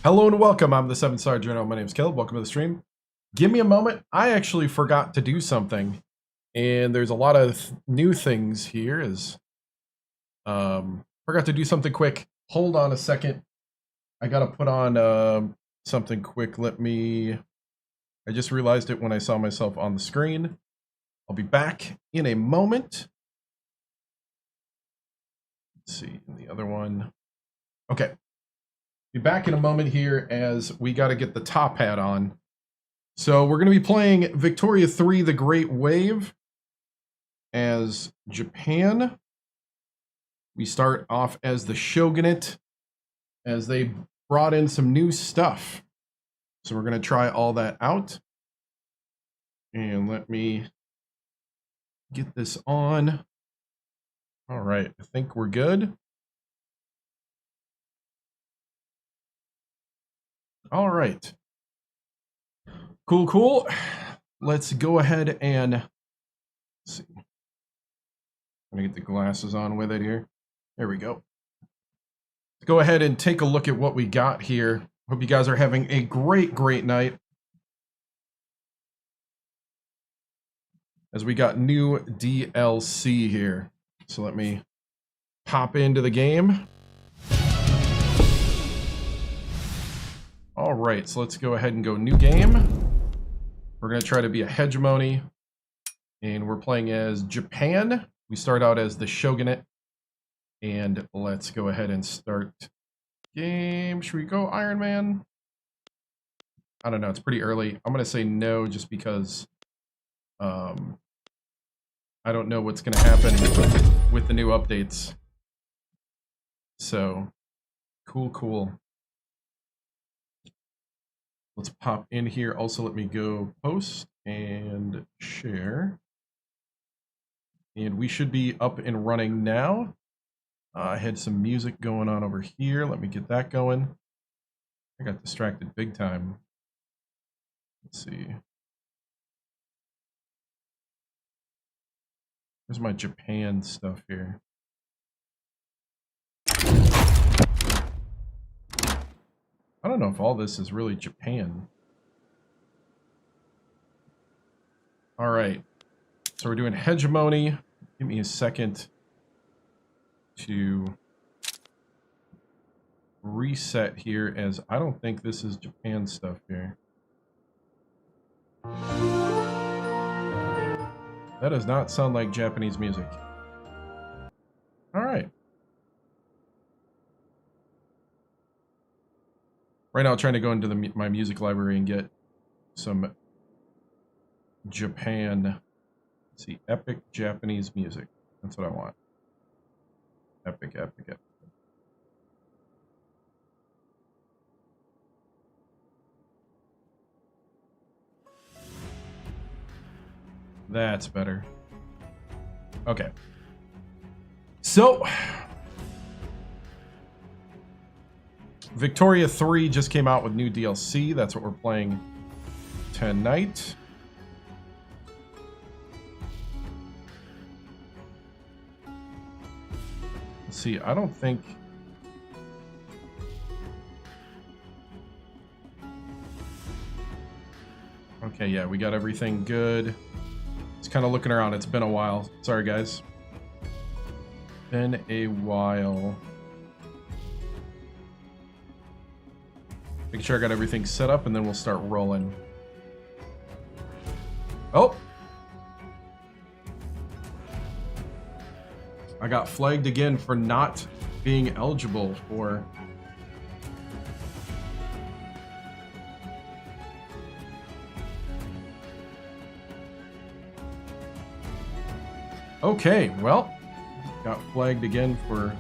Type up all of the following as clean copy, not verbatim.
Hello and welcome. I'm the 7-Star Journal. My name's Caleb. Welcome to the stream. Give me a moment. I actually forgot to do something, and there's a lot of new things here. Forgot to do something quick. Hold on a second. I gotta put on something quick. I just realized it when I saw myself on the screen. I'll be back in a moment. Let's see, the other one. Okay. Be back in a moment here as we got to get the top hat on. So we're going to be playing Victoria 3, The Great Wave as Japan. We start off as the Shogunate as they brought in some new stuff. So we're going to try all that out. And let me get this on. All right, I think we're good. All right. Cool. Let's go ahead and let's see. I'm gonna get the glasses on with it here. There we go. Let's go ahead and take a look at what we got here. Hope you guys are having a great night. As we got new DLC here. So let me pop into the game. All right, so let's go ahead and go new game. We're going to try to be a hegemony, and we're playing as Japan. We start out as the Shogunate, and let's go ahead and start game. Should we go Iron Man? I don't know, it's pretty early. I'm going to say no just because I don't know what's going to happen with the new updates. So, cool. Let's pop in here. Also, let me go post and share. And we should be up and running now. I had some music going on over here. Let me get that going. I got distracted big time. Let's see. Where's my Japan stuff here? I don't know if all this is really Japan. All right. So we're doing hegemony. Give me a second to reset here, as I don't think this is Japan stuff here. That does not sound like Japanese music. All right. Right now, I'm trying to go into my music library and get some Japan. Let's see, epic Japanese music. That's what I want. Epic. That's better. Okay. So, Victoria 3 just came out with new DLC. That's what we're playing tonight. Let's see, I don't think... Okay, yeah, we got everything good. Just kind of looking around. It's been a while. Sorry, guys. Been a while. Making sure I got everything set up, and then we'll start rolling. Oh! I got flagged again for not being eligible for... Okay, well, got flagged again for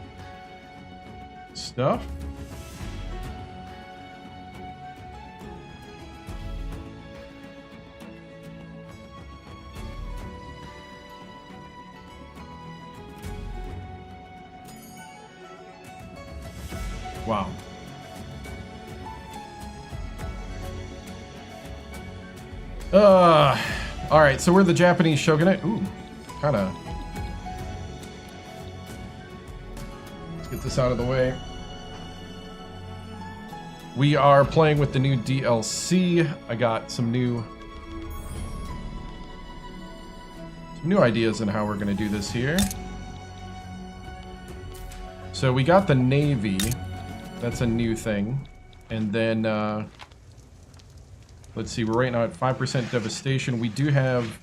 stuff. Wow. All right, so we're the Japanese Shogunate. Ooh, kind of. Let's get this out of the way. We are playing with the new DLC. I got some new ideas on how we're going to do this here. So we got the Navy. That's a new thing. And then, let's see, we're right now at 5% devastation. We do have,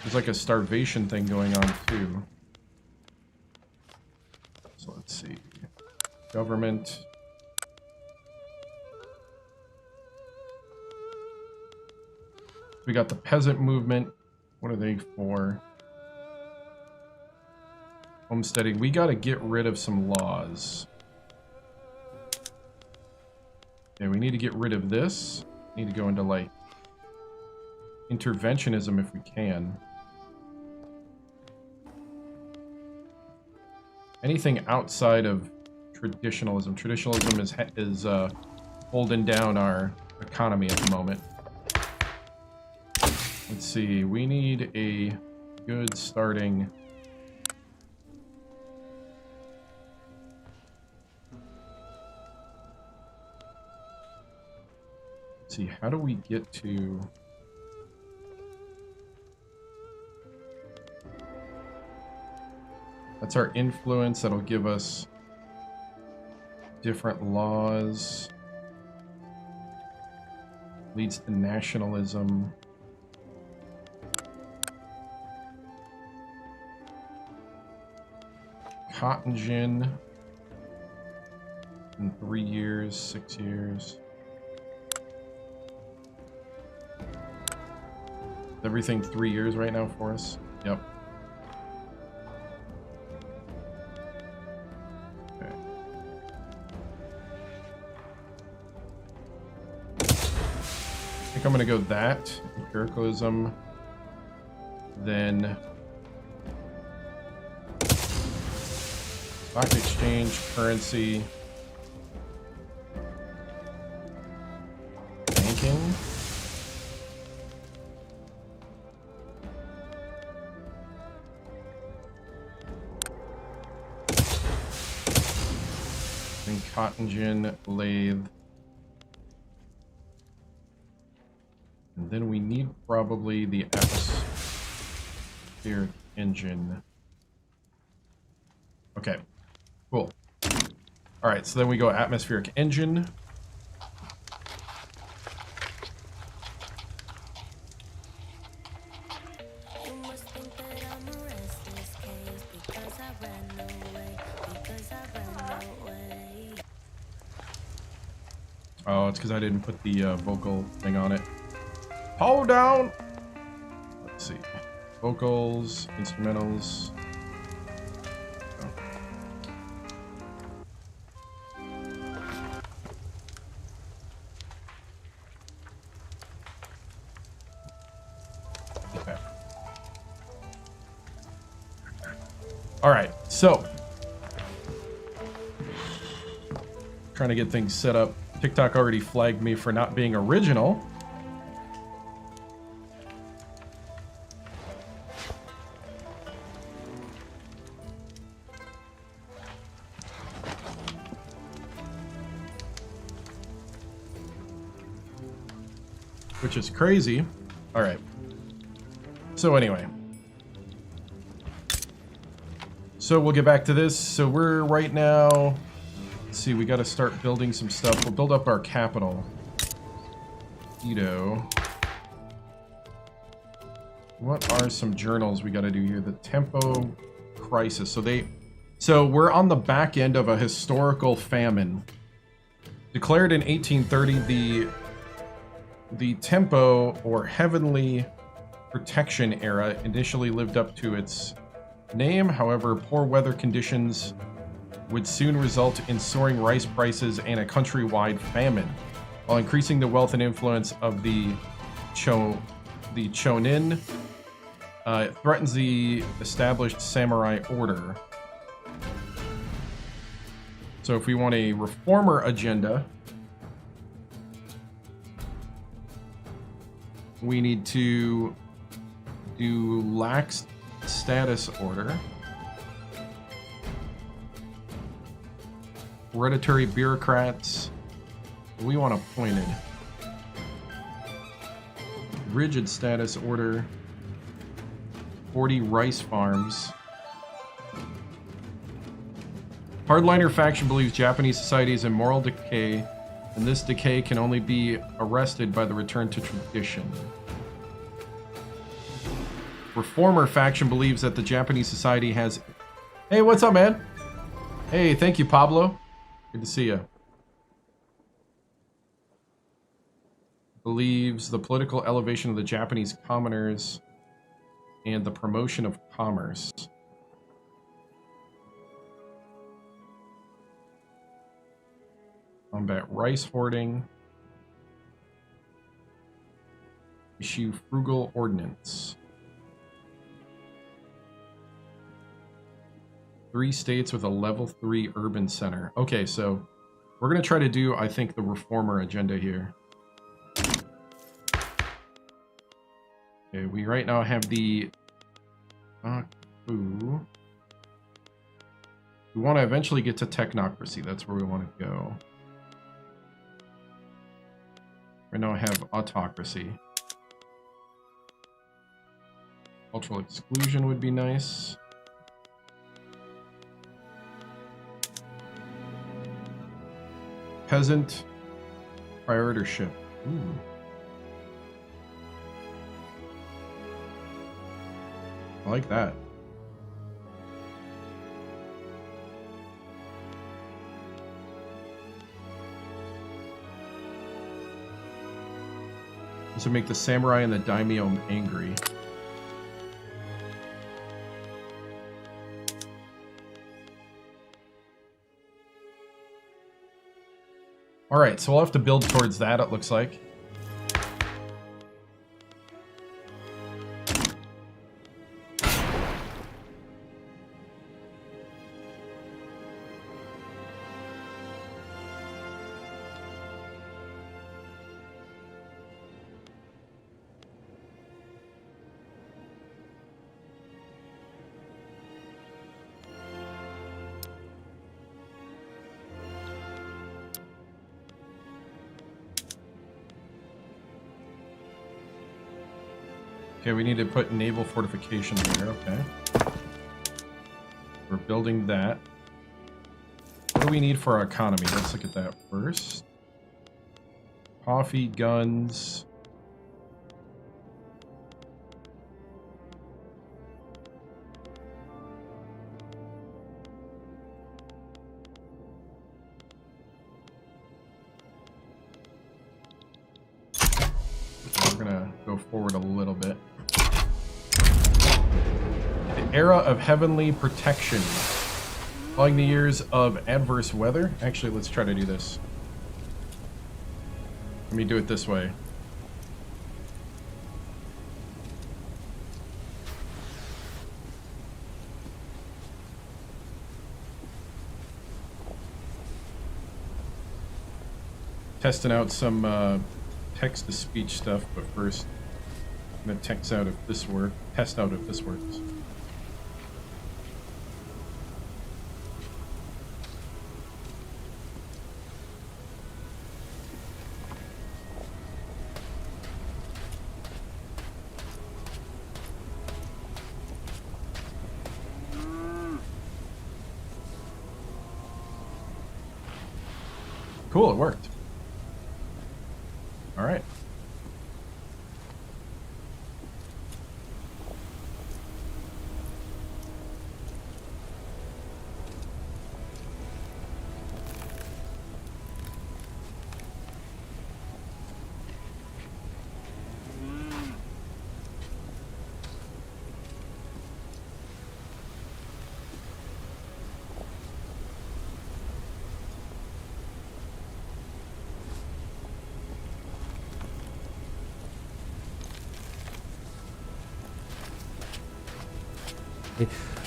there's like a starvation thing going on too. So let's see. Government. We got the peasant movement. What are they for? Homesteading. We got to get rid of some laws. Yeah, we need to get rid of this. Need to go into, like, interventionism if we can. Anything outside of traditionalism. Traditionalism is holding down our economy at the moment. Let's see, we need a good starting... Let's see, how do we get to... That's our influence, that'll give us different laws. Leads to nationalism. Cotton gin in 3 years, 6 years. Everything 3 years right now for us. Yep. Okay. I think I'm gonna go that empiricalism, then. Stock exchange, currency, banking. And cotton gin, lathe. And then we need probably the atmospheric engine. Okay. Cool. All right, so then we go atmospheric engine. Oh, it's because I didn't put the vocal thing on it. Hold down! Let's see. Vocals, instrumentals. All right, so trying to get things set up. TikTok already flagged me for not being original. Which is crazy. All right. So anyway. So we'll get back to this. So we're right now, let's see, we got to start building some stuff. We'll build up our capital. Edo. What are some journals we got to do here? The Tempo Crisis. So we're on the back end of a historical famine. Declared in 1830, the Tempo, or Heavenly Protection era, initially lived up to its name. However, poor weather conditions would soon result in soaring rice prices and a countrywide famine, while increasing the wealth and influence of the Chonin. It threatens the established samurai order. So if we want a reformer agenda, we need to do lax status order, hereditary bureaucrats, We want appointed. Rigid status order. 40 rice farms. Hardliner faction believes Japanese society is in moral decay, and this decay can only be arrested by the return to tradition. Reformer faction believes that the Japanese society has... Hey, what's up, man? Hey, thank you, Pablo. Good to see you. Believes the political elevation of the Japanese commoners and the promotion of commerce. Combat rice hoarding. Issue frugal ordinance. 3 states with a level 3 urban center. Okay, so we're going to try to do, I think, the reformer agenda here. Okay, we right now have the... we want to eventually get to technocracy. That's where we want to go. Right now I have autocracy. Cultural exclusion would be nice. Peasant prioritership. Ooh. I like that. This would make the samurai and the daimyo angry. Alright, so we'll have to build towards that, it looks like. Okay, we need to put naval fortification there, okay. We're building that. What do we need for our economy? Let's look at that first. Coffee, guns. We're gonna go forward a little bit. Era of heavenly protection. Following the years of adverse weather. Actually, let's try to do this. Let me do it this way. Testing out some text-to-speech stuff, but first I'm gonna test out if this works. Cool, it worked. All right.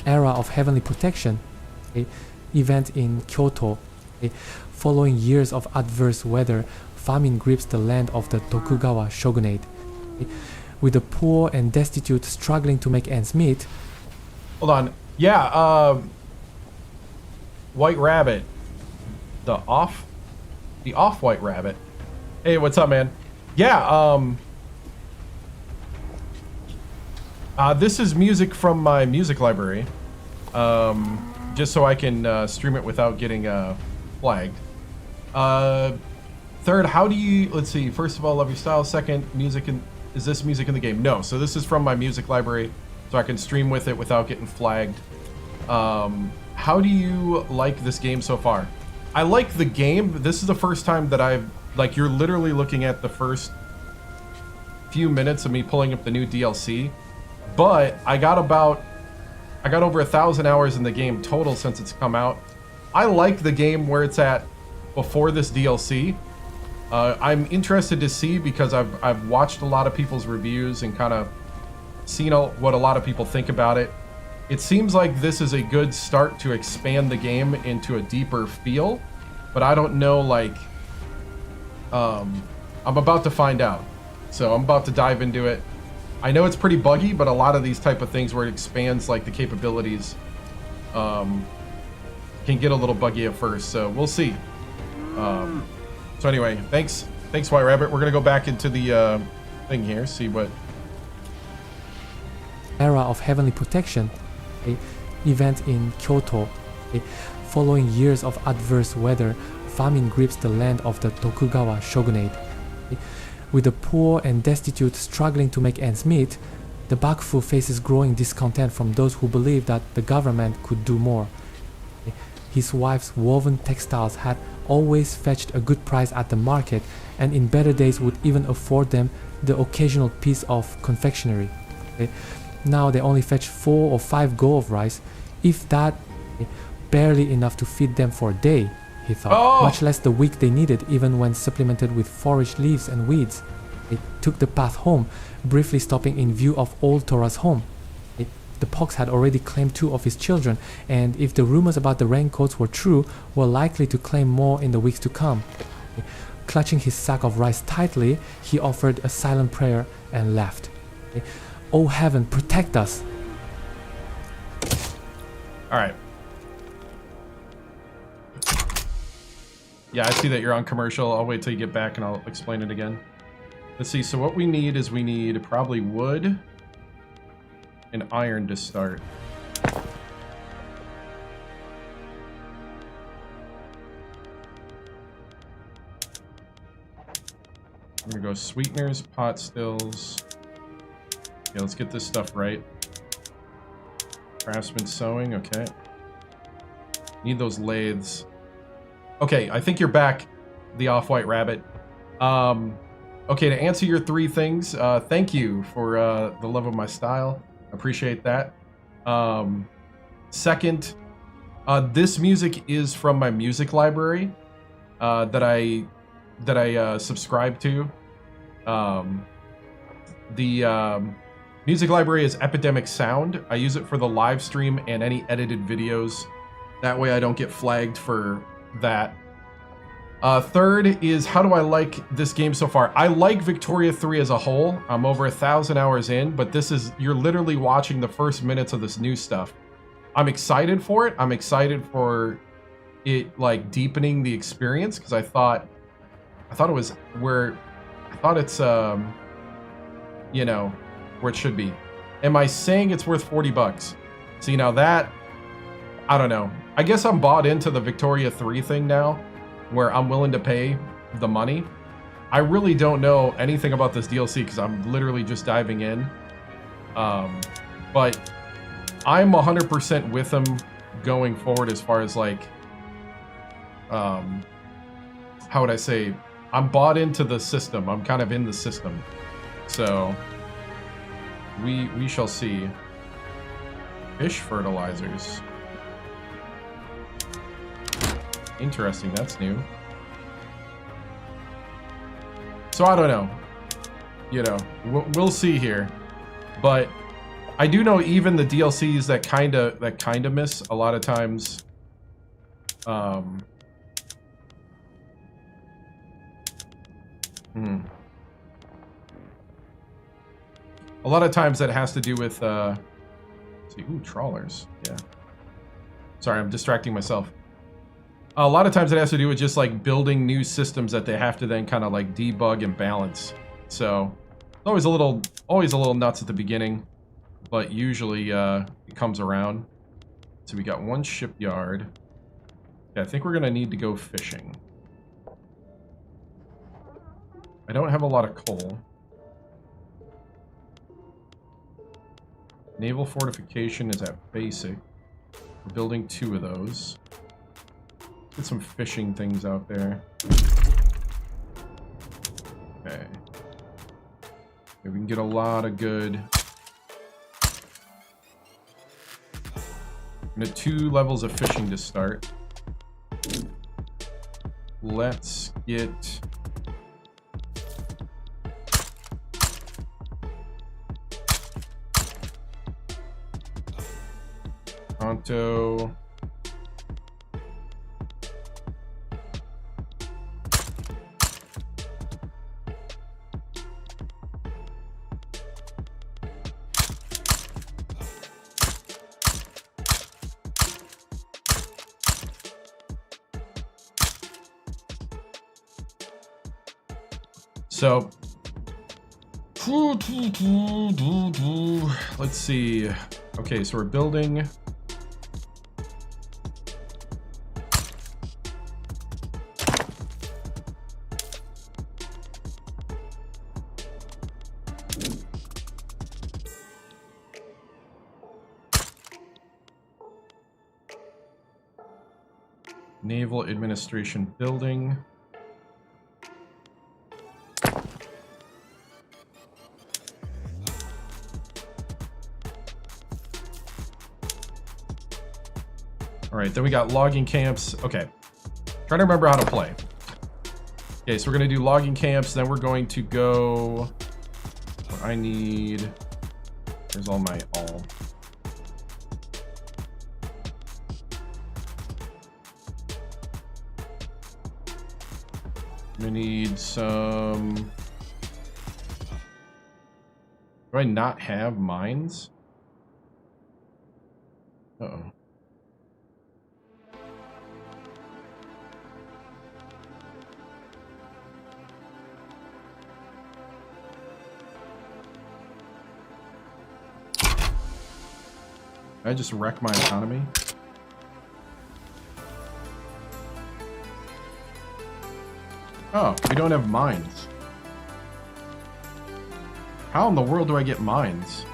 Era of heavenly protection, event in Kyoto. Following years of adverse weather, famine grips the land of the Tokugawa Shogunate. With the poor and destitute struggling to make ends meet. Hold on. Yeah, White Rabbit. The The Off-White Rabbit. Hey, what's up, man? Yeah, this is music from my music library. Just so I can stream it without getting flagged. Third, how do you... Let's see. First of all, love your style. Second, is this music in the game? No. So this is from my music library, so I can stream with it without getting flagged. How do you like this game so far? I like the game. This is the first time that I've... Like, you're literally looking at the first few minutes of me pulling up the new DLC. But I got over 1,000 hours in the game total since it's come out. I like the game where it's at before this DLC. I'm interested to see because I've watched a lot of people's reviews and kind of seen what a lot of people think about it. It seems like this is a good start to expand the game into a deeper feel, but I don't know, like, I'm about to find out. So I'm about to dive into it. I know it's pretty buggy, but a lot of these type of things where it expands, like, the capabilities, can get a little buggy at first, so we'll see. So anyway, thanks White Rabbit. We're gonna go back into the thing here, see what... Era of heavenly protection, event in Kyoto. Following years of adverse weather, famine grips the land of the Tokugawa Shogunate. With the poor and destitute struggling to make ends meet, the Bakufu faces growing discontent from those who believe that the government could do more. His wife's woven textiles had always fetched a good price at the market, and in better days would even afford them the occasional piece of confectionery. Now they only fetch 4 or 5 go of rice, if that, barely enough to feed them for a day, he thought, much less the week they needed, even when supplemented with foraged leaves and weeds. They took the path home, briefly stopping in view of old Tora's home. The pox had already claimed 2 of his children, and if the rumors about the raincoats were true, were likely to claim more in the weeks to come. Clutching his sack of rice tightly, he offered a silent prayer and left. "Oh heaven, protect us!" Alright. Yeah, I see that you're on commercial. I'll wait till you get back and I'll explain it again. Let's see, so what we need is we need probably wood and iron to start. We're gonna go sweeteners, pot stills. Okay, let's get this stuff right. Craftsman sewing, okay. Need those lathes. Okay, I think you're back, the Off-White Rabbit. Okay, to answer your 3 things, thank you for the love of my style. Appreciate that. Second, this music is from my music library that I subscribe to. The music library is Epidemic Sound. I use it for the live stream and any edited videos. That way I don't get flagged for that. Third is, how do I like this game so far? I like Victoria 3 as a whole. I'm over 1,000 hours in, but this is, you're literally watching the first minutes of this new stuff. I'm excited for it. I'm excited for it, like, deepening the experience, because I thought it was where, I thought it's, you know, where it should be. Am I saying it's worth 40 bucks? See, now that, I don't know. I guess I'm bought into the Victoria 3 thing now, where I'm willing to pay the money. I really don't know anything about this DLC because I'm literally just diving in. But I'm 100% with them going forward as far as, like, how would I say? I'm bought into the system. I'm kind of in the system. So we shall see. Fish fertilizers. Interesting, that's new. So I don't know. You know, we'll see here. But I do know even the DLCs that kind of miss a lot of times. A lot of times that has to do with let's see, ooh, trawlers. Yeah. Sorry, I'm distracting myself. A lot of times it has to do with just like building new systems that they have to then kind of like debug and balance. So it's always a little nuts at the beginning, but usually it comes around. So we got one shipyard. Yeah, I think we're gonna need to go fishing. I don't have a lot of coal. Naval fortification is at basic. We're building 2 of those. Get some fishing things out there. Okay. We can get a lot of good. We have 2 levels of fishing to start. Let's get. Kanto. So, let's see. Okay, so we're building. Naval Administration Building. Alright, then we got logging camps. Okay. Trying to remember how to play. Okay, so we're going to do logging camps, then we're going to go... What I need... Here's all my all. I'm going to need some... Do I not have mines? Uh-oh. Did I just wreck my economy? Oh, we don't have mines. How in the world do I get mines?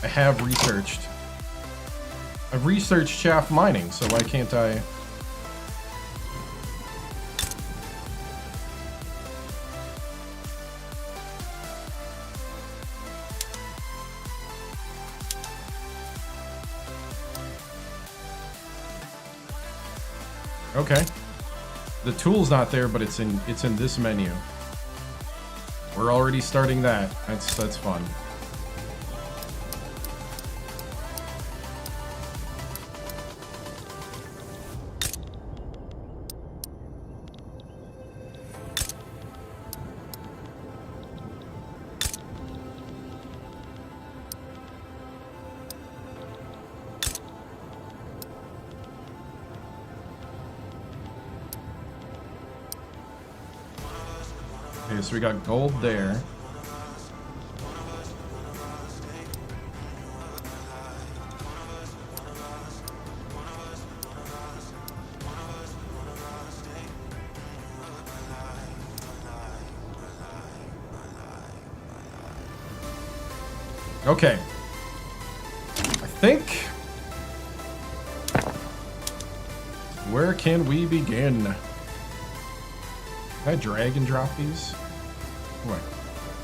I have researched. I've researched shaft mining, so why can't I? Okay. The tool's not there, but it's in this menu. We're already starting that. That's fun. Okay, so we got gold there. Okay. I think... Where can we begin? Can I drag and drop these?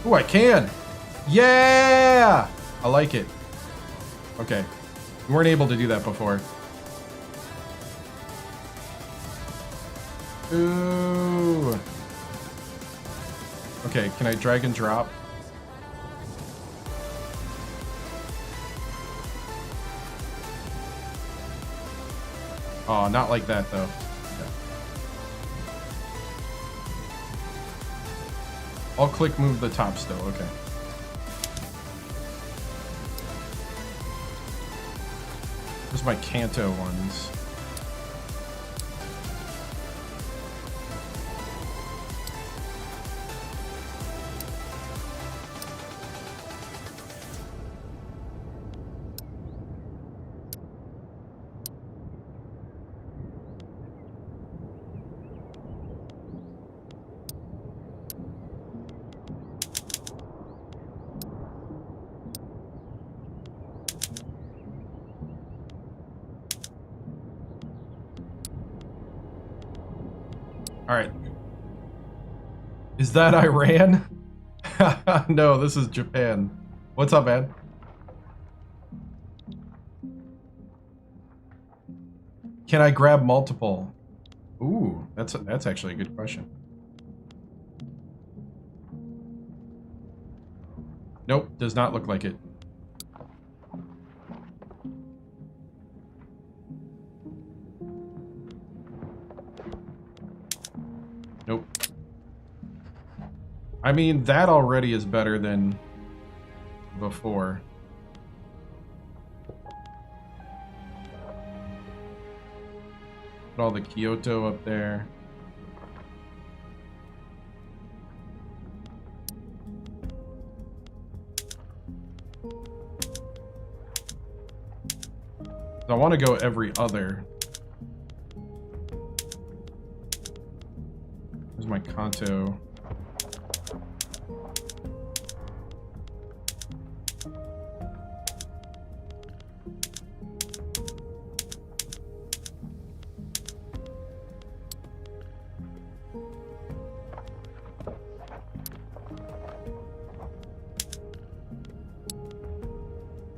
Oh, I can! Yeah! I like it. Okay. We weren't able to do that before. Ooh. Okay, can I drag and drop? Oh, not like that though. Okay. I'll click move the top still, okay. Those are my Kanto ones. All right. Is that Iran? No, this is Japan. What's up, man? Can I grab multiple? Ooh, that's actually a good question. Nope, does not look like it. Nope. I mean, that already is better than before. Put all the Kyoto up there. I want to go every other. Here's my Kanto.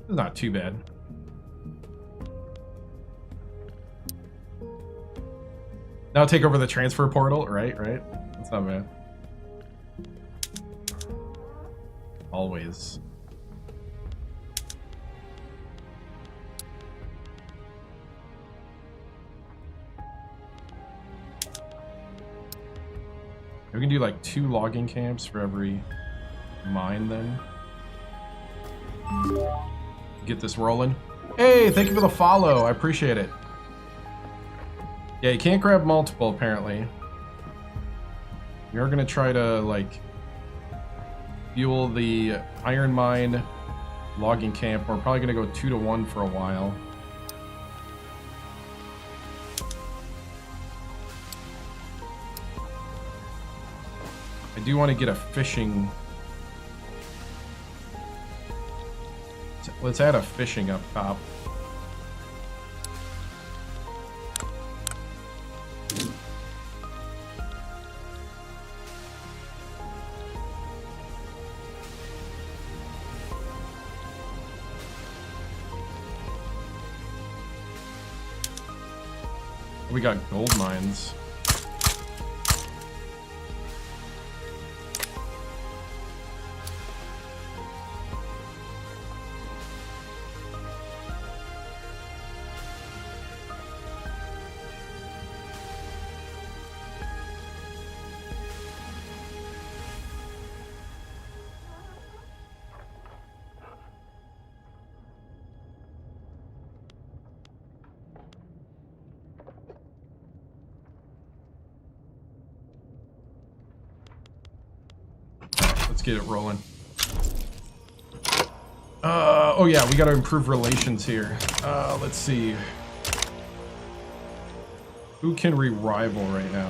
Not too bad. Now take over the transfer portal, right? That's not bad. Always. We can do like 2 logging camps for every mine then. Get this rolling. Hey, thank you for the follow. I appreciate it. Yeah, you can't grab multiple apparently. We are gonna try to like fuel the iron mine logging camp. We're probably gonna go 2 to 1 for a while. I do want to get a fishing. Let's add a fishing up top. We got gold mines. Let's get it rolling. Oh yeah, we got to improve relations here. Let's see. Who can we rival right now?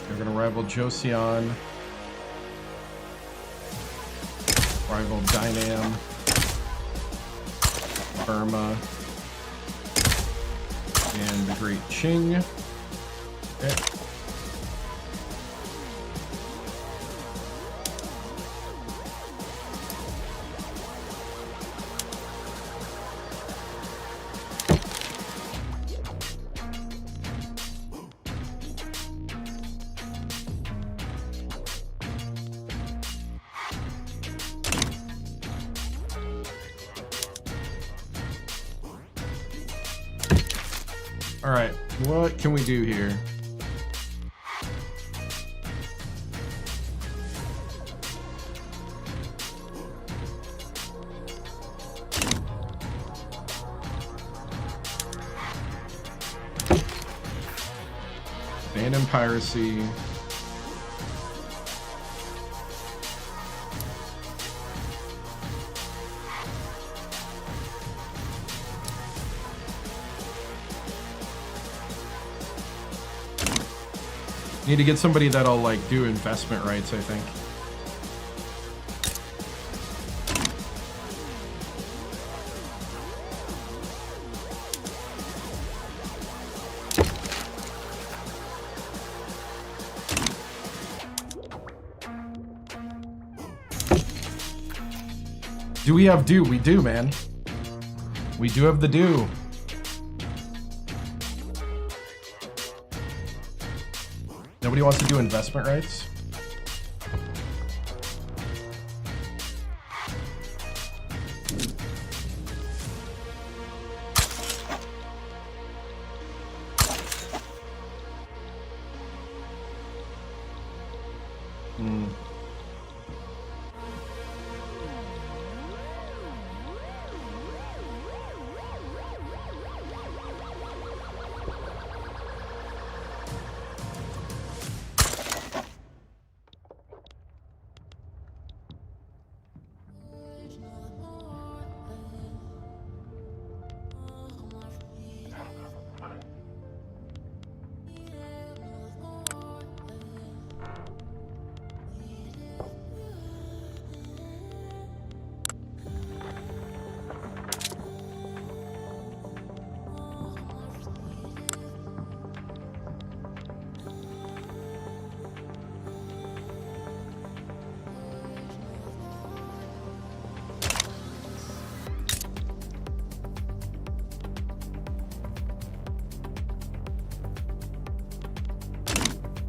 We're gonna rival Joseon. Rival Dynam, Burma, and the Great Qing. Okay. All right, what can we do here? Abandon piracy. Need to get somebody that'll like do investment rights, I think. Do we have due? We do, man. We do have the due. Nobody wants to do investment rights?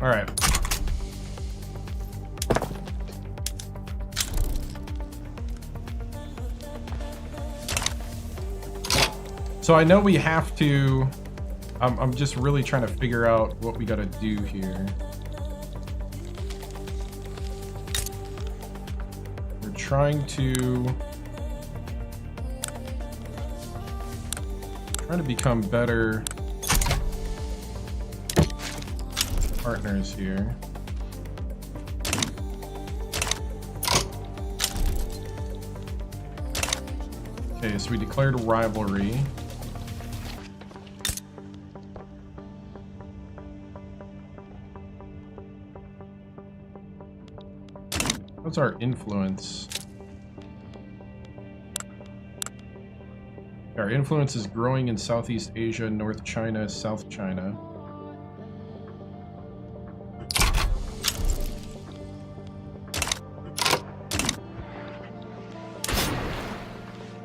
All right. So I know we have to, I'm just really trying to figure out what we got to do here. We're trying to become better partners here. Okay, so we declared a rivalry. What's our influence? Our influence is growing in Southeast Asia, North China, South China.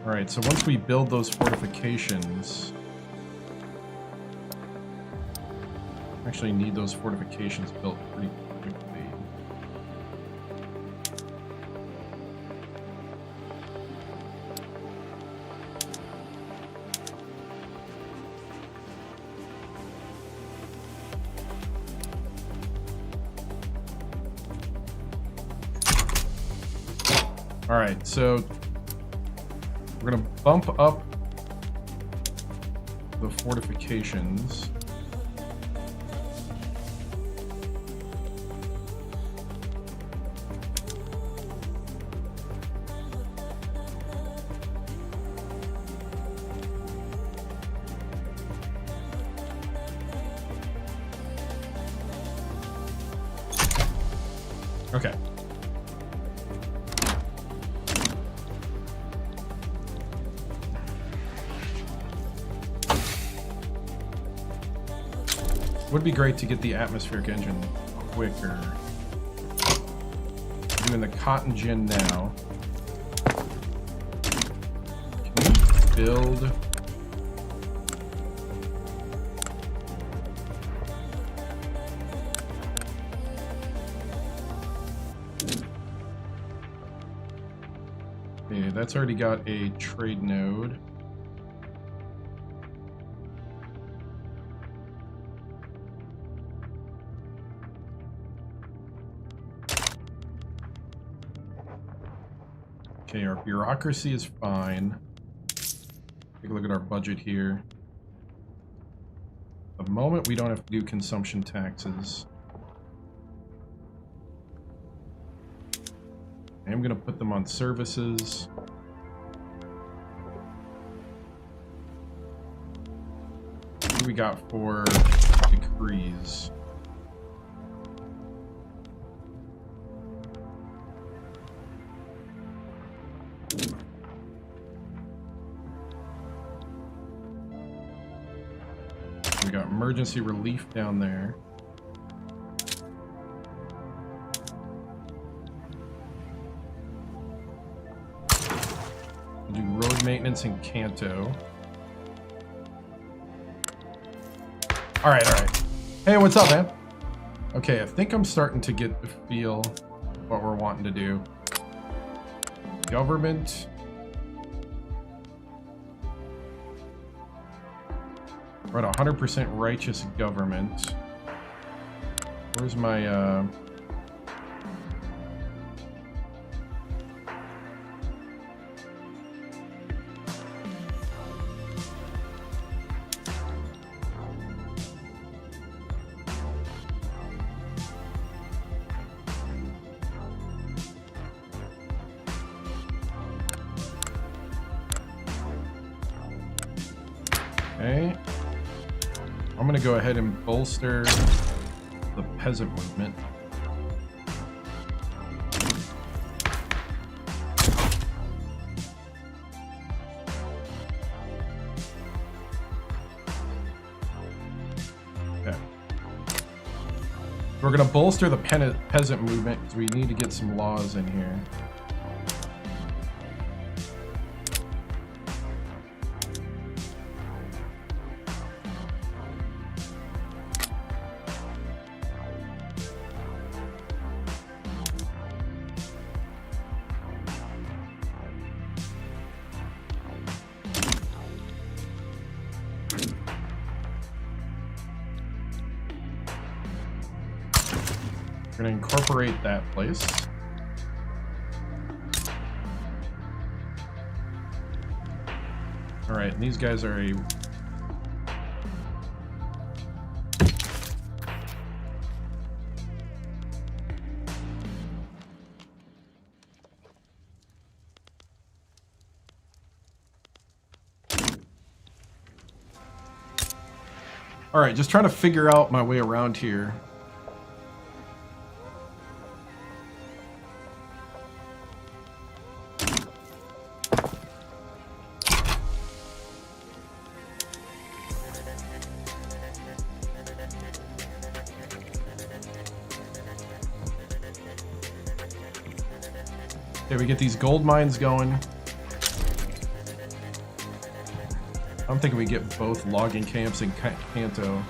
Alright, so once we build those fortifications... actually need those fortifications built pretty quickly. Alright, so we're gonna bump up the fortifications. Okay. Would be great to get the atmospheric engine quicker. Doing the cotton gin now. Can we build? Okay, that's already got a trade node. Okay, our bureaucracy is fine. Take a look at our budget here. At the moment, we don't have to do consumption taxes. I am going to put them on services. What do we got for decrees? We got emergency relief down there. We'll do road maintenance in Kanto. Alright, alright. Hey, what's up, man? Okay, I think I'm starting to get the feel of what we're wanting to do. Government. We're at 100% righteous government. Where's my, Okay. I'm gonna go ahead and bolster the peasant movement. Okay. We're gonna bolster the peasant movement because we need to get some laws in here. We're going to incorporate that place. All right, and these guys are a... All right, just trying to figure out my way around here. Okay, we get these gold mines going. I'm thinking we get both logging camps in Kanto.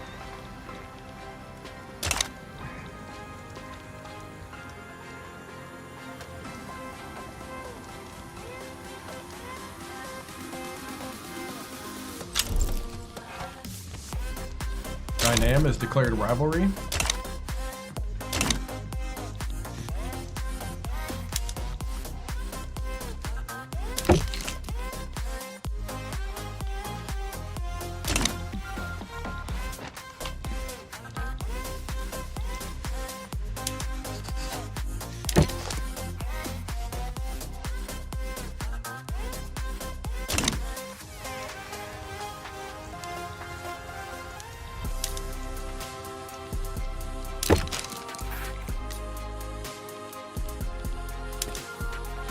Dynam has declared rivalry.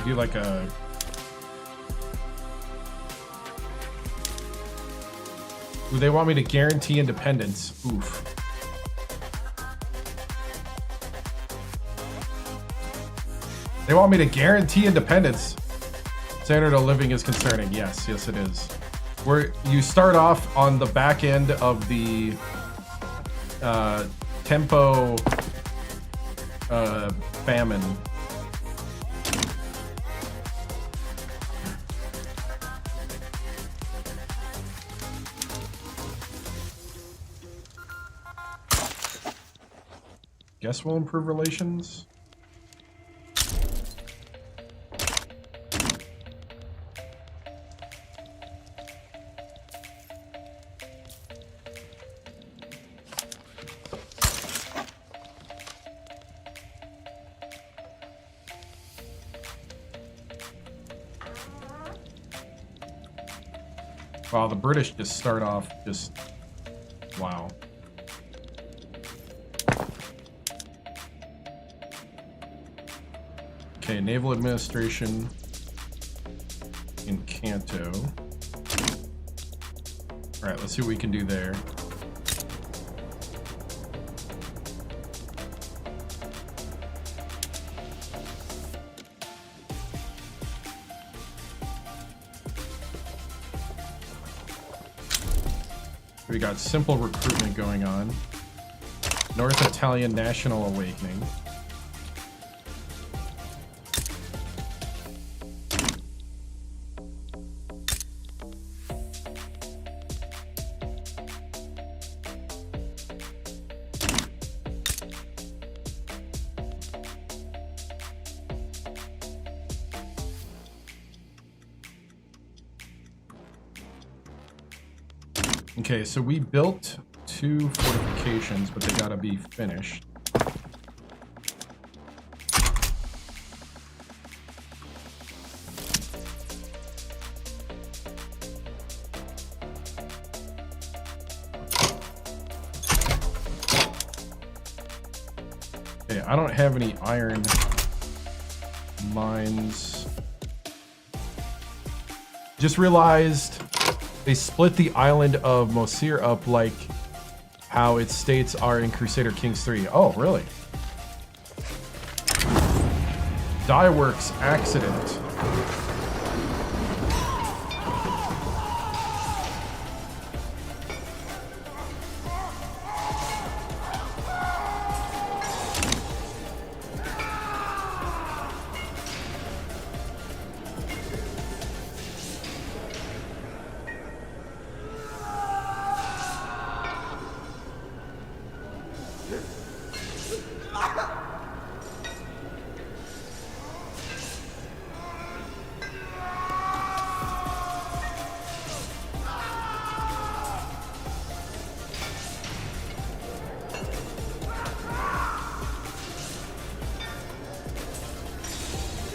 Do like a... Ooh, they want me to guarantee independence. Oof. They want me to guarantee independence. Standard of living is concerning. Yes, yes it is. Where you start off on the back end of the tempo famine. Guess we'll improve relations. Wow, the British just start off just... Wow. Okay, Naval Administration in Kanto. Alright, let's see what we can do there. We got simple recruitment going on. North Italian National Awakening. Okay, so we built 2 fortifications, but they gotta be finished. Okay, I don't have any iron mines. Just realized they split the island of Mosir up like how its states are in Crusader Kings 3. Oh, really? Dye Works accident.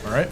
All right.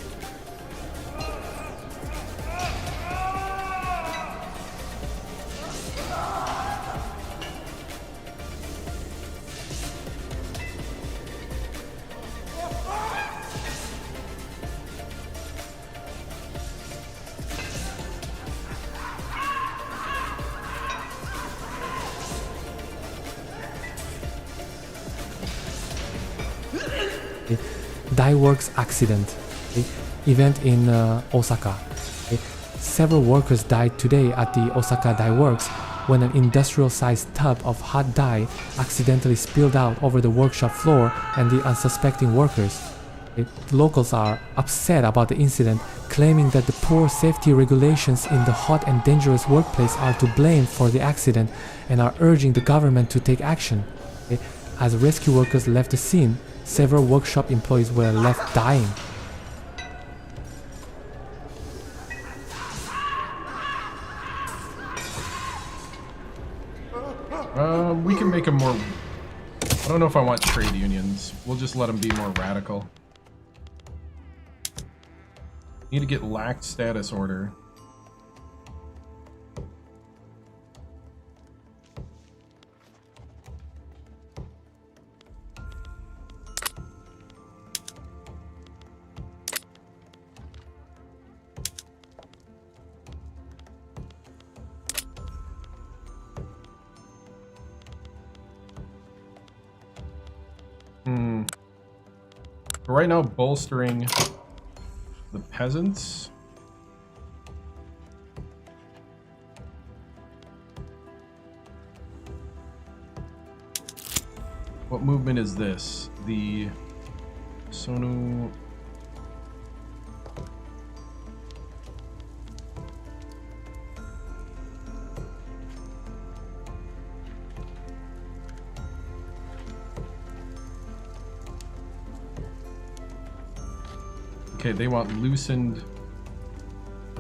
Dye Works accident. Okay. Event in Osaka. Okay. Several workers died today at the Osaka Dye Works when an industrial-sized tub of hot dye accidentally spilled out over the workshop floor and the unsuspecting workers. Okay. The locals are upset about the incident, claiming that the poor safety regulations in the hot and dangerous workplace are to blame for the accident and are urging the government to take action. Okay. As rescue workers left the scene, several workshop employees were left dying. We can make them more... I don't know if I want trade unions. We'll just let them be more radical. Need to get lax status order. But right now, bolstering the peasants. What movement is this? The Sonu... Okay, they want loosened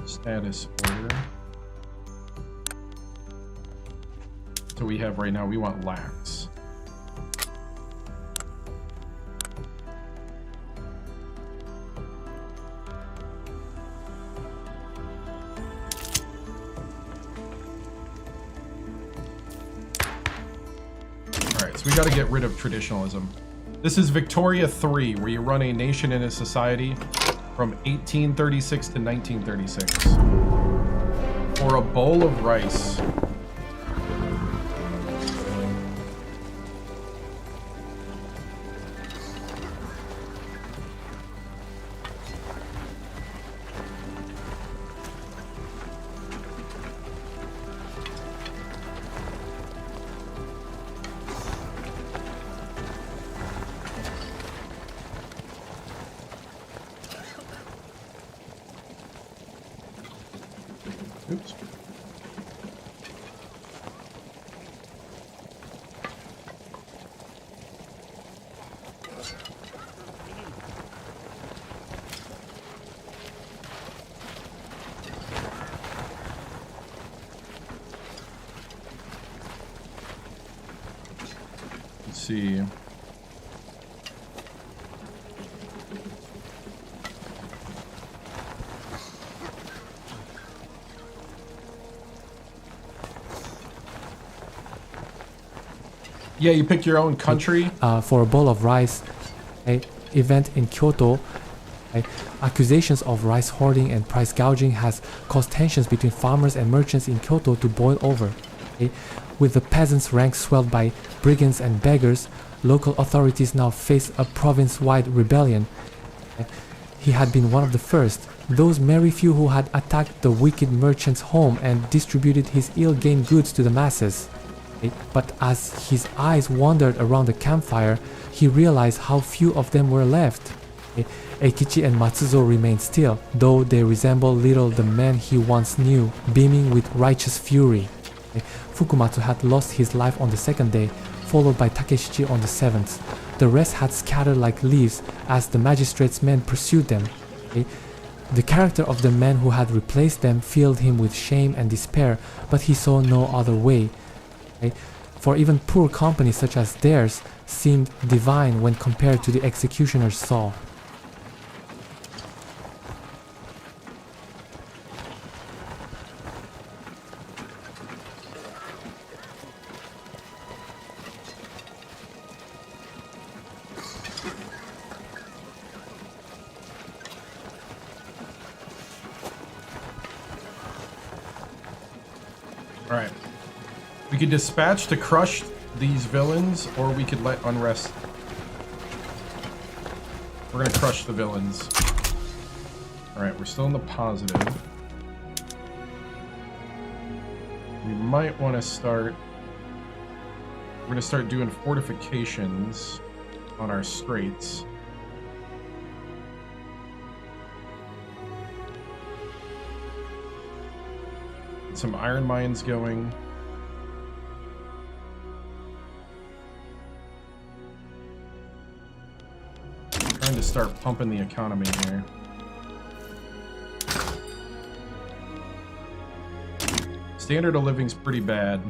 status order. So we have right now, we want lax. So we got to get rid of traditionalism. This is Victoria 3, where you run a nation and a society from 1836 to 1936. For a bowl of rice. Oops. Let's see. Yeah, you picked your own country. For a bowl of rice, a event in Kyoto, accusations of rice hoarding and price gouging has caused tensions between farmers and merchants in Kyoto to boil over. With the peasants' ranks swelled by brigands and beggars, local authorities now face a province-wide rebellion. He had been one of the first, those merry few who had attacked the wicked merchant's home and distributed his ill-gained goods to the masses. But as his eyes wandered around the campfire, he realized how few of them were left. Eikichi and Matsuzo remained still, though they resembled little the men he once knew, beaming with righteous fury. Fukumatsu had lost his life on the second day, followed by Takeshichi on the seventh. The rest had scattered like leaves as the magistrate's men pursued them. The character of the man who had replaced them filled him with shame and despair, but he saw no other way. For even poor company such as theirs seemed divine when compared to the executioner's saw. Alright. We could dispatch to crush these villains, or we could let unrest. We're gonna crush the villains. Alright, we're still in the positive. We might want to start... We're gonna start doing fortifications on our straits. Get some iron mines going. Trying to start pumping the economy here. Standard of living's pretty bad.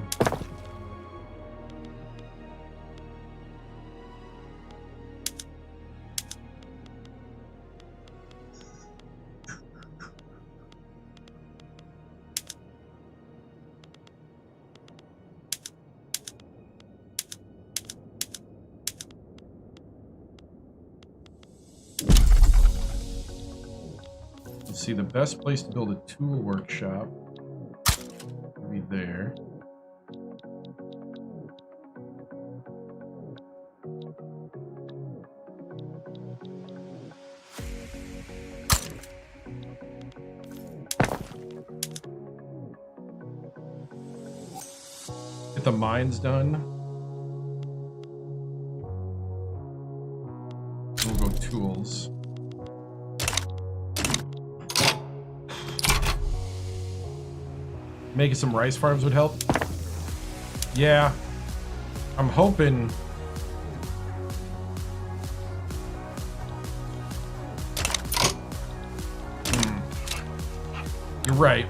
Let's see, the best place to build a tool workshop would be there. Get the mines done. We'll go tools. Making some rice farms would help. Yeah. I'm hoping... You're right.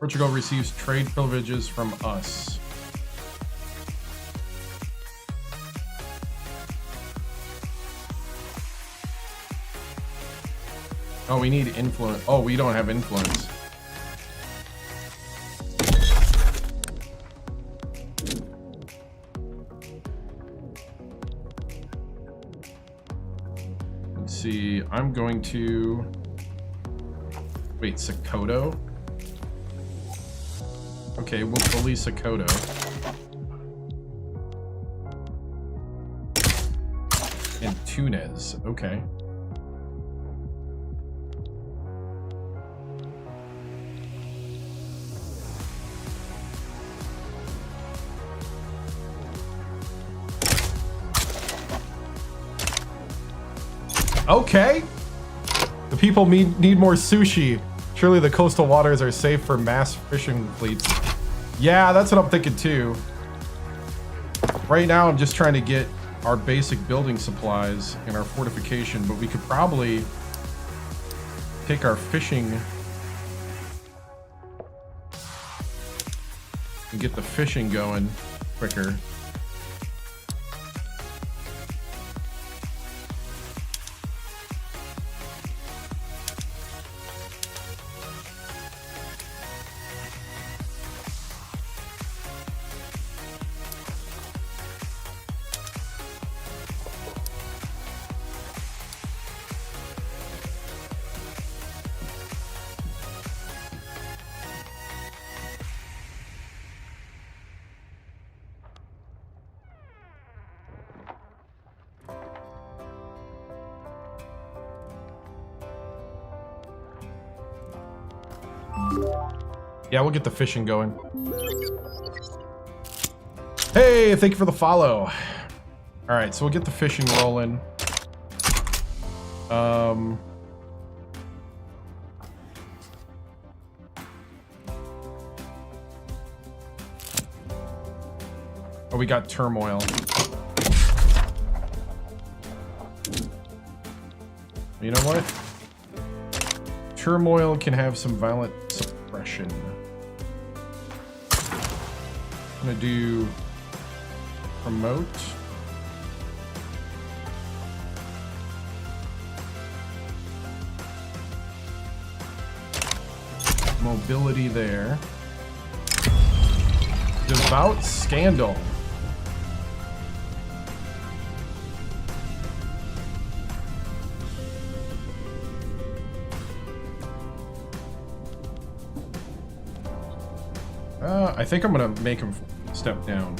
Portugal receives trade privileges from us. Oh, we need influence. Oh, we don't have influence. Let's see. I'm going to... Wait, Sokoto? Okay, we'll bully Sokoto. And Túnez. Okay. Okay. The people need more sushi. Surely the coastal waters are safe for mass fishing fleets. Yeah, that's what I'm thinking too. Right now, I'm just trying to get our basic building supplies and our fortification, but we could probably take our fishing and get the fishing going quicker. Yeah, we'll get the fishing going. Hey, thank you for the follow. All right, so we'll get the fishing rolling. Oh, we got turmoil. You know what? Turmoil can have some violent suppression. I'm gonna do promote. Mobility there. Devout scandal. I think I'm gonna make him step down.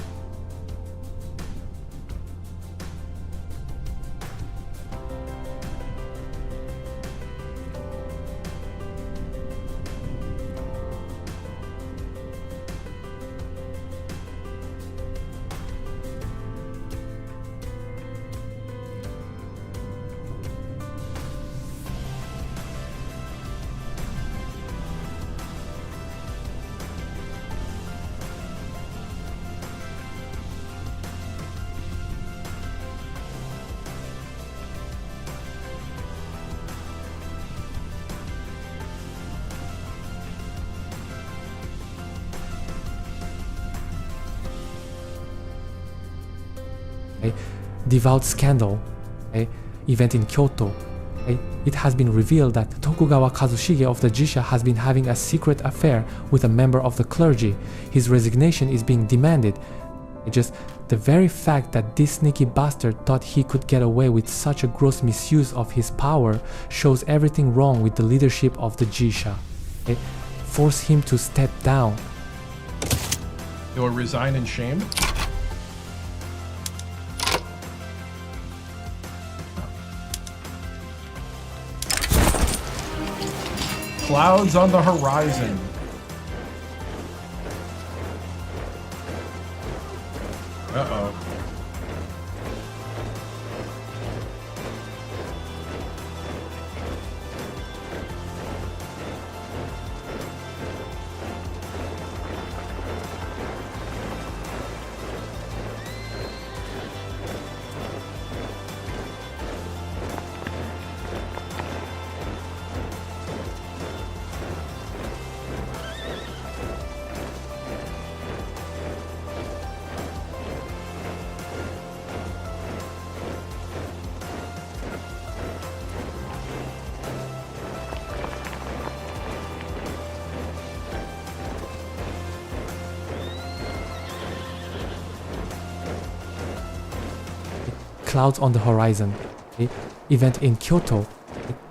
Devout scandal, event in Kyoto. It has been revealed that Tokugawa Kazushige of the Jisha has been having a secret affair with a member of the clergy. His resignation is being demanded. Just the very fact that this sneaky bastard thought he could get away with such a gross misuse of his power shows everything wrong with the leadership of the Jisha. Force him to step down. He'll resign in shame? Clouds on the horizon. Uh-oh. clouds on the horizon. Okay? Event in Kyoto.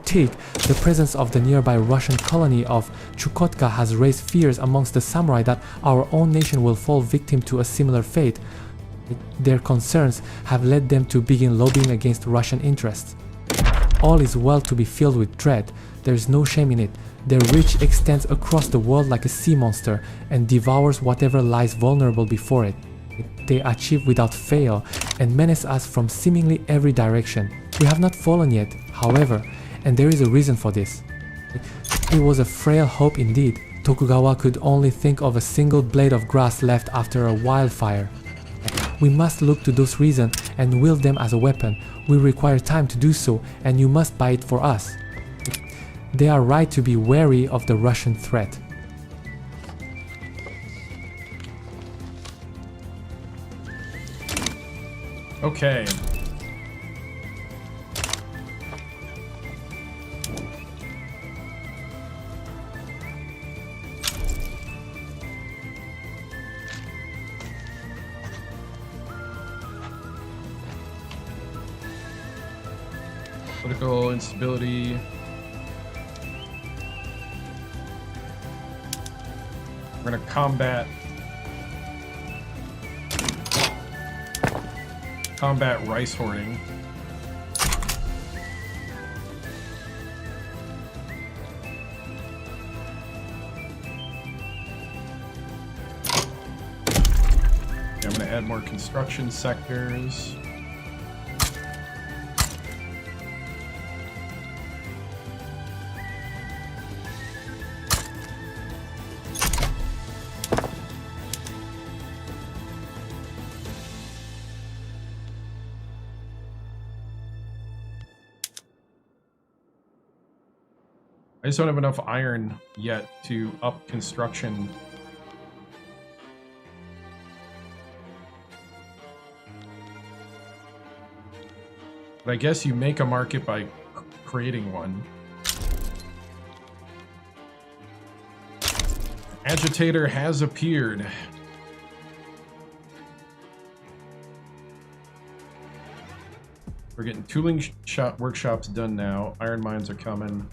TIG, the presence of the nearby Russian colony of Chukotka has raised fears amongst the samurai that our own nation will fall victim to a similar fate. Their concerns have led them to begin lobbying against Russian interests. All is well to be filled with dread. There is no shame in it. Their reach extends across the world like a sea monster and devours whatever lies vulnerable before it. They achieve without fail and menace us from seemingly every direction. We have not fallen yet, however, and there is a reason for this. It was a frail hope indeed. Tokugawa could only think of a single blade of grass left after a wildfire. We must look to those reasons and wield them as a weapon. We require time to do so, and you must buy it for us. They are right to be wary of the Russian threat. Okay. Political instability. We're going to combat rice hoarding. Okay, I'm going to add more construction sectors. I just don't have enough iron yet to up construction. But I guess you make a market by creating one. Agitator has appeared. We're getting tooling workshops done now. Iron mines are coming.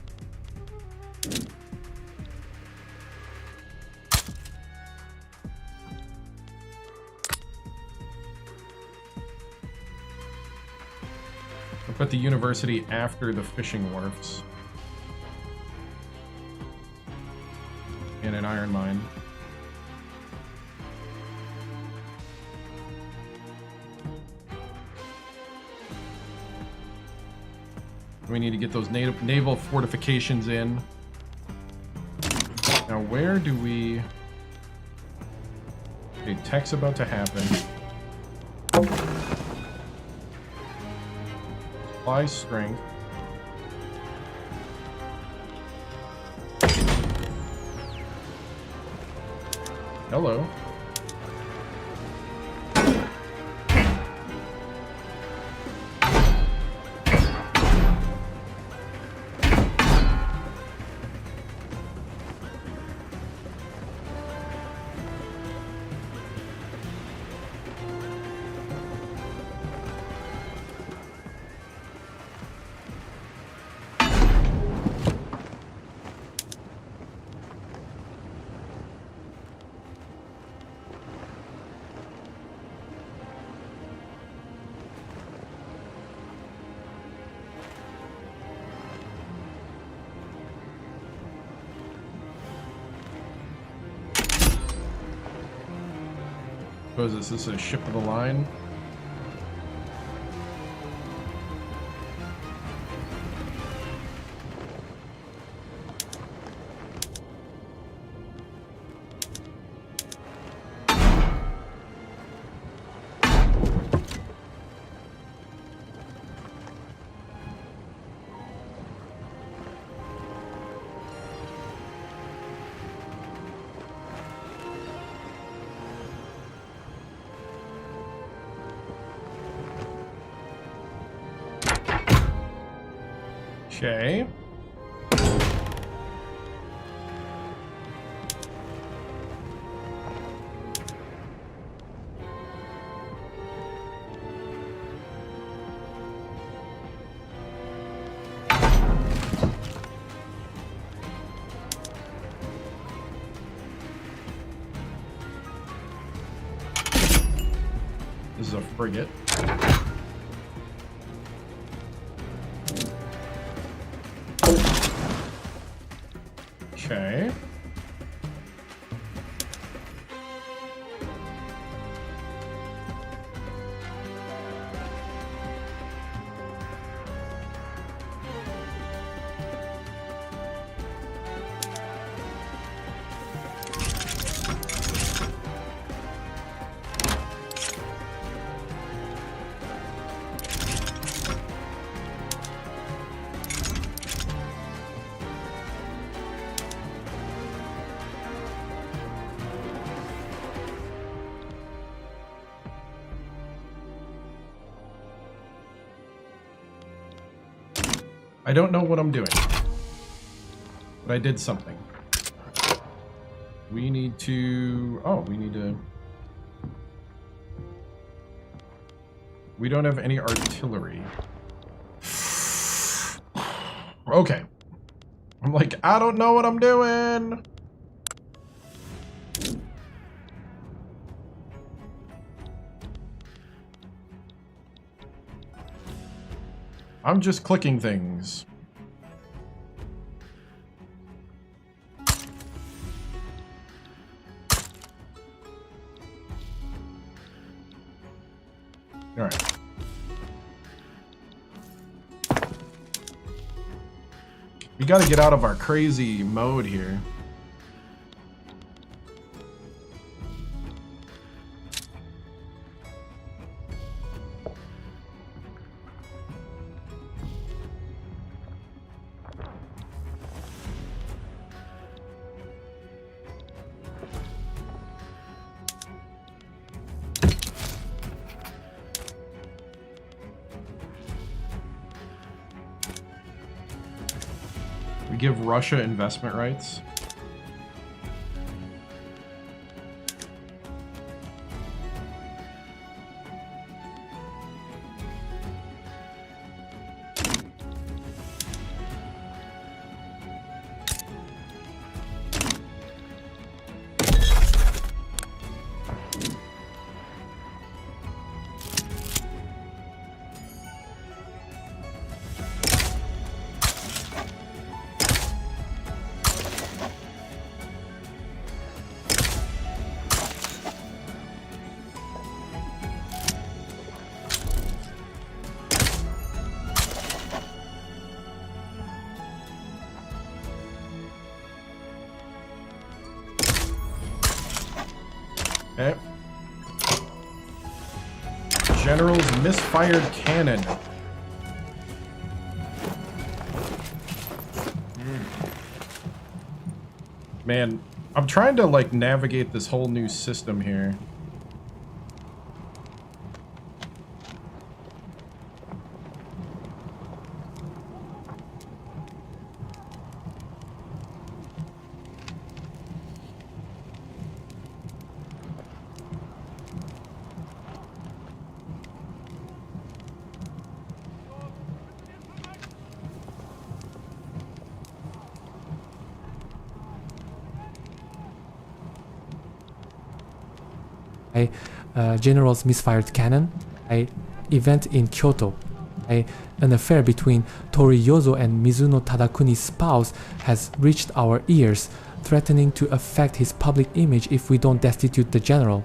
We'll put the university after the fishing wharfs. And an iron mine. We need to get those naval fortifications in. Now, where do we... Okay, tech's about to happen. Supply strength. Hello. What is this? This is a ship of the line? Okay. This is a frigate. Okay. I don't know what I'm doing, but I did something. We need to... Oh, we need to... We don't have any artillery. Okay. I'm like, I don't know what I'm doing. I'm just clicking things. All right. We got to get out of our crazy mode here. We give Russia investment rights. Okay. General's misfired cannon. Man, I'm trying to like navigate this whole new system here. General's misfired cannon, event in Kyoto. An affair between Toriyozo and Mizuno Tadakuni's spouse has reached our ears, threatening to affect his public image if we don't destitute the general.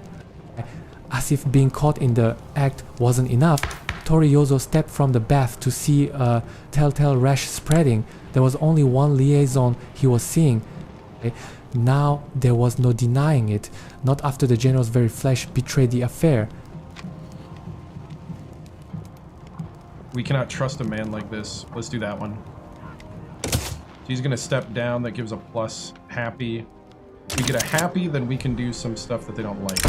As if being caught in the act wasn't enough, Toriyozo stepped from the bath to see a telltale rash spreading. There was only one liaison he was seeing. Now there was no denying it, not after the general's very flesh betrayed the affair. We cannot trust a man like this. Let's do that one. He's gonna step down. That gives a plus happy. If we get a happy, then we can do some stuff that they don't like.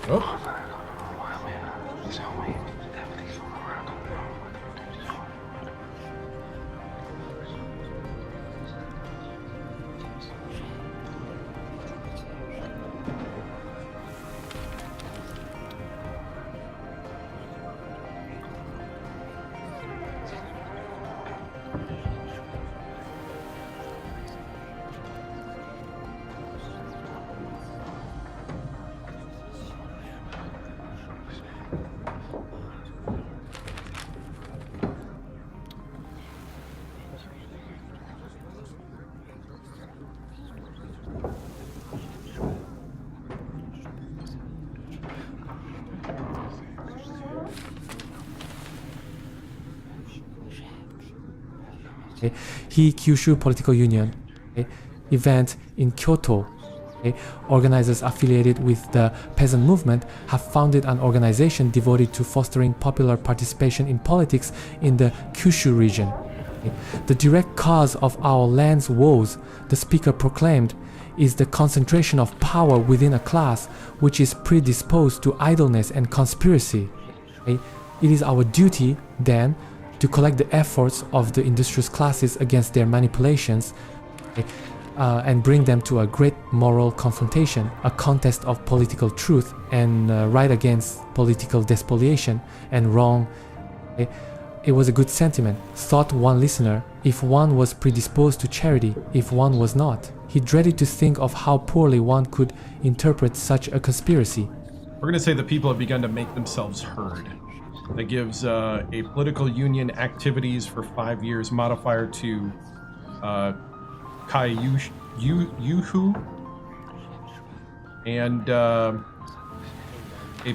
Oh. okay, Kyushu Political Union, okay, event in Kyoto. Okay, organizers affiliated with the peasant movement have founded an organization devoted to fostering popular participation in politics in the Kyushu region. Okay, the direct cause of our land's woes, the speaker proclaimed, is the concentration of power within a class which is predisposed to idleness and conspiracy. Okay, it is our duty, then, to collect the efforts of the industrious classes against their manipulations, okay, and bring them to a great moral confrontation, a contest of political truth and right against political despoliation and wrong. Okay? It was a good sentiment, thought one listener, if one was predisposed to charity, if one was not. He dreaded to think of how poorly one could interpret such a conspiracy. We're going to say that people have begun to make themselves heard. That gives a political union activities for 5 years modifier to Yuhu and a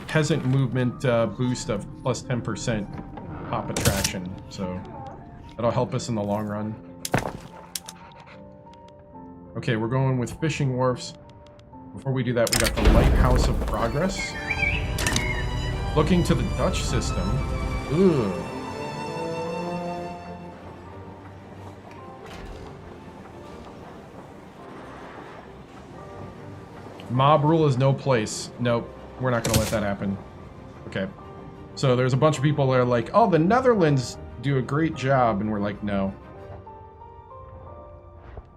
peasant movement boost of plus 10% pop attraction, so that'll help us in the long run. Okay, we're going with fishing wharfs. Before we do that, we got the Lighthouse of Progress. Looking to the Dutch system. Ugh. Mob rule is no place. Nope, we're not gonna let that happen. Okay. So there's a bunch of people that are like, oh, the Netherlands do a great job, and we're like, no.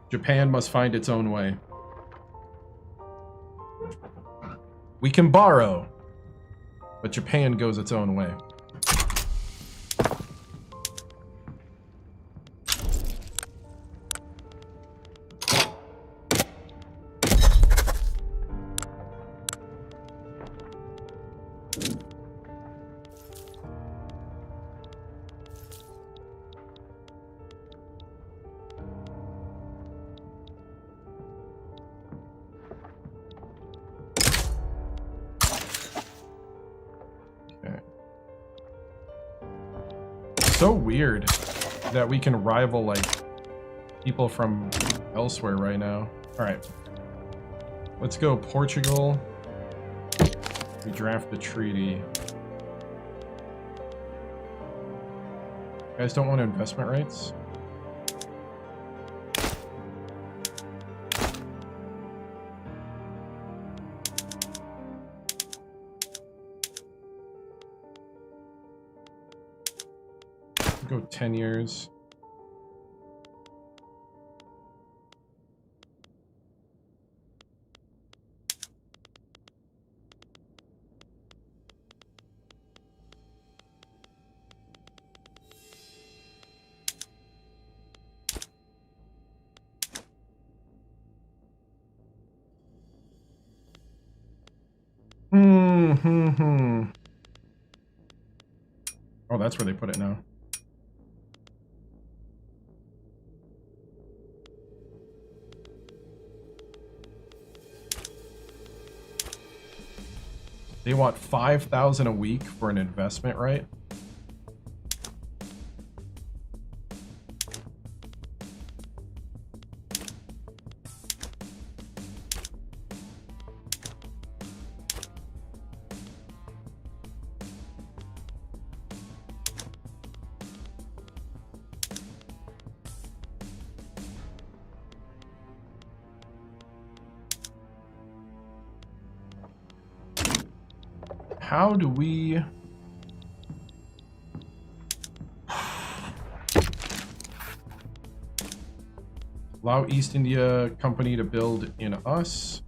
Japan must find its own way. We can borrow, but Japan goes its own way. So weird that we can rival like people from elsewhere right now. All right, let's go Portugal. We draft the treaty. You guys don't want investment rights? Go 10 years. Oh, that's where they put it now. They want 5,000 a week for an investment, right? How do we... allow East India Company to build in us?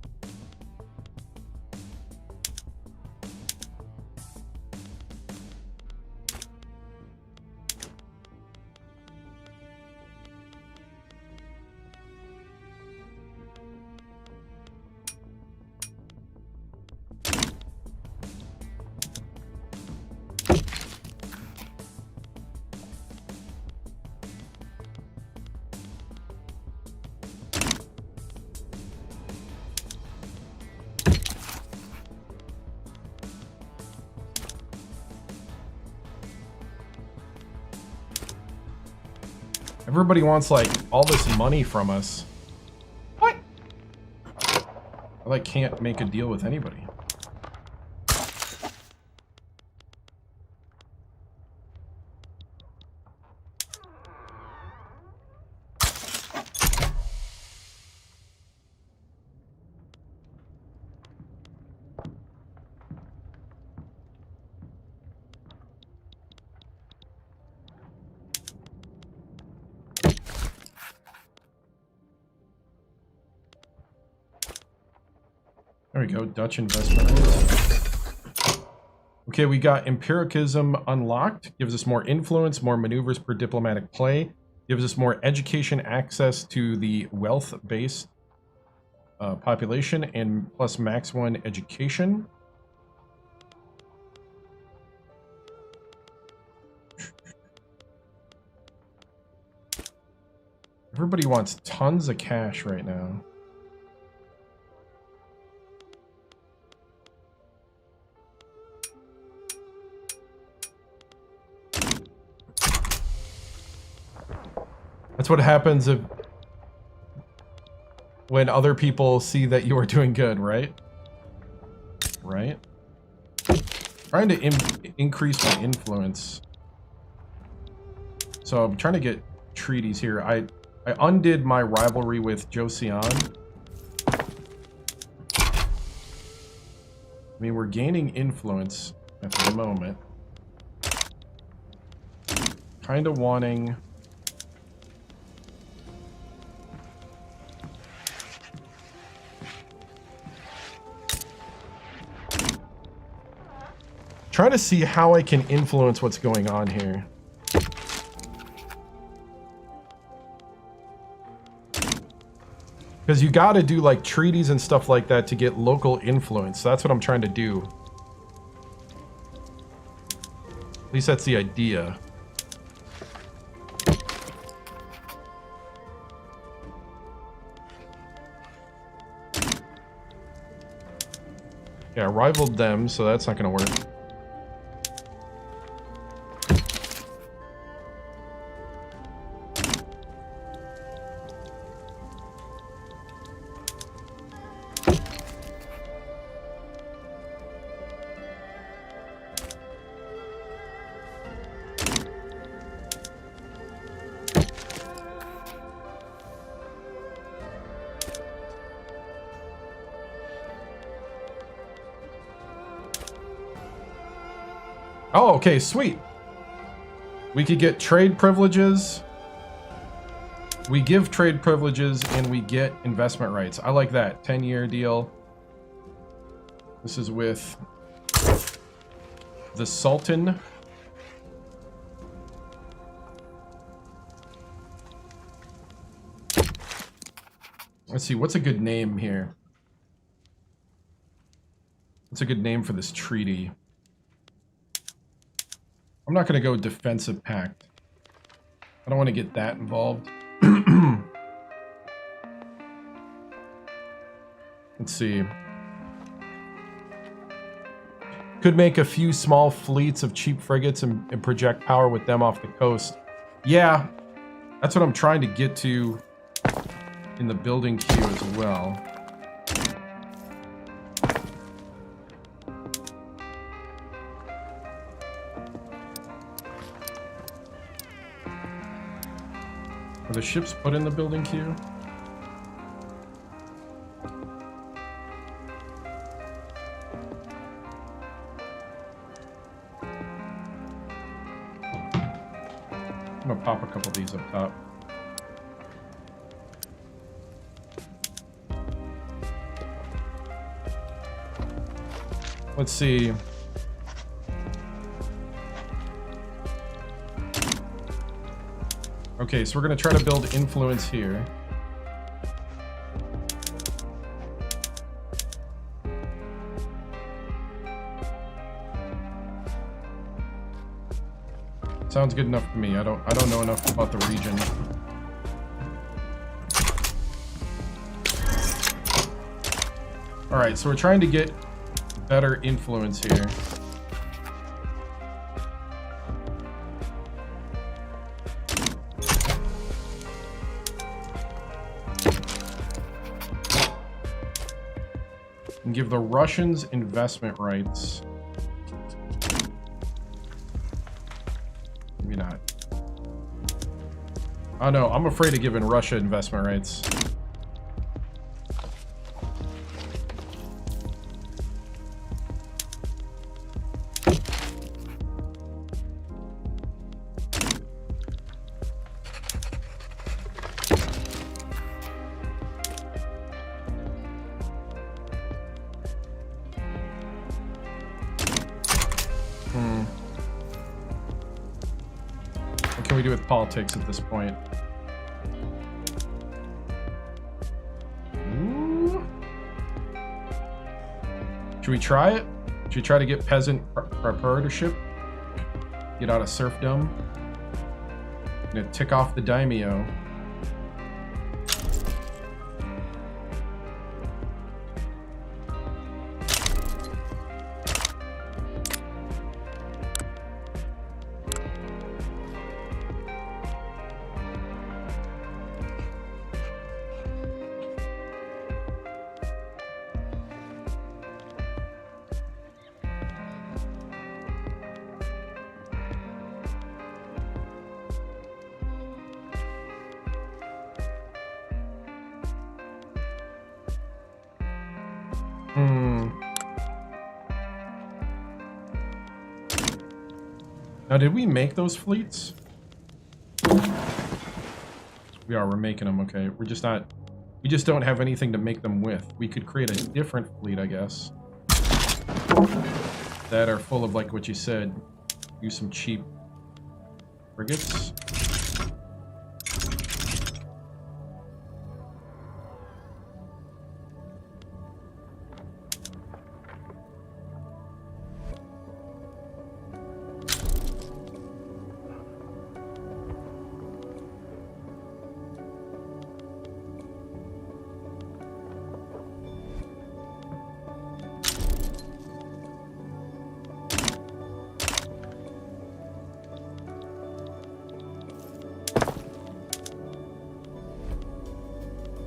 Everybody wants, like, all this money from us. What? I, like, can't make a deal with anybody. There we go, Dutch investment. Okay, we got empiricism unlocked. Gives us more influence, more maneuvers per diplomatic play. Gives us more education access to the wealth-based population, and plus max 1 education. Everybody wants tons of cash right now. That's what happens if when other people see that you are doing good, right? Right? Trying to increase my influence. So I'm trying to get treaties here. I undid my rivalry with Joseon. I mean, we're gaining influence at the moment. Kind of wanting... Trying to see how I can influence what's going on here. Because you got to do like treaties and stuff like that to get local influence. That's what I'm trying to do. At least that's the idea. Yeah, I rivaled them, so that's not going to work. Oh, okay, sweet. We could get trade privileges. We give trade privileges and we get investment rights. I like that. 10-year deal. This is with the Sultan. Let's see, what's a good name here? What's a good name for this treaty? I'm not going to go defensive pact. I don't want to get that involved. Let's see. Could make a few small fleets of cheap frigates and project power with them off the coast. Yeah, that's what I'm trying to get to in the building queue as well. Are the ships put in the building queue? I'm gonna pop a couple of these up top. Let's see. Okay, so we're going to try to build influence here. Sounds good enough to me. I don't know enough about the region. All right, so we're trying to get better influence here. give the Russians investment rights. Maybe not. Oh no, I'm afraid of giving Russia investment rights. What can we do with politics at this point? Ooh. Should we try it? Should we try to get peasant proprietorship? Get out of serfdom? I'm gonna tick off the daimyo. Now, did we make those fleets? We're making them, okay. We just don't have anything to make them with. We could create a different fleet, I guess. That are full of, like what you said, use some cheap frigates.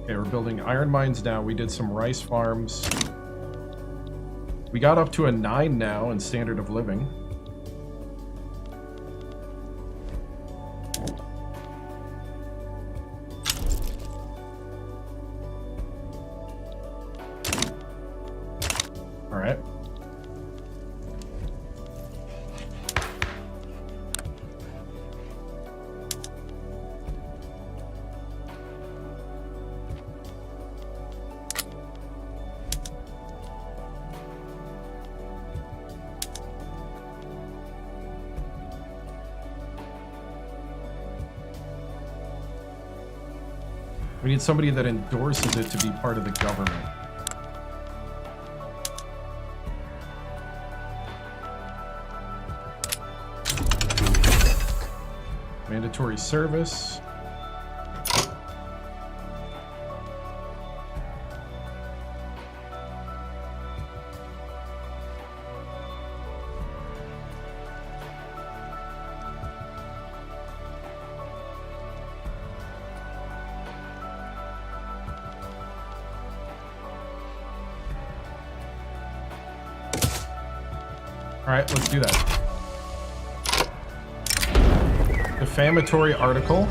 Okay, we're building iron mines now. We did some rice farms. We got up to a 9 now in standard of living. All right. We need somebody that endorses it to be part of the government. Mandatory service. All right, let's do that. Defamatory article.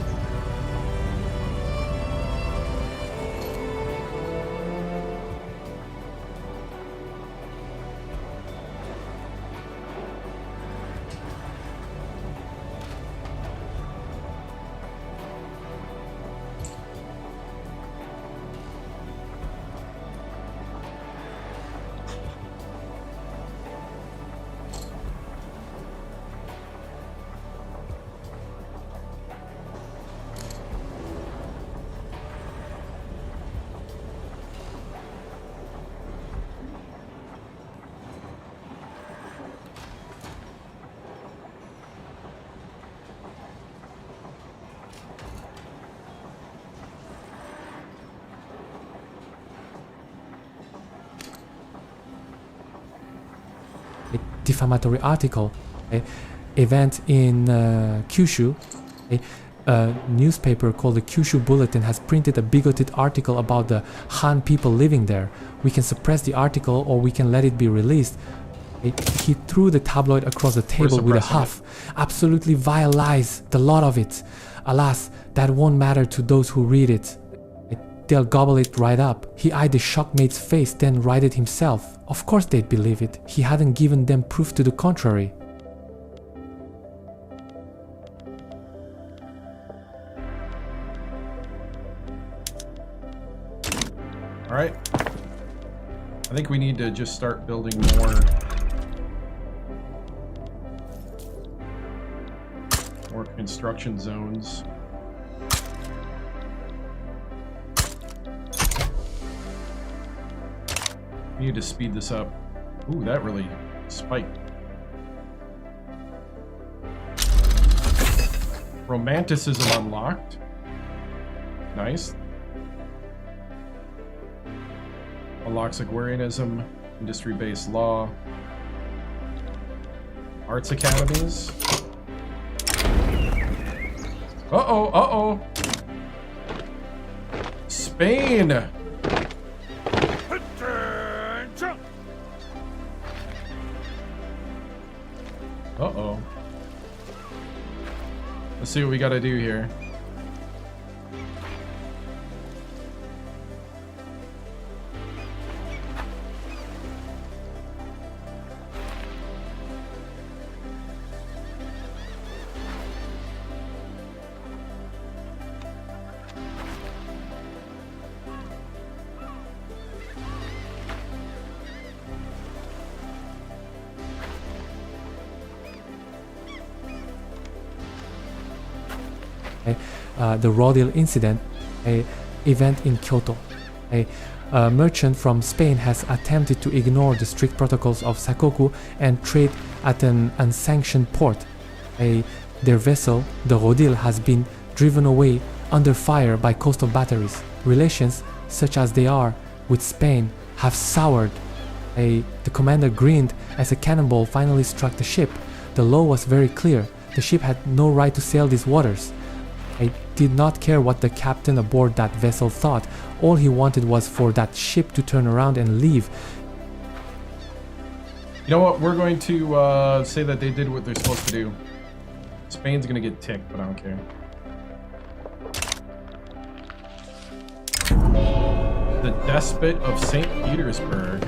Defamatory article, event in Kyushu, A newspaper called the Kyushu Bulletin has printed a bigoted article about the Han people living there. We can suppress the article or we can let it be released. He threw the tabloid across the table with a huff. Absolutely vile lies, the lot of it. Alas, that won't matter to those who read it. They'll gobble it right up. He eyed the shockmate's face, then righted himself. Of course they'd believe it. He hadn't given them proof to the contrary. All right. I think we need to just start building more construction zones. We need to speed this up. Ooh, that really spiked. Romanticism unlocked. Nice. Unlocks agrarianism, industry-based law, arts academies. Uh-oh, uh-oh. Spain! Uh-oh. Let's see what we gotta do here. The Rodil incident, a event in Kyoto. A merchant from Spain has attempted to ignore the strict protocols of Sakoku and trade at an unsanctioned port. Their vessel, the Rodil, has been driven away under fire by coastal batteries. Relations, such as they are with Spain, have soured. The commander grinned as a cannonball finally struck the ship. The law was very clear. The ship had no right to sail these waters. I did not care what the captain aboard that vessel thought. All he wanted was for that ship to turn around and leave. You know what? We're going to say that they did what they're supposed to do. Spain's gonna get ticked, but I don't care. The Despot of St. Petersburg.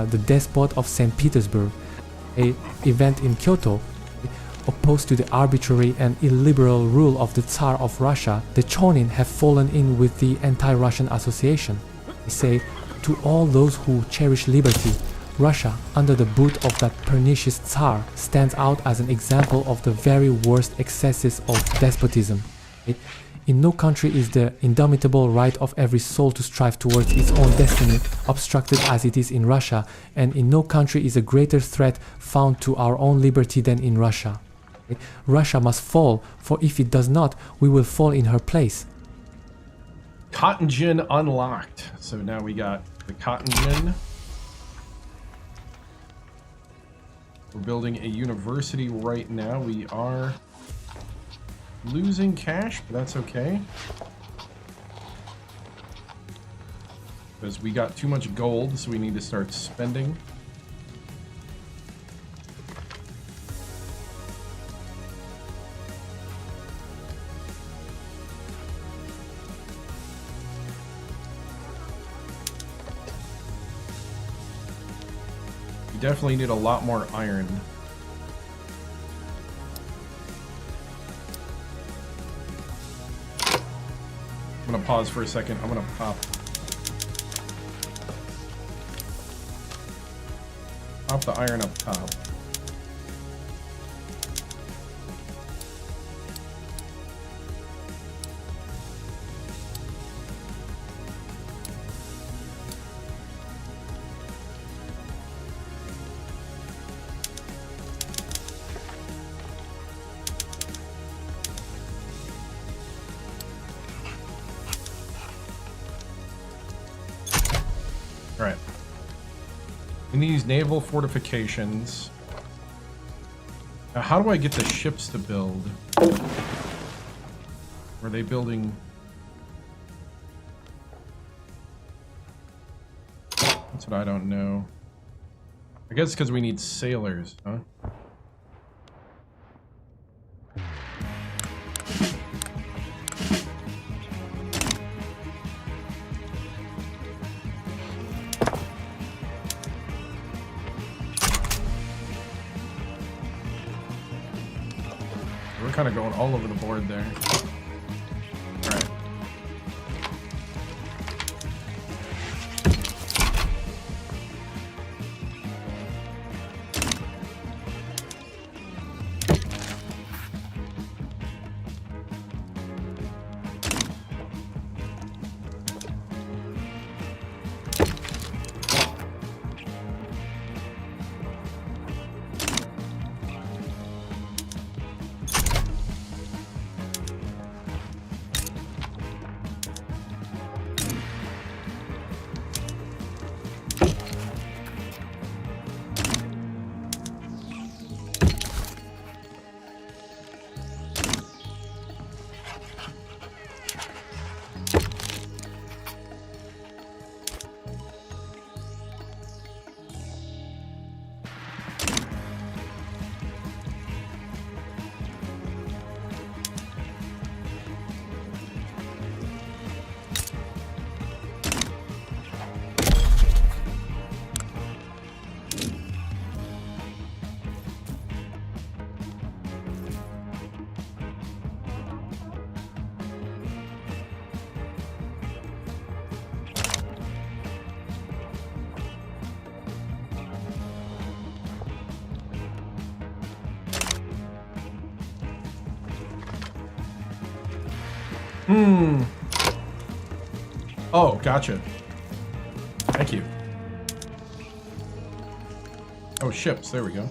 The Despot of St. Petersburg, an event in Kyoto. Opposed to the arbitrary and illiberal rule of the Tsar of Russia, the Chonin have fallen in with the Anti-Russian Association. They say, to all those who cherish liberty, Russia, under the boot of that pernicious Tsar, stands out as an example of the very worst excesses of despotism. In no country is the indomitable right of every soul to strive towards its own destiny obstructed as it is in Russia, and in no country is a greater threat found to our own liberty than in Russia. Russia must fall, for if it does not, we will fall in her place. Cotton gin unlocked. So now we got the cotton gin. We're building a university right now. We are losing cash, but that's okay. Because we got too much gold, so we need to start spending. We definitely need a lot more iron. I'm gonna pause for a second. I'm gonna pop the iron up top. Alright. We need these naval fortifications. Now, how do I get the ships to build? Were they building? That's what I don't know. I guess because we need sailors, huh? We're kind of going all over the board there. All right. Oh, gotcha. Thank you. Oh, ships. There we go.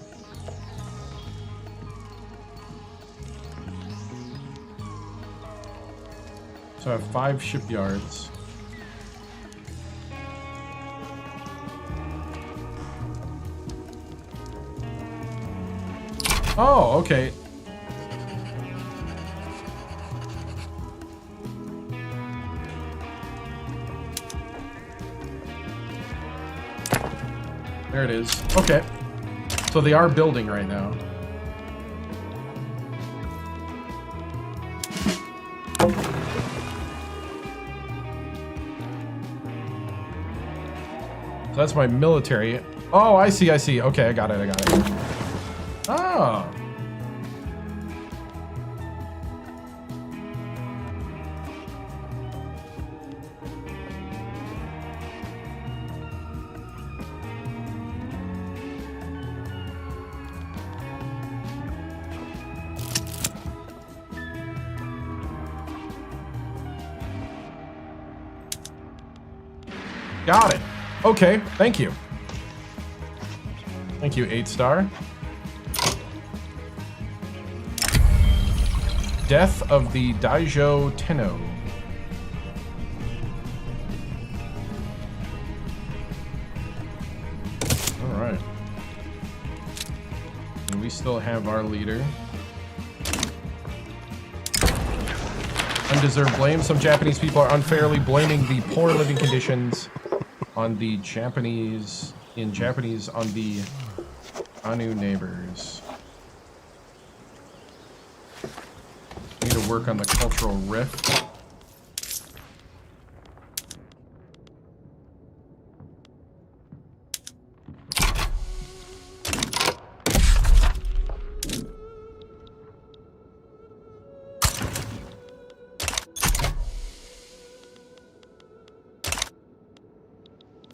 So I have 5 shipyards. Oh, okay. There it is. Okay. So they are building right now. So that's my military. Oh, I see, I see. Okay, I got it, I got it. Oh. Got it. Okay, thank you. Thank you, 8-star. Death of the Daijo Tenno. Alright. And we still have our leader. Undeserved blame. Some Japanese people are unfairly blaming the poor living conditions on the Japanese on the Anu neighbors. Need to work on the cultural rift.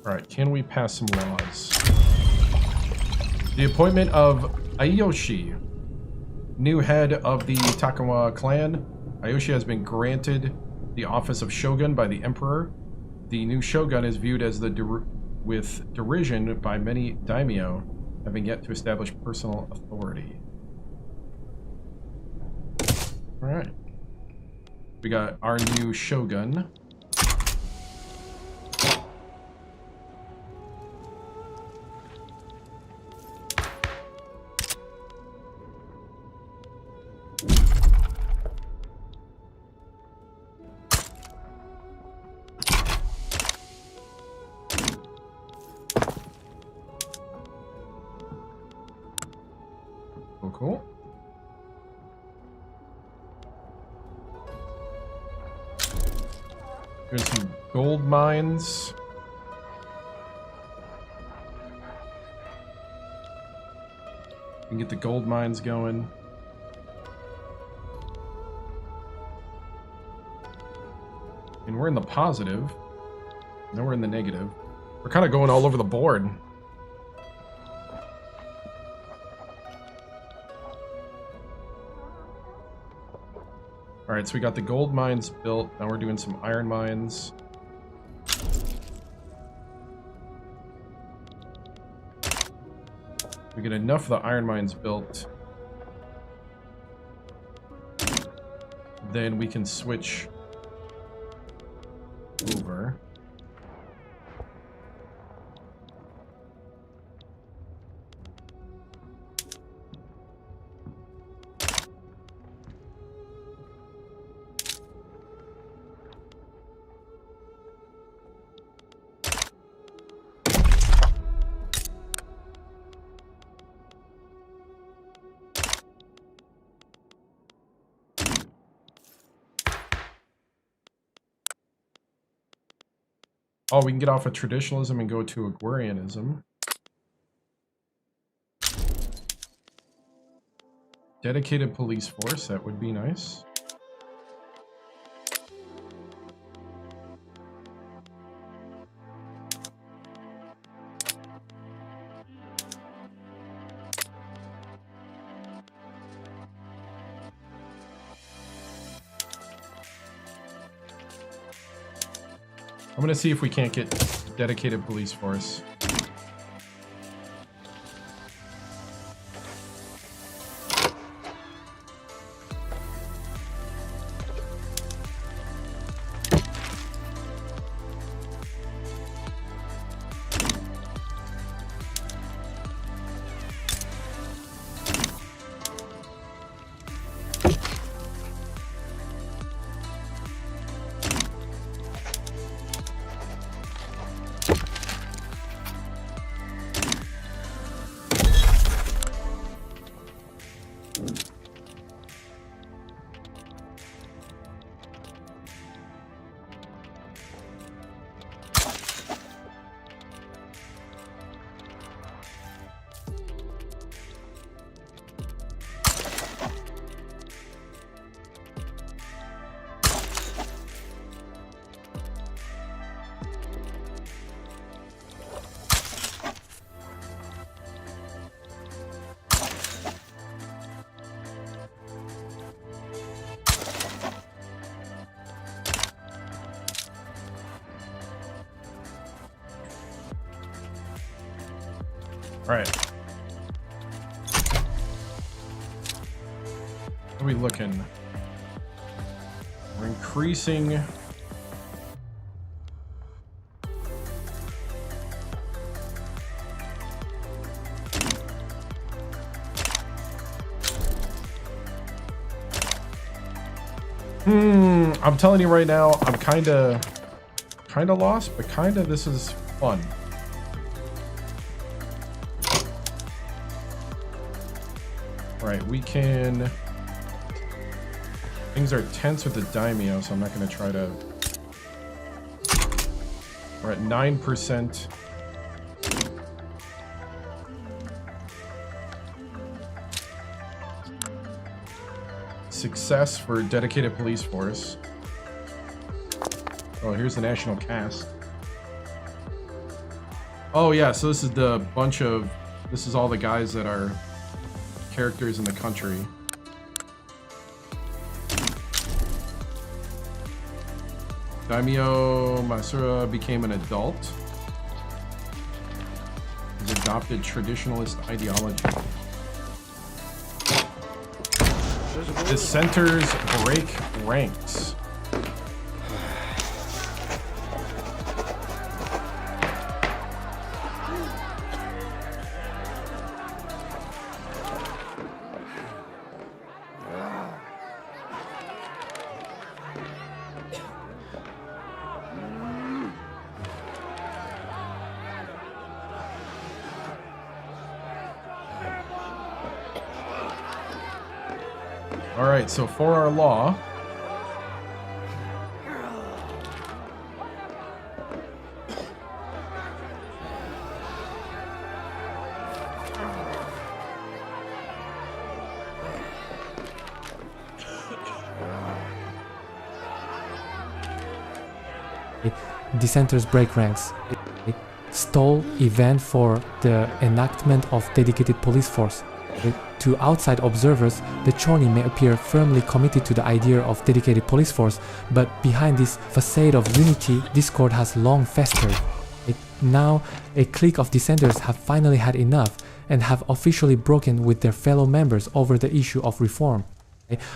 All right, can we pass some laws? The appointment of Ayoshi, new head of the Tokugawa clan. Ayoshi has been granted the office of shogun by the emperor. The new shogun is viewed as with derision by many daimyo, having yet to establish personal authority. All right. We got our new shogun. Cool. There's some gold mines. We can get the gold mines going. And we're in the positive. Now we're in the negative. We're kind of going all over the board. Alright, so we got the gold mines built. Now we're doing some iron mines. We get enough of the iron mines built. Then we can switch over. Oh, we can get off of traditionalism and go to agrarianism. Dedicated police force, that would be nice. I'm gonna see if we can't get dedicated police force. All right. What are we looking? We're increasing. I'm telling you right now, I'm kind of lost, but this is fun. Right, we can... Things are tense with the daimyo, so I'm not going to try to... We're at 9%. Success for dedicated police force. Oh, here's the national cast. Oh yeah, so this is the bunch of... This is all the guys that are characters in the country. Daimyo Masura became an adult. He's adopted traditionalist ideology. Dissenters break ranks. All right, so for our law, Dissenters break ranks. Stall event for the enactment of dedicated police force. To outside observers, the Choni may appear firmly committed to the idea of dedicated police force, but behind this facade of unity, discord has long festered. Now, a clique of dissenters have finally had enough and have officially broken with their fellow members over the issue of reform.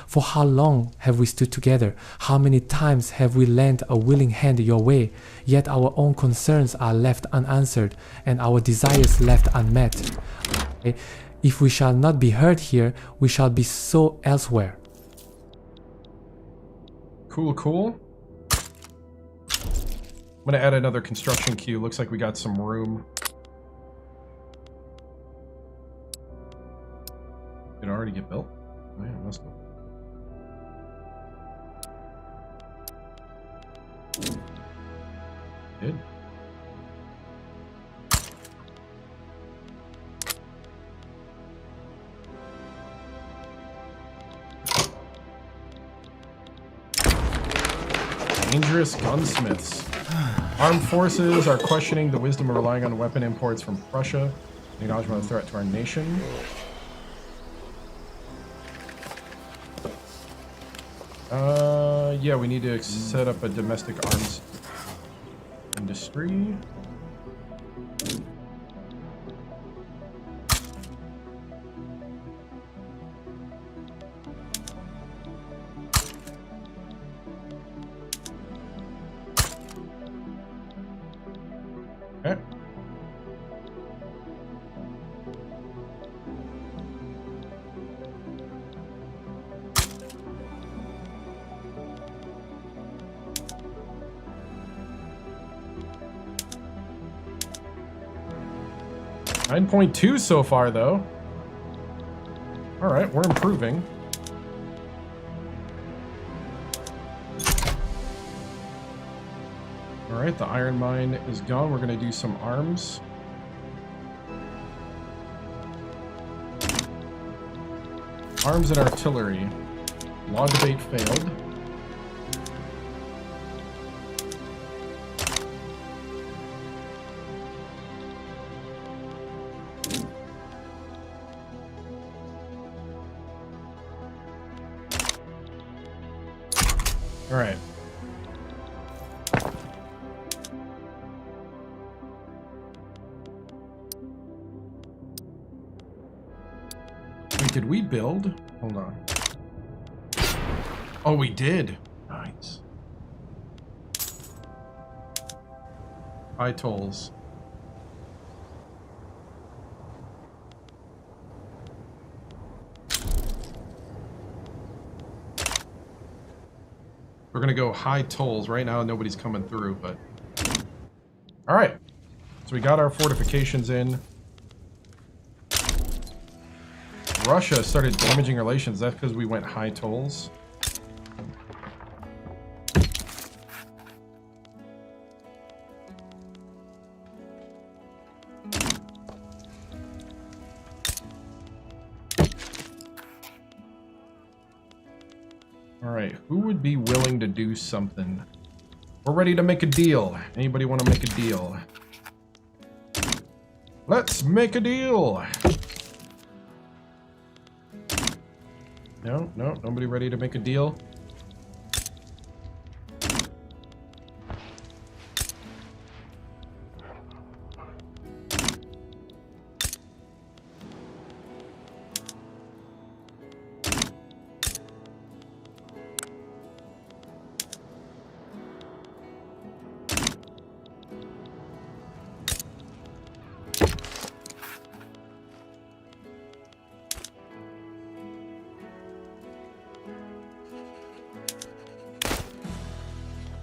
For how long have we stood together? How many times have we lent a willing hand your way? Yet our own concerns are left unanswered and our desires left unmet. If we shall not be heard here, we shall be so elsewhere. cool, cool. I'm gonna add another construction queue. Looks like we got some room. Did it already get built? Oh, yeah, it must have. Did. Dangerous gunsmiths. Armed forces are questioning the wisdom of relying on weapon imports from Prussia. Acknowledgement of threat to our nation. Yeah, we need to set up a domestic arms industry. Okay. .2 so far, though. All right, we're improving. All right, the iron mine is gone. We're going to do some arms. Arms and artillery. Law debate failed. All right. Wait, did we build? Hold on. Oh, we did. Nice. High tolls. We're gonna go high tolls. Right now, nobody's coming through, but... Alright. So we got our fortifications in. Russia started damaging relations. That's because we went high tolls. Alright, who would be willing to do something? We're ready to make a deal. Anybody want to make a deal? Let's make a deal. No, nobody ready to make a deal.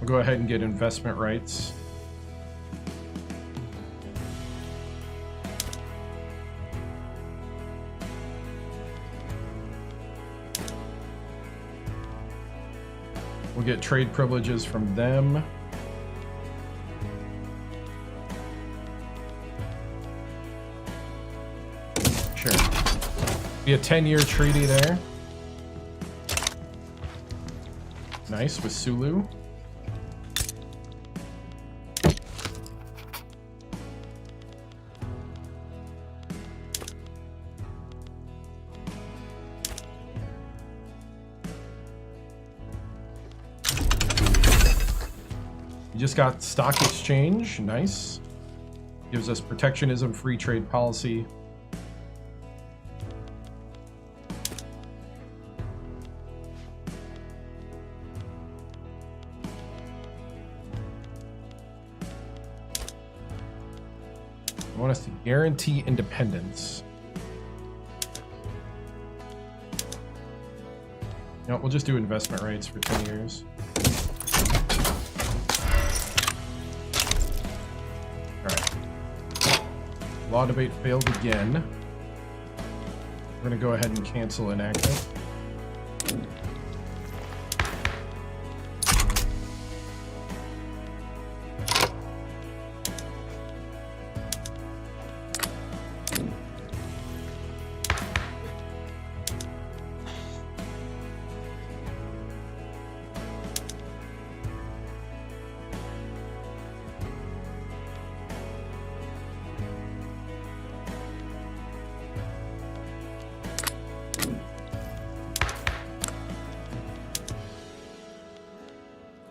We'll go ahead and get investment rights. We'll get trade privileges from them. Sure. Be a 10-year treaty there. Nice, with Sulu. Just got stock exchange, nice. Gives us protectionism, free trade policy. I want us to guarantee independence. No, we'll just do investment rights for 10 years. Law debate failed again. We're going to go ahead and cancel enactment.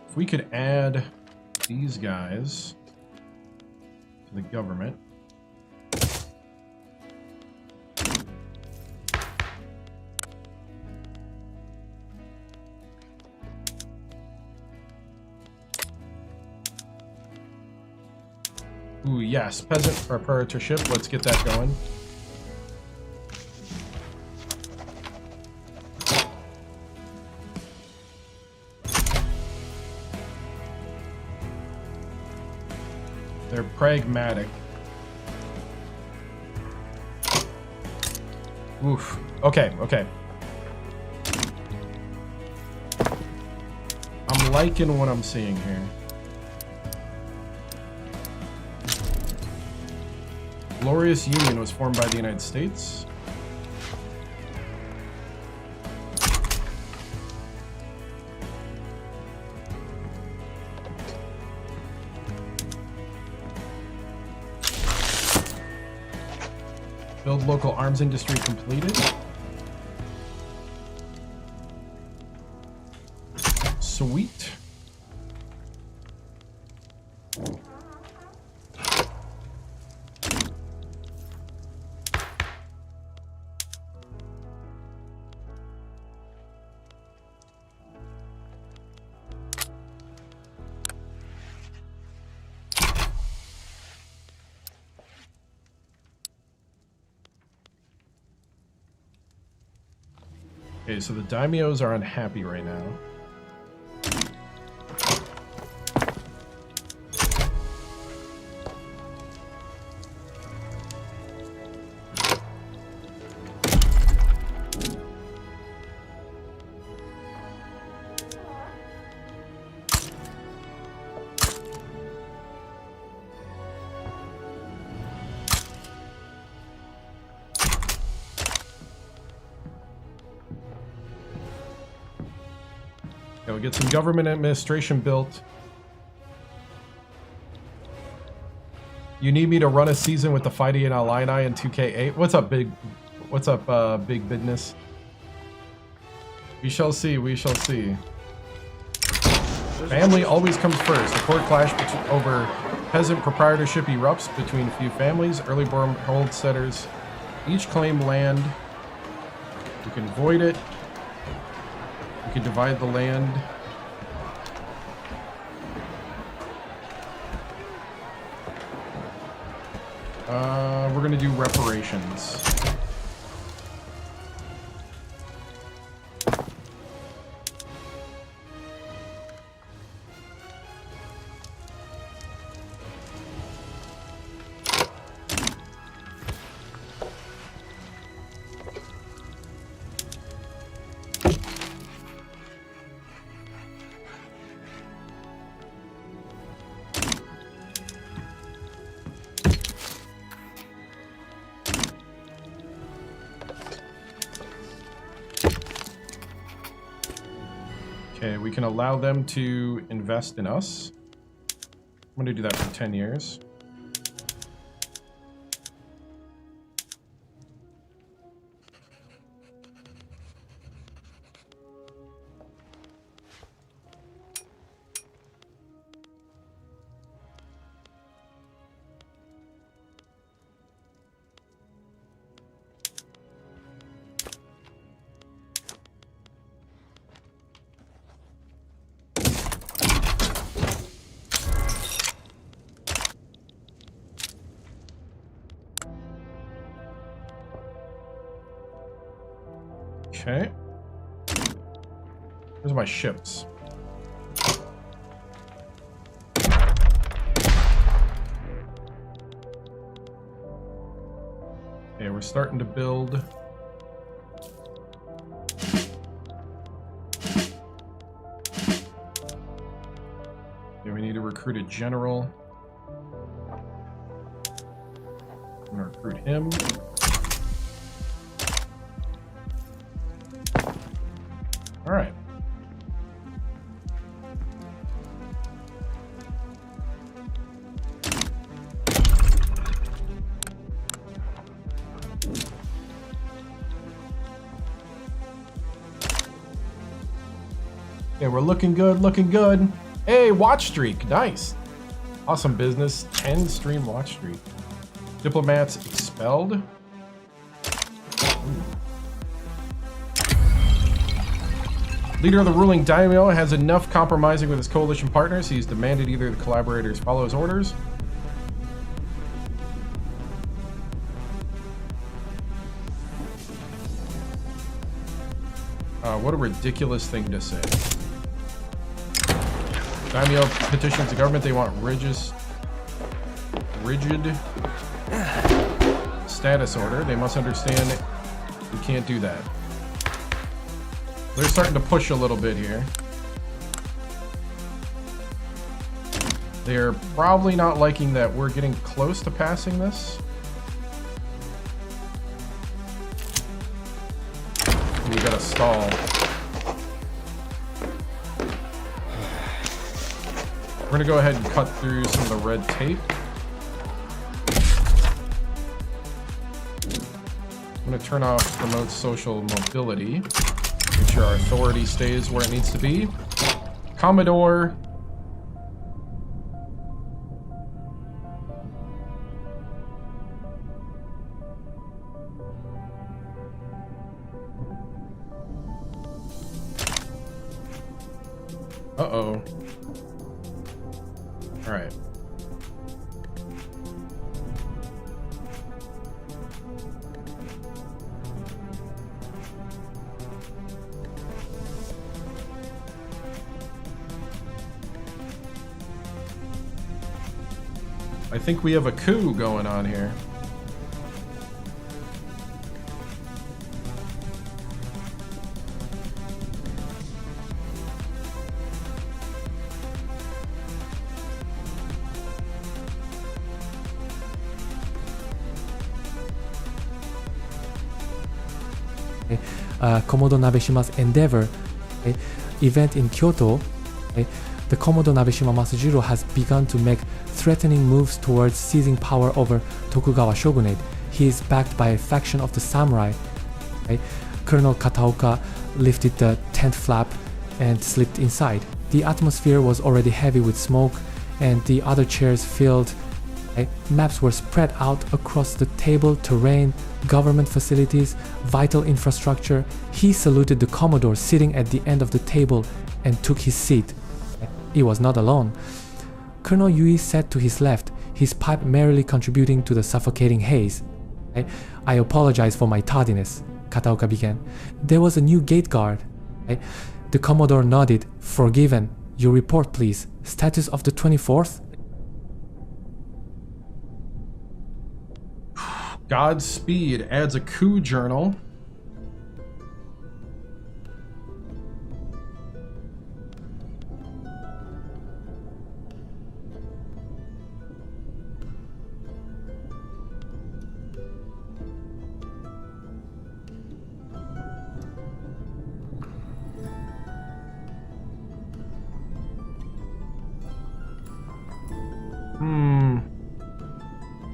If we could add these guys to the government. Ooh, yes, peasant proprietorship. Let's get that going. They're pragmatic. Oof. Okay, okay. I'm liking what I'm seeing here. Glorious Union was formed by the United States. Build local arms industry completed. Sweet. Okay, so the daimyos are unhappy right now. We'll get some government administration built. You need me to run a season with the Fighting in Illini in 2K8? What's up, big? What's up, big business? We shall see. We shall see. Family always comes first. A court clash over peasant proprietorship erupts between a few families. Early-born hold setters each claim land. We can void it. We can divide the land. We're gonna do reparations. Okay, we can allow them to invest in us. I'm going to do that for 10 years. Okay. Where's my ships? Okay, we're starting to build. Okay, we need to recruit a general. I'm gonna recruit him. All right. Okay, we're looking good, looking good. Hey, watch streak, nice. Awesome business, 10 stream watch streak. Diplomats expelled. Ooh. Leader of the ruling daimyo has enough compromising with his coalition partners. He's demanded either the collaborators follow his orders. What a ridiculous thing to say. Daimyo petitions the government. They want rigid status order. They must understand we can't do that. They're starting to push a little bit here. They're probably not liking that we're getting close to passing this. We gotta stall. We're gonna go ahead and cut through some of the red tape. I'm gonna turn off promote social mobility. Make sure our authority stays where it needs to be. Commodore. Uh-oh. All right. I think we have a coup going on here. Komodo Nabeshima's endeavor event in Kyoto, The Commodore Nabeshima Masujiro has begun to make threatening moves towards seizing power over Tokugawa Shogunate. He is backed by a faction of the samurai. Okay? Colonel Kataoka lifted the tent flap and slipped inside. The atmosphere was already heavy with smoke, and the other chairs filled. Maps were spread out across the table, terrain, government facilities, vital infrastructure. He saluted the Commodore sitting at the end of the table and took his seat. He was not alone. Colonel Yui sat to his left, his pipe merrily contributing to the suffocating haze. I apologize for my tardiness, Kataoka began. There was a new gate guard. The Commodore nodded. Forgiven. Your report, please. Status of the 24th? Godspeed adds a coup journal.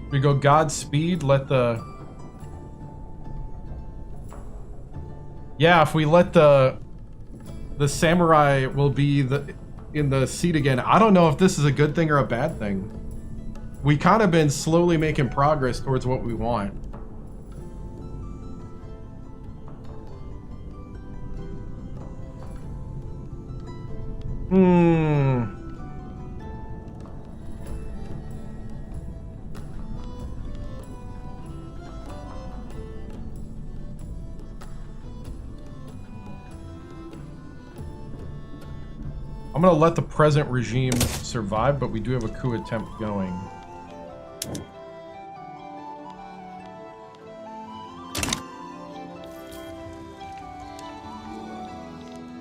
We go Godspeed, let the... Yeah, if we let the samurai will be in the seat again. I don't know if this is a good thing or a bad thing. We kind of been slowly making progress towards what we want. I'm gonna let the present regime survive, but we do have a coup attempt going.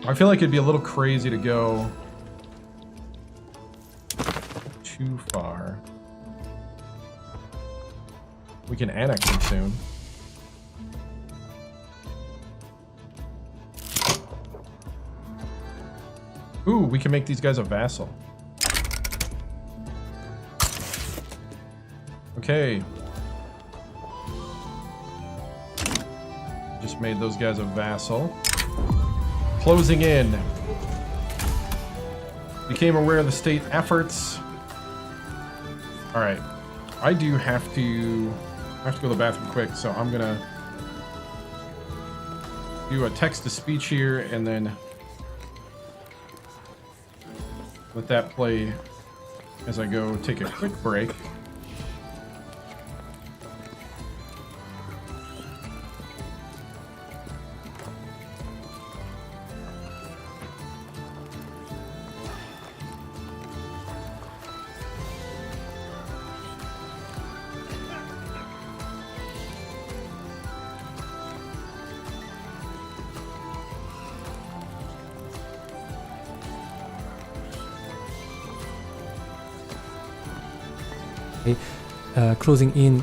I feel like it'd be a little crazy to go too far. We can annex them soon. Ooh, we can make these guys a vassal. Okay. Just made those guys a vassal. Closing in. Became aware of the state efforts. Alright. I do have to go to the bathroom quick, so I'm gonna do a text-to-speech here and then let that play as I go take a quick break. Closing in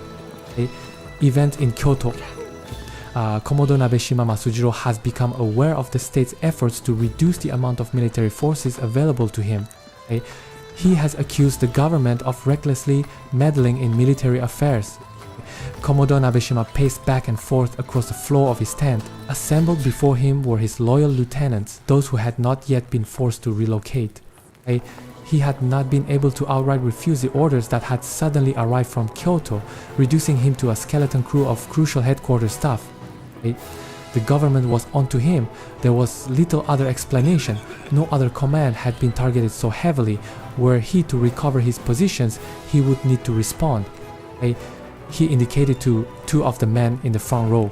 event in Kyoto. Commodore Nabeshima Masujiro has become aware of the state's efforts to reduce the amount of military forces available to him. He has accused the government of recklessly meddling in military affairs. Commodore Nabeshima paced back and forth across the floor of his tent. Assembled before him were his loyal lieutenants, those who had not yet been forced to relocate. He had not been able to outright refuse the orders that had suddenly arrived from Kyoto, reducing him to a skeleton crew of crucial headquarters staff. The government was onto him. There was little other explanation. No other command had been targeted so heavily. Were he to recover his positions, he would need to respond. He indicated to two of the men in the front row.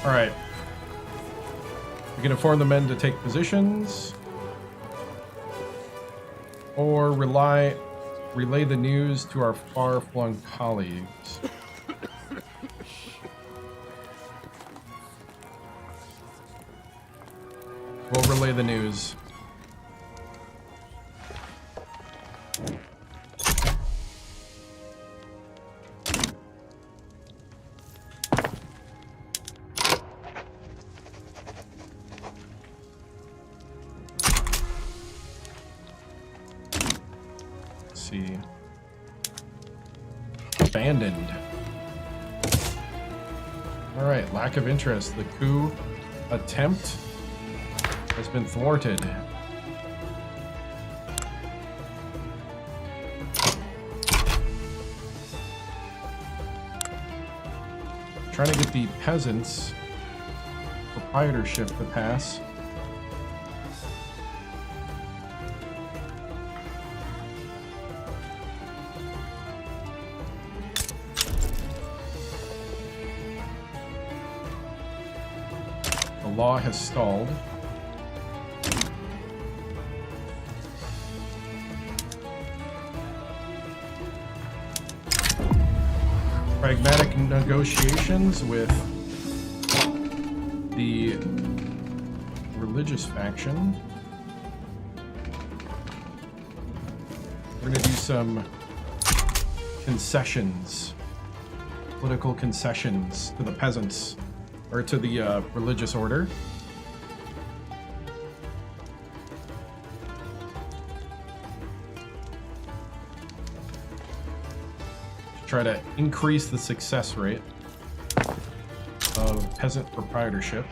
Alright. We can inform the men to take positions. Or relay the news to our far-flung colleagues. We'll relay the news. Let's see. Abandoned. Alright, lack of interest. The coup attempt has been thwarted. Trying to get the peasants' proprietorship to pass. The law has stalled. Pragmatic negotiations with the religious faction. We're gonna do some concessions, political concessions to the peasants, or to the religious order. Try to increase the success rate of peasant proprietorship.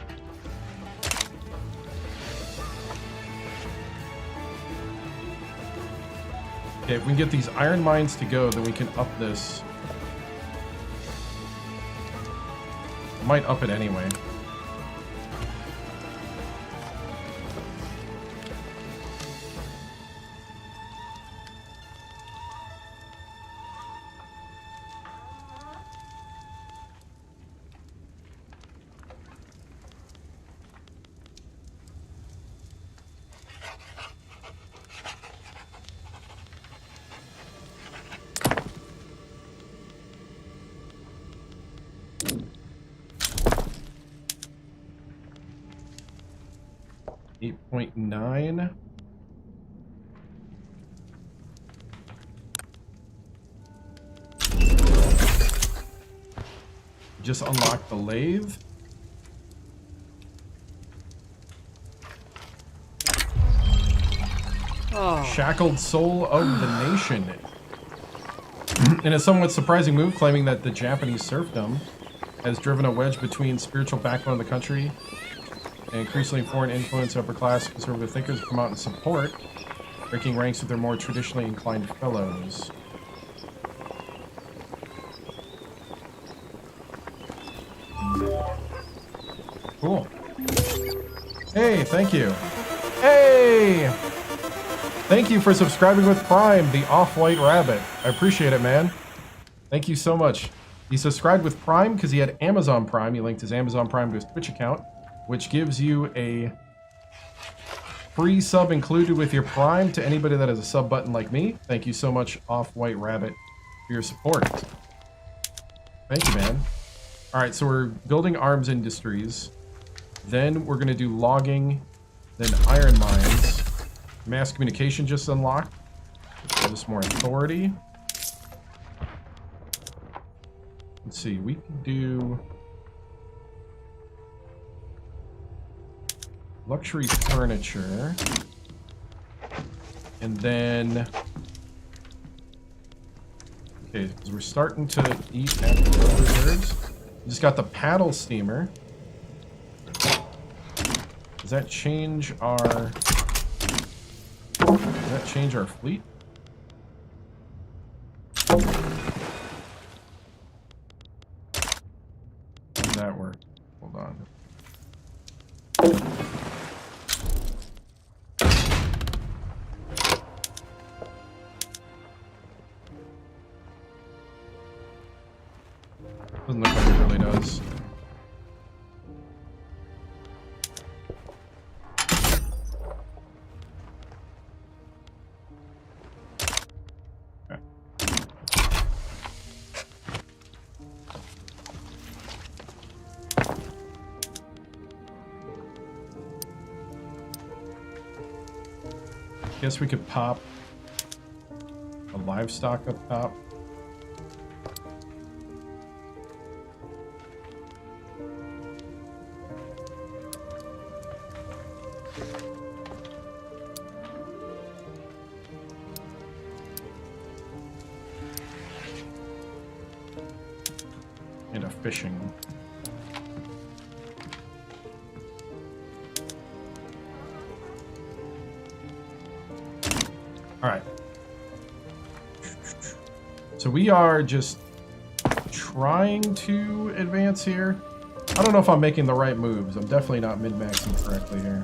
Okay, if we can get these iron mines to go, then we can up this. I might up it anyway. .9. Just unlock the lathe. Shackled soul of the nation. In a somewhat surprising move, claiming that the Japanese serfdom has driven a wedge between spiritual backbone of the country and increasingly foreign influence, upper class conservative thinkers come out in support, breaking ranks with their more traditionally inclined fellows. Cool. Hey, thank you. Hey! Thank you for subscribing with Prime, the Off-White Rabbit. I appreciate it, man. Thank you so much. He subscribed with Prime because he had Amazon Prime. He linked his Amazon Prime to his Twitch account, which gives you a free sub included with your Prime to anybody that has a sub button like me. Thank you so much, Off-White Rabbit, for your support. Thank you, man. All right, so we're building arms industries. Then we're going to do logging, then iron mines. Mass communication just unlocked. Give us more authority. Let's see, we can do luxury furniture. And then, okay, because we're starting to eat at the road reserves. We just got the paddle steamer. Does that change our... Does that change our fleet? How does that work? Hold on. Doesn't look like it really does. guess we could pop a livestock up top. And a fishing. All right. So we are just trying to advance here. I don't know if I'm making the right moves. I'm definitely not min-maxing correctly here.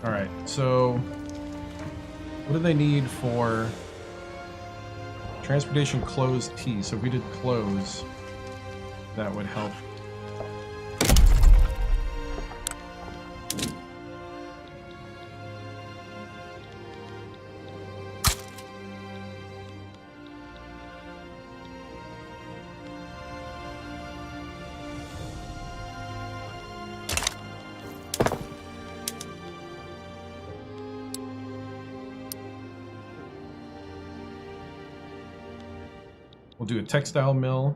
All right, so what do they need for transportation closed T? So if we did close, that would help. We'll do a textile mill.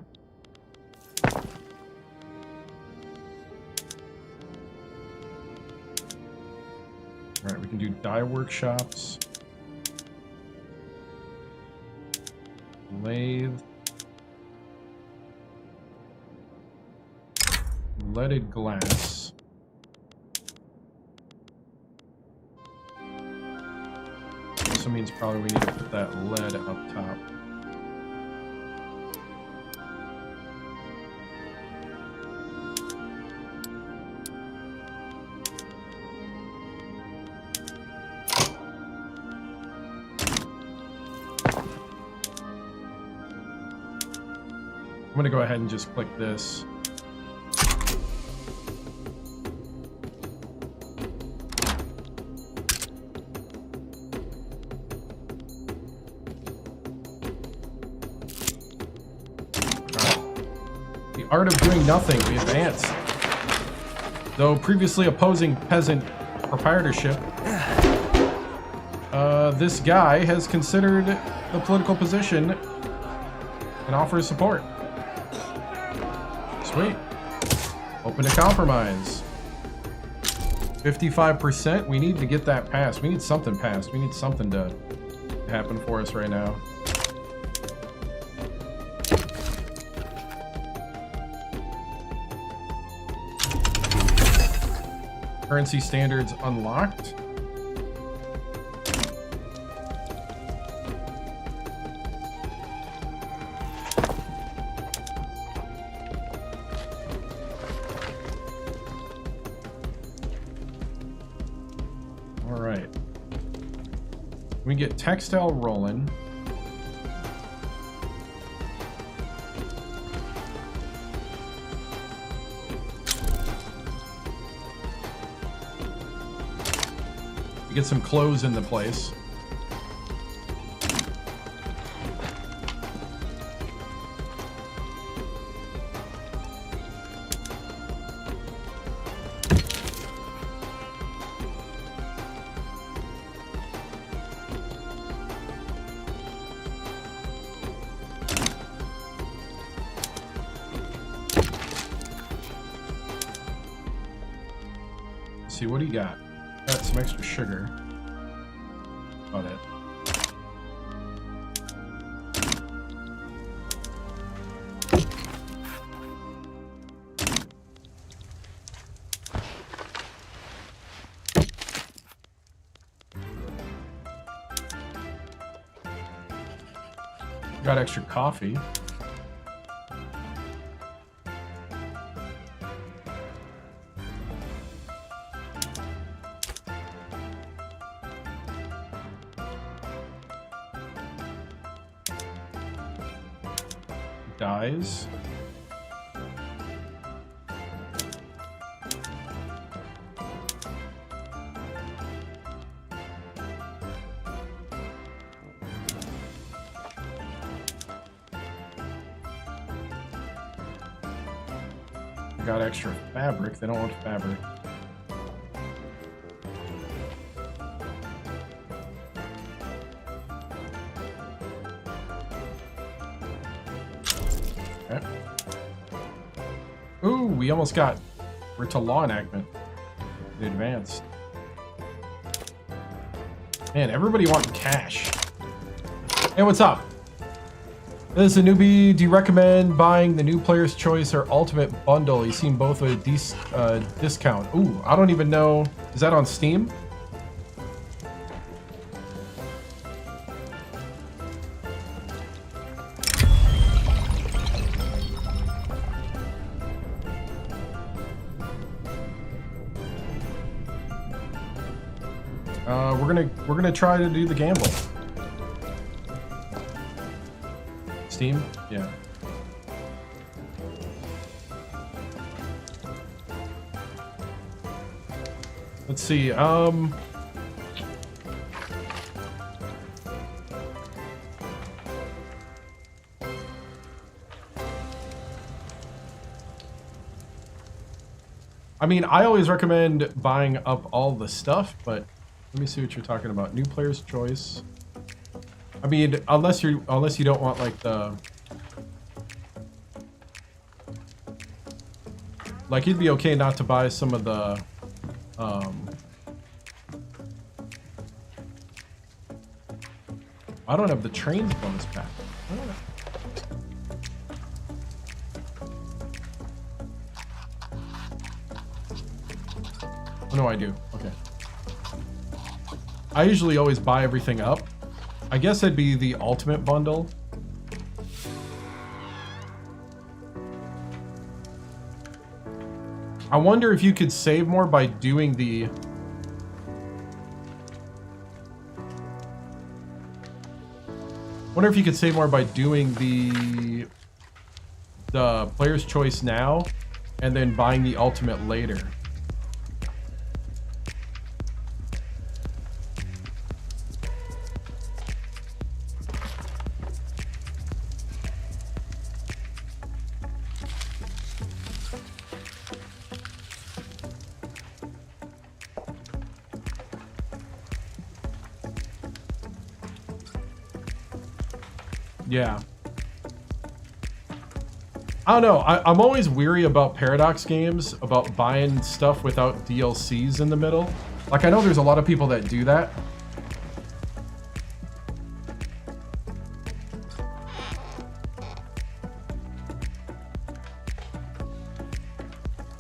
All right, we can do dye workshops. Lathe. Leaded glass. Also means probably we need to put that lead up top. I'm gonna go ahead and just click this. The art of doing nothing, we advance. Though previously opposing peasant proprietorship, this guy has considered the political position and offers support. Sweet. Open to compromise. 55%. We need to get that passed. We need something passed. We need something to happen for us right now. Currency standards unlocked. All right. We get textile rolling. Get some clothes in the place. Let's see, what do you got? Got some extra sugar. About it. Got extra coffee. Dies. Got extra fabric. They don't want fabric. Okay. Ooh, we almost got. We're to law enactment. The advanced. Man, everybody wanting cash. Hey, what's up? This is a newbie. Do you recommend buying the new Player's Choice or Ultimate Bundle? You seem both with a discount. Ooh, I don't even know. Is that on Steam? We're gonna try to do the gamble. Steam? Yeah. Let's see. I mean, I always recommend buying up all the stuff, but let me see what you're talking about. New Player's Choice. I mean, unless you don't want like the like, it'd be okay not to buy some of the I don't have the trains bonus pack. I don't know. Oh, no, I do. Okay. I usually always buy everything up. I guess it'd be the ultimate bundle. I wonder if you could save more by doing the... wonder if you could save more by doing the Player's Choice now and then buying the ultimate later. Yeah. I don't know. I'm always weary about Paradox games, about buying stuff without DLCs in the middle. Like, I know there's a lot of people that do that.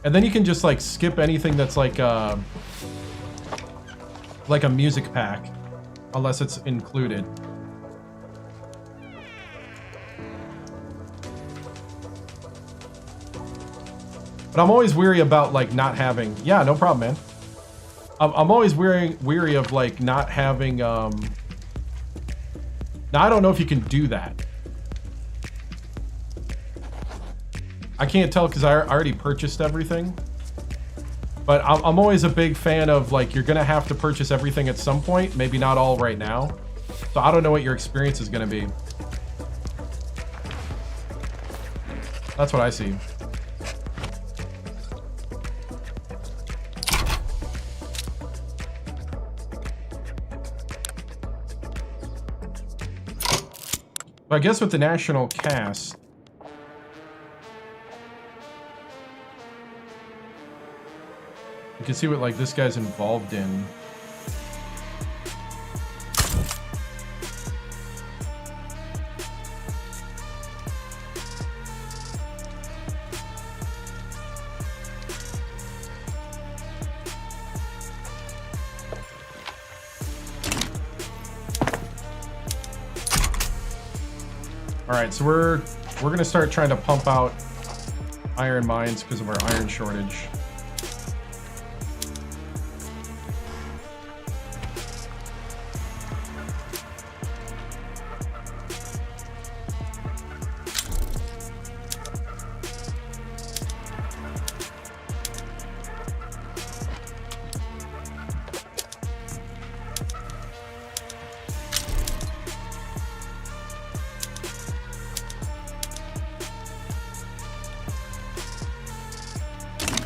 And then you can just, like, skip anything that's like a music pack, unless it's included. But I'm always weary about, like, not having... Yeah, no problem, man. I'm always weary of, like, not having... Now, I don't know if you can do that. I can't tell because I already purchased everything. But I'm always a big fan of, like, you're going to have to purchase everything at some point. Maybe not all right now. So I don't know what your experience is going to be. That's what I see. I guess with the national cast, you can see what, like, this guy's involved in. All right, so we're gonna start trying to pump out iron mines because of our iron shortage.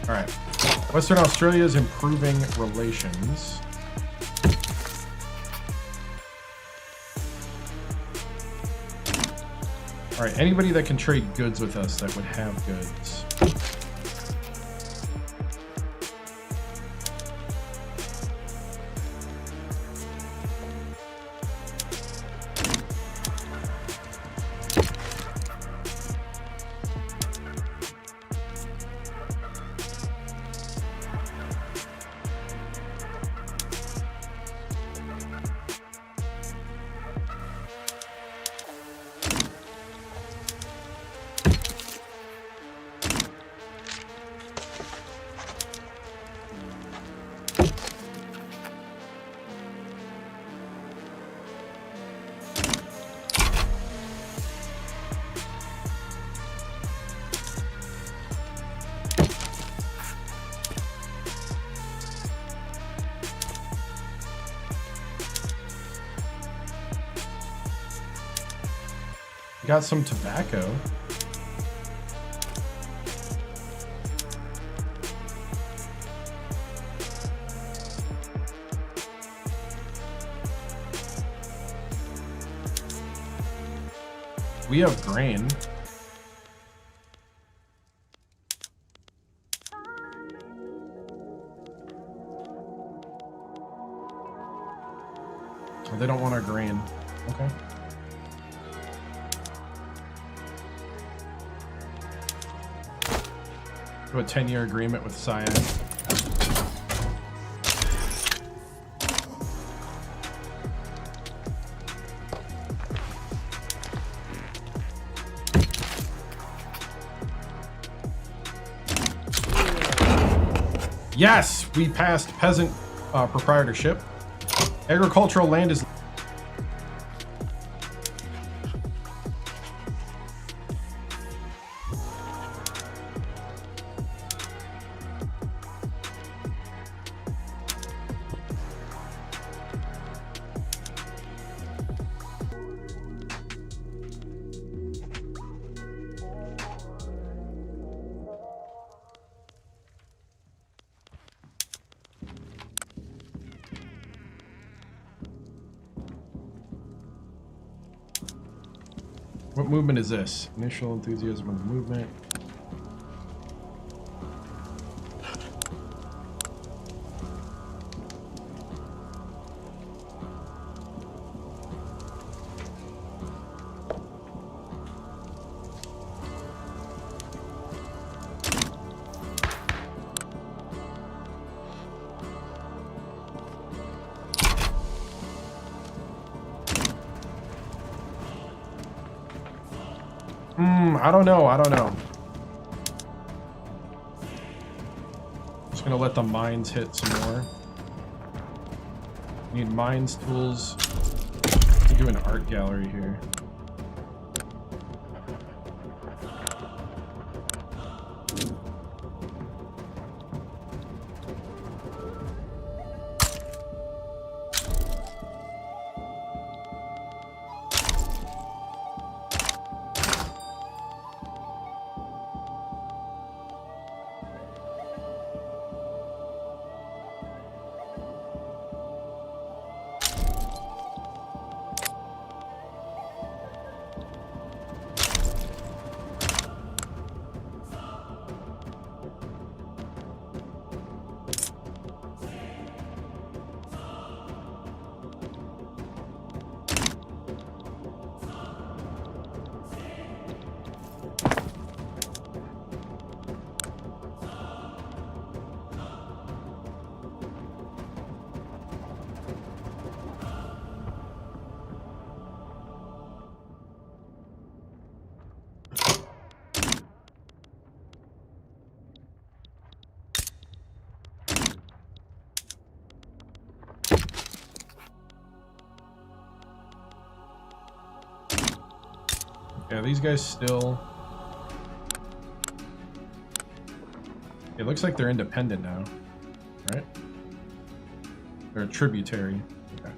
All right, Western Australia is improving relations. All right, anybody that can trade goods with us that would have goods. Got some tobacco. We have grain. Oh, they don't want our grain. Okay. Do a 10-year agreement with Cyan. Yes, we passed peasant proprietorship. Agricultural land is... What movement is this? Initial enthusiasm of the movement. I don't know. I don't know. Just gonna let the mines hit some more. Need mines, tools. Do an art gallery here. Yeah, these guys still... It looks like they're independent now, right? They're a tributary. Okay.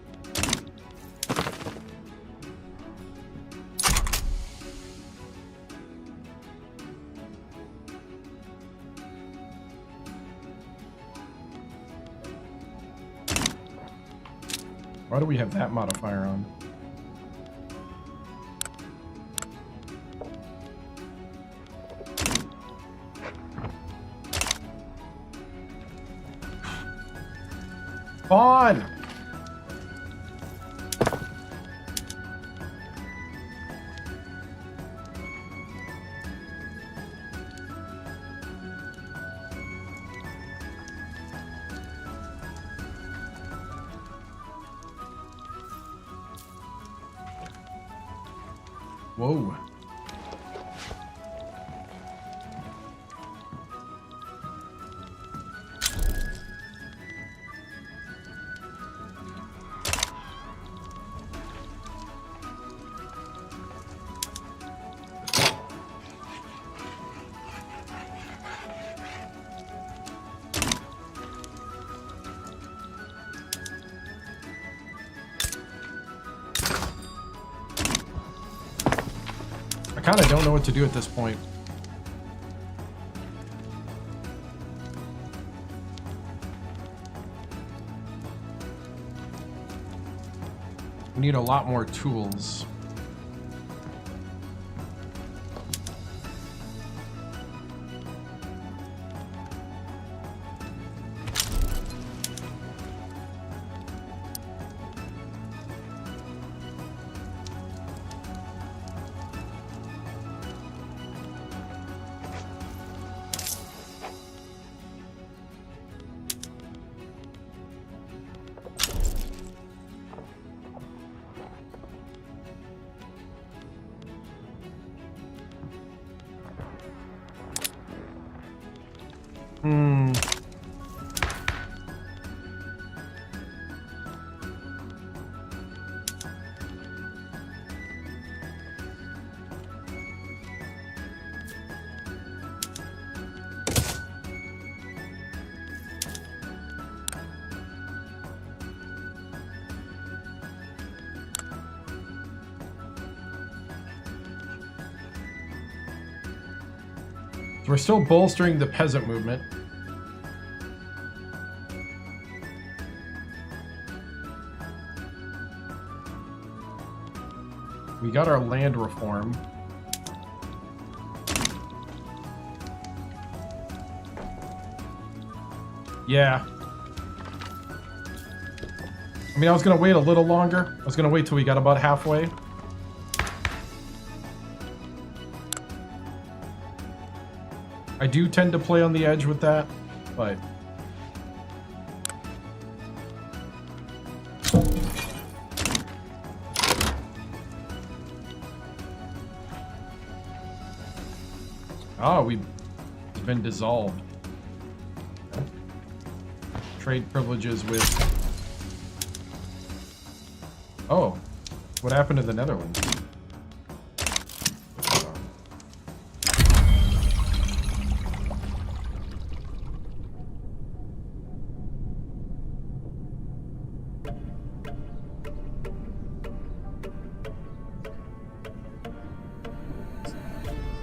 Why do we have that modifier on? On! Whoa. I kind of don't know what to do at this point. We need a lot more tools. We're still bolstering the peasant movement. We got our land reform. Yeah. I mean, I was going to wait a little longer. I was going to wait till we got about halfway. I do tend to play on the edge with that, but... Oh, we've been dissolved. Okay. Trade privileges with... Oh, what happened to the Netherlands?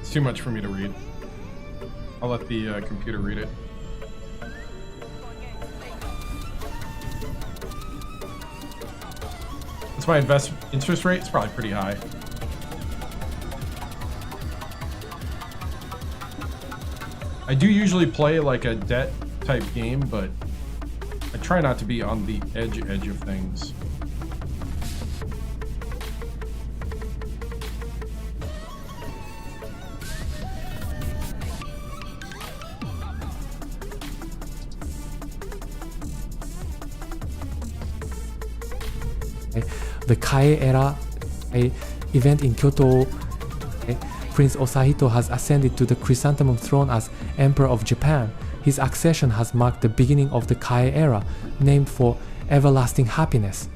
Too much for me to read. I'll let the computer read it. What's my interest rate? It's probably pretty high. I do usually play like a debt type game, but I try not to be on the edge of things. The Kaie era event in Kyoto, Prince Osahito has ascended to the chrysanthemum throne as Emperor of Japan. His accession has marked the beginning of the Kaie era, named for everlasting happiness.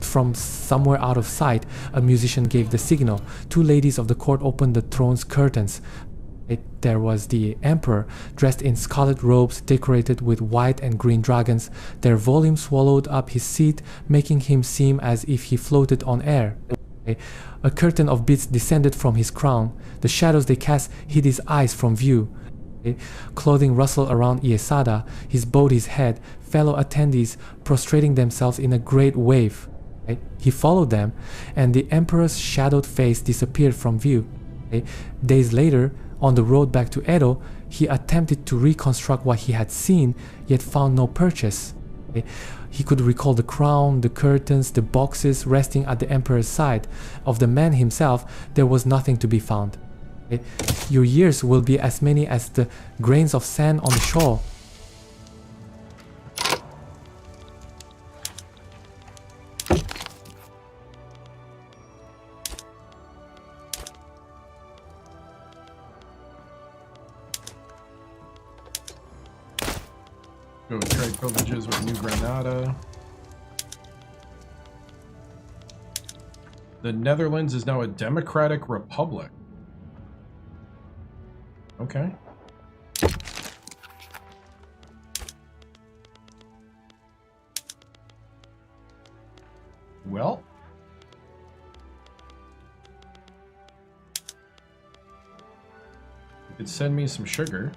From somewhere out of sight, a musician gave the signal. Two ladies of the court opened the throne's curtains. There was the emperor, dressed in scarlet robes decorated with white and green dragons. Their volume swallowed up his seat, making him seem as if he floated on air. A curtain of beads descended from his crown. The shadows they cast hid his eyes from view. Clothing rustled around Iesada. He bowed his head, fellow attendees prostrating themselves in a great wave. He followed them, and the emperor's shadowed face disappeared from view. Days later, on the road back to Edo, he attempted to reconstruct what he had seen, yet found no purchase. He could recall the crown, the curtains, the boxes resting at the emperor's side. Of the man himself, there was nothing to be found. Your years will be as many as the grains of sand on the shore. Go trade privileges with New Granada. The Netherlands is now a democratic republic. Okay. Well. You could send me some sugar.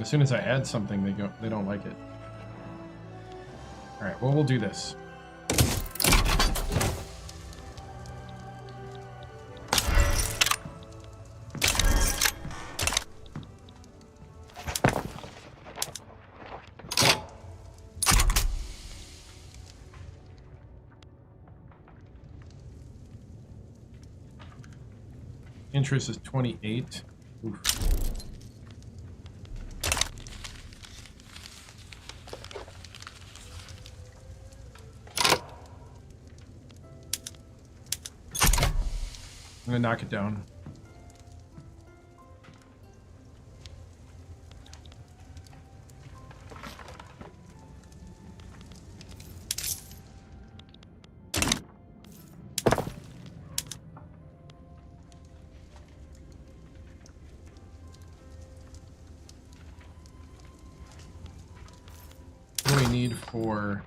As soon as I add something, they don't like it. All right, well, we'll do this. Interest is 28. Oof. I'm gonna knock it down. What do we need for...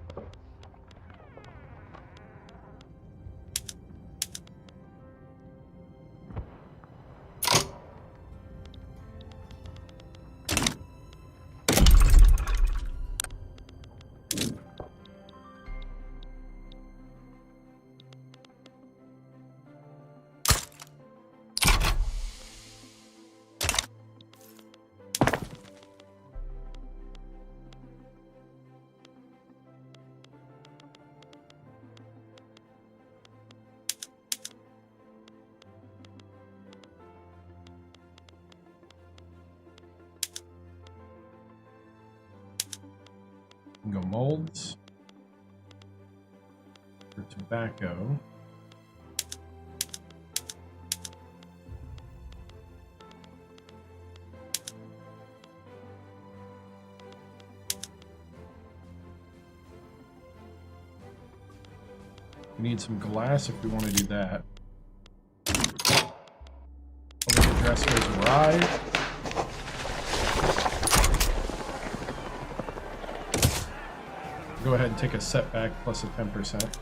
Go molds for tobacco. We need some glass if we want to do that. Public address has arrived. Go ahead and take a setback plus a 10%.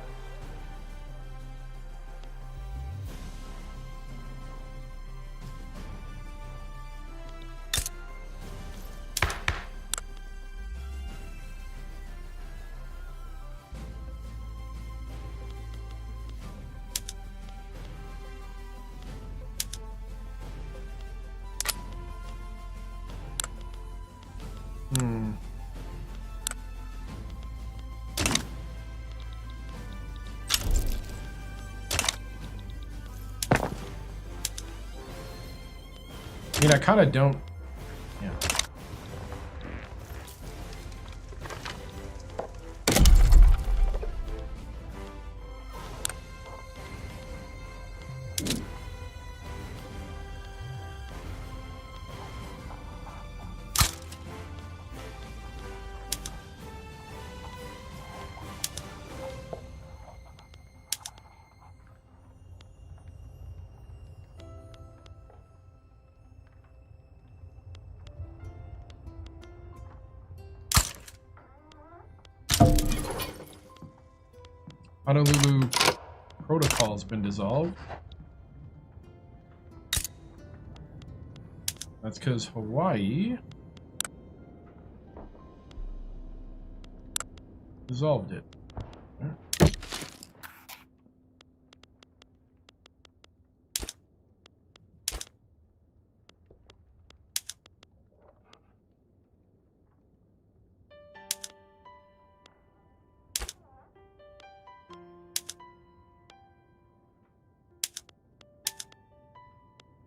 I mean, I kind of don't... Yeah. Honolulu Protocol's been dissolved. That's because Hawaii dissolved it.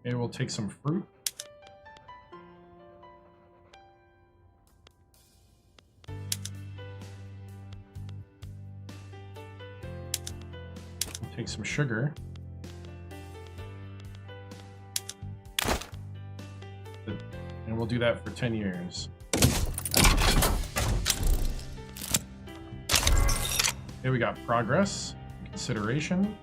Okay, we'll take some fruit. We'll take some sugar. And we'll do that for 10 years. Okay, we got progress, consideration.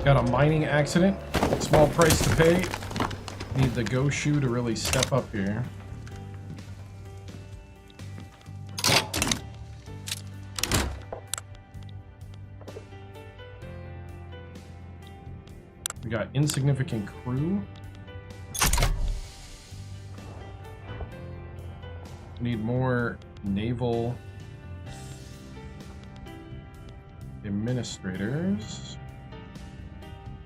Got a mining accident. Small price to pay. Need the go shoe to really step up here. We got insignificant crew. Need more naval administrators.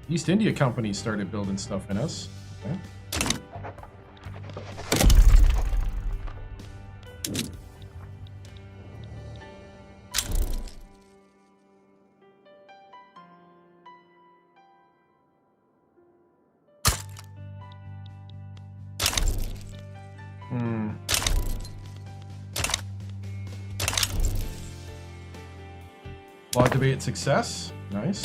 East India Company started building stuff in us. Okay. Law debate success. Nice.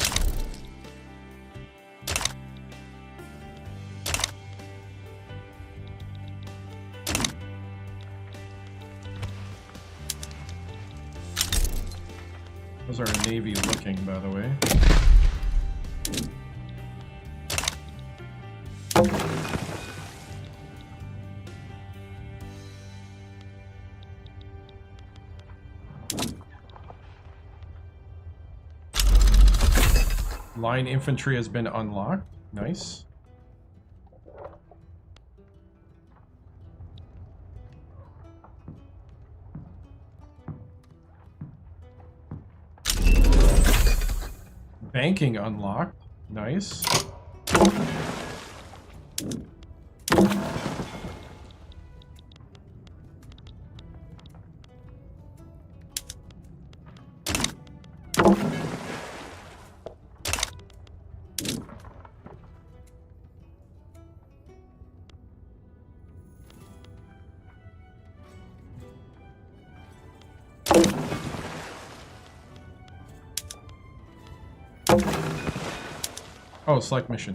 How's our Navy looking, by the way? Line infantry has been unlocked. Nice. Banking unlocked. Nice. Oh, select mission.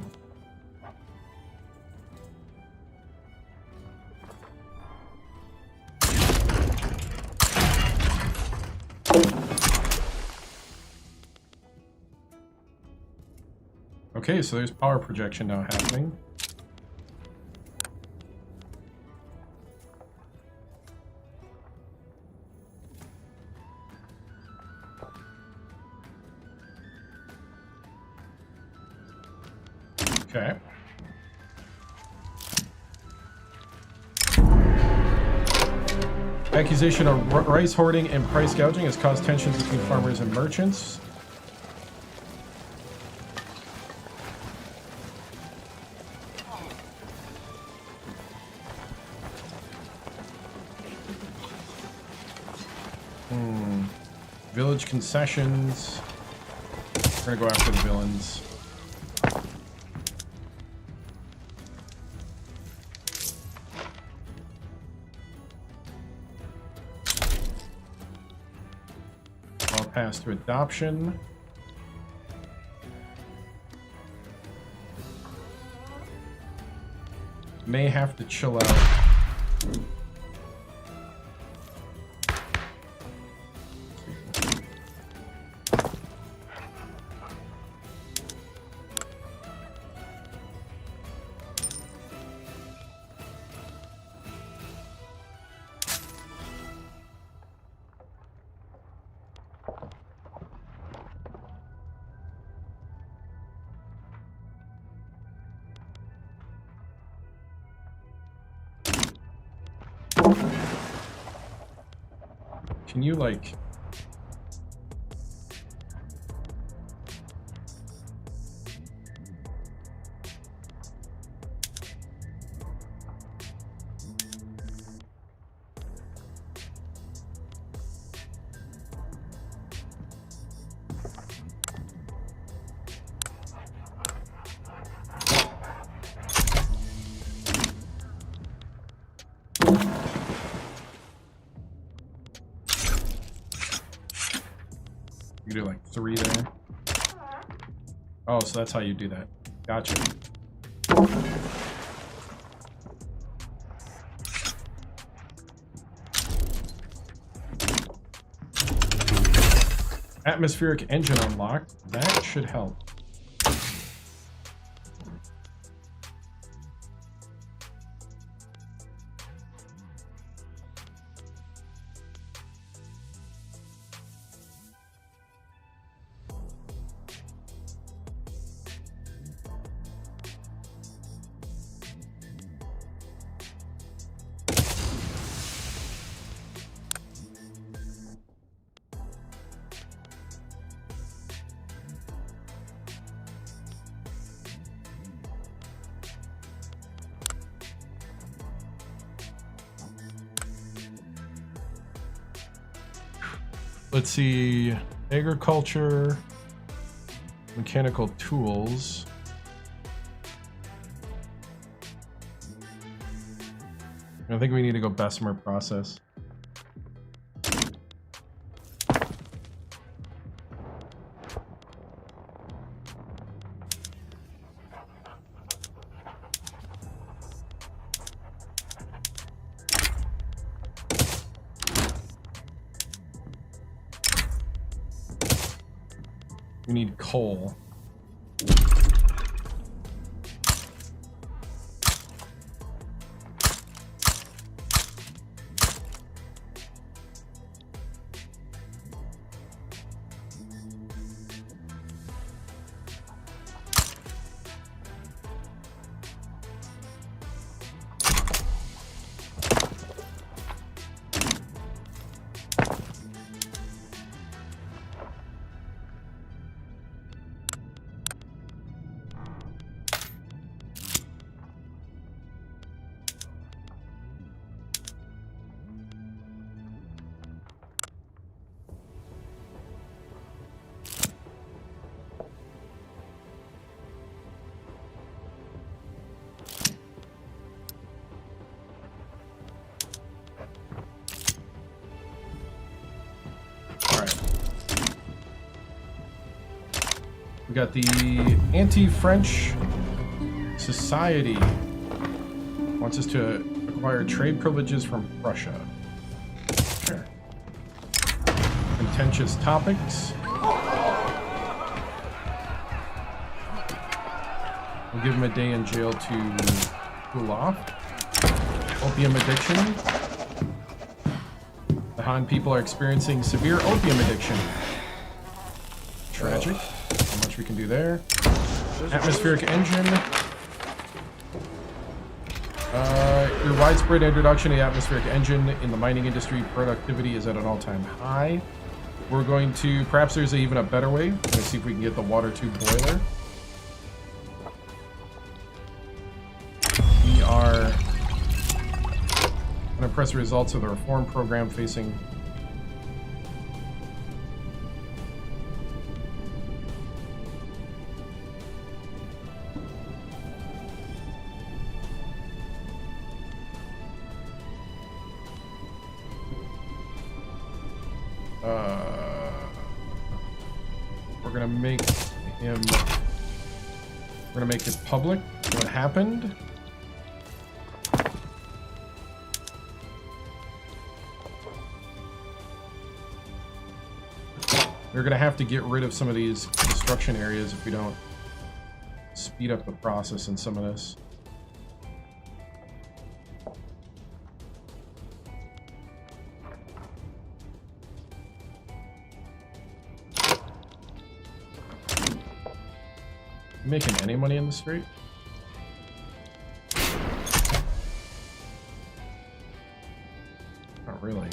Okay, so there's power projection now happening. Okay. Accusation of rice hoarding and price gouging has caused tensions between farmers and merchants. Village concessions. We're gonna go after the villains. I'll pass to adoption. May have to chill out. Can you, like... You do like 3 there. Oh, so that's how you do that. Gotcha. Atmospheric engine unlocked. That should help. Let's see, agriculture, mechanical tools. I think we need to go Bessemer process. We need coal. We got the Anti-French Society. Wants us to acquire trade privileges from Prussia. Sure. Contentious topics. We'll give him a day in jail to cool off. Opium addiction. The Han people are experiencing severe opium addiction. Tragic. How much we can do there. Atmospheric engine. Through widespread introduction of the atmospheric engine in the mining industry, productivity is at an all-time high. We're going to, perhaps there's even a better way. We're going to see if we can get the water tube boiler. We are going to press the results of the reform program facing we're gonna make it public what happened. We're gonna have to get rid of some of these construction areas if we don't speed up the process in some of this. You making any money in the street? Not really.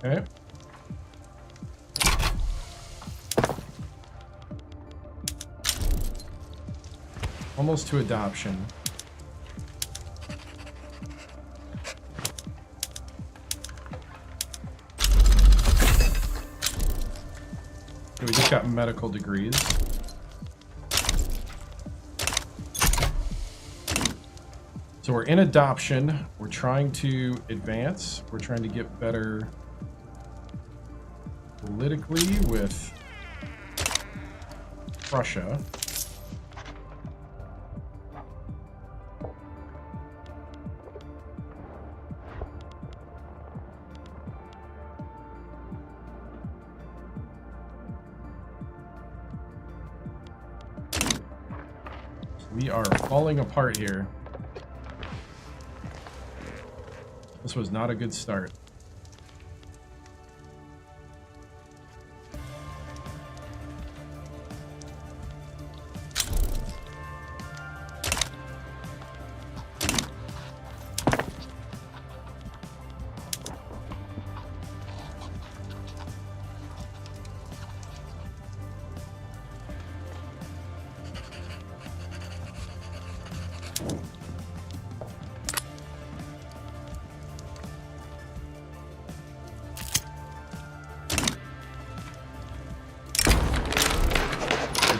Okay. Almost to adoption. So we just got medical degrees. So we're in adoption. We're trying to advance. We're trying to get better politically with Prussia. We are falling apart here. This was not a good start.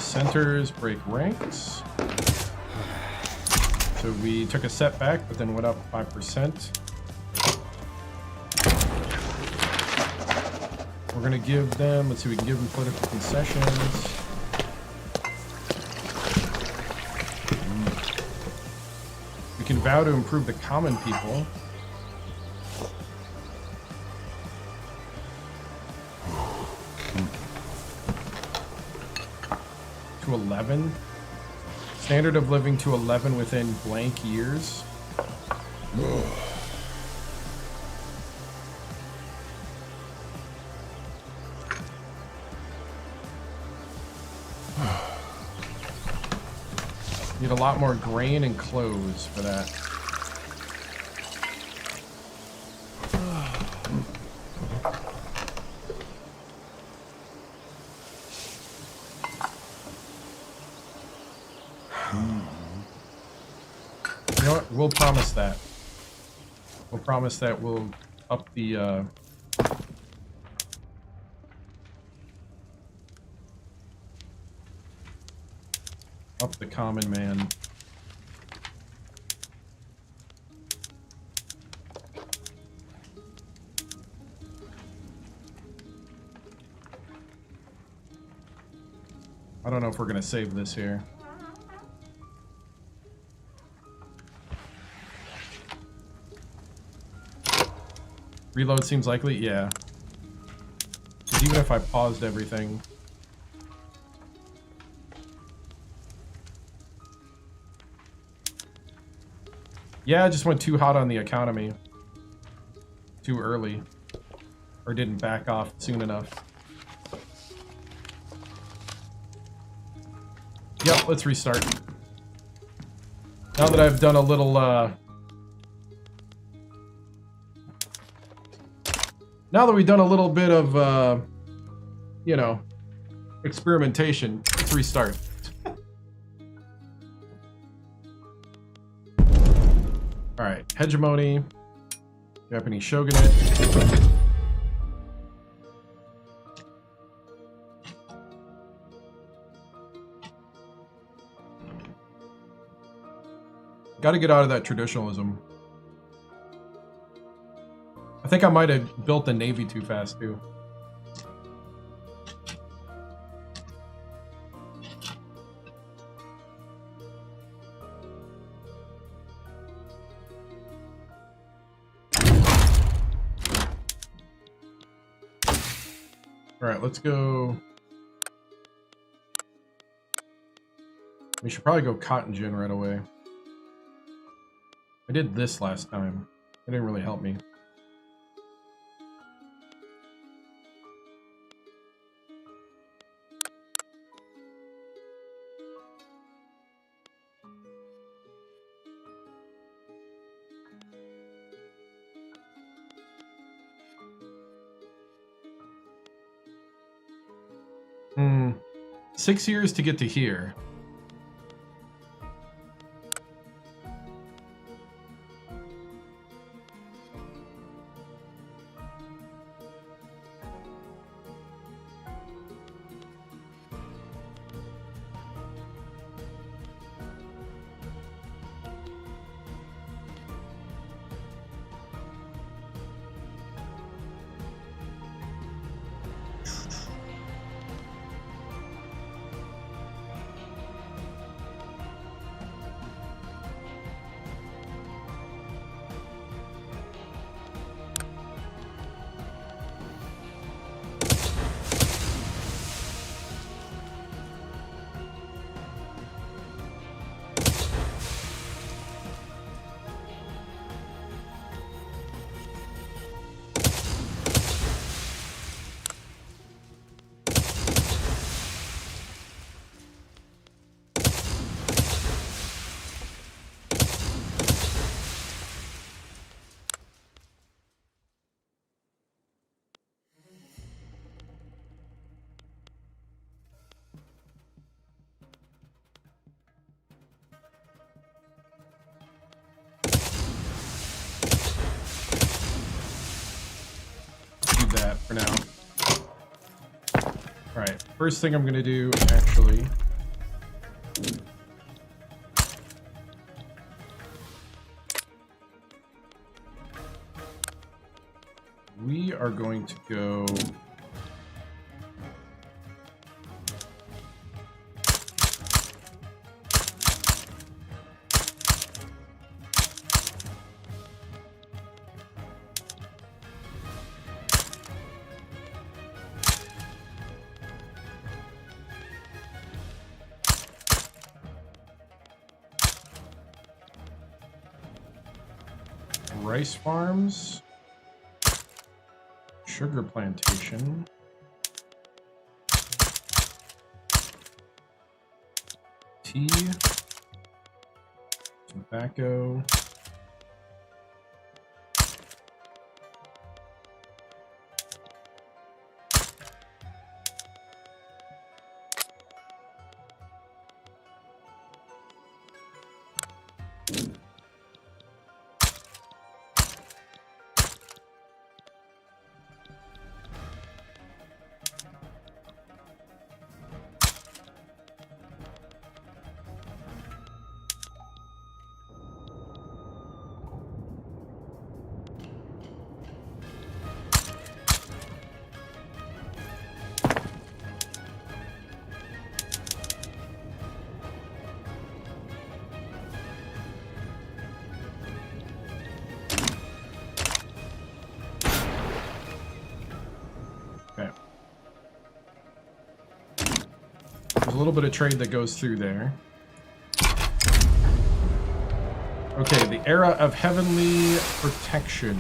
Centers break ranks. So we took a setback, but then went up 5%. We're going to give them, let's see, we can give them political concessions. We can vow to improve the common people. To 11. Standard of living to 11 within blank years. Need a lot more grain and clothes for that. You know what? We'll promise that. We'll promise that we'll up the Up the common man. I don't know if we're gonna save this here. Reload seems likely? Yeah. 'Cause even if I paused everything... Yeah, I just went too hot on the economy. Too early. Or didn't back off soon enough. Yep, let's restart. Now that I've done a little, now that we've done a little bit of, you know, experimentation, let's restart. Alright, hegemony, Japanese shogunate. Got to get out of that traditionalism. I think I might have built the navy too fast, too. Alright, let's go... We should probably go cotton gin right away. I did this last time. It didn't really help me. Hmm. 6 years to get to here. That for now. Alright, first thing I'm gonna do, actually... We are going to go... rice farms, sugar plantation, tea, tobacco, There's a little bit of trade that goes through there. Okay, the era of heavenly protection.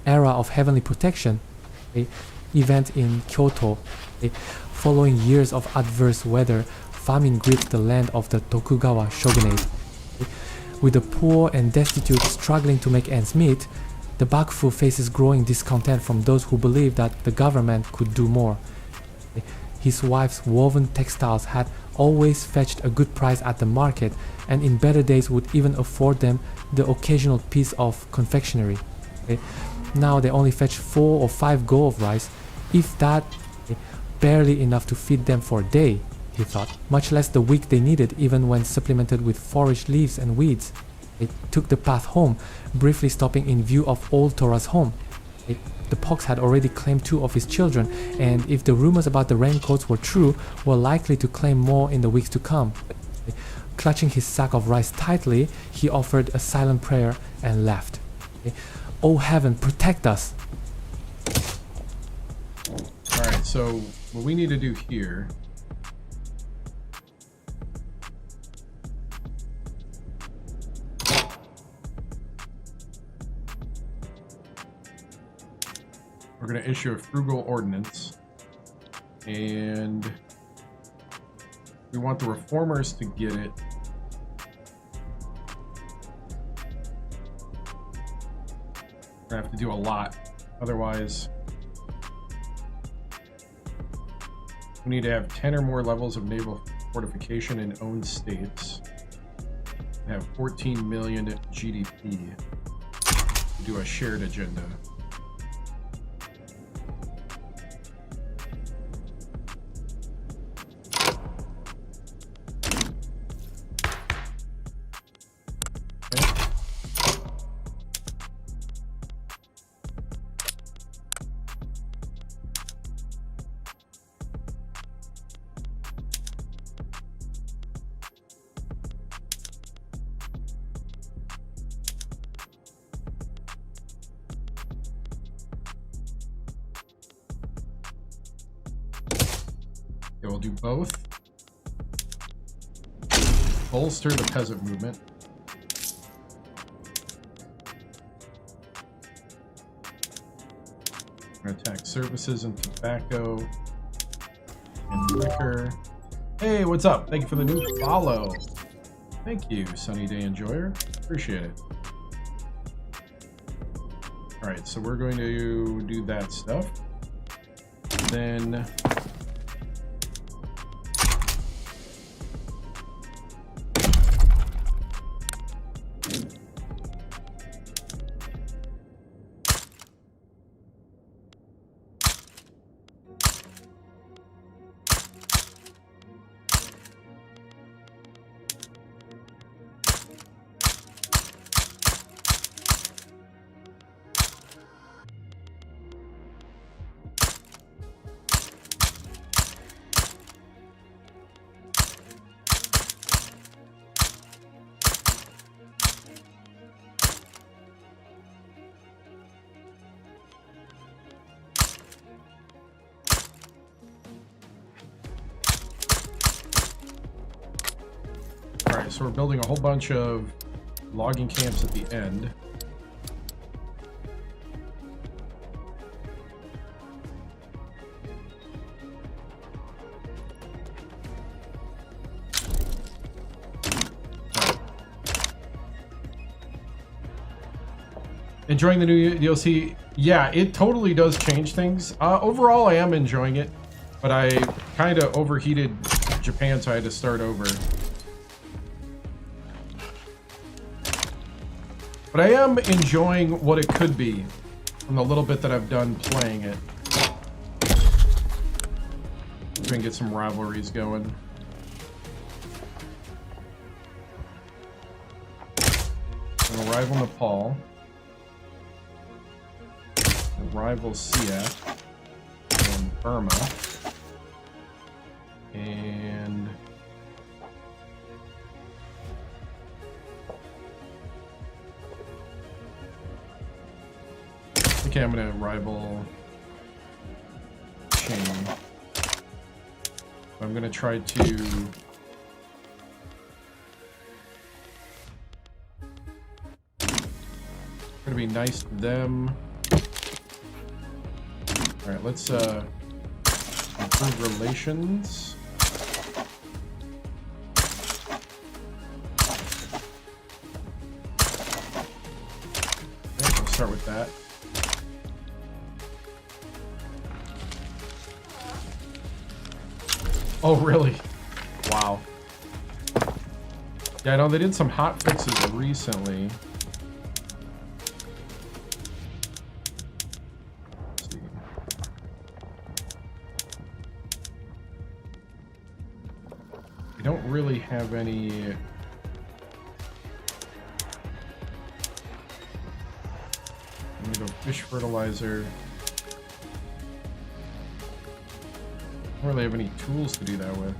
Era of heavenly protection, event in Kyoto. Following years of adverse weather, famine gripped the land of the Tokugawa Shogunate. With the poor and destitute struggling to make ends meet, the Bakufu faces growing discontent from those who believe that the government could do more. His wife's woven textiles had always fetched a good price at the market, and in better days would even afford them the occasional piece of confectionery. Now they only fetch 4 or 5 go of rice, if that, barely enough to feed them for a day, he thought, much less the week they needed even when supplemented with forage leaves and weeds. They took the path home, briefly stopping in view of old Tora's home. The pox had already claimed 2 of his children, and if the rumors about the raincoats were true, were likely to claim more in the weeks to come. Clutching his sack of rice tightly, he offered a silent prayer and left. "Oh heaven, protect us!" Alright, so what we need to do here we're going to issue a frugal ordinance, and we want the reformers to get it. We're going to have to do a lot, otherwise we need to have 10 or more levels of naval fortification in owned states, and have 14 million GDP to do a shared agenda. Okay, we'll do both. Bolster the peasant movement. We're gonna attack services and tobacco and liquor. Hey, what's up? Thank you for the new follow. Thank you, Sunny Day Enjoyer. Appreciate it. Alright, so we're going to do that stuff. Then so we're building a whole bunch of logging camps at the end. Enjoying the new DLC? Yeah, it totally does change things. Overall, I am enjoying it, but I kind of overheated Japan, so I had to start over. But I am enjoying what it could be from the little bit that I've done playing it. We can get some rivalries going. We'll rival Nepal. We'll rival CF and Burma. And Okay, I'm gonna rival chain. I'm gonna try to gonna be nice to them. Alright, let's improve relations. Okay, we'll start with that. Oh, really? Wow. Yeah, I know they did some hot fixes recently. Let's see. We don't really have any... I'm gonna go fish fertilizer. I don't really have any tools to do that with.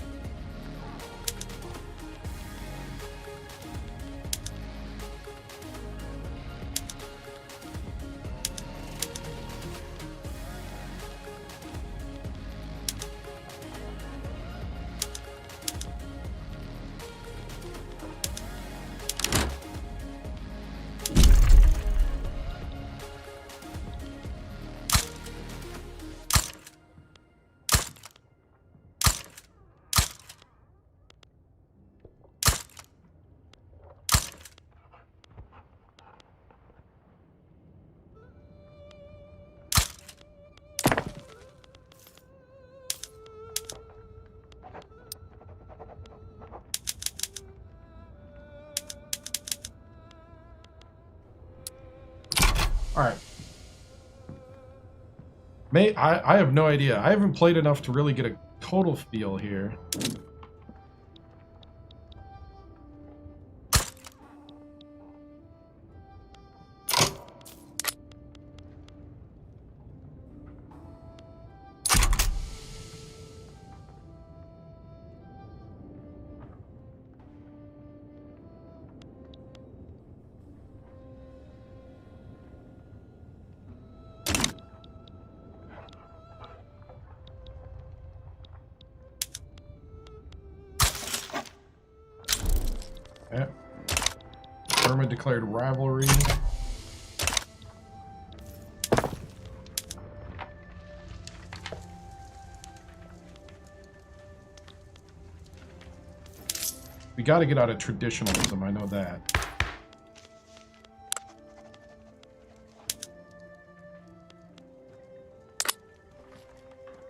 Alright. I have no idea. I haven't played enough to really get a total feel here. Yeah. Burma declared rivalry. We got to get out of traditionalism, I know that.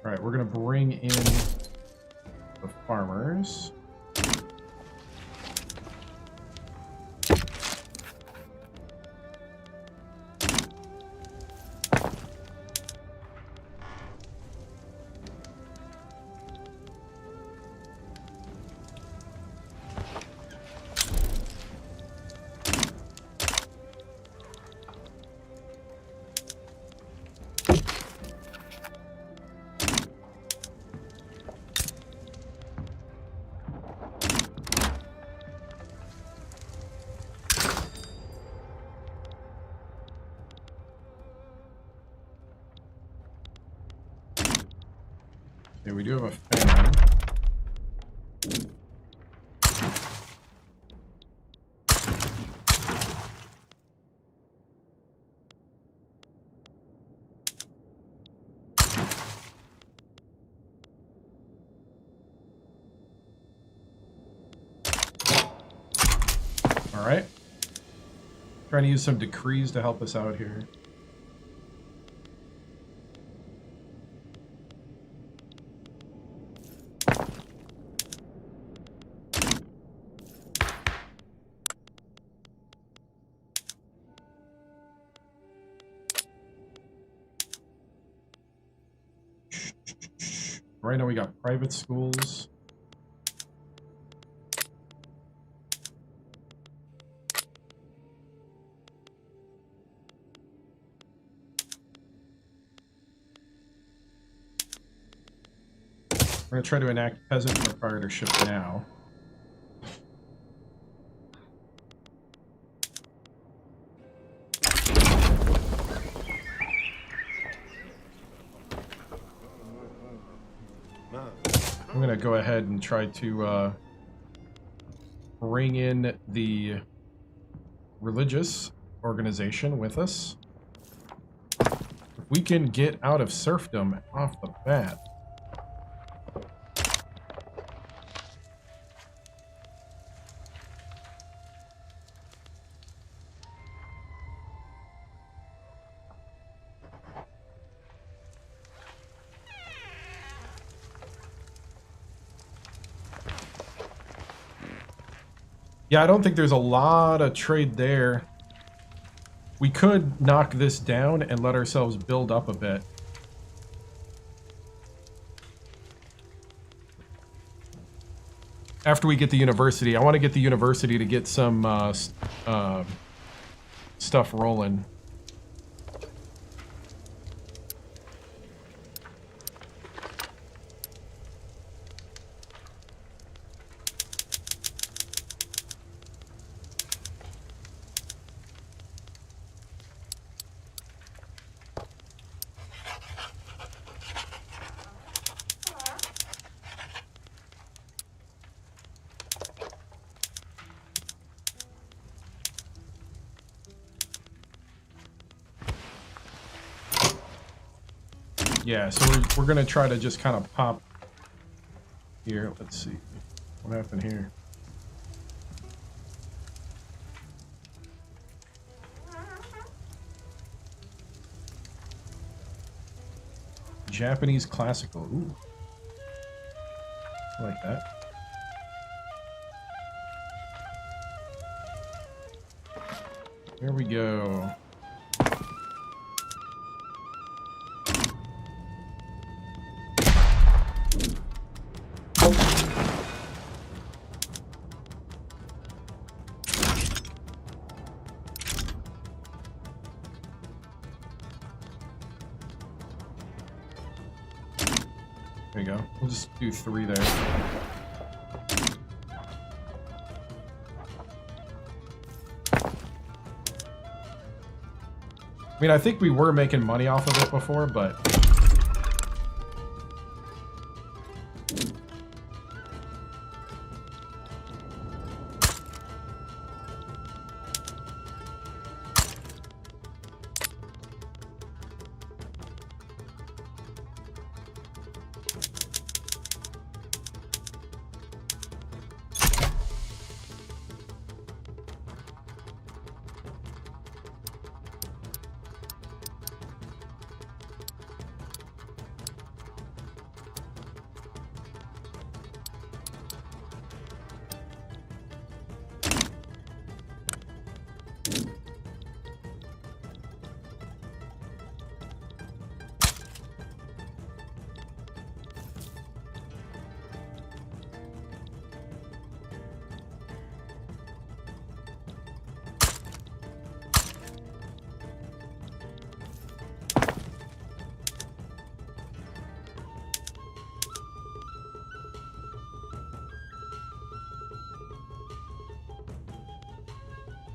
Alright, we're going to bring in the farmers. Okay, we do have a famine. Alright. Trying to use some decrees to help us out here. Right now we got private schools. We're going to try to enact peasant proprietorship now. going to go ahead and try to bring in the religious organization with us. If we can get out of serfdom off the bat. Yeah, I don't think there's a lot of trade there. We could knock this down and let ourselves build up a bit. After we get the university, I want to get the university to get some stuff rolling. Yeah, so we're gonna try to just kind of pop here. Let's see what happened here. Japanese classical. Ooh, I like that. Here we go. There you go. We'll just do 3 there. I mean, I think we were making money off of it before, but...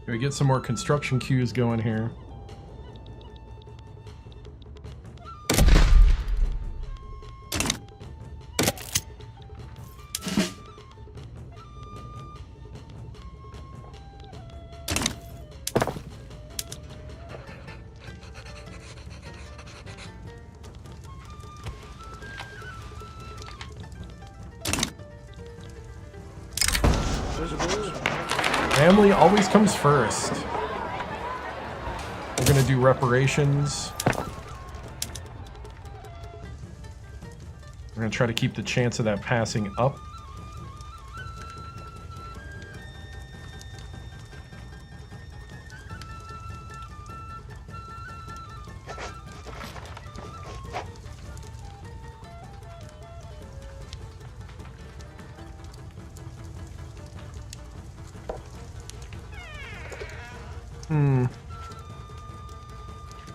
Can we get some more construction queues going here? Family always comes first. We're gonna do reparations. We're gonna try to keep the chance of that passing up.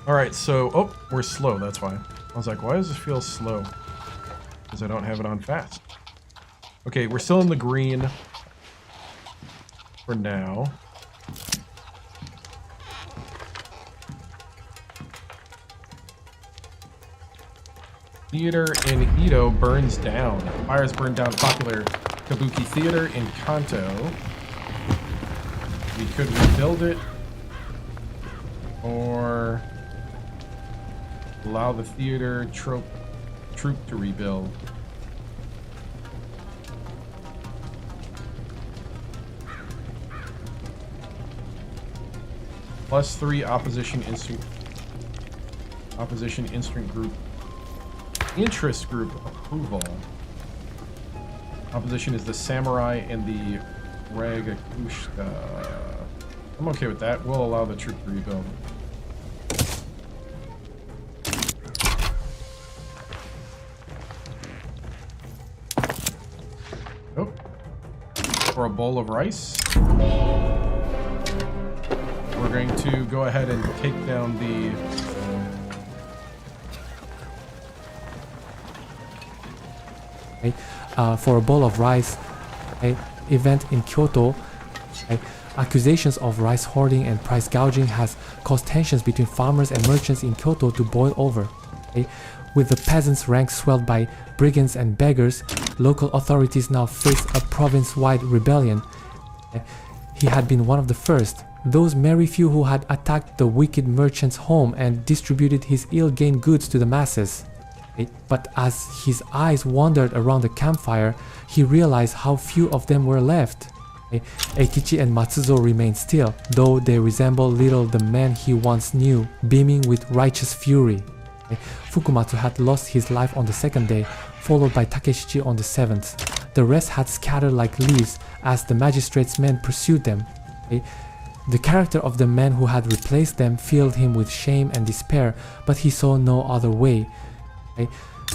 Alright, so... Oh, we're slow, that's why. I was like, why does this feel slow? Because I don't have it on fast. Okay, we're still in the green. For now. Theater in Edo burns down. Fires burn down popular Kabuki theater in Kanto. We could rebuild it or allow the theater troop to rebuild. +3 opposition instant group interest group approval. Opposition is the samurai and the Ragakushka. I'm okay with that. We'll allow the troop to rebuild. Oh. For a bowl of rice. We're going to go ahead and take down the for a bowl of rice, event in Kyoto, accusations of rice hoarding and price gouging has caused tensions between farmers and merchants in Kyoto to boil over. With the peasants' ranks swelled by brigands and beggars, local authorities now face a province-wide rebellion. He had been one of the first, those merry few who had attacked the wicked merchant's home and distributed his ill-gained goods to the masses. But as his eyes wandered around the campfire, he realized how few of them were left. Eikichi and Matsuzo remained still, though they resembled little the men he once knew, beaming with righteous fury. Fukumatsu had lost his life on the second day, followed by Takeshichi on the 7th. The rest had scattered like leaves as the magistrate's men pursued them. The character of the men who had replaced them filled him with shame and despair, but he saw no other way.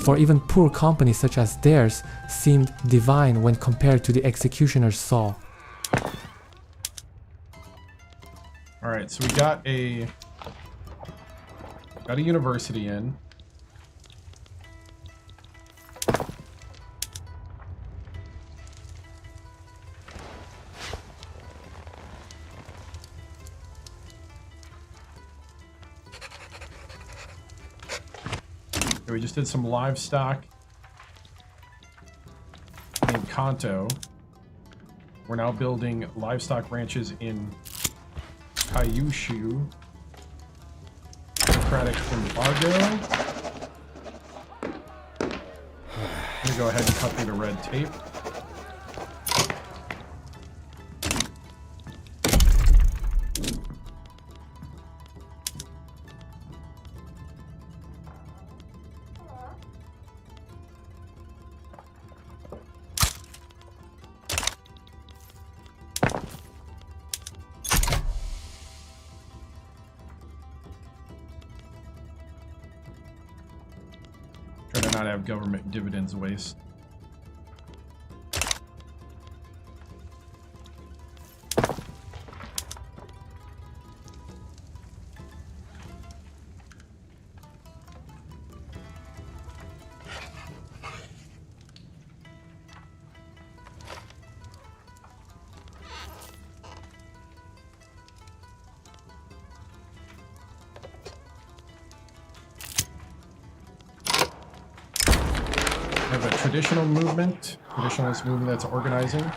For even poor company such as theirs seemed divine when compared to the executioner's saw. Alright, so we got a university in. We just did some livestock in Kanto. We're now building livestock ranches in Kyushu. Democratic embargo. I'm gonna go ahead and cut through the red tape. Try to not have government dividends waste. Have a traditional movement, traditionalist movement that's organizing.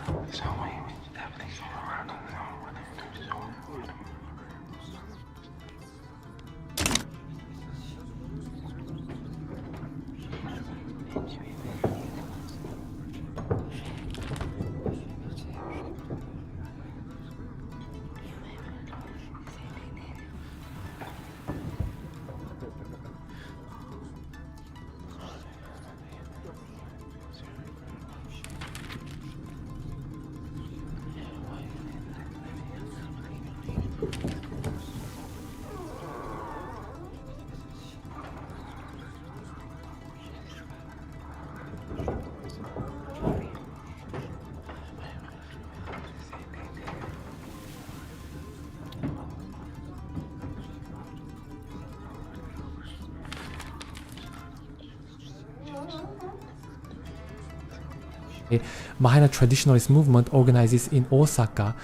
Mahayana traditionalist movement organizes in Osaka,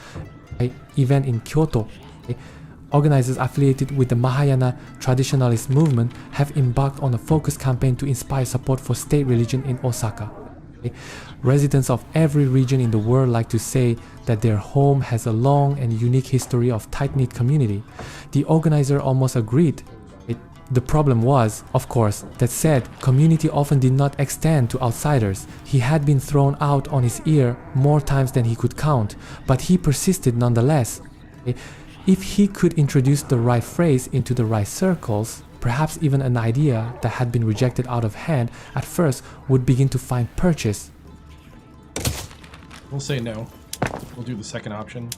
an event in Kyoto. Organizers affiliated with the Mahayana traditionalist movement have embarked on a focused campaign to inspire support for state religion in Osaka. Residents of every region in the world like to say that their home has a long and unique history of tight-knit community. The organizer almost agreed. The problem was, of course, that said community often did not extend to outsiders. He had been thrown out on his ear more times than he could count, but he persisted nonetheless. If he could introduce the right phrase into the right circles, perhaps even an idea that had been rejected out of hand at first would begin to find purchase. We'll say no. We'll do the second option.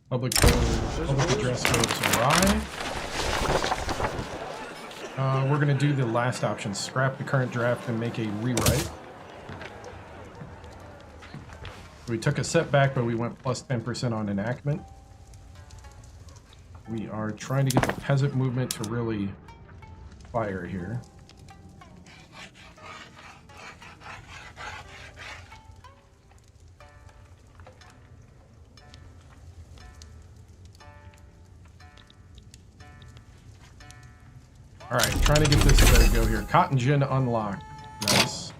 Public address goes awry. We're going to do the last option. Scrap the current draft and make a rewrite. We took a setback, but we went plus 10% on enactment. We are trying to get the peasant movement to really fire here. Alright, trying to get this to go here. Cotton gin unlocked. Nice.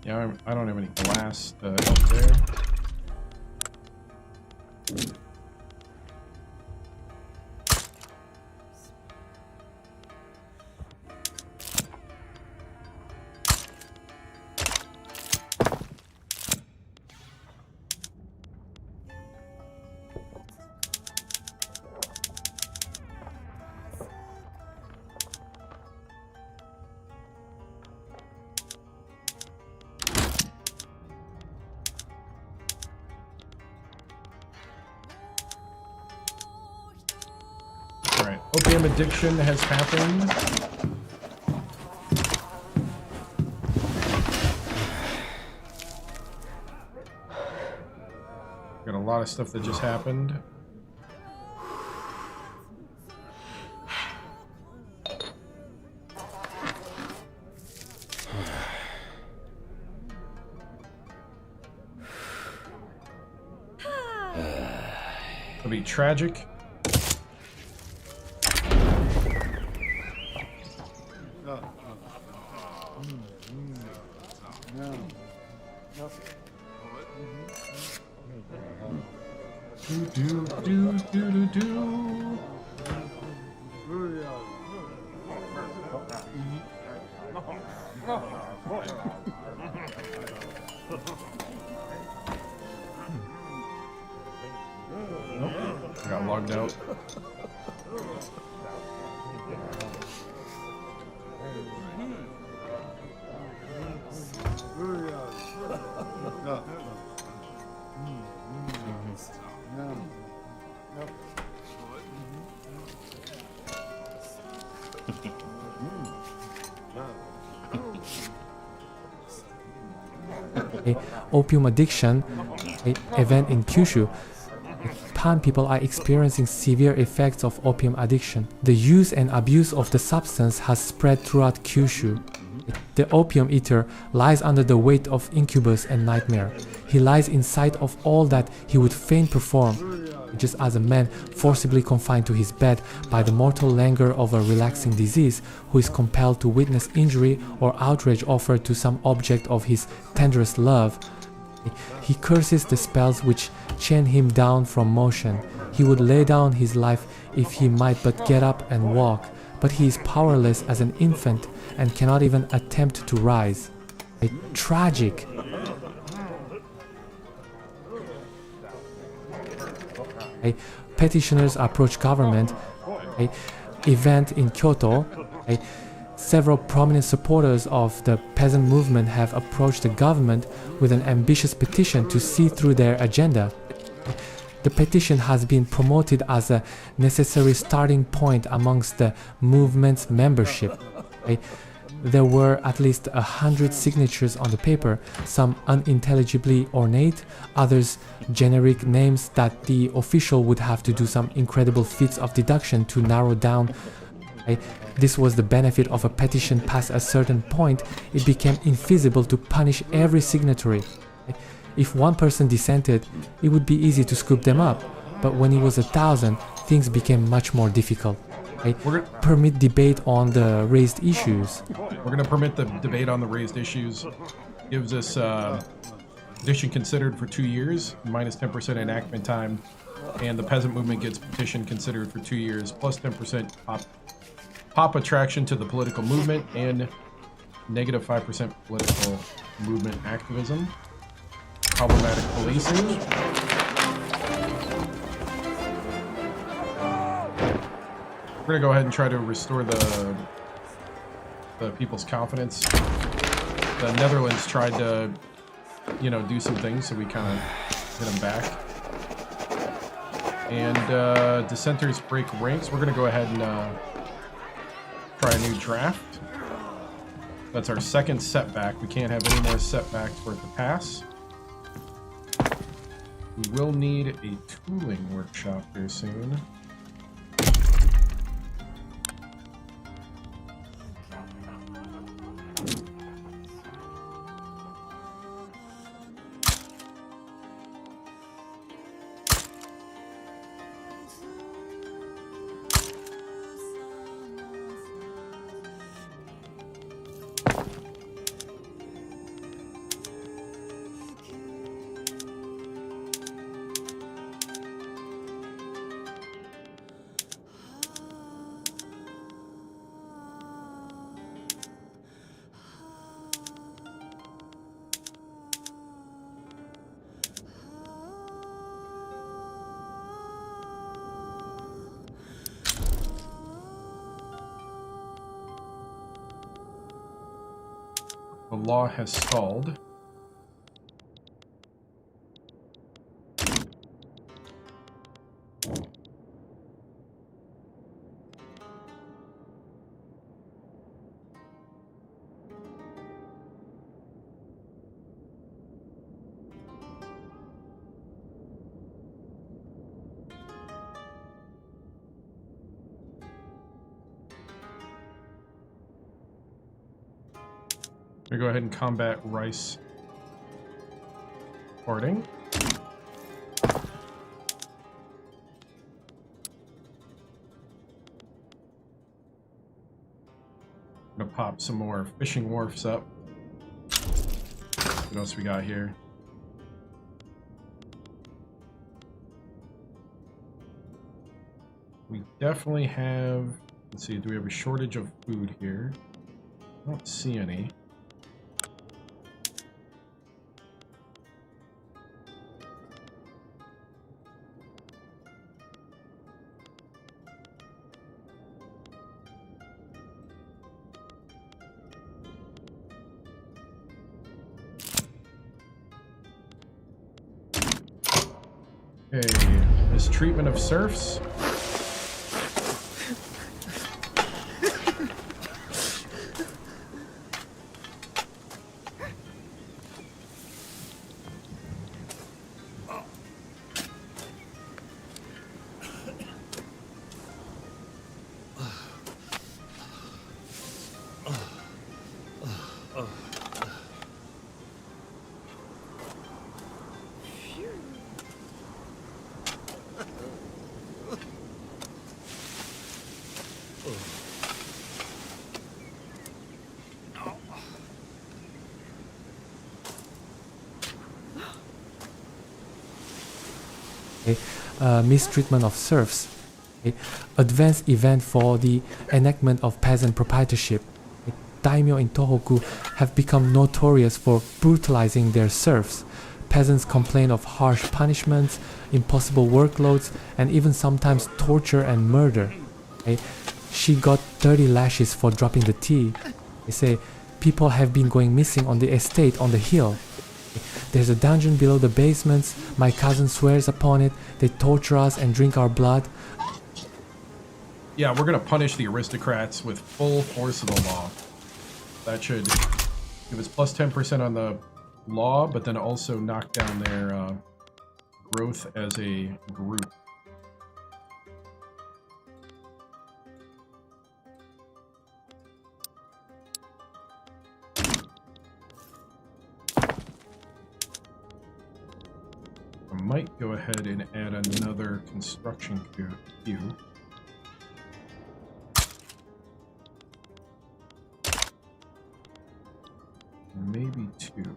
Yeah, I don't have any glass to help there. Alright, opium addiction has happened. Got a lot of stuff that just happened. It'll be tragic. I got logged out. Opium addiction event in Kyushu. Pan people are experiencing severe effects of opium addiction. The use and abuse of the substance has spread throughout Kyushu. The opium eater lies under the weight of incubus and nightmare. He lies in sight of all that he would fain perform. just as a man forcibly confined to his bed by the mortal languor of a relaxing disease, who is compelled to witness injury or outrage offered to some object of his tenderest love. He curses the spells which chain him down from motion. He would lay down his life if he might but get up and walk, but he is powerless as an infant and cannot even attempt to rise. Tragic. Petitioners approach government. Event in Kyoto. Several prominent supporters of the peasant movement have approached the government with an ambitious petition to see through their agenda. The petition has been promoted as a necessary starting point amongst the movement's membership. There were at least 100 signatures on the paper, some unintelligibly ornate, others generic names that the official would have to do some incredible feats of deduction to narrow down. This was the benefit of a petition past a certain point. It became infeasible to punish every signatory. If one person dissented, it would be easy to scoop them up, but when it was 1,000, things became much more difficult. Permit debate on the raised issues. We're going to permit the debate on the raised issues. Gives us petition considered for 2 years, minus 10% enactment time, and the peasant movement gets petition considered for 2 years, plus 10% pop attraction to the political movement, and negative 5% political movement activism. Problematic policing. We're gonna go ahead and try to restore the people's confidence. The Netherlands tried to, do some things, so we kind of hit them back. And dissenters break ranks. We're gonna go ahead and try a new draft. That's our second setback. We can't have any more setbacks for it to pass. We will need a tooling workshop here soon. The law has stalled. I'm gonna go ahead and combat rice hoarding. I'm gonna pop some more fishing wharfs up. What else we got here? We definitely have, let's see, do we have a shortage of food here? I don't see any. Okay, mistreatment of serfs. mistreatment of serfs, advanced event for the enactment of peasant proprietorship. Daimyo in Tohoku have become notorious for brutalizing their serfs. Peasants complain of harsh punishments, impossible workloads, and even sometimes torture and murder. She got 30 lashes for dropping the tea. They say people have been going missing on the estate on the hill. There's a dungeon below the basements. My cousin swears upon it. They torture us and drink our blood. Yeah, we're gonna punish the aristocrats with full force of the law. That should give us plus 10% on the law, but then also knock down their growth as a group. I might go ahead and add another construction queue. Maybe 2.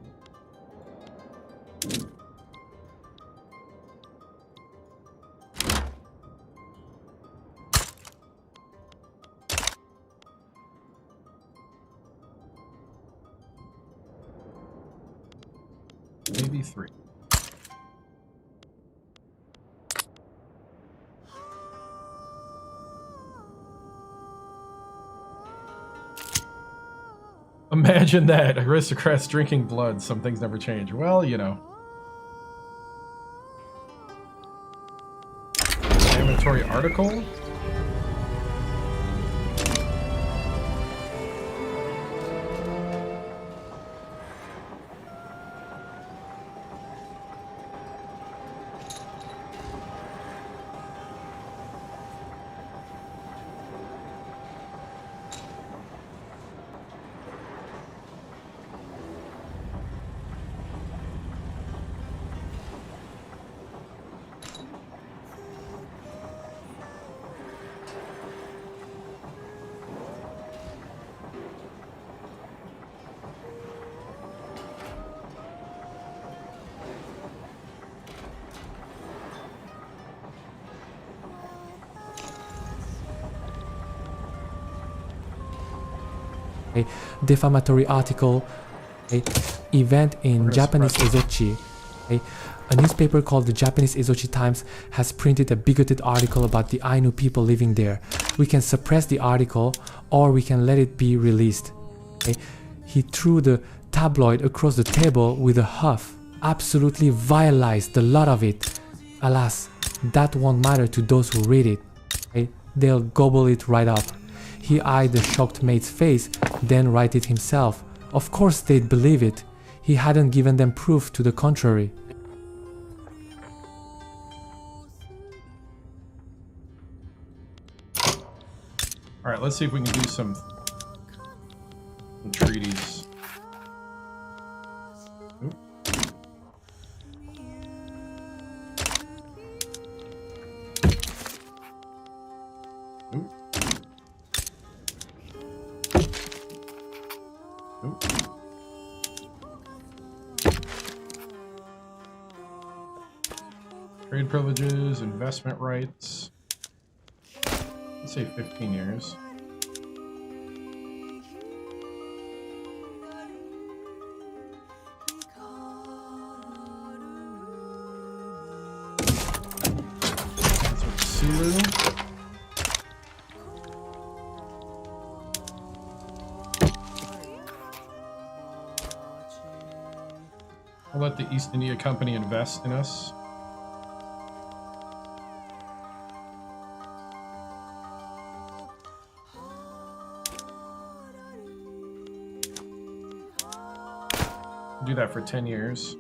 Maybe 3. Imagine that. Aristocrats drinking blood. Some things never change. Well, you know. Inflammatory article? A defamatory article, a event in Japanese Ezochi. A newspaper called the Japanese Ezochi Times has printed a bigoted article about the Ainu people living there. We can suppress the article or we can let it be released. He threw the tabloid across the table with a huff, absolutely violized the lot of it. Alas, that won't matter to those who read it. They'll gobble it right up. He eyed the shocked mate's face, then righted himself. Of course they'd believe it. He hadn't given them proof to the contrary. Alright, let's see if we can do some treaties. Oop. Oop. Oop. Trade privileges, investment rights. Let's say 15 years. That's with Sulu. I'll let the East India Company invest in us. Do that for 10 years.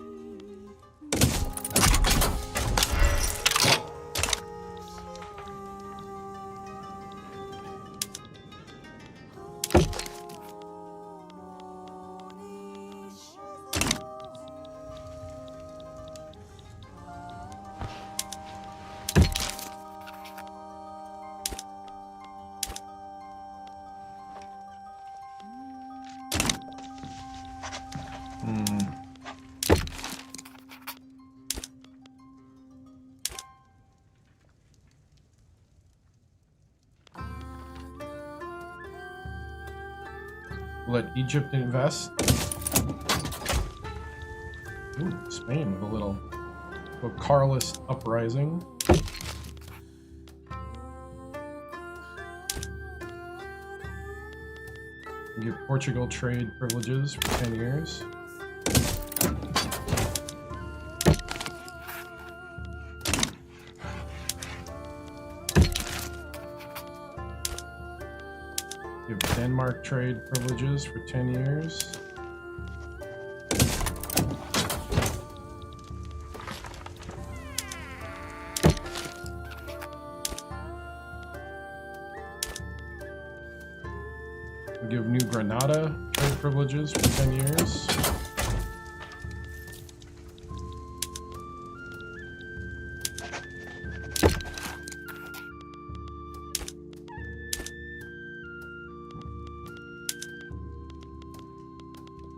Let Egypt invest. Ooh, Spain with a little Carlist uprising. Give Portugal trade privileges for 10 years. Give Denmark trade privileges for 10 years. Give New Granada trade privileges for 10 years.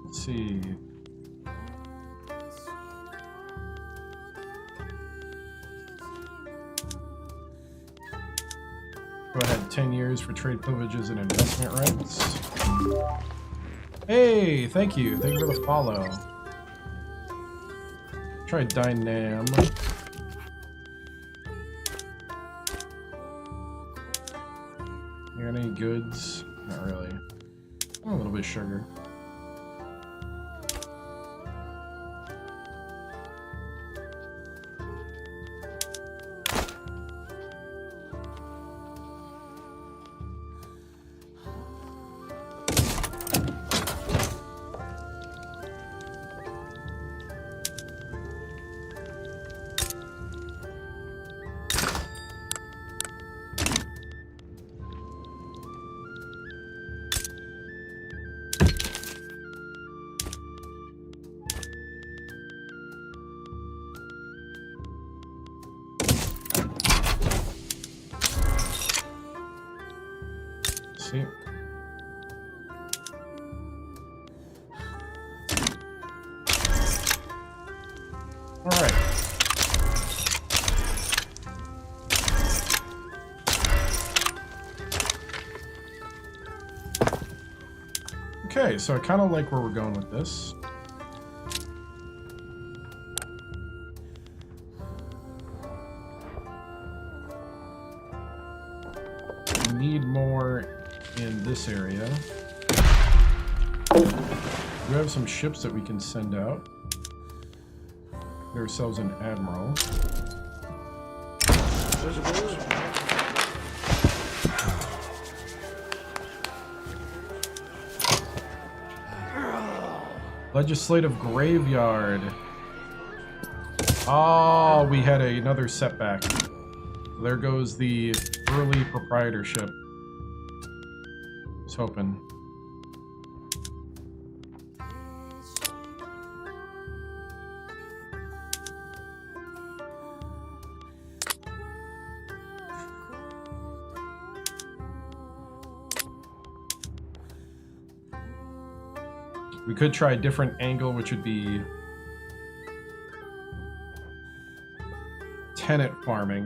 Let's see. Go ahead, 10 years for trade privileges and investment rights. Hey, thank you. Thank you for the follow. Try Dynam. You got any goods? Not really. A little bit of sugar. See. All right. Okay, so I kind of like where we're going with this. We need more in this area. We have some ships that we can send out. Get ourselves an admiral. Legislative graveyard. Oh, we had another setback. There goes the early proprietorship. I was hoping. We could try a different angle, which would be tenant farming.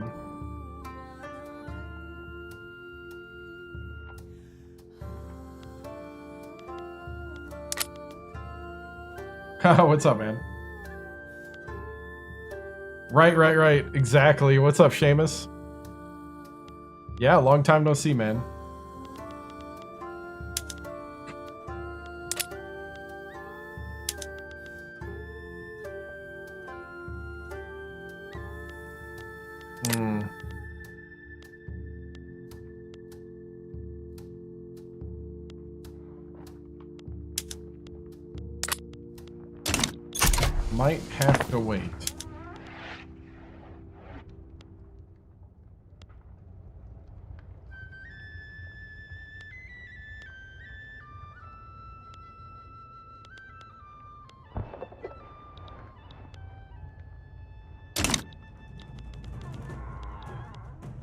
What's up, man? Right. Exactly. What's up, Seamus? Yeah, long time no see, man. Might have to wait.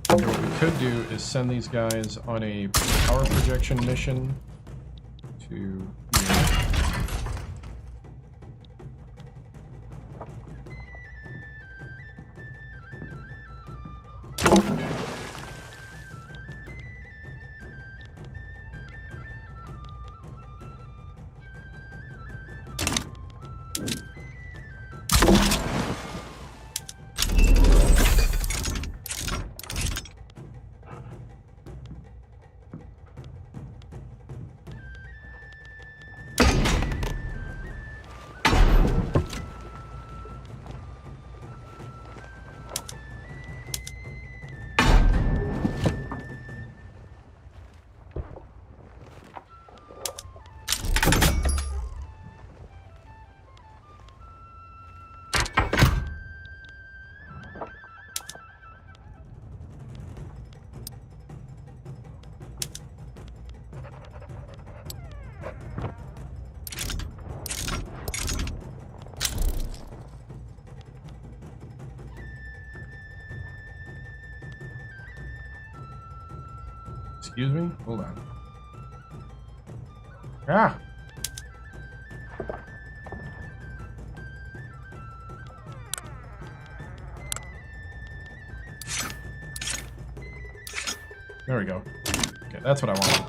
Okay, what we could do is send these guys on a power projection mission to here. Excuse me? Hold on. Ah! There we go. Okay, that's what I wanted.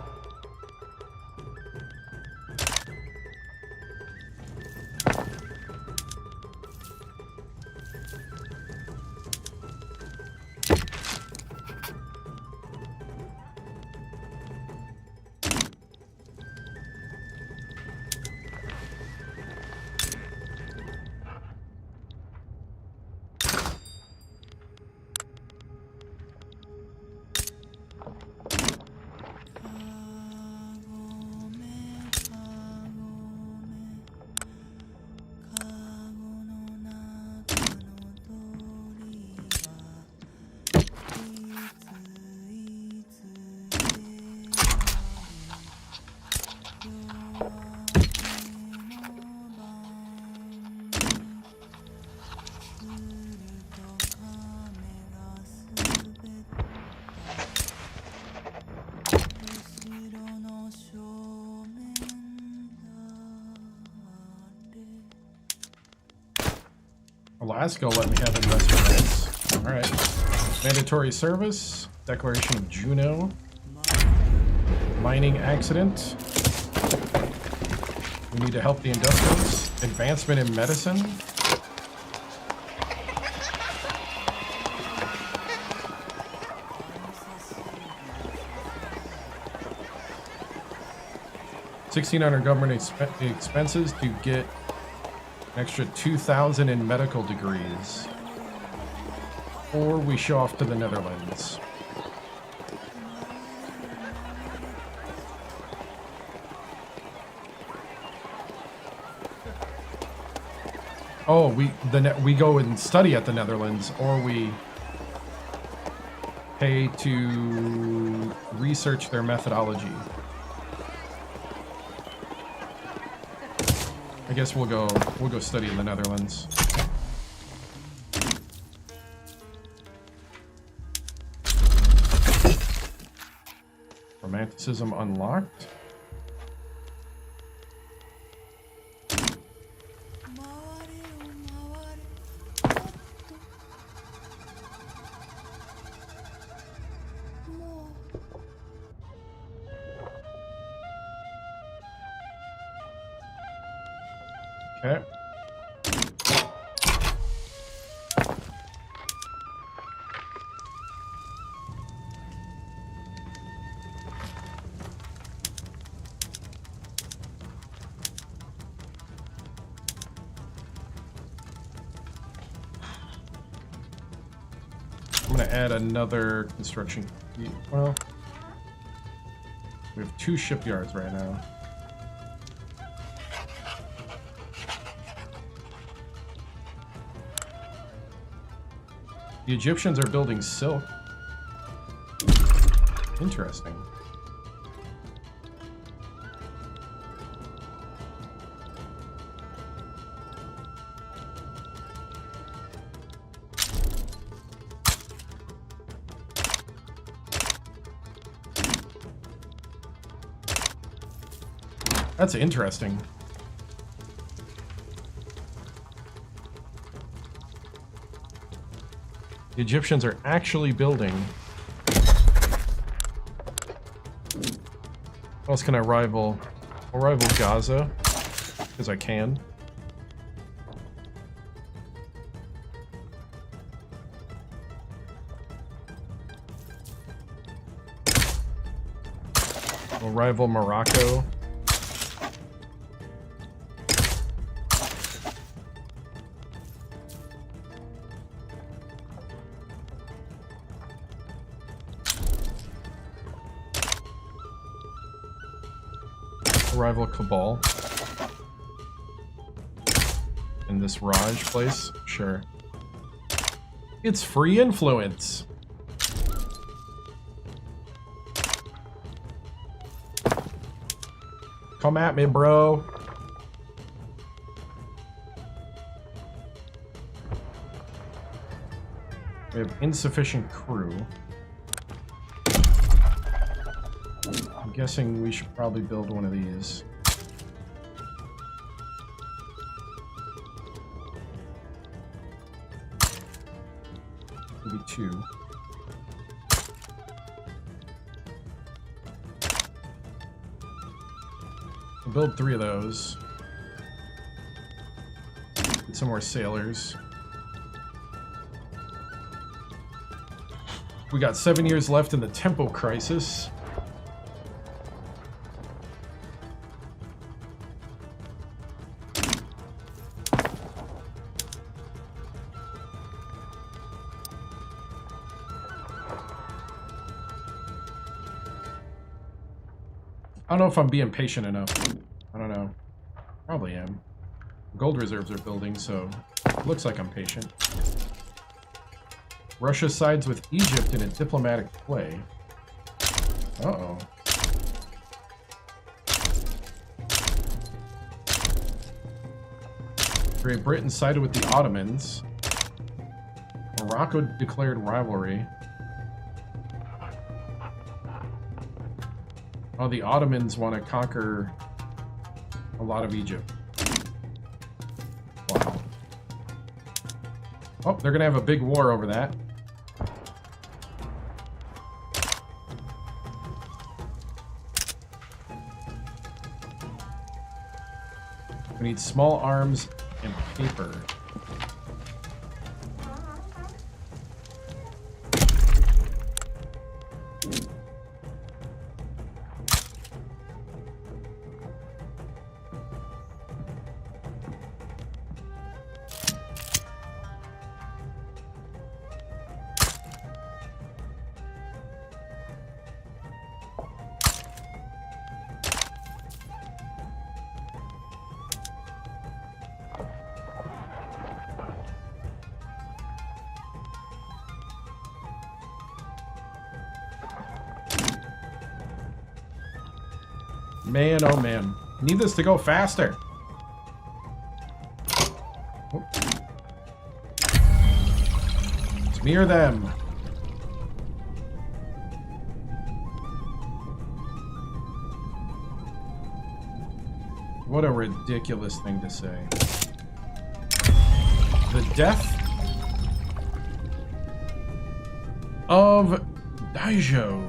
Alaska will let me have investment rights. Alright. Mandatory service. Declaration of Juneau. Mining accident. We need to help the industrialists. Advancement in medicine. $1,600 government expenses to get an extra 2,000 in medical degrees. Or we show off to the Netherlands. Oh, we go and study at the Netherlands, or we pay to research their methodology. I guess we'll go study in the Netherlands. Romanticism unlocked. Okay. I'm gonna add another construction. Well, we have 2 shipyards right now. The Egyptians are building silk. Interesting. That's interesting. The Egyptians are actually building. What else can I rival? I'll rival Gaza, because I can. I'll rival Morocco. Rival Cabal. In this Raj place? Sure. It's free influence! Come at me, bro! We have insufficient crew. guessing we should probably build one of these. Maybe two. We'll build 3 of those. Get some more sailors. We got 7 years left in the tempo crisis. I don't know if I'm being patient enough. I don't know. Probably am. Gold reserves are building, so it looks like I'm patient. Russia sides with Egypt in a diplomatic play. Uh-oh. Great Britain sided with the Ottomans. Morocco declared rivalry. Oh, the Ottomans want to conquer a lot of Egypt. Wow. Oh, they're going to have a big war over that. We need small arms and paper. Man, oh man. Need this to go faster. Oh. It's me or them. What a ridiculous thing to say. The death of Daijo.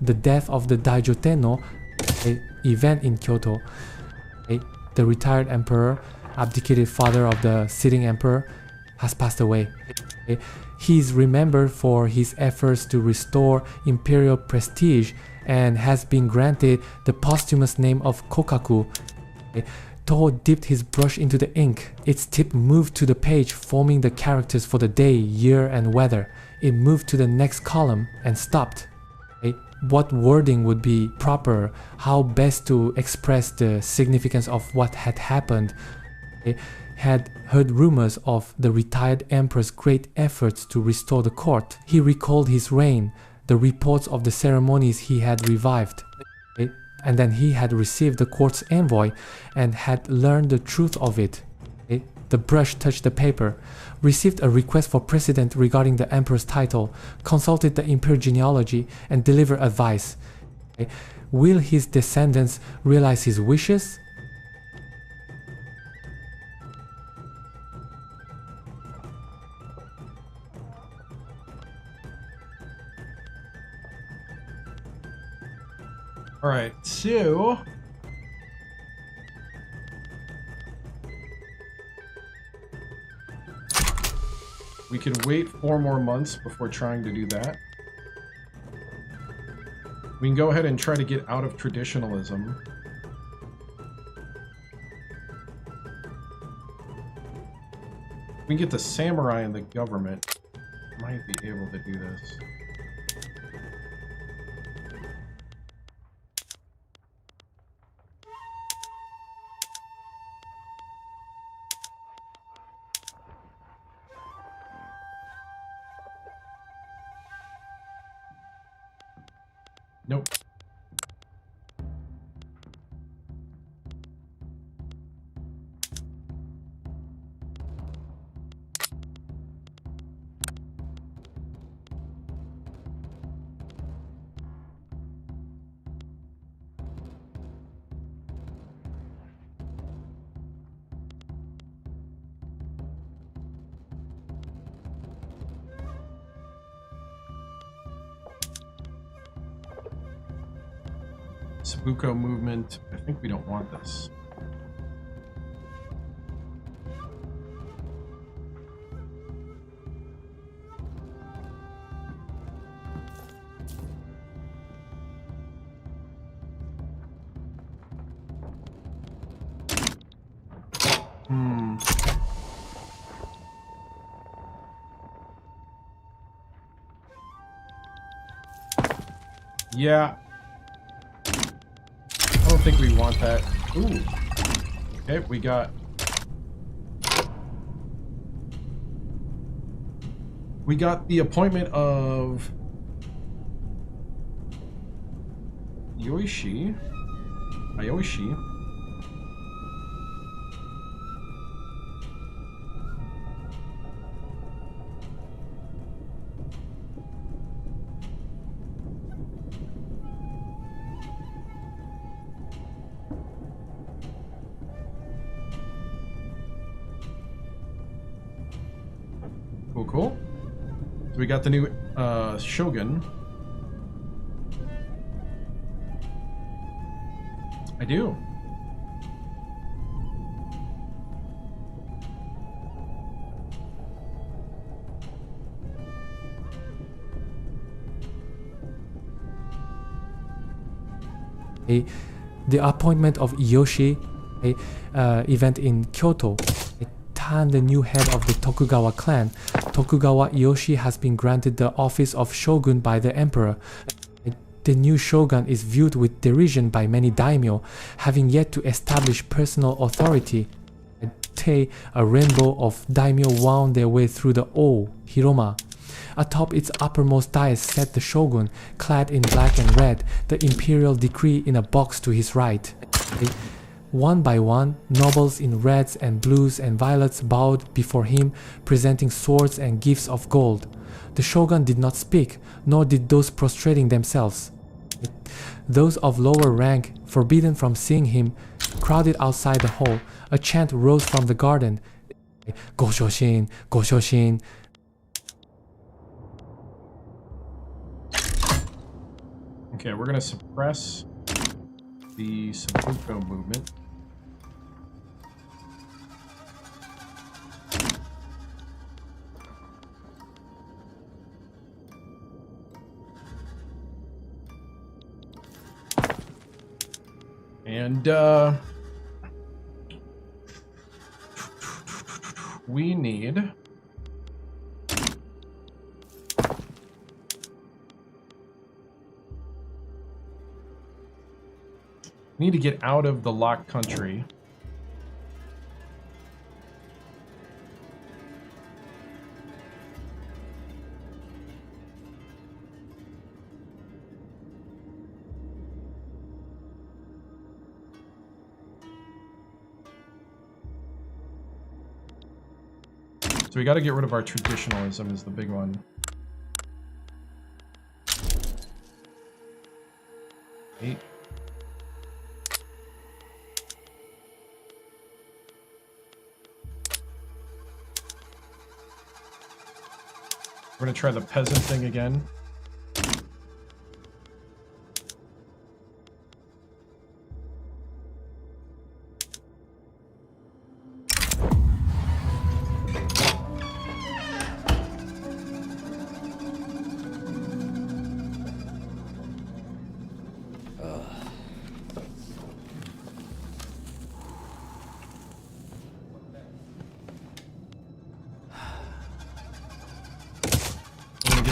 The death of the Daijo Tenno event in Kyoto. The retired emperor, abdicated father of the sitting emperor, has passed away. He is remembered for his efforts to restore imperial prestige and has been granted the posthumous name of Kokaku. Toho dipped his brush into the ink. Its tip moved to the page, forming the characters for the day, year, and weather. It moved to the next column and stopped. What wording would be proper? How best to express the significance of what had happened? Had heard rumors of the retired emperor's great efforts to restore the court. He recalled his reign, the reports of the ceremonies he had revived. And then he had received the court's envoy and had learned the truth of it. The brush touched the paper, received a request for precedent regarding the emperor's title, consulted the imperial genealogy, and delivered advice. Will his descendants realize his wishes? All right, so we can wait 4 more months before trying to do that. We can go ahead and try to get out of traditionalism. We can get the samurai in the government. Might be able to do this. Nope. Sabuko movement. I think we don't want this. Yeah. I don't think we want that. Ooh. Okay, we got the appointment of Ayoshi. Cool. So we got the new Shogun. I do. The appointment of Yoshi, event in Kyoto, the new head of the Tokugawa clan. Tokugawa Ieyasu has been granted the office of shogun by the emperor. The new shogun is viewed with derision by many daimyo, having yet to establish personal authority. A rainbow of daimyo wound their way through the O, Hiroma. Atop its uppermost dais sat the shogun, clad in black and red, the imperial decree in a box to his right. One by one, nobles in reds and blues and violets bowed before him, presenting swords and gifts of gold. The shogun did not speak, nor did those prostrating themselves. Those of lower rank, forbidden from seeing him, crowded outside the hall. A chant rose from the garden. Goshoshin, Goshoshin. Okay, we're gonna suppress the Sabuko movement. And we need to get out of the locked country. So we got to get rid of our traditionalism is the big one. Eight. We're going to try the peasant thing again.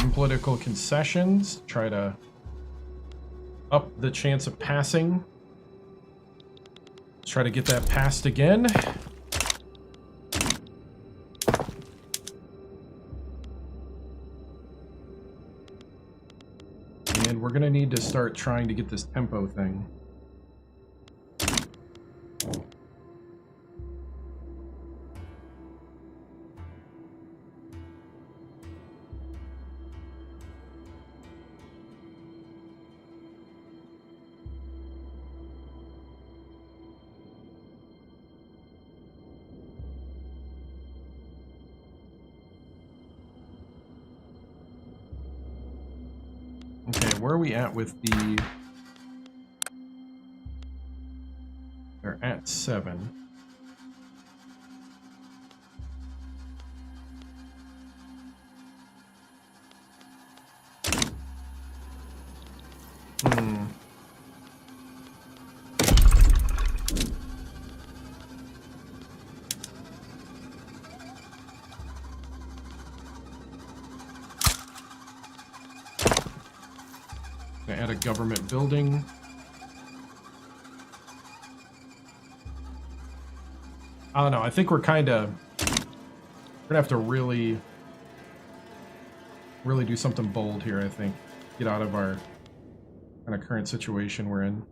some political concessions, try to up the chance of passing. Let's try to get that passed again. And we're gonna need to start trying to get this tempo thing. Okay, where are we at with the... They're at 7. Gonna add a government building. I don't know, I think we're gonna have to really do something bold here, I think. Get out of our kind of current situation we're in.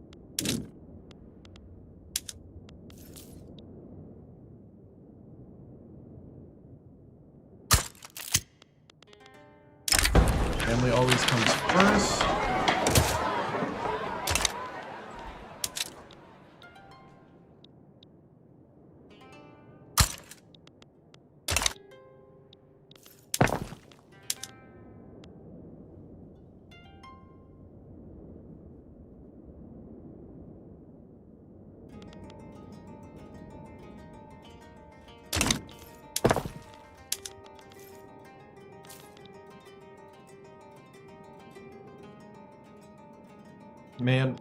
Family always comes first. Man.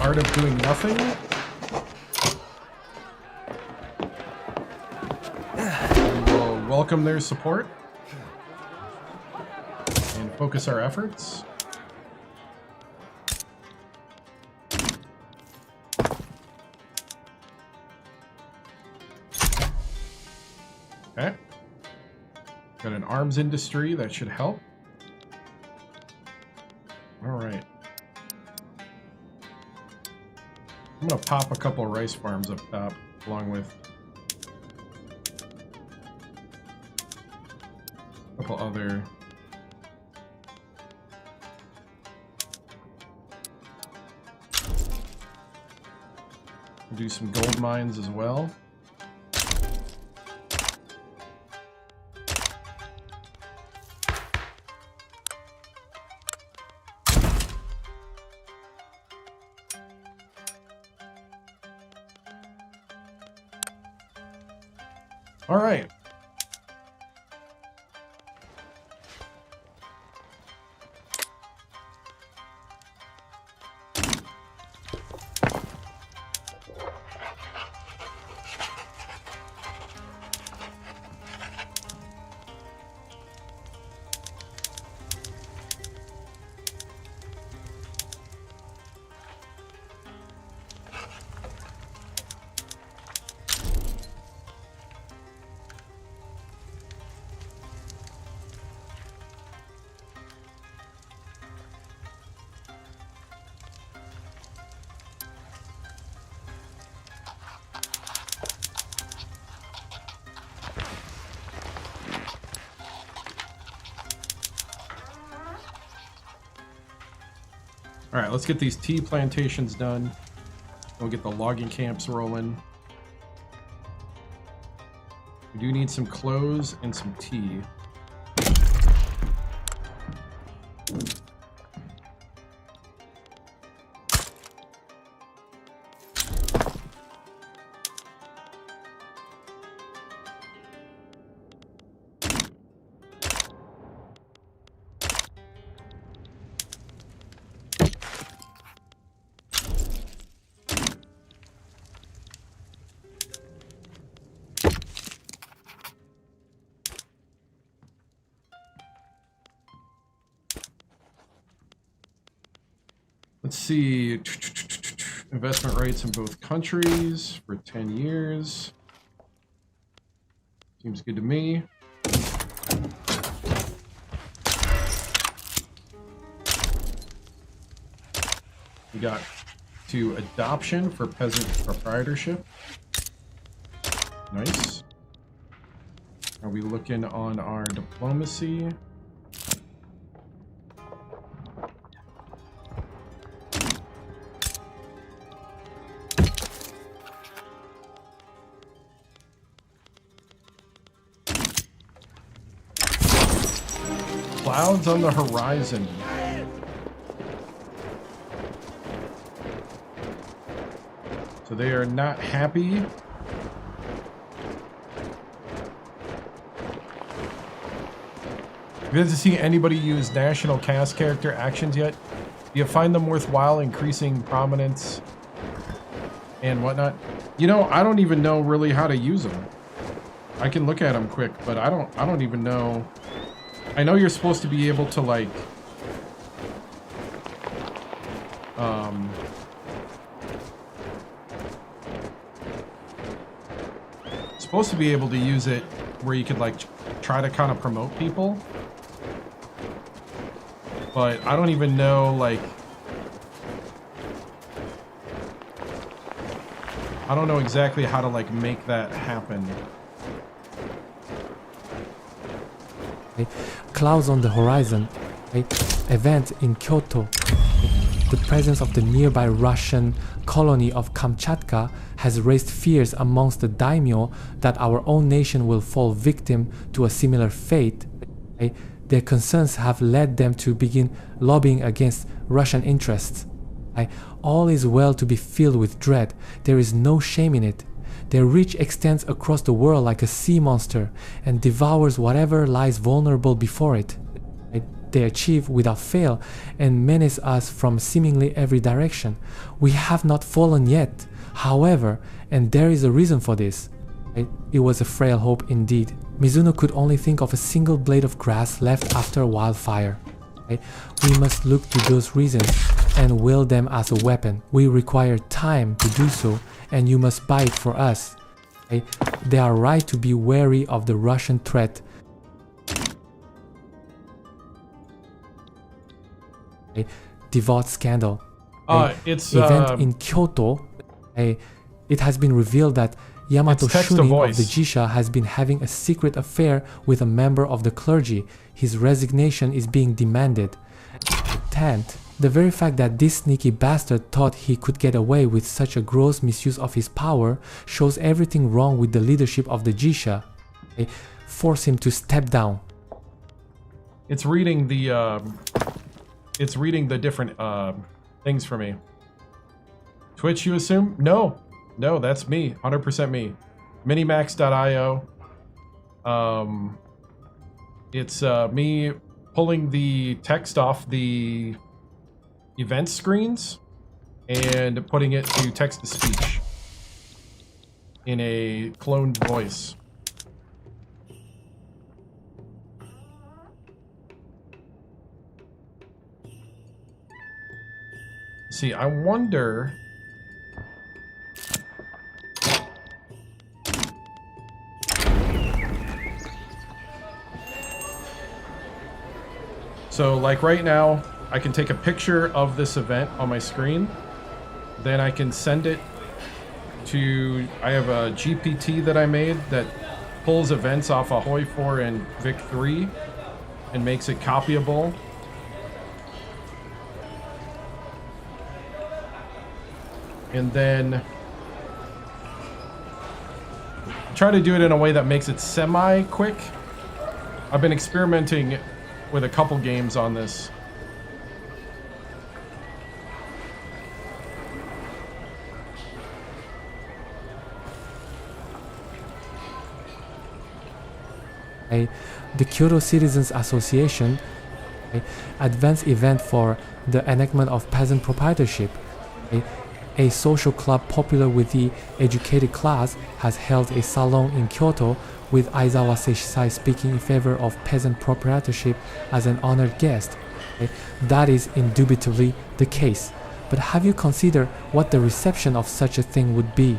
Art of doing nothing. And we'll welcome their support and focus our efforts. Okay. Got an arms industry that should help. All right. I'm gonna pop a couple of rice farms up top, along with a couple other do some gold mines as well. All right. All right, let's get these tea plantations done. We'll get the logging camps rolling. We do need some clothes and some tea. Let's see. Investment rates in both countries for 10 years. Seems good to me. We got to adoption for peasant proprietorship. Nice. Are we looking on our diplomacy? Clouds on the horizon. So they are not happy. We have to see anybody use national cast character actions yet. Do you find them worthwhile, increasing prominence and whatnot? You know, I don't even know really how to use them. I can look at them quick, but I don't even know. I know you're supposed to be able to like supposed to be able to use it where you could like try to kind of promote people, but I don't even know, like, I don't know exactly how to like make that happen. Clouds on the horizon, event in Kyoto. The presence of the nearby Russian colony of Kamchatka has raised fears amongst the daimyo that our own nation will fall victim to a similar fate. Their concerns have led them to begin lobbying against Russian interests. All is well to be filled with dread. There is no shame in it. Their reach extends across the world like a sea monster and devours whatever lies vulnerable before it. They achieve without fail and menace us from seemingly every direction. We have not fallen yet, however, and there is a reason for this. It was a frail hope indeed. Mizuno could only think of a single blade of grass left after a wildfire. We must look to those reasons and wield them as a weapon. We require time to do so, and you must buy it for us. They are right to be wary of the Russian threat. Devout scandal. It's event in Kyoto. It has been revealed that Yamato Shunin of the Jisha has been having a secret affair with a member of the clergy. His resignation is being demanded. Tenth, the very fact that this sneaky bastard thought he could get away with such a gross misuse of his power shows everything wrong with the leadership of the Jisha. Force him to step down. It's reading the different things for me. Twitch, you assume? No, that's me, 100% me. Minimax.io. It's me pulling the text off the event screens and putting it to text to speech in a cloned voice. See, I wonder. So, like right now, I can take a picture of this event on my screen. Then I can send it to. I have a GPT that I made that pulls events off of Hoi 4 and Vic 3 and makes it copyable. And then try to do it in a way that makes it semi-quick. I've been experimenting with a couple games on this. The Kyoto Citizens Association, advanced event for the enactment of peasant proprietorship, a social club popular with the educated class, has held a salon in Kyoto with Aizawa Seisai speaking in favor of peasant proprietorship as an honored guest. That is indubitably the case. But have you considered what the reception of such a thing would be?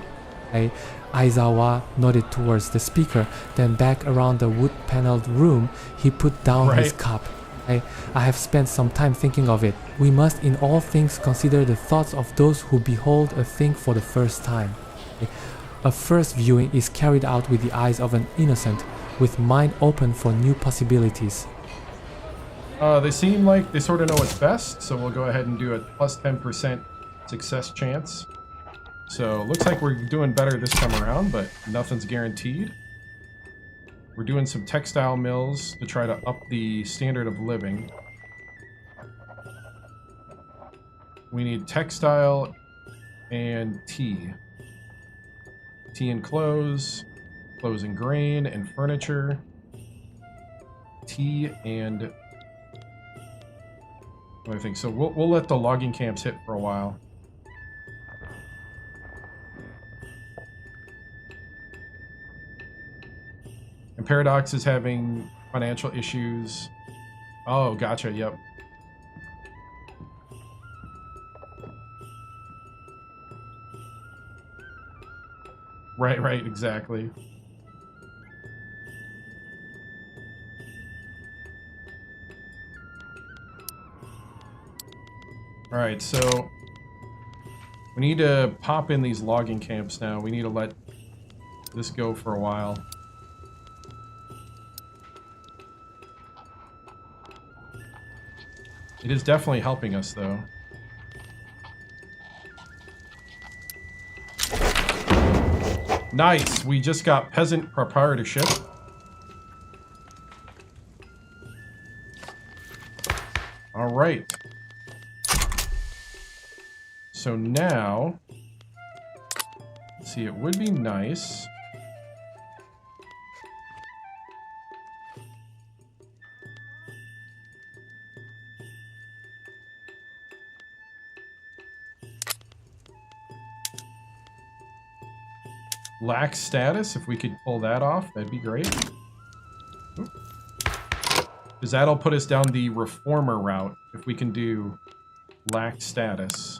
Aizawa nodded towards the speaker, then back around the wood-paneled room, he put down his cup. I have spent some time thinking of it. We must in all things consider the thoughts of those who behold a thing for the first time. A first viewing is carried out with the eyes of an innocent, with mind open for new possibilities. They seem like they sort of know what's best, so we'll go ahead and do a plus 10% success chance. So looks like we're doing better this time around, but nothing's guaranteed. We're doing some textile mills to try to up the standard of living. We need textile and tea. Tea and clothes, clothes and grain and furniture, tea and other things. So we'll let the logging camps hit for a while. And Paradox is having financial issues. Oh, gotcha, yep. Right, exactly. Alright, so we need to pop in these logging camps now. We need to let this go for a while. It is definitely helping us, though. Nice! We just got peasant proprietorship. Alright. So now... let's see, it would be nice... lax status, if we could pull that off, that'd be great. Because that'll put us down the reformer route, if we can do lax status.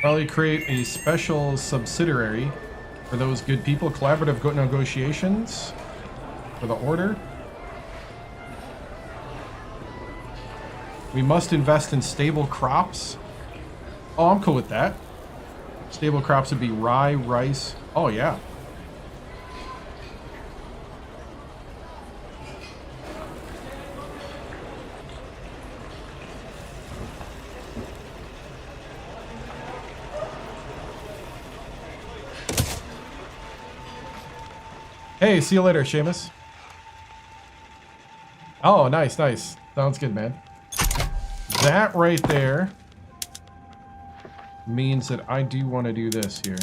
Probably create a special subsidiary for those good people. Collaborative negotiations for the order. We must invest in stable crops. Oh, I'm cool with that. Stable crops would be rye, rice. Oh, yeah. Hey, see you later, Seamus. Oh, nice. Sounds good, man. That right there means that I do want to do this here.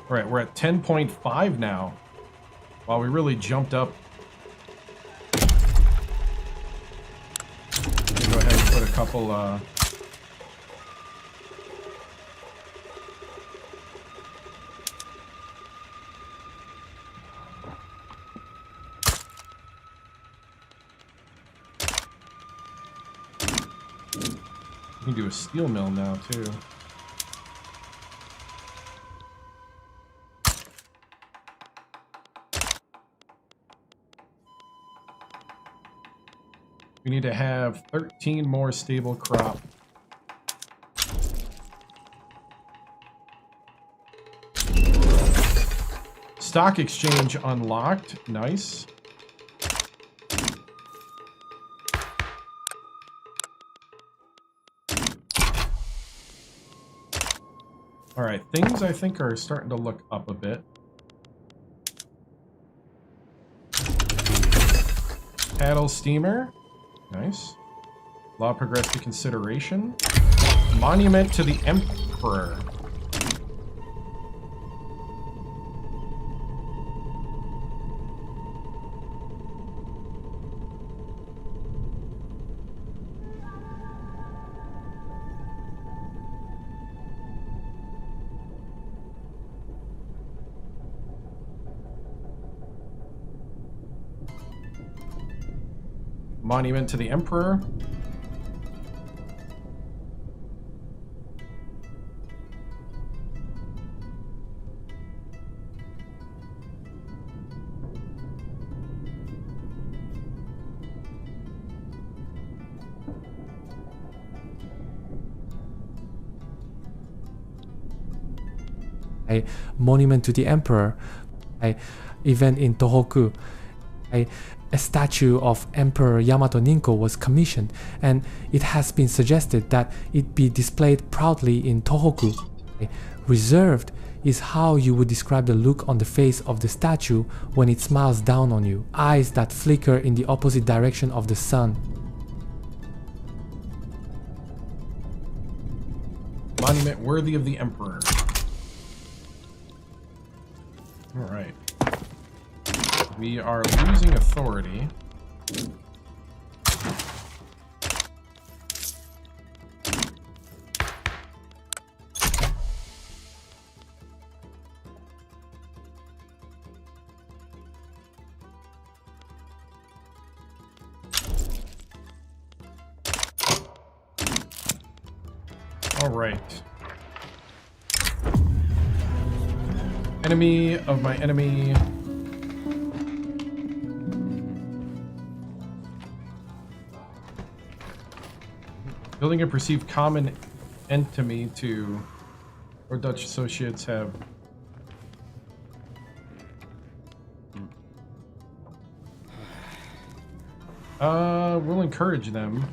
All right, we're at 10.5 now. Wow, we really jumped up. Go ahead and put a couple we can do a steel mill now too. We need to have 13 more stable crop. Stock exchange unlocked. Nice. All right, things I think are starting to look up a bit. Paddle steamer. Nice. Law progressed to consideration. Monument to the Emperor. Monument to the Emperor. A monument to the emperor, a event in Tohoku. A statue of Emperor Yamato Ninko was commissioned, and it has been suggested that it be displayed proudly in Tohoku. Reserved is how you would describe the look on the face of the statue when it smiles down on you, eyes that flicker in the opposite direction of the sun. Monument worthy of the Emperor. All right. We are losing authority. All right. Enemy of my enemy. Building a perceived common enemy to our Dutch associates have. We'll encourage them.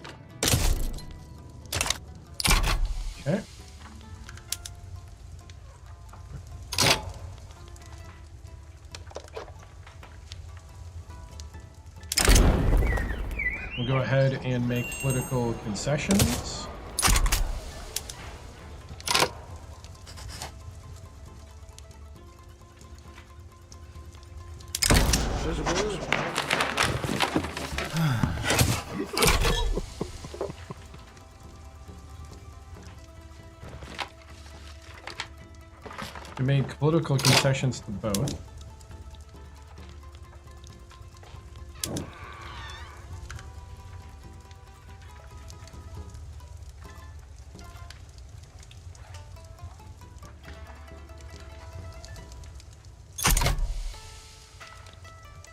Okay. We'll go ahead and make political concessions. We made political concessions to both.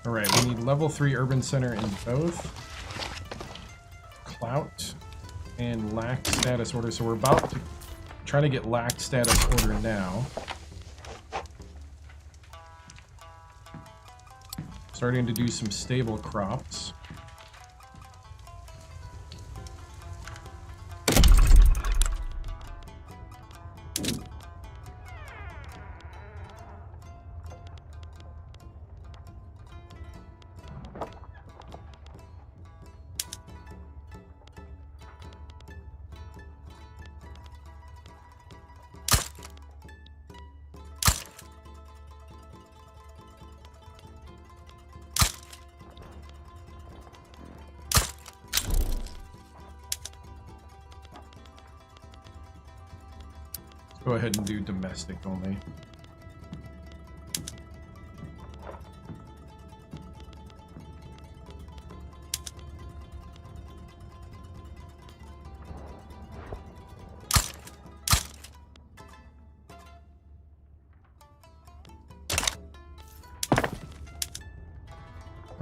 Alright, we need level 3 urban center in both. Clout and lack status order. So we're about to try to get lack status order now. Starting to do some stable crops. go ahead and do domestic only.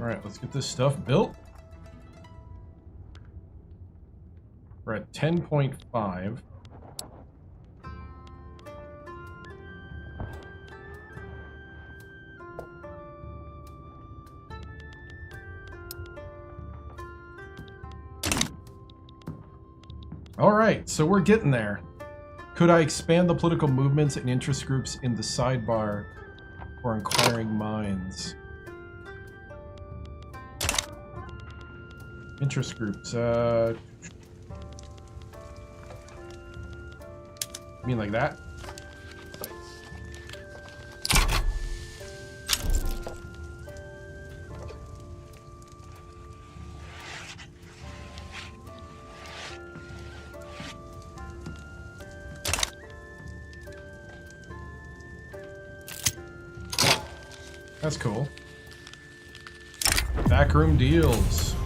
Alright, let's get this stuff built. We're at 10.5. Alright, so we're getting there. Could I expand the political movements and interest groups in the sidebar for inquiring minds? Interest groups, you mean like that? That's cool. Backroom deals.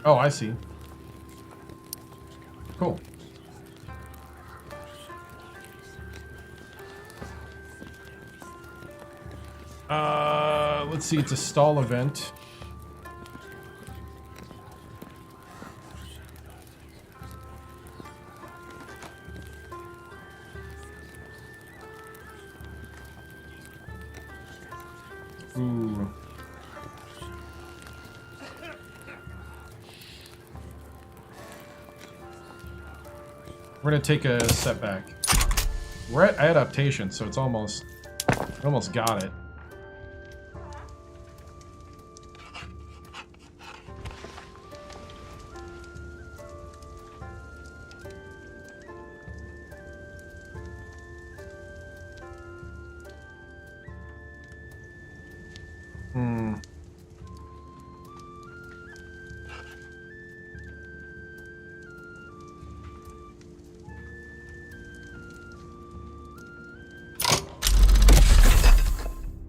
Oh, I see. Cool. Let's see, it's a stall event. Ooh. We're gonna take a setback. We're at adaptation, so it's almost got it.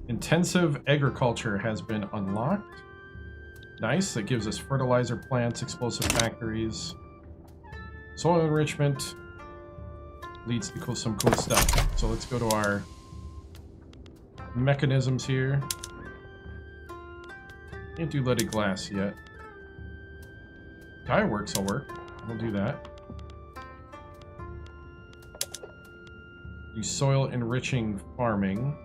Intensive agriculture has been unlocked. Nice, that gives us fertilizer plants, explosive factories. Soil enrichment leads to some cool stuff. So let's go to our mechanisms here. Can't do leaded glass yet. Dye works will work. We'll do that. Do soil enriching farming.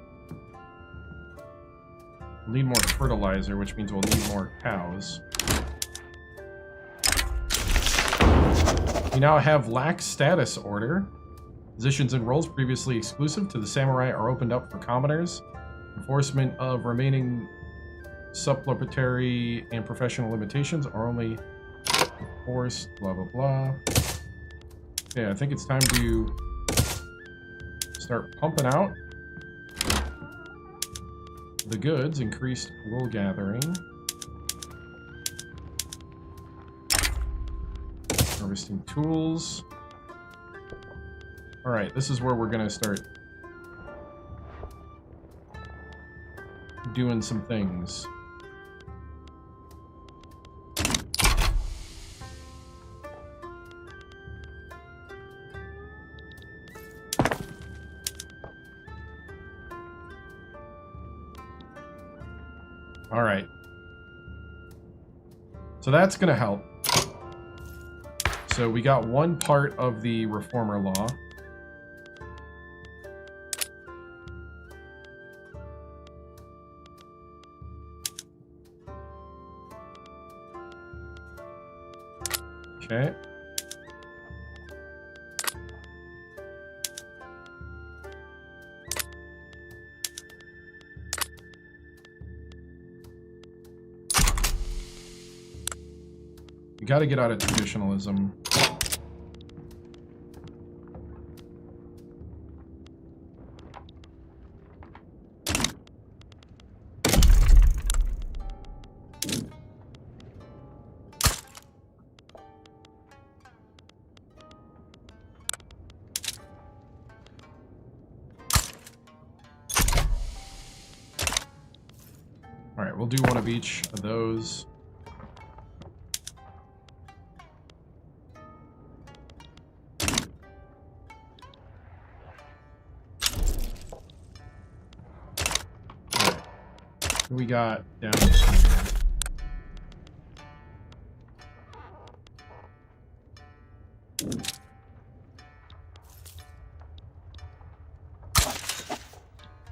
We'll need more fertilizer, which means we'll need more cows. We now have lax status order. Positions and roles previously exclusive to the samurai are opened up for commoners. Enforcement of remaining supplementary and professional limitations are only enforced, blah, blah, blah. Okay, I think it's time to start pumping out the goods. Increased wool gathering. Harvesting tools. Alright, this is where we're gonna start doing some things. Alright. So that's gonna help. So we got one part of the reformer law. Okay. We gotta get out of traditionalism. All right, we'll do one of each of those. All right. What we got down here?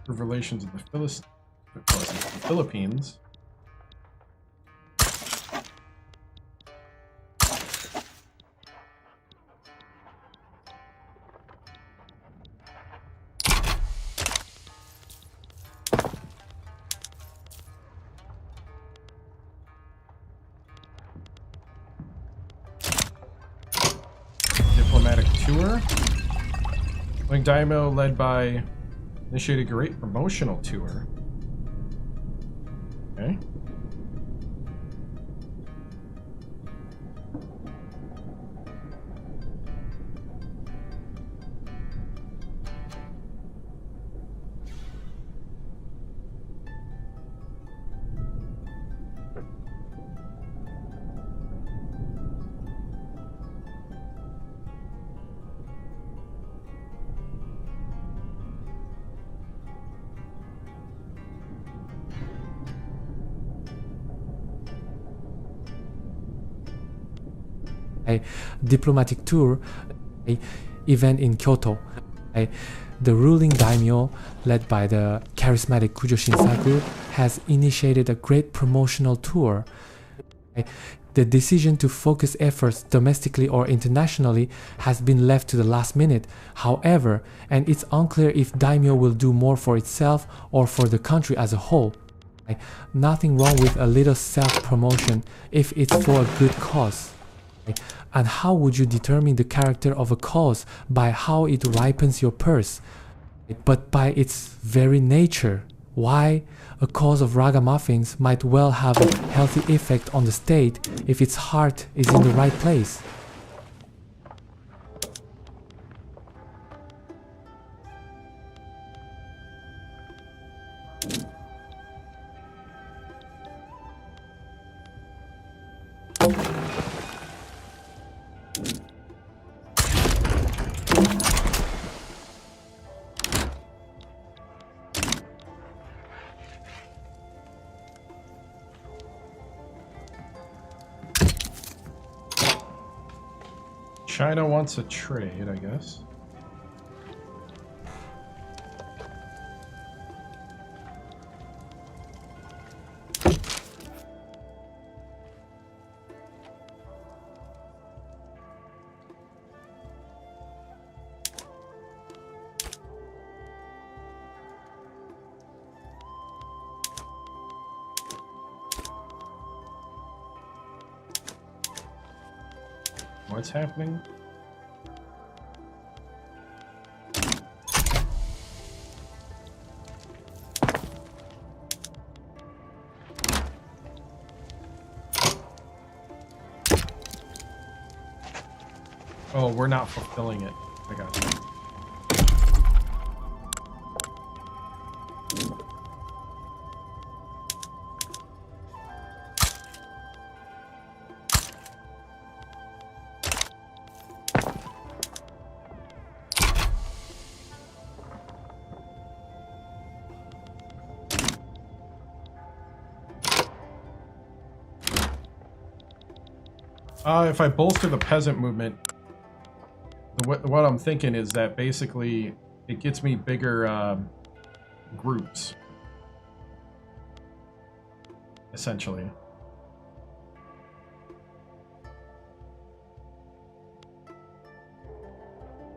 Relations of the Philippines. Diplomatic tour. Like Daimyo led by initiated a great promotional tour. Okay. A diplomatic tour, a event in Kyoto. The ruling daimyo, led by the charismatic Kujo Shinsaku, has initiated a great promotional tour. The decision to focus efforts domestically or internationally has been left to the last minute, however, and it's unclear if daimyo will do more for itself or for the country as a whole. Nothing wrong with a little self-promotion if it's for a good cause. And how would you determine the character of a cause? By how it ripens your purse, but by its very nature. Why? A cause of ragamuffins might well have a healthy effect on the state if its heart is in the right place. China wants a trade, I guess. What's happening? Oh, we're not fulfilling it. I got you. If I bolster the peasant movement, what I'm thinking is that basically it gets me bigger groups, essentially.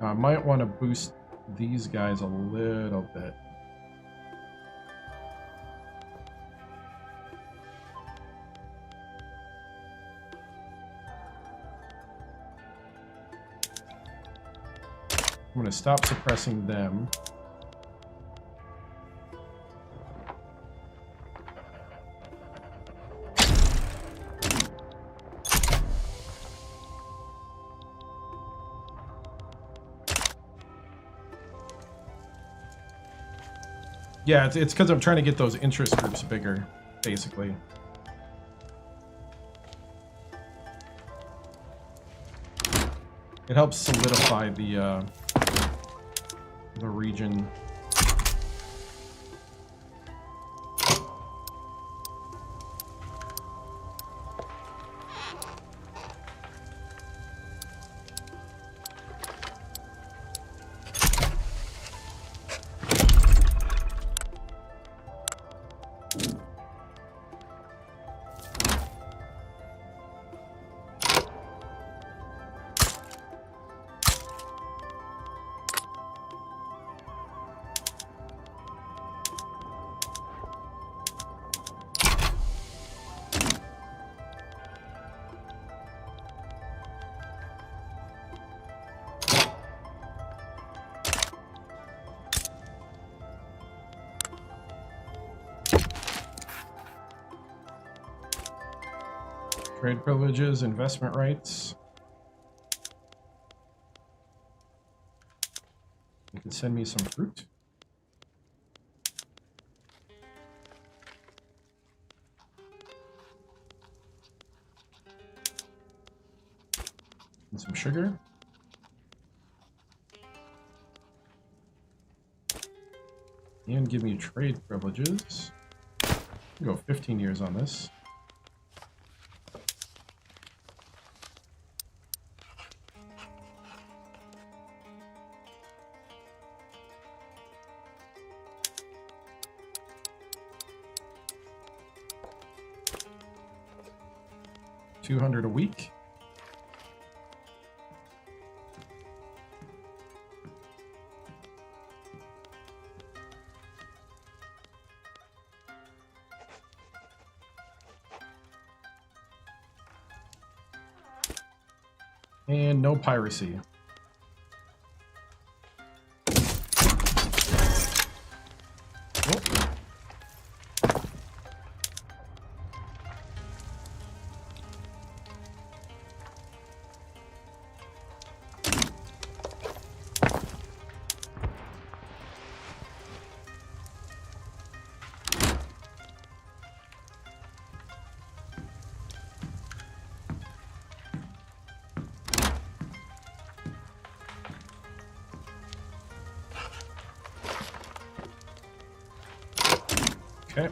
I might want to boost these guys a little bit. I'm going to stop suppressing them. Yeah, it's because I'm trying to get those interest groups bigger. basically. It helps solidify the region. Trade privileges, investment rights. You can send me some fruit. And some sugar. And give me trade privileges. I'll go 15 years on this. $200 a week. And no piracy. Oh. Okay.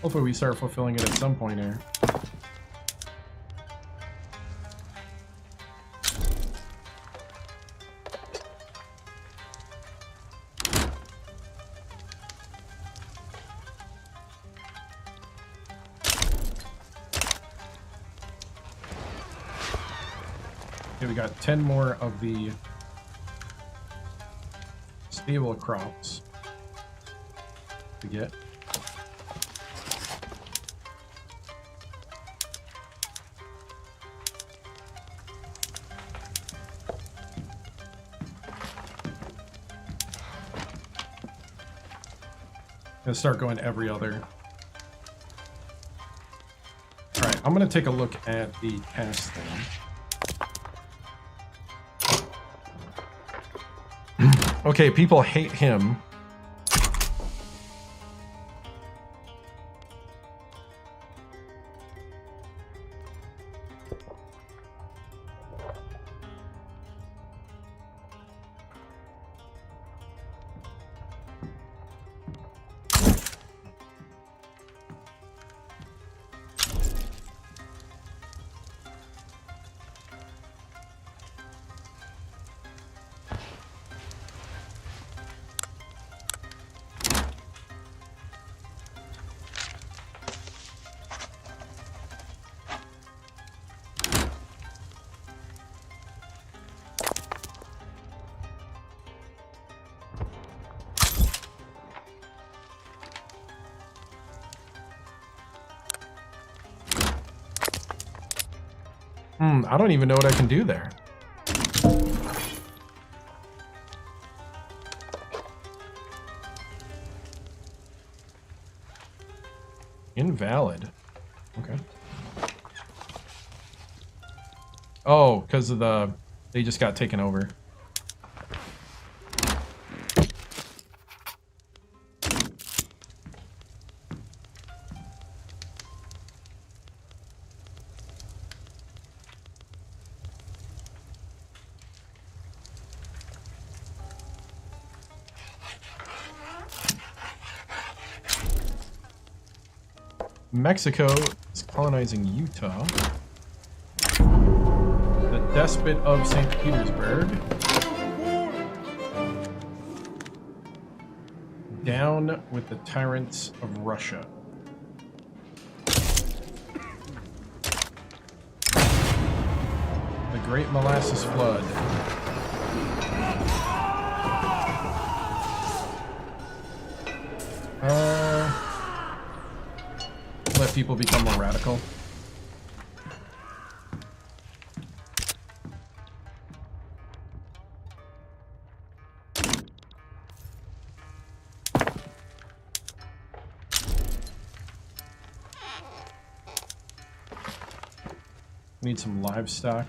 Hopefully we start fulfilling it at some point here. Okay, we got 10 more of the stable crops to get. Gonna start going every other. All right, I'm gonna take a look at the cast thing. Okay, people hate him. I don't even know what I can do there. Invalid. Okay. Oh, because of the... They just got taken over. Mexico is colonizing Utah. The despot of St. Petersburg. Down with the tyrants of Russia. The Great Molasses Flood. Let people become more radical. Need some livestock.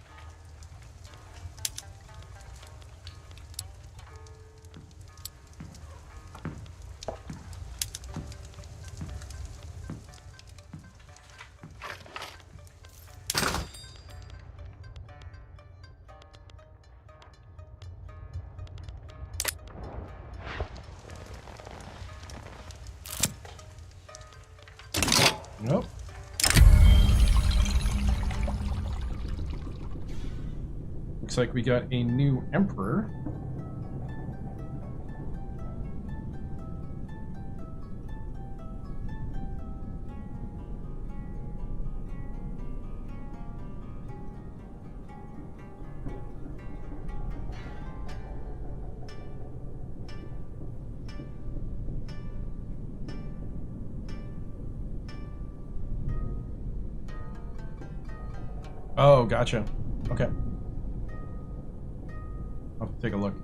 Nope. Looks like we got a new emperor. Oh, gotcha. Okay. I'll have to take a look.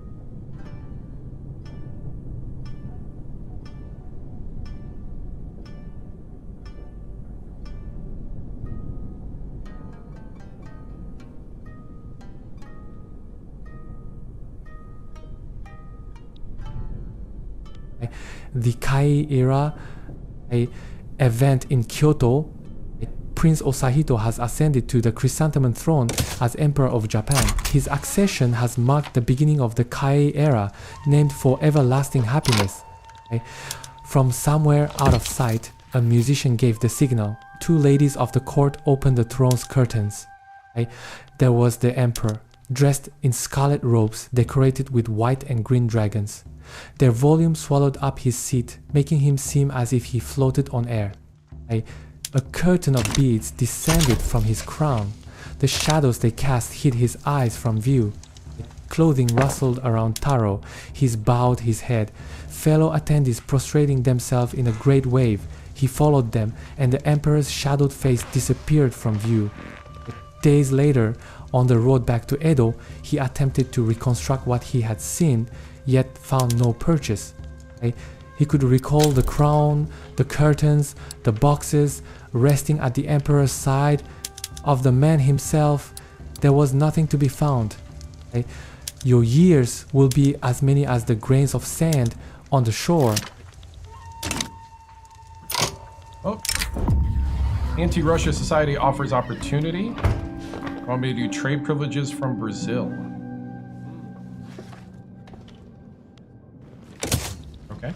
The Kai era event in Kyoto, Prince Osahito has ascended to the chrysanthemum throne as Emperor of Japan. His accession has marked the beginning of the Kai era, named for everlasting happiness. From somewhere out of sight, a musician gave the signal. Two ladies of the court opened the throne's curtains. There was the emperor, dressed in scarlet robes decorated with white and green dragons. Their volume swallowed up his seat, making him seem as if he floated on air. A curtain of beads descended from his crown. The shadows they cast hid his eyes from view. Clothing rustled around Taro. He bowed his head. Fellow attendees prostrating themselves in a great wave. He followed them, and the emperor's shadowed face disappeared from view. Days later, on the road back to Edo, he attempted to reconstruct what he had seen, yet found no purchase. He could recall the crown, the curtains, the boxes, resting at the emperor's side. Of the man himself, there was nothing to be found. Your years will be as many as the grains of sand on the shore. Oh. Anti-Russia society offers opportunity. Want me to do trade privileges from Brazil? Okay.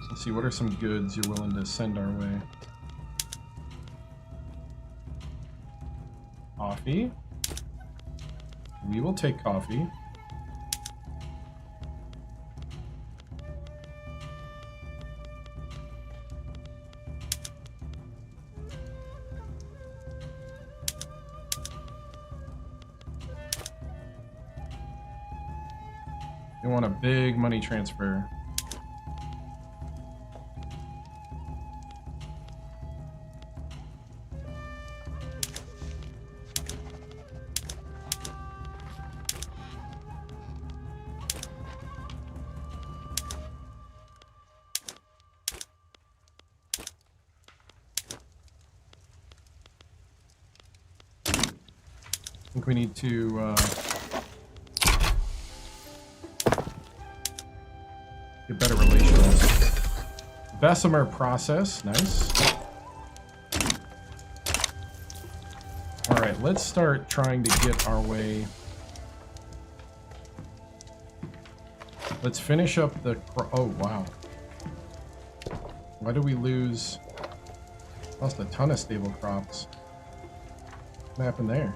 Let's see, what are some goods you're willing to send our way? Coffee. We will take coffee. They want a big money transfer. think we need to get better relations. Bessemer process, nice. Alright, let's start trying to get our way. Let's finish up the... Oh, wow. Why did we lose... Lost a ton of stable crops. What happened there?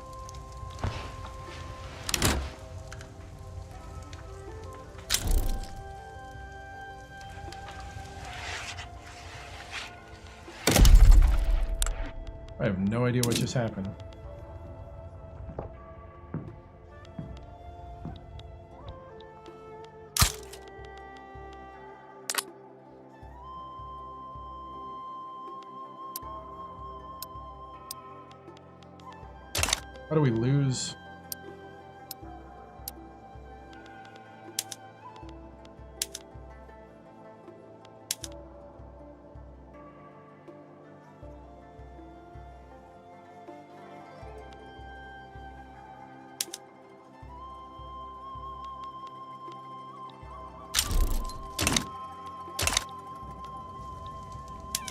I have no idea what just happened. How do we lose?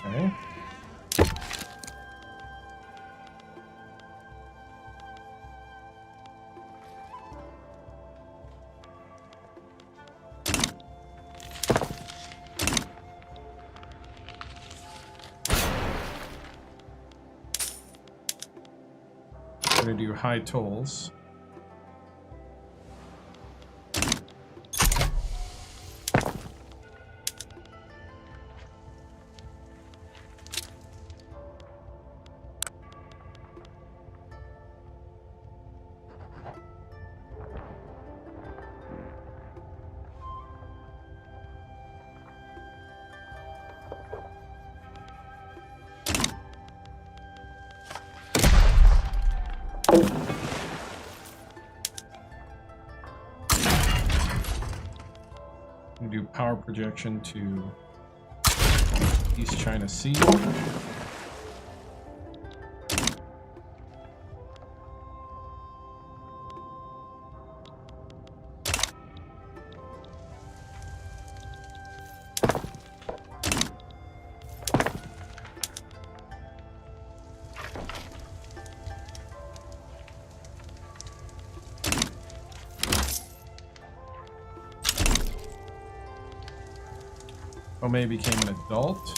Okay. We're gonna do high tolls. We do power projection to East China Sea. Omei became an adult.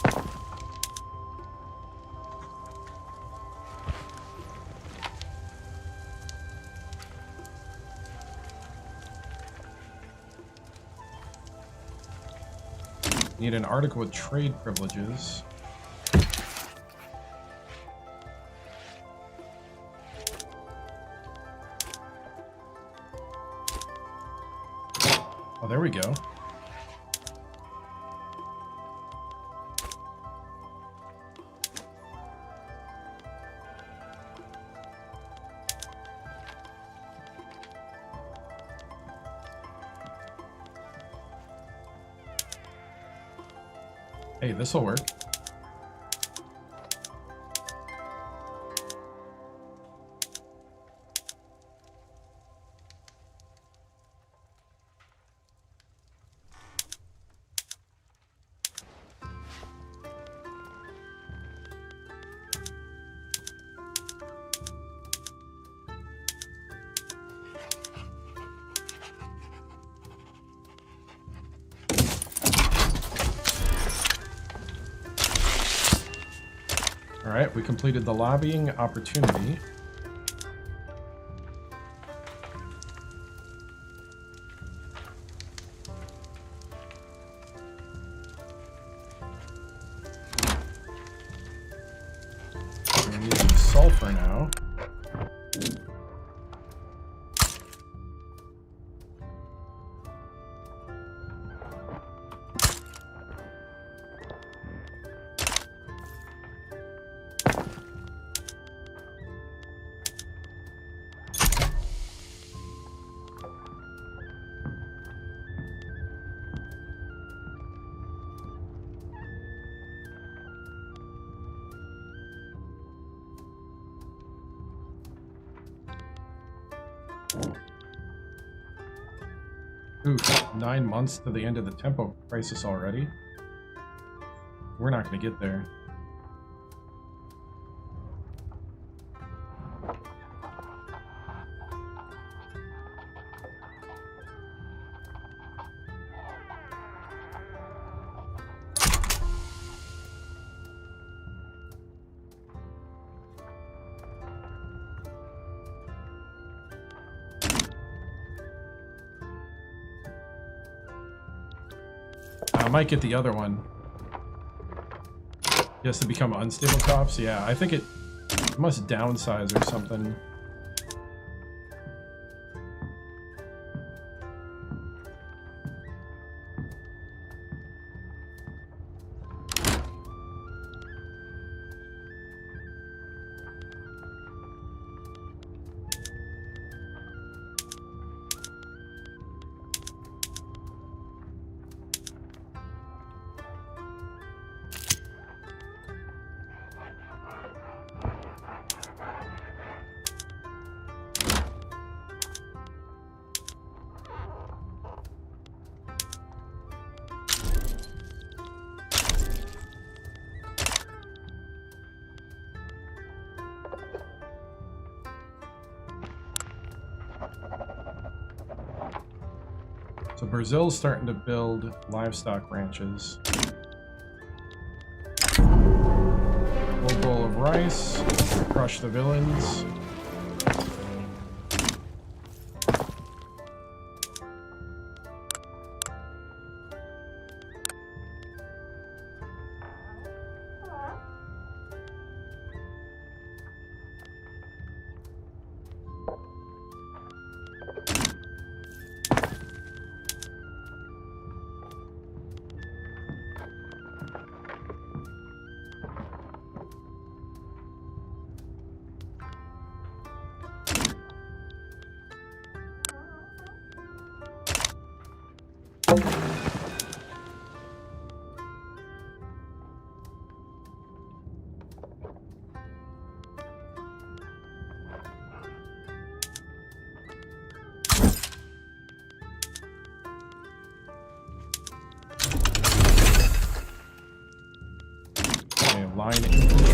Need an article with trade privileges. Oh, there we go. Hey, this'll work. All right, we completed the lobbying opportunity. We're using sulfur now. Ooh, 9 months to the end of the tempo crisis already. We're not going to get there. I might get the other one. Just to become unstable crops? Yeah, I think it must downsize or something. So Brazil's starting to build livestock ranches. Full bowl of rice, crush the villains. Line infantry.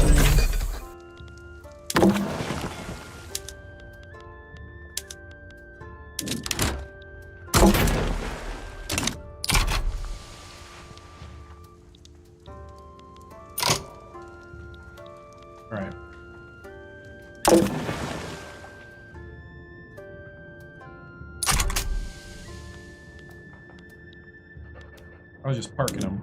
All right. I was just parking them.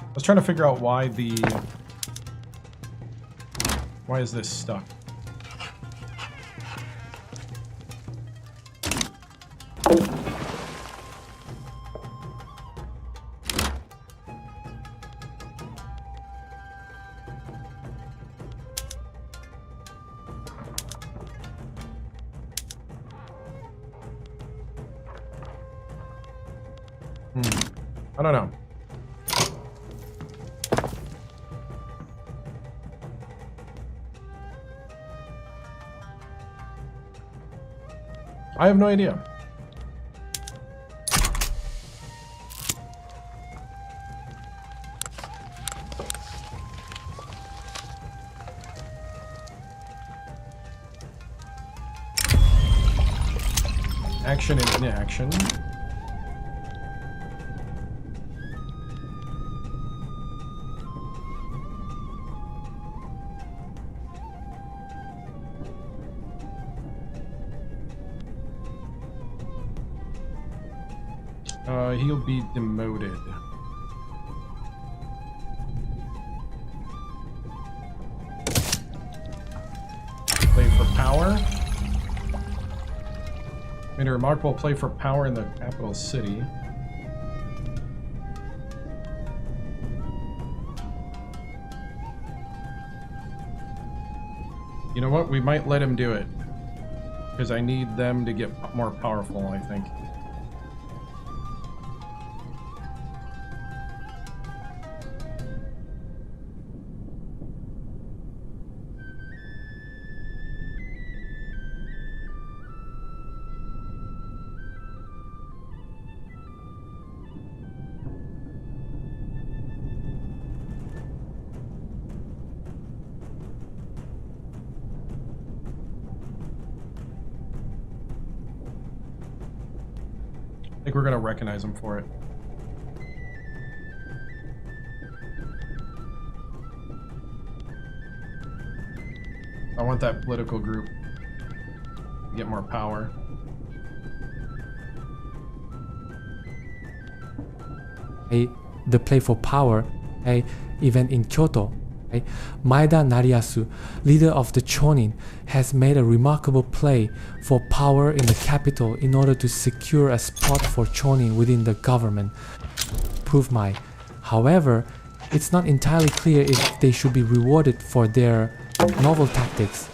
I was trying to figure out why is this stuck? I don't know. I have no idea. Action and inaction. He'll be demoted. Play for power. Made a remarkable play for power in the capital city. You know what? We might let him do it. Because I need them to get more powerful, I think. I think we're gonna recognize him for it. I want that political group to get more power. The play for power event in Kyoto. Maeda Nariyasu, leader of the Chonin, has made a remarkable play for power in the capital in order to secure a spot for Chonin within the government. Prove my. However, it's not entirely clear if they should be rewarded for their novel tactics.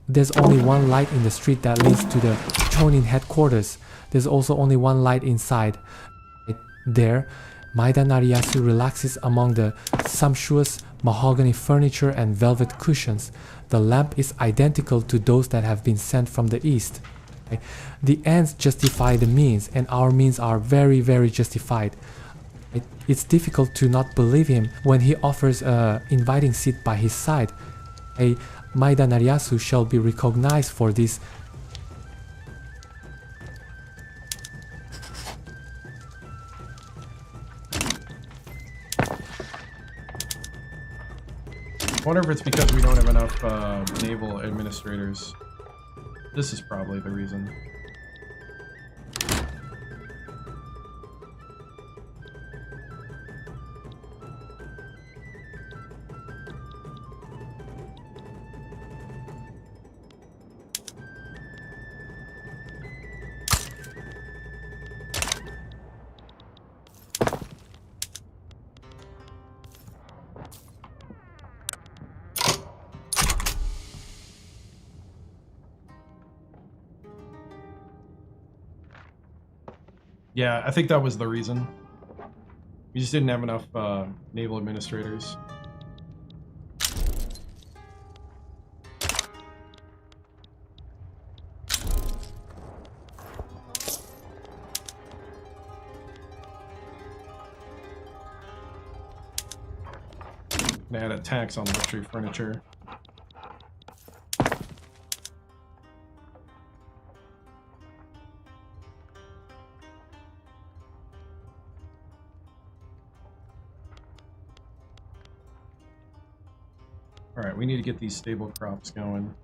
There's only one light in the street that leads to the Chonin headquarters. There's also only one light inside. There, Maeda Nariyasu relaxes among the sumptuous mahogany furniture and velvet cushions. The lamp is identical to those that have been sent from the east. The ends justify the means, and our means are very, very justified. It's difficult to not believe him when he offers an inviting seat by his side. Maeda Nariyasu shall be recognized for this. I wonder if it's because we don't have enough naval administrators. This is probably the reason. Yeah, I think that was the reason. We just didn't have enough naval administrators. They add a tax on luxury furniture. Alright, we need to get these stable crops going.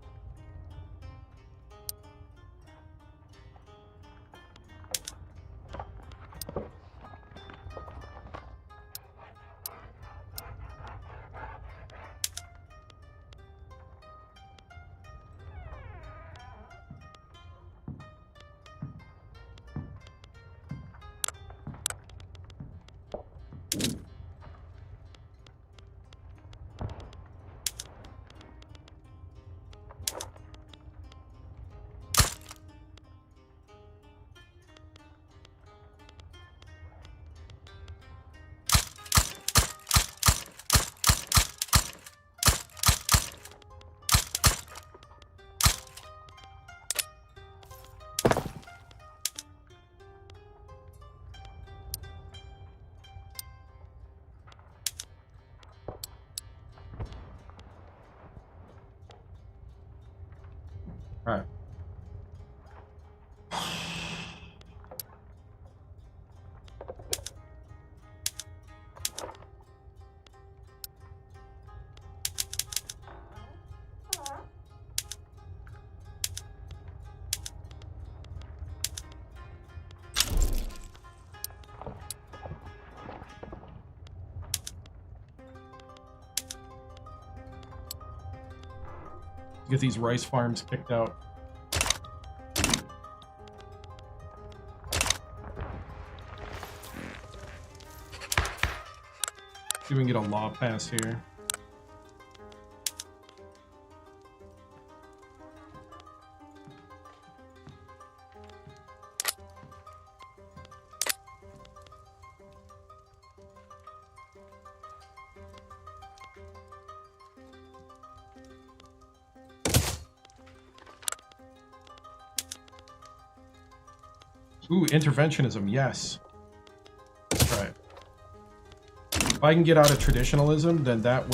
Alright. Get these rice farms kicked out. See if we can get a law passed here. Ooh, interventionism, yes. Right. If I can get out of traditionalism, then that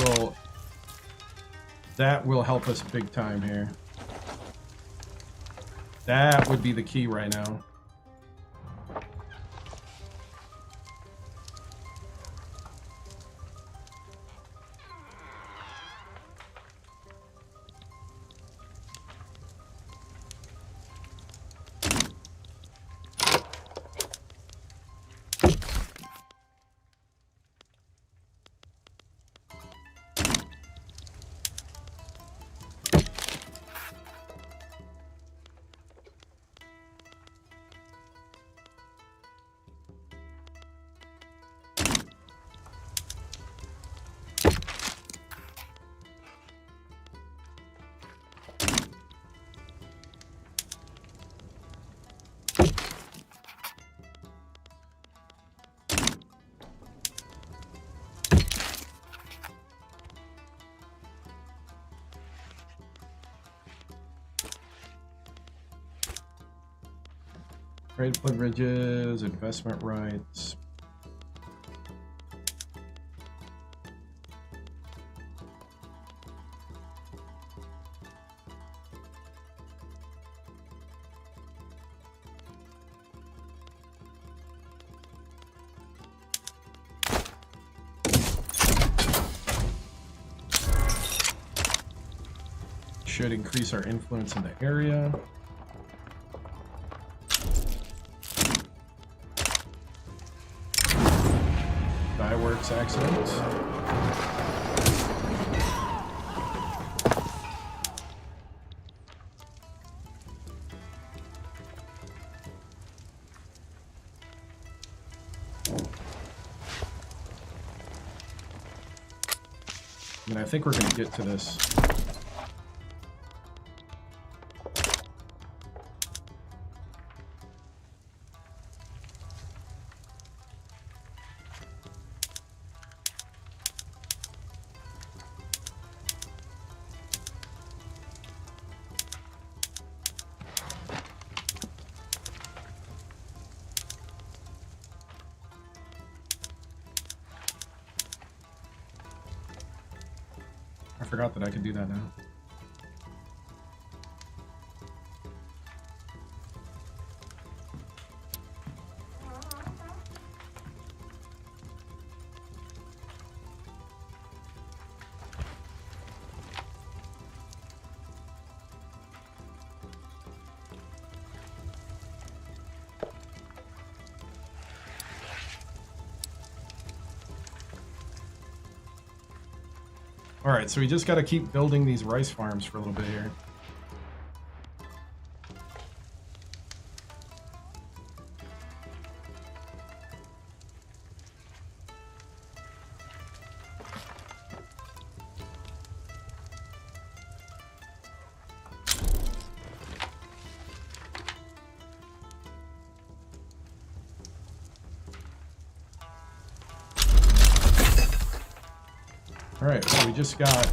will help us big time here. That would be the key right now. Trade privileges, investment rights. Should increase our influence in the area. Fireworks accident. And I think we're going to get to this. I forgot that I could do that now. Alright, so we just got to keep building these rice farms for a little bit here. Alright, so we just got...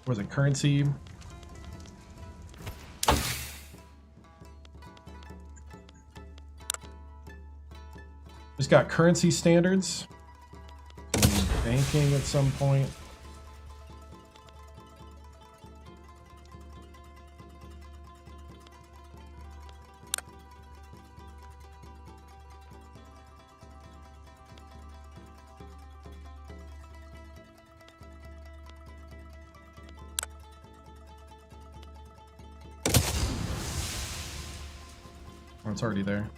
what was it, currency? Just got currency standards. Banking at some point. Oh, it's already there.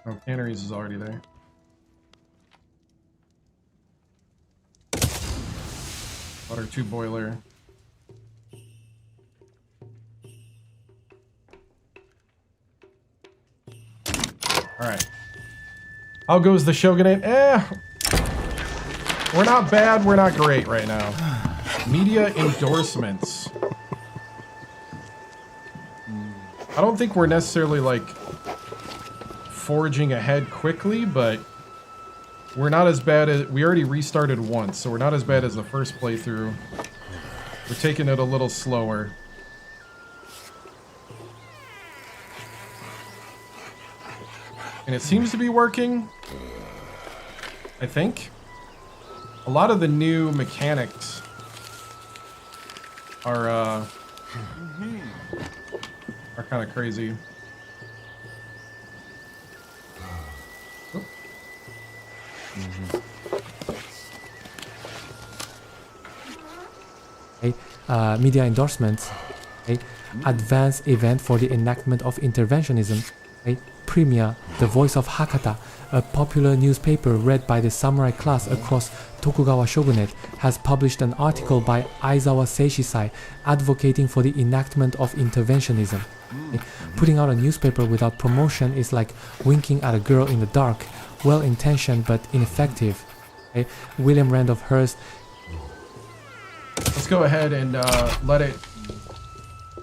Oh, canneries is already there. Water 2 boiler. Alright. How goes the Shogunate? We're not bad, we're not great right now. Media endorsements. I don't think we're necessarily, like, forging ahead quickly, but we're not as bad as... We already restarted once, so we're not as bad as the first playthrough. We're taking it a little slower. And it seems to be working, I think. A lot of the new mechanics are kind of crazy. Media endorsements, advanced event for the enactment of interventionism, Premiere, the voice of Hakata, a popular newspaper read by the samurai class across Tokugawa Shogunate, has published an article by Aizawa Seishisai advocating for the enactment of interventionism. Putting out a newspaper without promotion is like winking at a girl in the dark, well-intentioned but ineffective. William Randolph Hearst. Let's go ahead and let it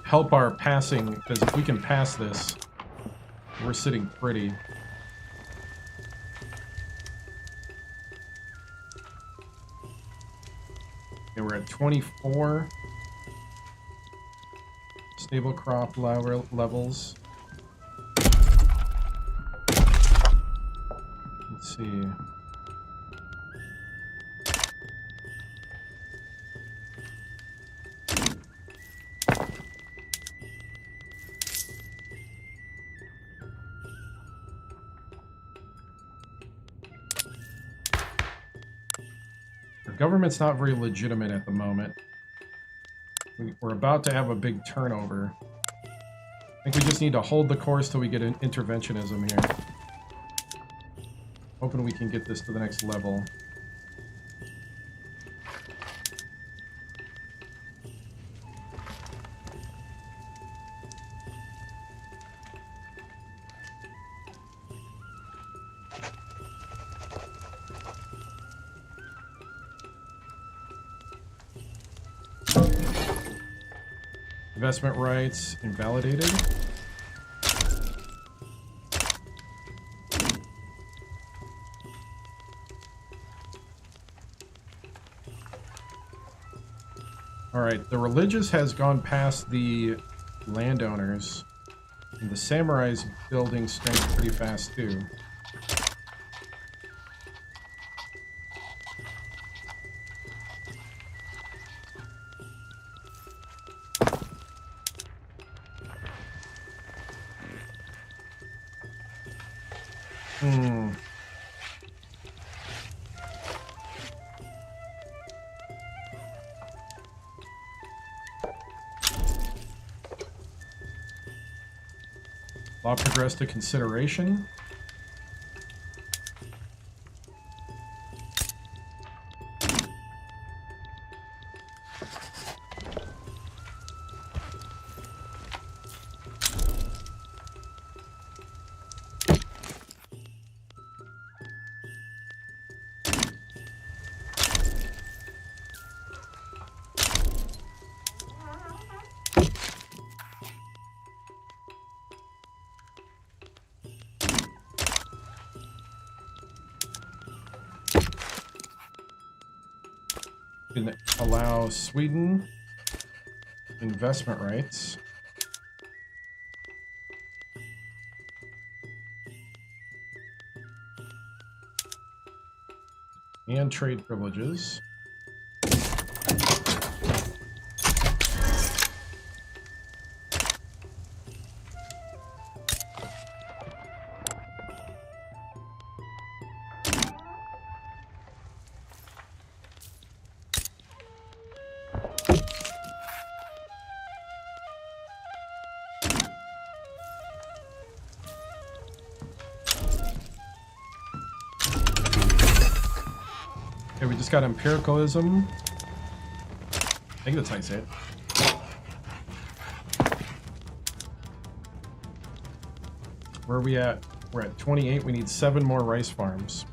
help our passing, because if we can pass this, we're sitting pretty. Okay, we're at 24. Stable crop levels. Let's see. Our government's not very legitimate at the moment. We're about to have a big turnover. I think we just need to hold the course till we get an interventionism here. Hoping we can get this to the next level. Investment rights invalidated. Alright, the religious has gone past the landowners. And the samurai's building strength pretty fast too. Law progressed to consideration. Can allow Sweden investment rights. And trade privileges. Okay, we just got empiricalism. I think that's how you say it. Where are we at? We're at 28. We need 7 more rice farms.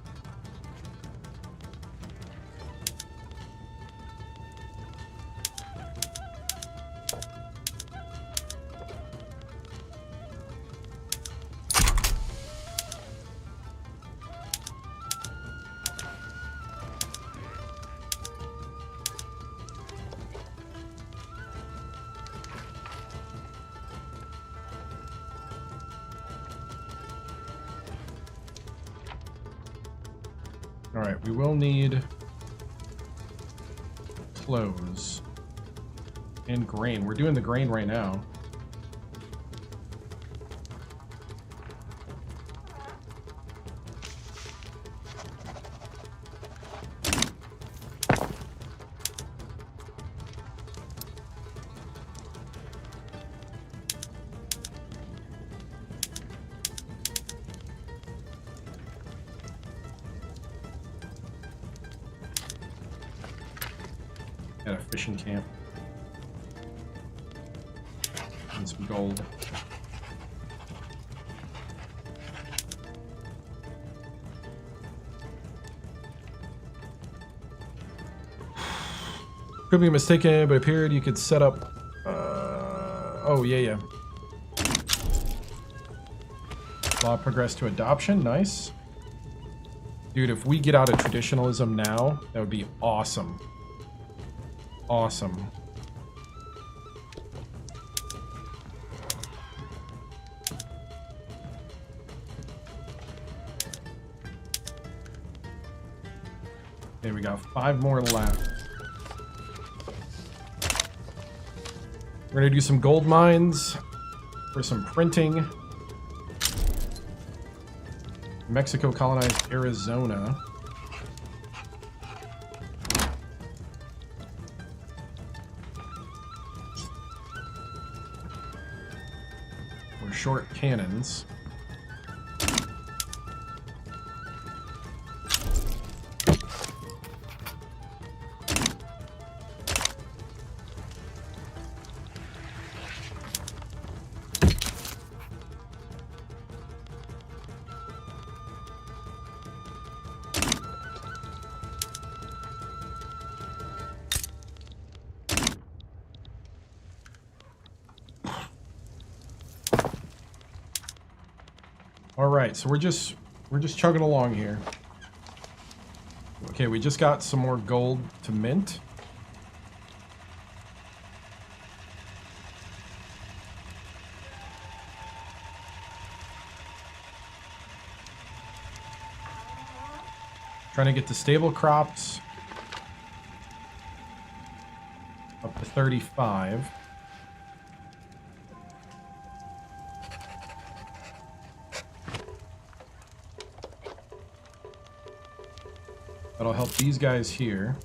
Alright, we will need clothes and grain. We're doing the grain right now. At a fishing camp. And some gold. Could be mistaken, but it appeared you could set up... oh, yeah. Law progressed to adoption. Nice. Dude, if we get out of traditionalism now, that would be awesome. Awesome. Okay, we got 5 more left. We're gonna do some gold mines for some printing. Mexico colonized Arizona. We're short cannons. All right, so we're just chugging along here. Okay, we just got some more gold to mint. Trying to get the stable crops up to 35. That'll help these guys here.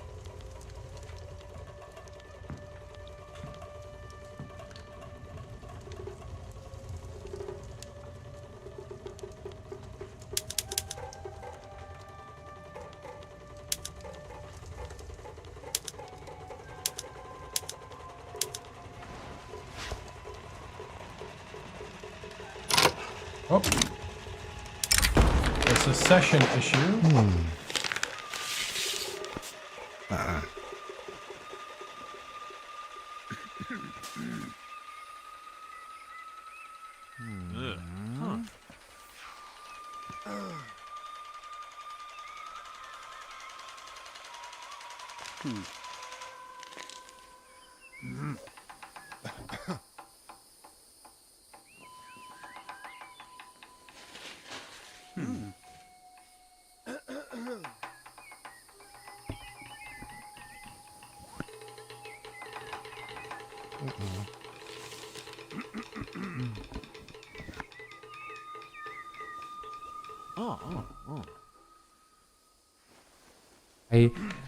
Oh. The secession issue.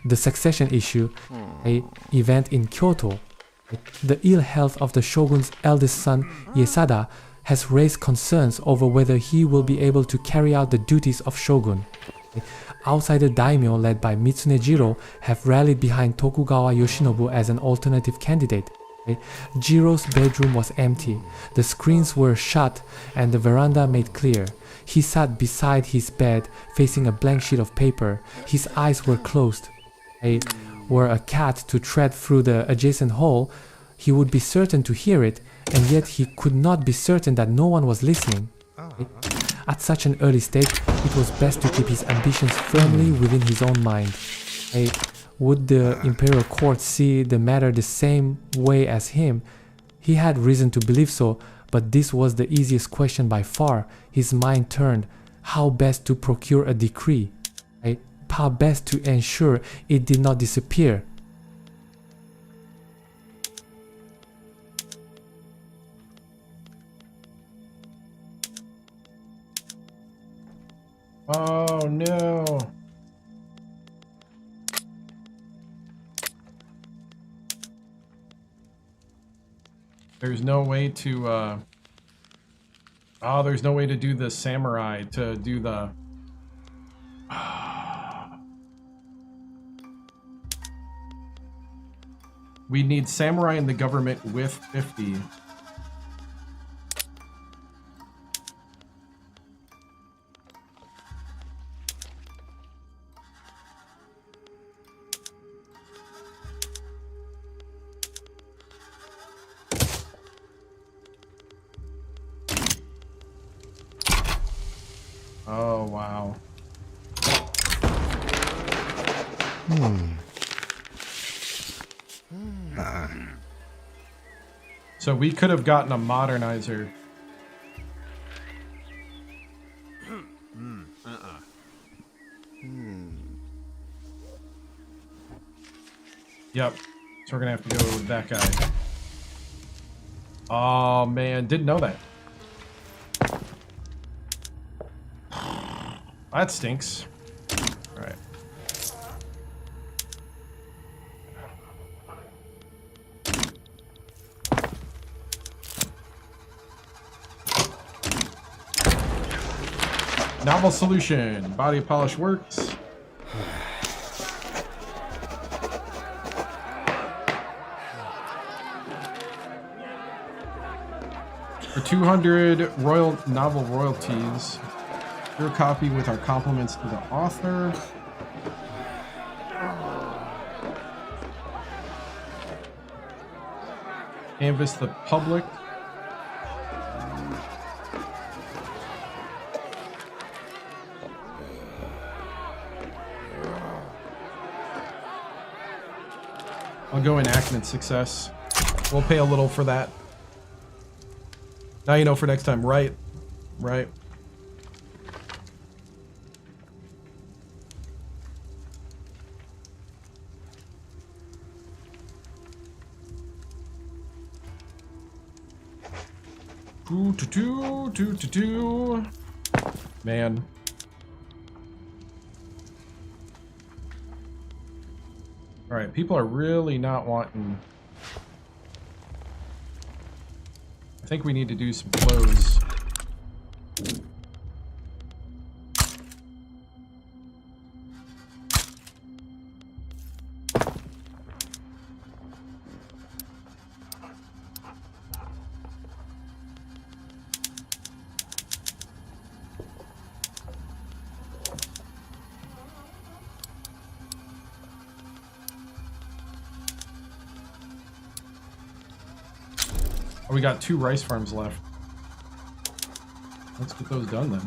The succession issue, a event in Kyoto. The ill health of the shogun's eldest son, Iesada, has raised concerns over whether he will be able to carry out the duties of shogun. outsider daimyo led by Mitsunejiro have rallied behind Tokugawa Yoshinobu as an alternative candidate. Okay? Jiro's bedroom was empty, the screens were shut and the veranda made clear. He sat beside his bed facing a blank sheet of paper. His eyes were closed. Were a cat to tread through the adjacent hall, he would be certain to hear it, and yet he could not be certain that no one was listening. At such an early stage, it was best to keep his ambitions firmly within his own mind. Would the imperial court see the matter the same way as him? He had reason to believe so, but this was the easiest question by far. His mind turned. How best to procure a decree? How best to ensure it did not disappear? Oh no. There's no way to there's no way to do the samurai, to do the we need samurai in the government with 50. Oh, wow. So we could have gotten a modernizer. Yep. So we're gonna have to go with that guy. Oh man, didn't know that. That stinks. All right. Novel solution. Body polish works. For 200 royal novel royalties. Your copy with our compliments to the author. Canvas the public. I'll go enactment success. We'll pay a little for that. Now you know for next time, right? Right. Man. Alright, people are really not wanting... I think we need to do some clothes. We got 2 rice farms left. Let's get those done then.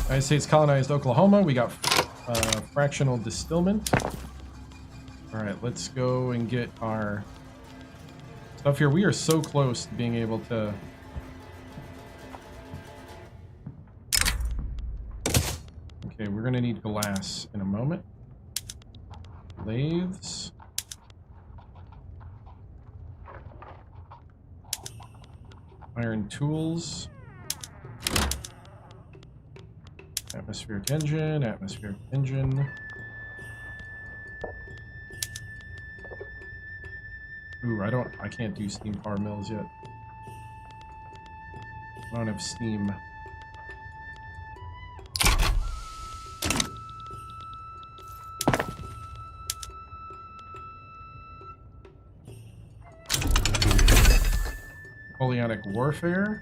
United States colonized Oklahoma. We got fractional distillment. Alright, let's go and get our stuff here. We are so close to being able to... Okay, we're going to need glass in a moment. Lathes. Iron tools. Atmospheric engine, atmospheric engine. Ooh, I can't do steam power mills yet. I don't have steam. Napoleonic warfare.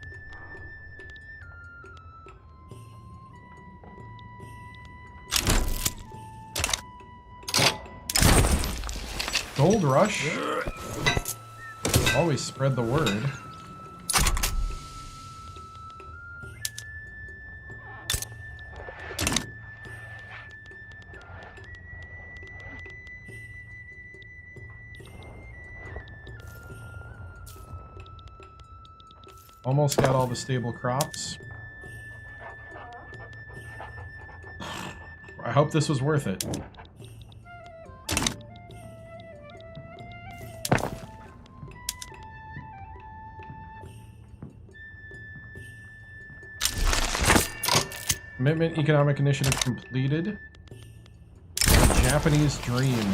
Gold rush. Always spread the word. Almost got all the stable crops. I hope this was worth it. Commitment economic initiative completed. Japanese dream.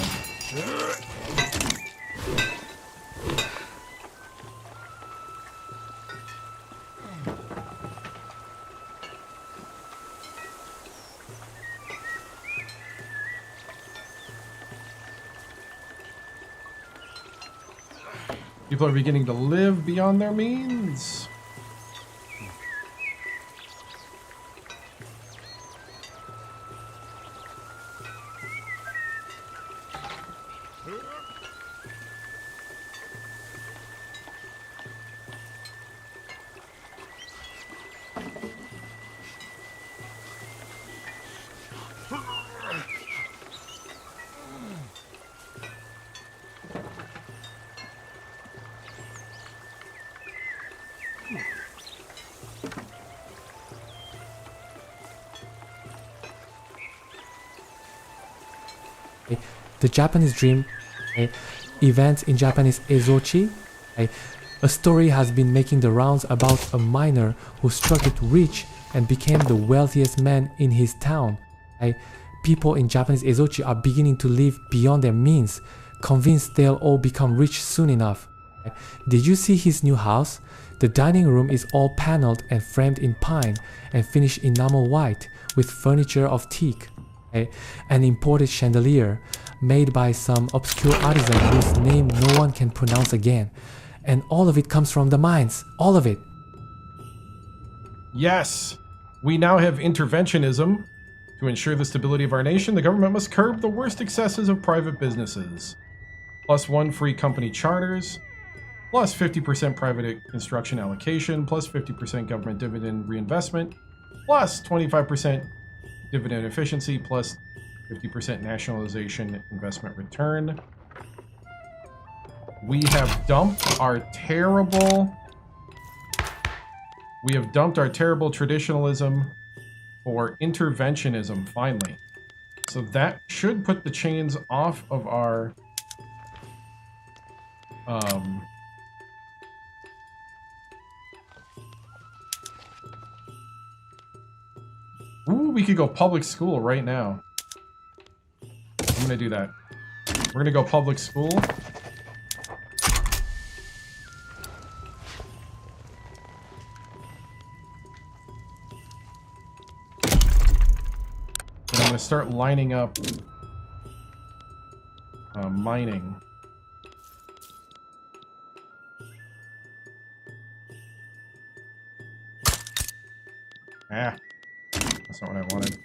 People are beginning to live beyond their means. The Japanese dream event in Japanese ezochi. A story has been making the rounds about a miner who struck it rich and became the wealthiest man in his town. People in Japanese ezochi are beginning to live beyond their means, convinced they'll all become rich soon enough. Did you see his new house? The dining room is all paneled and framed in pine and finished enamel white with furniture of teak. An imported chandelier made by some obscure artisan whose name no one can pronounce again. And all of it comes from the mines. All of it. Yes, we now have interventionism. To ensure the stability of our nation, the government must curb the worst excesses of private businesses. +1 free company charters, plus 50% private construction allocation, plus 50% government dividend reinvestment, plus 25% dividend efficiency, plus 50% nationalization investment return. We have dumped our terrible traditionalism for interventionism, finally. So that should put the chains off of our ooh, we could go public school right now. I'm gonna do that. We're gonna go public school. And I'm gonna start lining up mining. Ah, that's not what I wanted.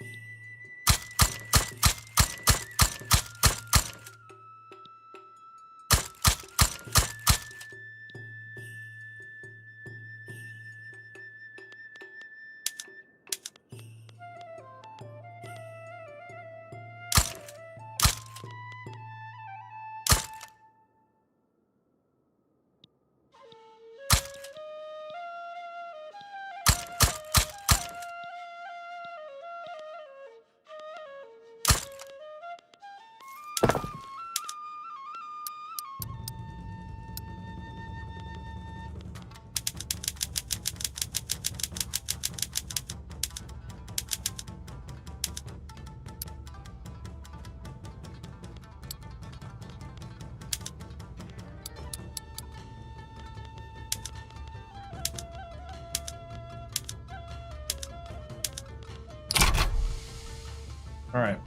All right.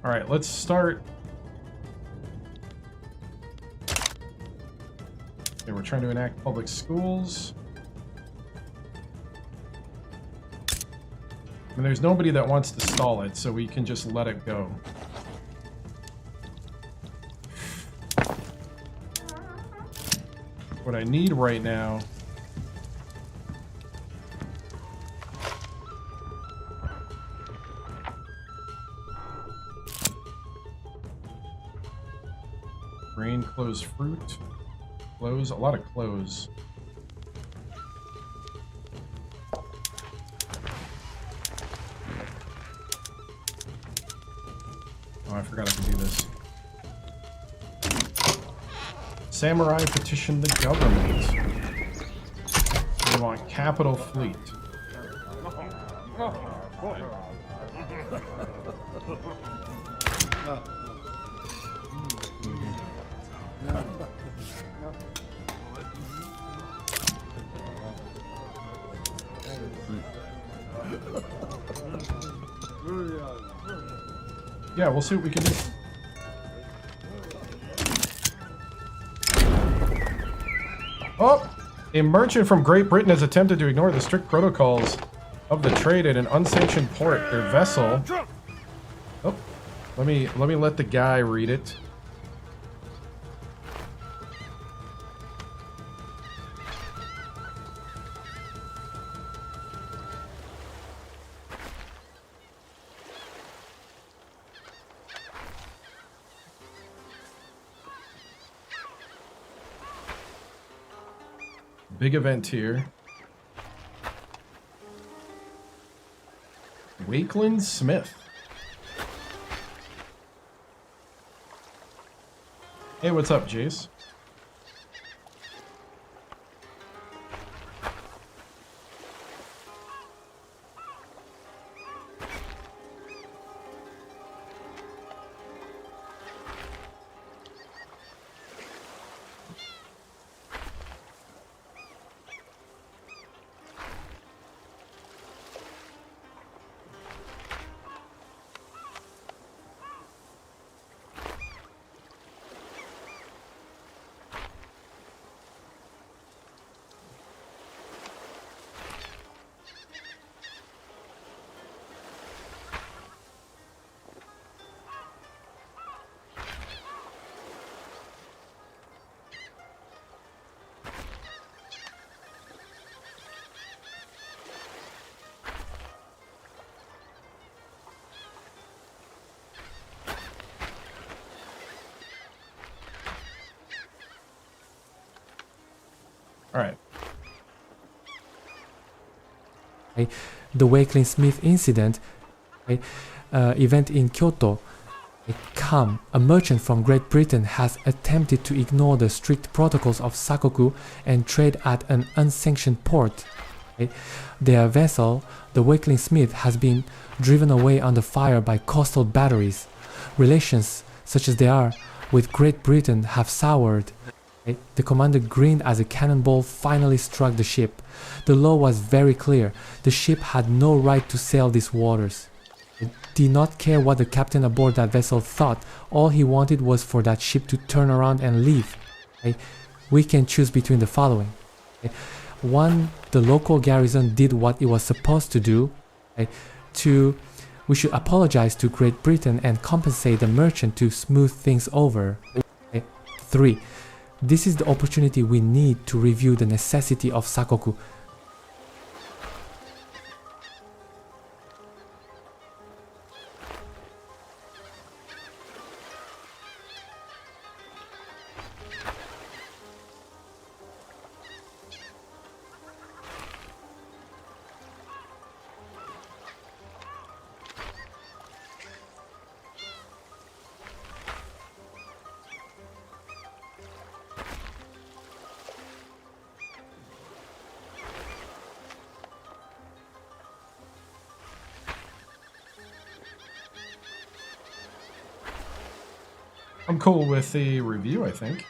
All right, let's start. Okay, we're trying to enact public schools. And there's nobody that wants to stall it, so we can just let it go. What I need right now grain, close, fruit. Close, a lot of close. Oh, I forgot I could do this. Samurai petition the government. We want capital fleet. Yeah, we'll see what we can do. Oh! A merchant from Great Britain has attempted to ignore the strict protocols of the trade at an unsanctioned port. Their vessel... Oh, let me let the guy read it. Big event here. Wakeland Smith. Hey, what's up, Jace? All right. The Wakeling Smith incident, event in Kyoto. A merchant from Great Britain has attempted to ignore the strict protocols of Sakoku and trade at an unsanctioned port. Their vessel, the Wakeling Smith, has been driven away under fire by coastal batteries. Relations, such as they are, with Great Britain have soured. The commander grinned as a cannonball finally struck the ship. The law was very clear. The ship had no right to sail these waters. He did not care what the captain aboard that vessel thought. All he wanted was for that ship to turn around and leave. We can choose between the following. One, the local garrison did what it was supposed to do. Two, we should apologize to Great Britain and compensate the merchant to smooth things over. Three, this is the opportunity we need to review the necessity of Sakoku. I'm cool with the review, I think.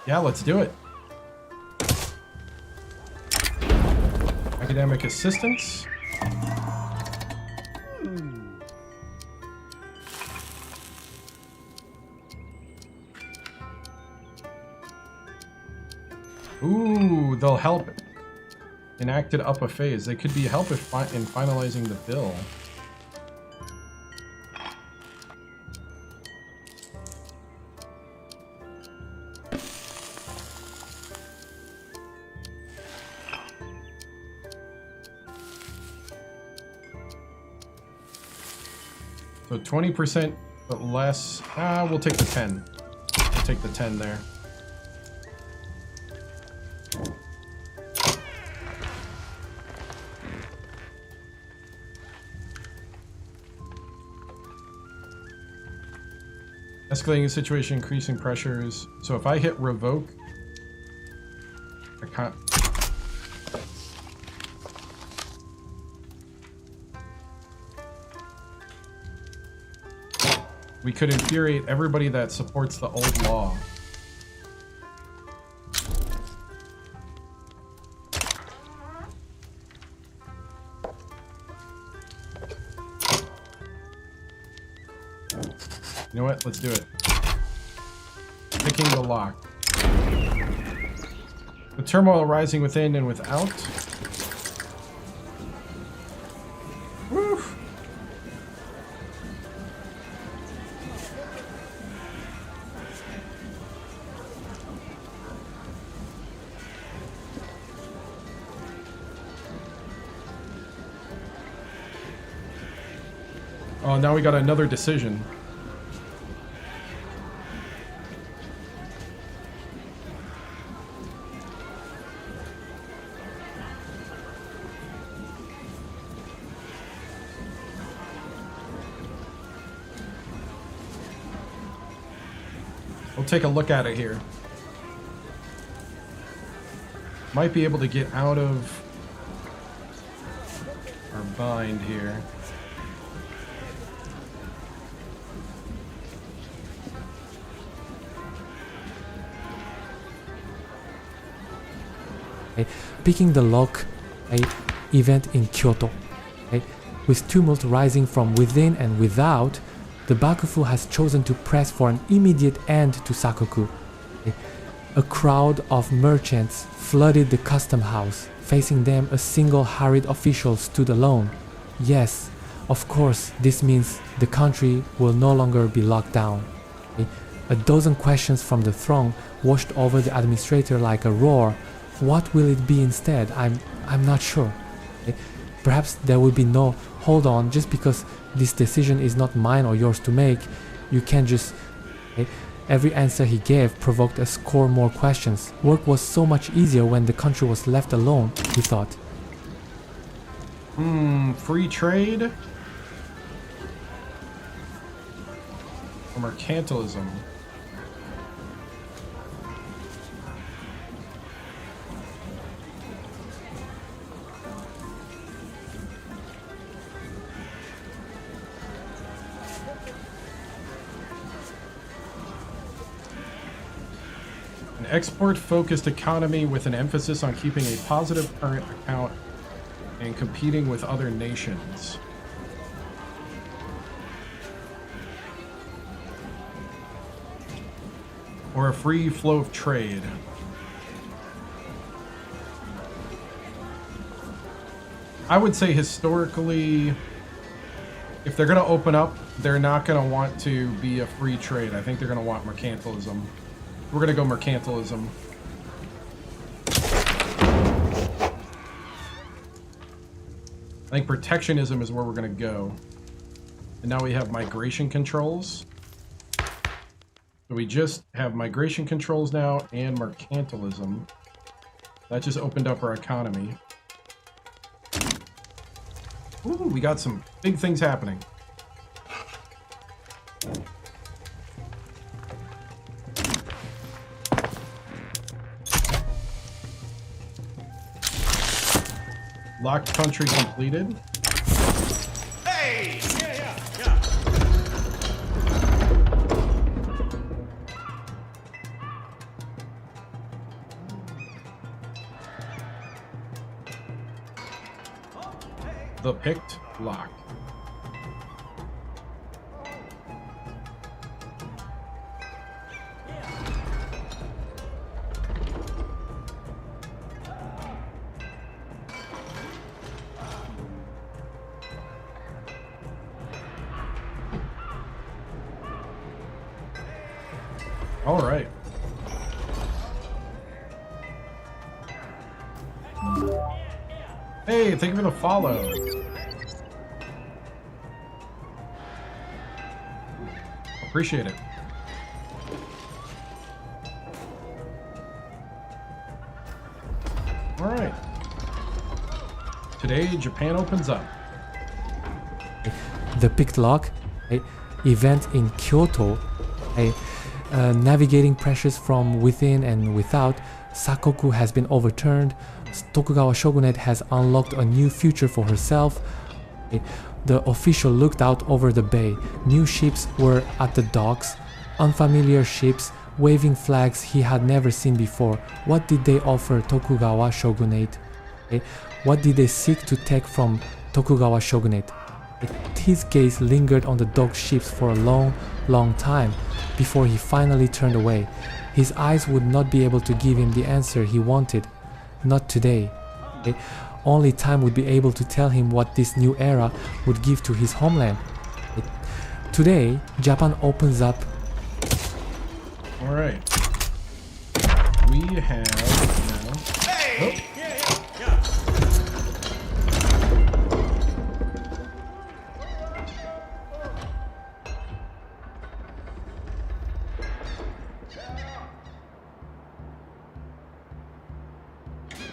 Yeah, let's do it. Academic assistance. Ooh, they'll help enacted up a phase. They could be help in finalizing the bill. So 20%, but less. We'll take the 10. We'll take the 10 there. Escalating the situation, increasing pressures. So if I hit revoke, I can't. We could infuriate everybody that supports the old law. You know what? Let's do it. Picking the lock. The turmoil rising within and without. Woo! Oh, now we got another decision. We'll take a look at it here. Might be able to get out of our bind here. Picking the lock event in Kyoto. With tumult rising from within and without, the Bakufu has chosen to press for an immediate end to Sakoku. A crowd of merchants flooded the custom house. Facing them, a single harried official stood alone. Yes, of course, this means the country will no longer be locked down. A dozen questions from the throng washed over the administrator like a roar. What will it be instead? I'm not sure. Perhaps there will be no hold on just because this decision is not mine or yours to make. You can't just... Every answer he gave provoked a score more questions. Work was so much easier when the country was left alone, he thought. Free trade? Or mercantilism? Export-focused economy with an emphasis on keeping a positive current account and competing with other nations. Or a free flow of trade. I would say historically, if they're going to open up, they're not going to want to be a free trade. I think they're going to want mercantilism. We're going to go mercantilism. I think protectionism is where we're going to go. And now we have migration controls. So we just have migration controls now and mercantilism. That just opened up our economy. Ooh, we got some big things happening. Locked country completed. Hey! Yeah. the picked lock. All right. Hey, thank you for the follow. Appreciate it. All right. Today, Japan opens up. The picked lock, event in Kyoto, navigating pressures from within and without, Sakoku has been overturned. Tokugawa Shogunate has unlocked a new future for herself. The official looked out over the bay. New ships were at the docks, unfamiliar ships, waving flags he had never seen before. What did they offer Tokugawa Shogunate? What did they seek to take from Tokugawa Shogunate? His gaze lingered on the docked ships for a long time before he finally turned away. His eyes would not be able to give him the answer he wanted. Not today. Only time would be able to tell him what this new era would give to his homeland. Today, Japan opens up. All right. We have now. Oh.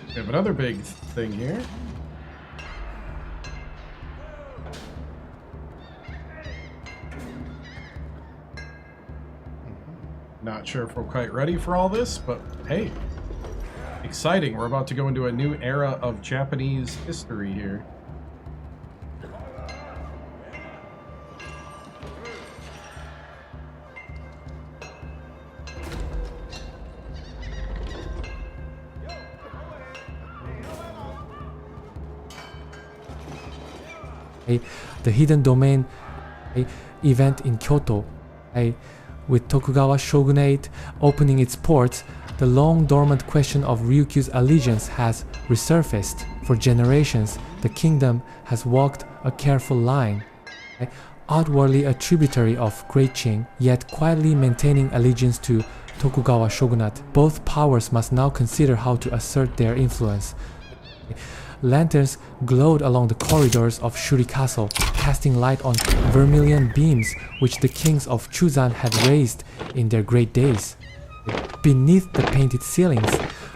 We have another big thing here. Not sure if we're quite ready for all this, but hey, exciting. We're about to go into a new era of Japanese history here. The hidden domain event in Kyoto, with Tokugawa Shogunate opening its ports, the long dormant question of Ryukyu's allegiance has resurfaced. For generations, the kingdom has walked a careful line, outwardly a tributary of Great Qing, yet quietly maintaining allegiance to Tokugawa Shogunate. Both powers must now consider how to assert their influence. Lanterns glowed along the corridors of Shuri Castle, casting light on vermilion beams which the kings of Chuzan had raised in their great days. Beneath the painted ceilings,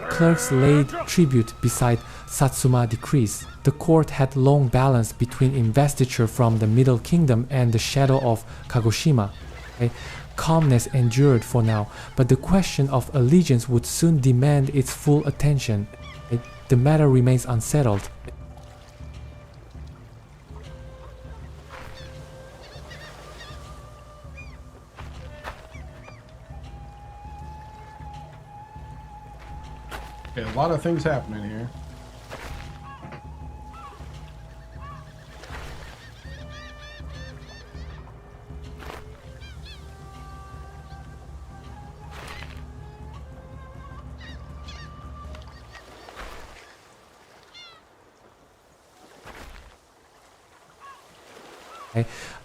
clerks laid tribute beside Satsuma decrees. The court had long balanced between investiture from the Middle Kingdom and the shadow of Kagoshima. Calmness endured for now, but the question of allegiance would soon demand its full attention. The matter remains unsettled. Okay, a lot of things happening here.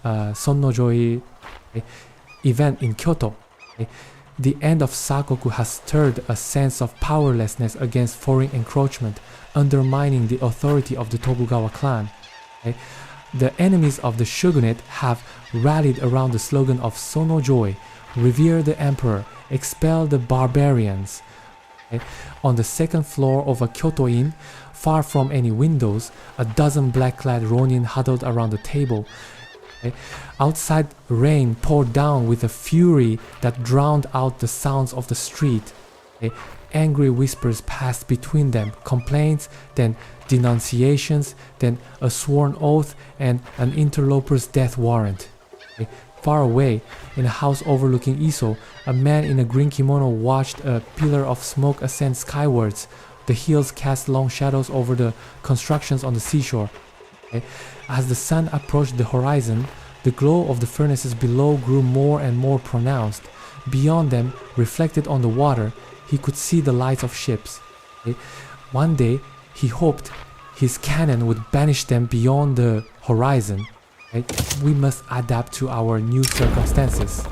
Sonnojoi event in Kyoto. The end of Sakoku has stirred a sense of powerlessness against foreign encroachment, undermining the authority of the Tokugawa clan. The enemies of the shogunate have rallied around the slogan of Sonnojoi, revere the emperor, expel the barbarians. On the second floor of a Kyoto inn, far from any windows, a dozen black-clad ronin huddled around the table. Outside, rain poured down with a fury that drowned out the sounds of the street. Angry whispers passed between them, complaints, then denunciations, then a sworn oath and an interloper's death warrant. Far away, in a house overlooking Iso, a man in a green kimono watched a pillar of smoke ascend skywards. The hills cast long shadows over the constructions on the seashore. Okay? As the sun approached the horizon, the glow of the furnaces below grew more and more pronounced. Beyond them, reflected on the water, he could see the lights of ships. Okay? One day, he hoped his cannon would banish them beyond the horizon. Okay? We must adapt to our new circumstances.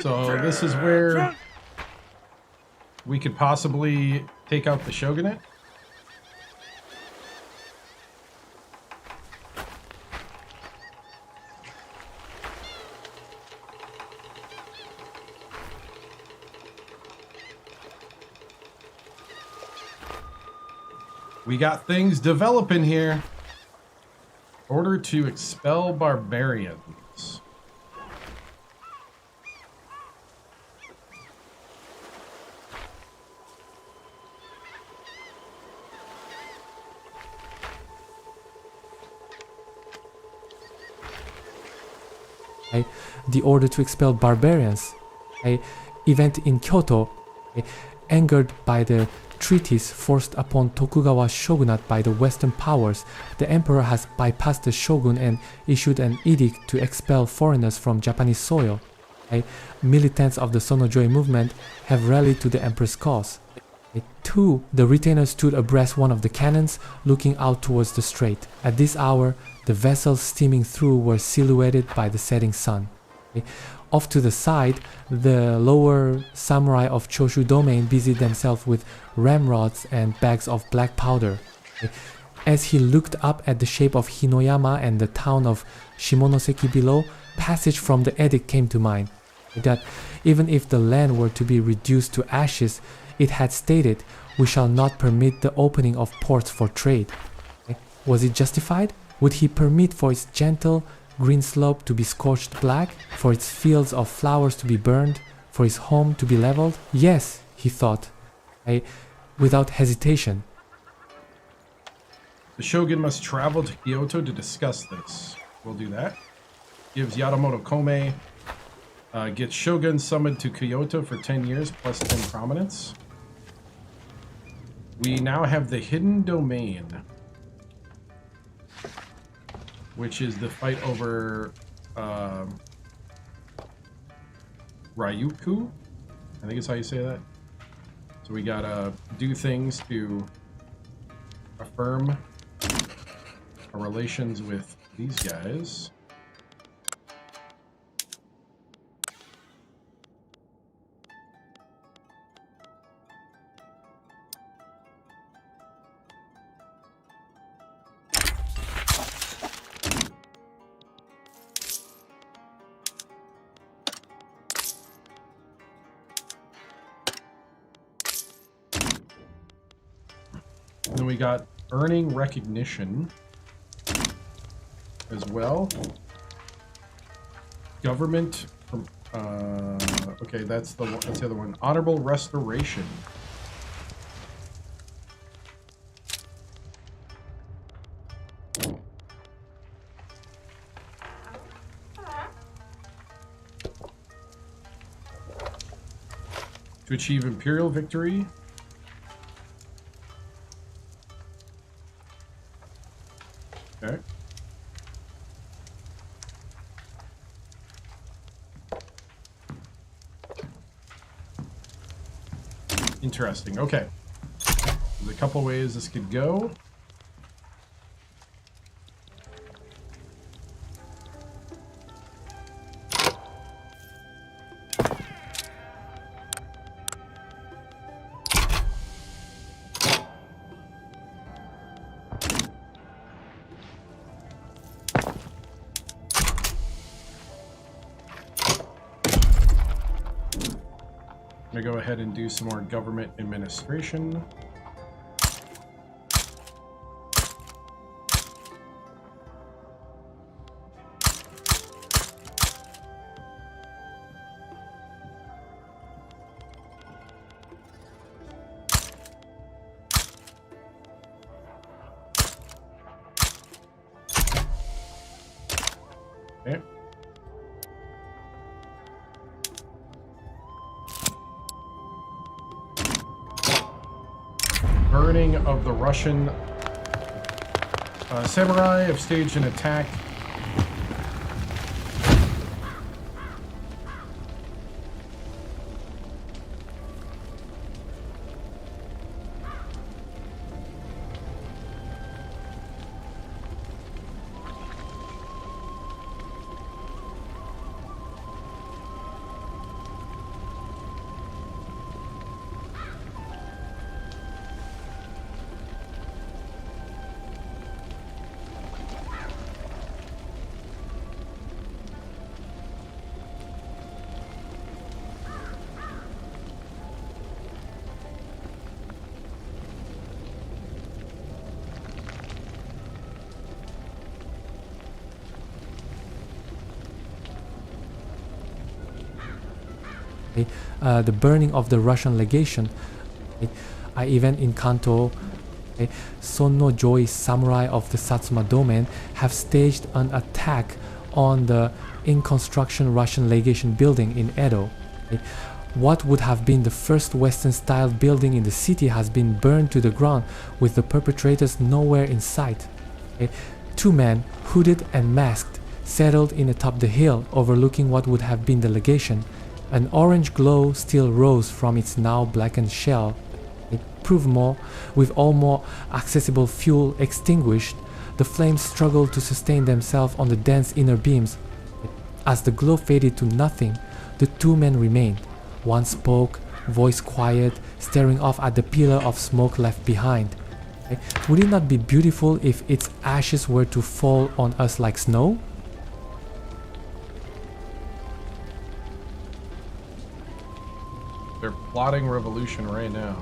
So this is where we could possibly take out the Shogunate. We got things developing here. Order to expel barbarians. Okay? The order to expel barbarians. Okay? Event in Kyoto. Okay? Angered by the treaties forced upon Tokugawa shogunate by the Western powers, the emperor has bypassed the shogun and issued an edict to expel foreigners from Japanese soil. Okay? Militants of the Sonojoi movement have rallied to the emperor's cause. Okay? 2. The retainers stood abreast one of the cannons, looking out towards the strait. At this hour, the vessels steaming through were silhouetted by the setting sun. Okay? Off to the side, the lower samurai of Choshu domain busied themselves with ramrods and bags of black powder. Okay? As he looked up at the shape of Hinoyama and the town of Shimonoseki below, passage from the edict came to mind. That even if the land were to be reduced to ashes, it had stated, "We shall not permit the opening of ports for trade." Okay? Was it justified? Would he permit for its gentle green slope to be scorched black, for its fields of flowers to be burned, for his home to be leveled? Yes, he thought, without hesitation. The shogun must travel to Kyoto to discuss this. We'll do that. Gives Yadamoto Kome. Gets shogun summoned to Kyoto for 10 years plus 10 prominence. We now have the hidden domain, which is the fight over Ryukyu. I think is how you say that. So we gotta do things to affirm our relations with these guys. Then we got earning recognition as well. Government from okay, that's the other one. Honorable restoration. To achieve Imperial victory. Okay. Interesting. Okay. There's a couple ways this could go. I'm gonna go ahead and do some more government administration. Okay. burning of the Russian samurai have staged an attack. The burning of the Russian legation, an event in Kanto. Son no Joi samurai of the Satsuma domain have staged an attack on the in construction Russian legation building in Edo. What would have been the first Western style building in the city has been burned to the ground with the perpetrators nowhere in sight. Two men, hooded and masked, settled in atop the hill overlooking what would have been the legation. An orange glow still rose from its now blackened shell. Furthermore, with all more accessible fuel extinguished, the flames struggled to sustain themselves on the dense inner beams. As the glow faded to nothing, the two men remained. One spoke, voice quiet, staring off at the pillar of smoke left behind. Would it not be beautiful if its ashes were to fall on us like snow? They're plotting revolution right now.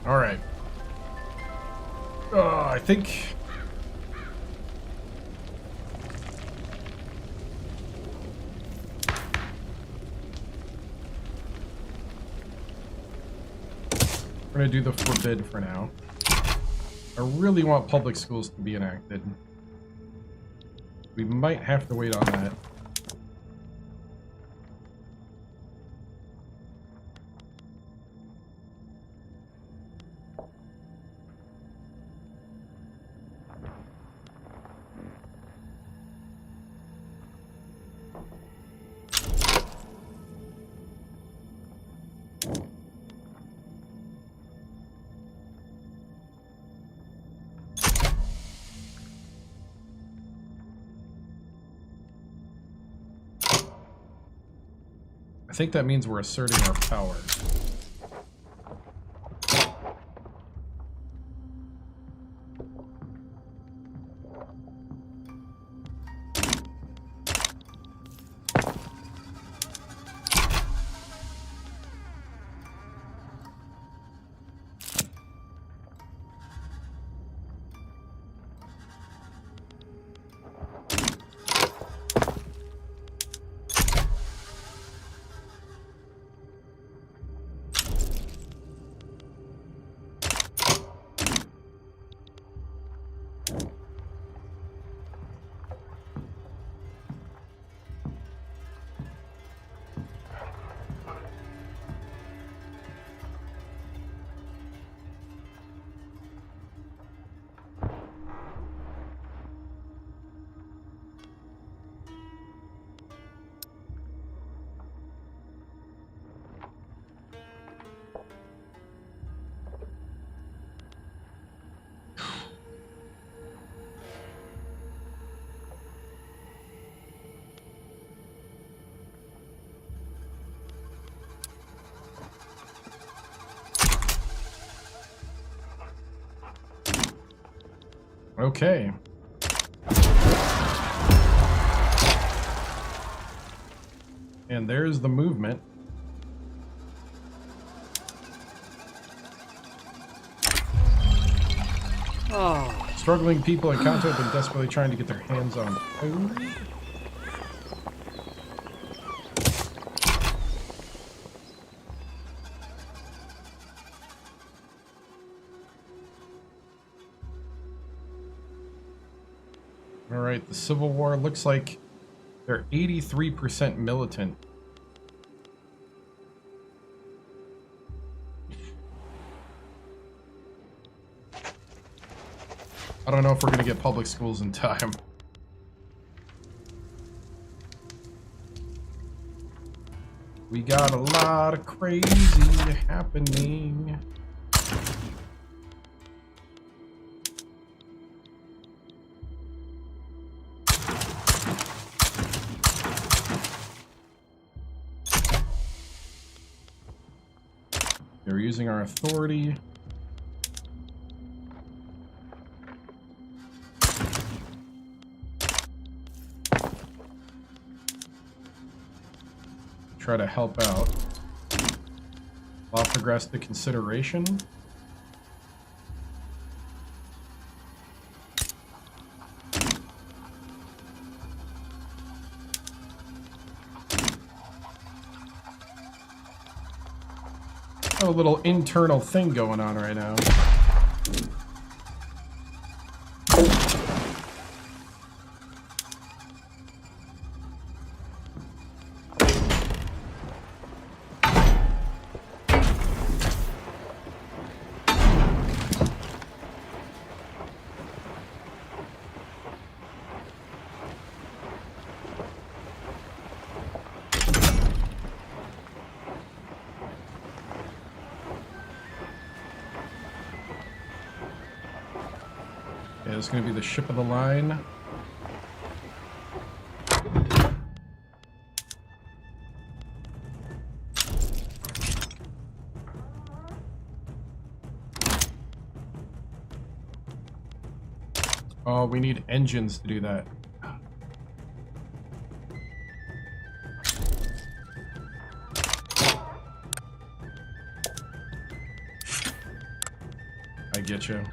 All right. I think we're gonna do the forbid for now. I really want public schools to be enacted. We might have to wait on that. I think that means we're asserting our power. Okay. And there's the movement. Struggling people at Kanto have been desperately trying to get their hands on food. Alright, the Civil War looks like they're 83% militant. I don't know if we're going to get public schools in time. We got a lot of crazy happening. They're using our authority. Try to help out. Law progressed to consideration. Have a little internal thing going on right now. Yeah, it's going to be the ship of the line. Oh, we need engines to do that. I get you.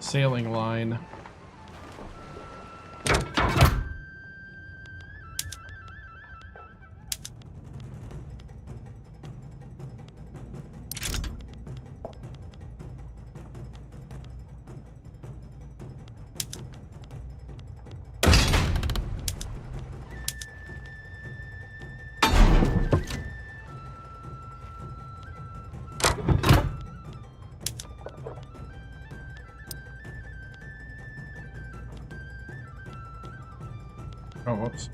Sailing line. Oh, whoops.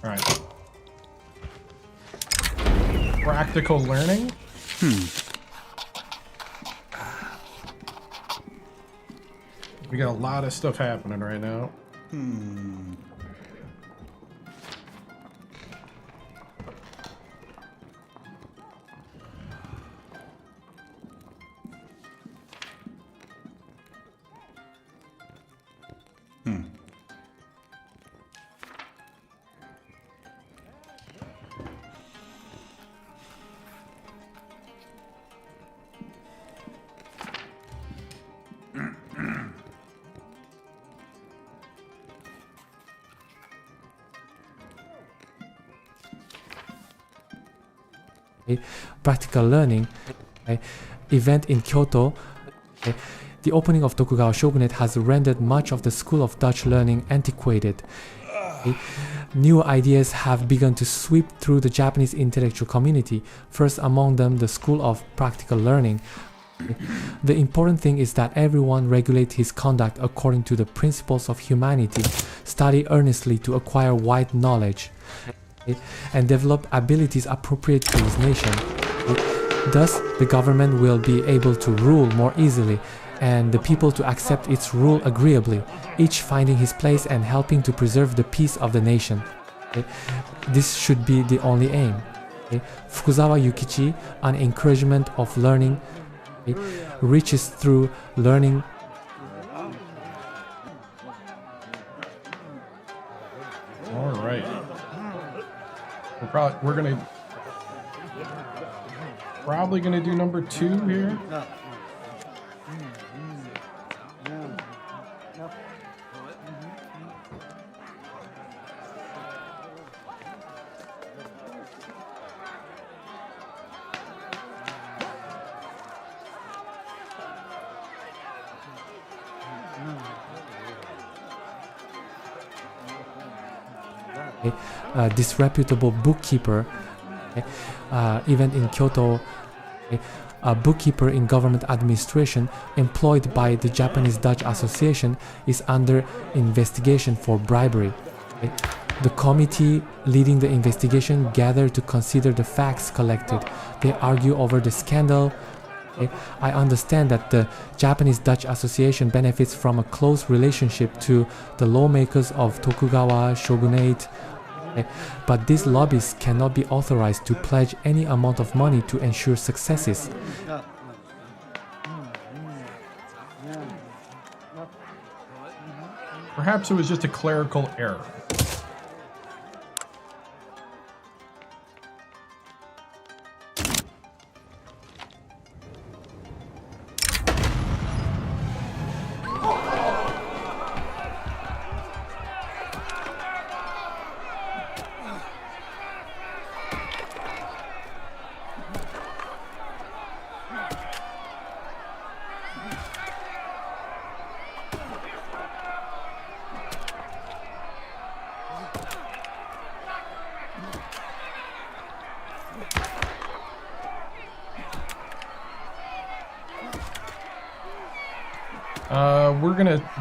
All right. Practical learning? We got a lot of stuff happening right now. Practical learning event in Kyoto. The opening of Tokugawa Shogunate has rendered much of the school of Dutch learning antiquated. New ideas have begun to sweep through the Japanese intellectual community, first among them the school of practical learning. The important thing is that everyone regulate his conduct according to the principles of humanity, study earnestly to acquire wide knowledge, and develop abilities appropriate to his nation. Thus, the government will be able to rule more easily, and the people to accept its rule agreeably, each finding his place and helping to preserve the peace of the nation. This should be the only aim. Fukuzawa Yukichi, an encouragement of learning, reaches through learning. All right. We're probably gonna do number 2 here. A disreputable bookkeeper, even in Kyoto, a bookkeeper in government administration employed by the Japanese Dutch Association is under investigation for bribery. The committee leading the investigation gather to consider the facts collected. They argue over the scandal. I understand that the Japanese Dutch Association benefits from a close relationship to the lawmakers of Tokugawa Shogunate, but these lobbies cannot be authorized to pledge any amount of money to ensure successes. Perhaps it was just a clerical error.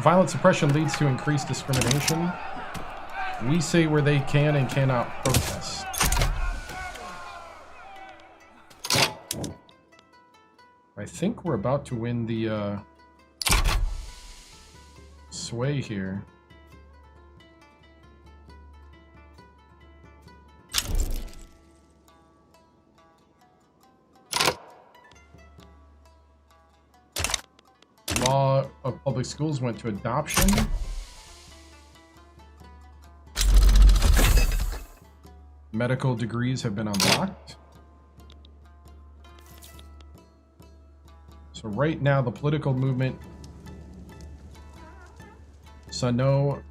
Violent suppression leads to increased discrimination. We say where they can and cannot protest. I think we're about to win the sway here. Law of public schools went to adoption. Medical degrees have been unlocked. So right now the political movement Sano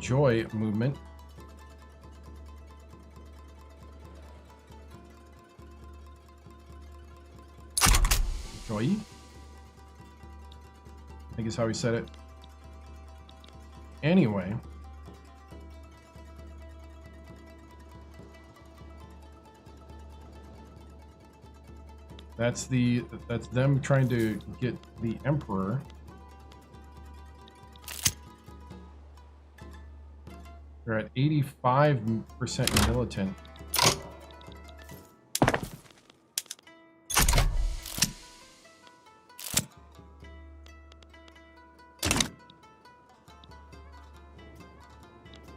Joy movement Joy, I think is how he said it. Anyway, that's them trying to get the emperor. They're at 85% militant.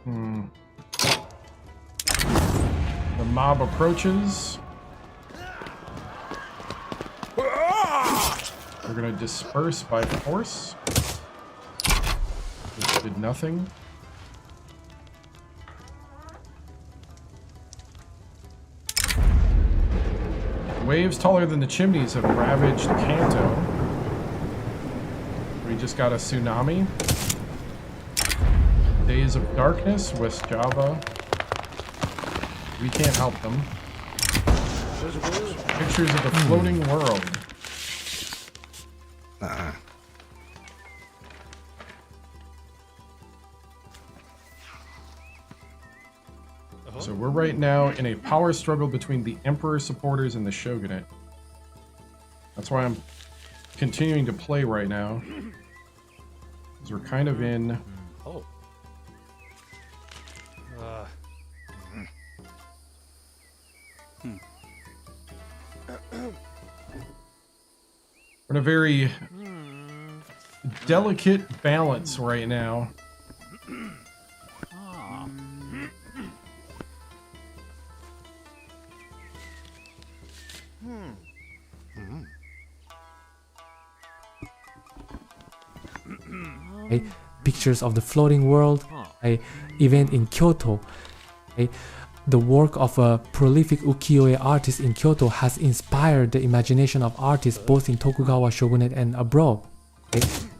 The mob approaches. We're gonna disperse by force. Which did nothing. Waves taller than the chimneys have ravaged Kanto. We just got a tsunami. Days of Darkness, West Java. We can't help them. Pictures of the floating world. So we're right now in a power struggle between the Emperor supporters and the Shogunate. That's why I'm continuing to play right now. Because we're kind of in... Oh. We're in a very delicate balance right now. Pictures of the floating world, event in Kyoto. The work of a prolific ukiyo-e artist in Kyoto has inspired the imagination of artists both in Tokugawa Shogunate and abroad.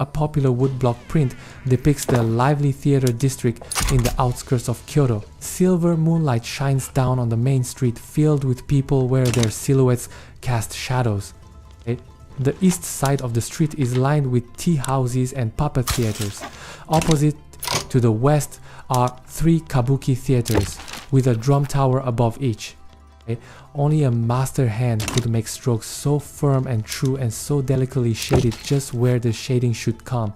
A popular woodblock print depicts the lively theater district in the outskirts of Kyoto. Silver moonlight shines down on the main street filled with people where their silhouettes cast shadows. The east side of the street is lined with tea houses and puppet theaters. Opposite to the west are 3 kabuki theaters with a drum tower above each. Only a master hand could make strokes so firm and true and so delicately shaded just where the shading should come.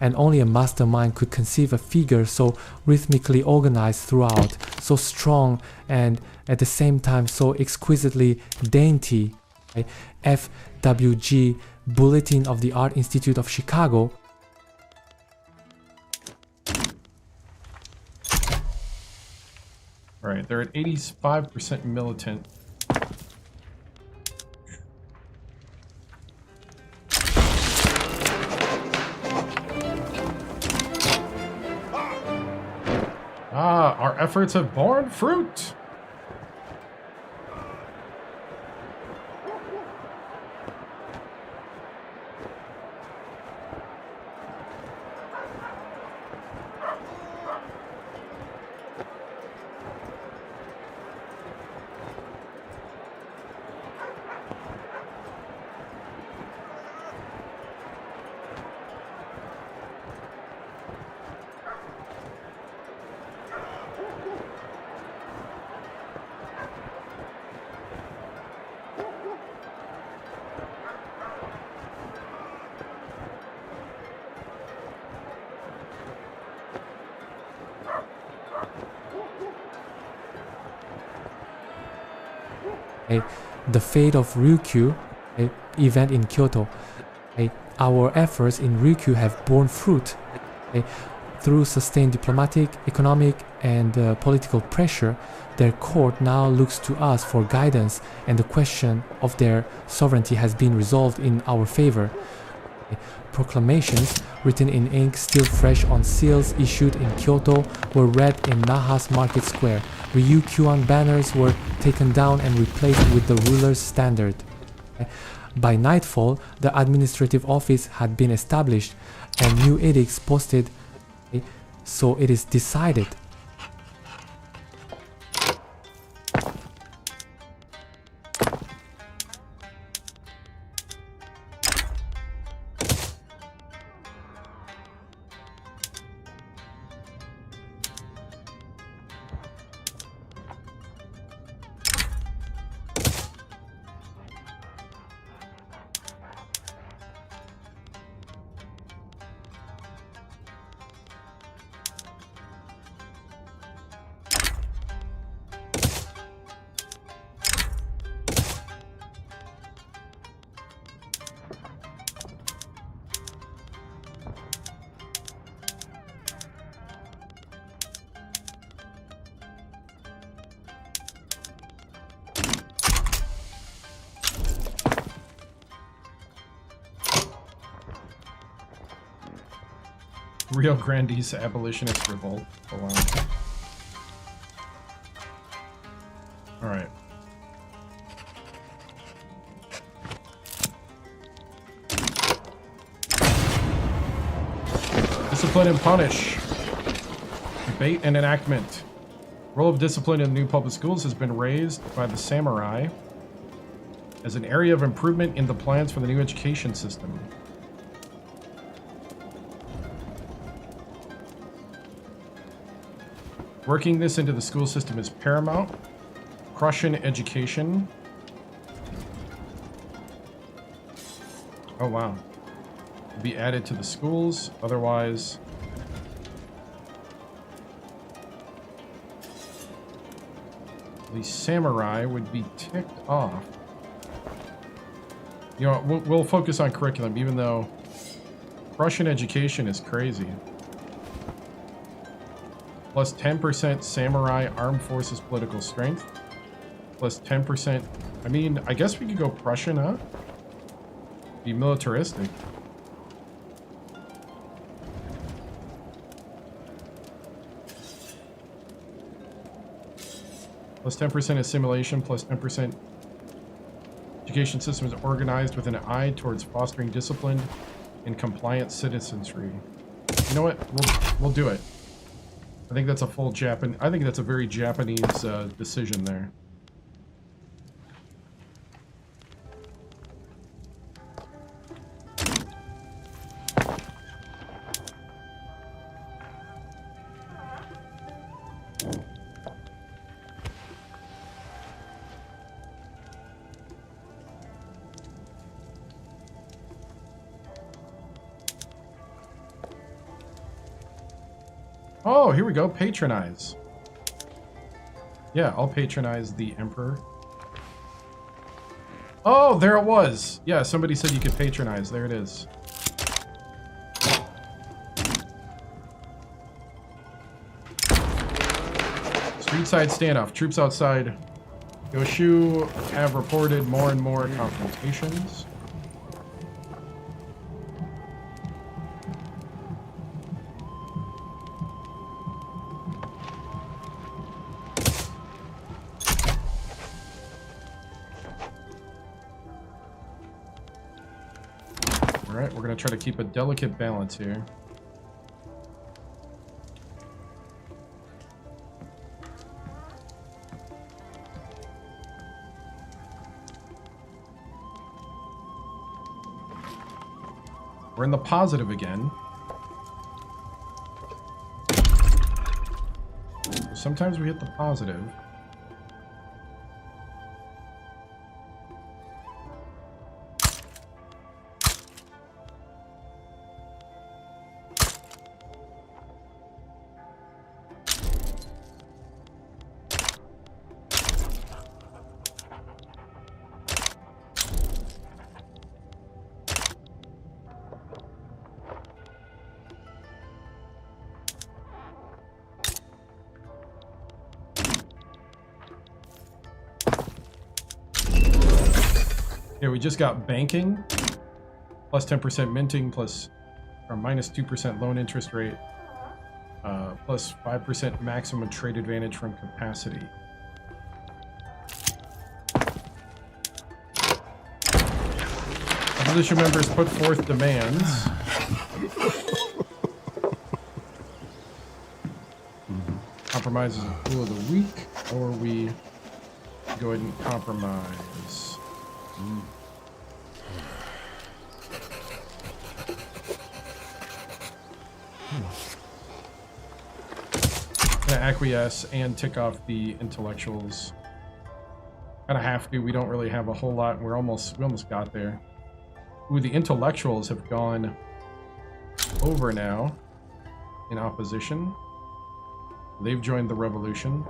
And only a mastermind could conceive a figure so rhythmically organized throughout, so strong and at the same time so exquisitely dainty. FWG Bulletin of the Art Institute of Chicago. Alright, they're at 85% militant. Our efforts have borne fruit! The fate of Ryukyu, event in Kyoto. Our efforts in Ryukyu have borne fruit. Through sustained diplomatic, economic, and political pressure, their court now looks to us for guidance, and the question of their sovereignty has been resolved in our favor. Proclamations written in ink still fresh on seals issued in Kyoto were read in Naha's market square. Ryukyuan banners were taken down and replaced with the ruler's standard. By nightfall, the administrative office had been established and new edicts posted, so it is decided. Rio Grande's abolitionist revolt. Oh, wow. Alright. Discipline and punish. Debate and enactment. Role of discipline in the new public schools has been raised by the samurai as an area of improvement in the plans for the new education system. Working this into the school system is paramount. Prussian education. Oh, wow. Be added to the schools, otherwise the samurai would be ticked off. You know, we'll focus on curriculum, even though Russian education is crazy. Plus 10% samurai armed forces political strength. Plus 10%. I mean, I guess we could go Prussian, huh? Be militaristic. Plus 10% assimilation, plus 10% education system is organized with an eye towards fostering disciplined and compliant citizenry. You know what? We'll do it. I think that's a full I think that's a very Japanese decision there. Oh, here we go. Patronize. Yeah, I'll patronize the Emperor. Oh, there it was. Yeah, somebody said you could patronize. There it is. Street side standoff. Troops outside Yoshu have reported more and more confrontations. Alright, we're going to try to keep a delicate balance here. We're in the positive again. Sometimes we hit the positive. Yeah, we just got banking, plus 10% minting, plus or minus 2% loan interest rate, plus 5% maximum trade advantage from capacity. Opposition members put forth demands. Compromise is a tool of the week, or we go ahead and compromise. Gonna acquiesce and tick off the intellectuals. Kind of have to. We don't really have a whole lot. We almost got there. Ooh, the intellectuals have gone over now in opposition. They've joined the revolution.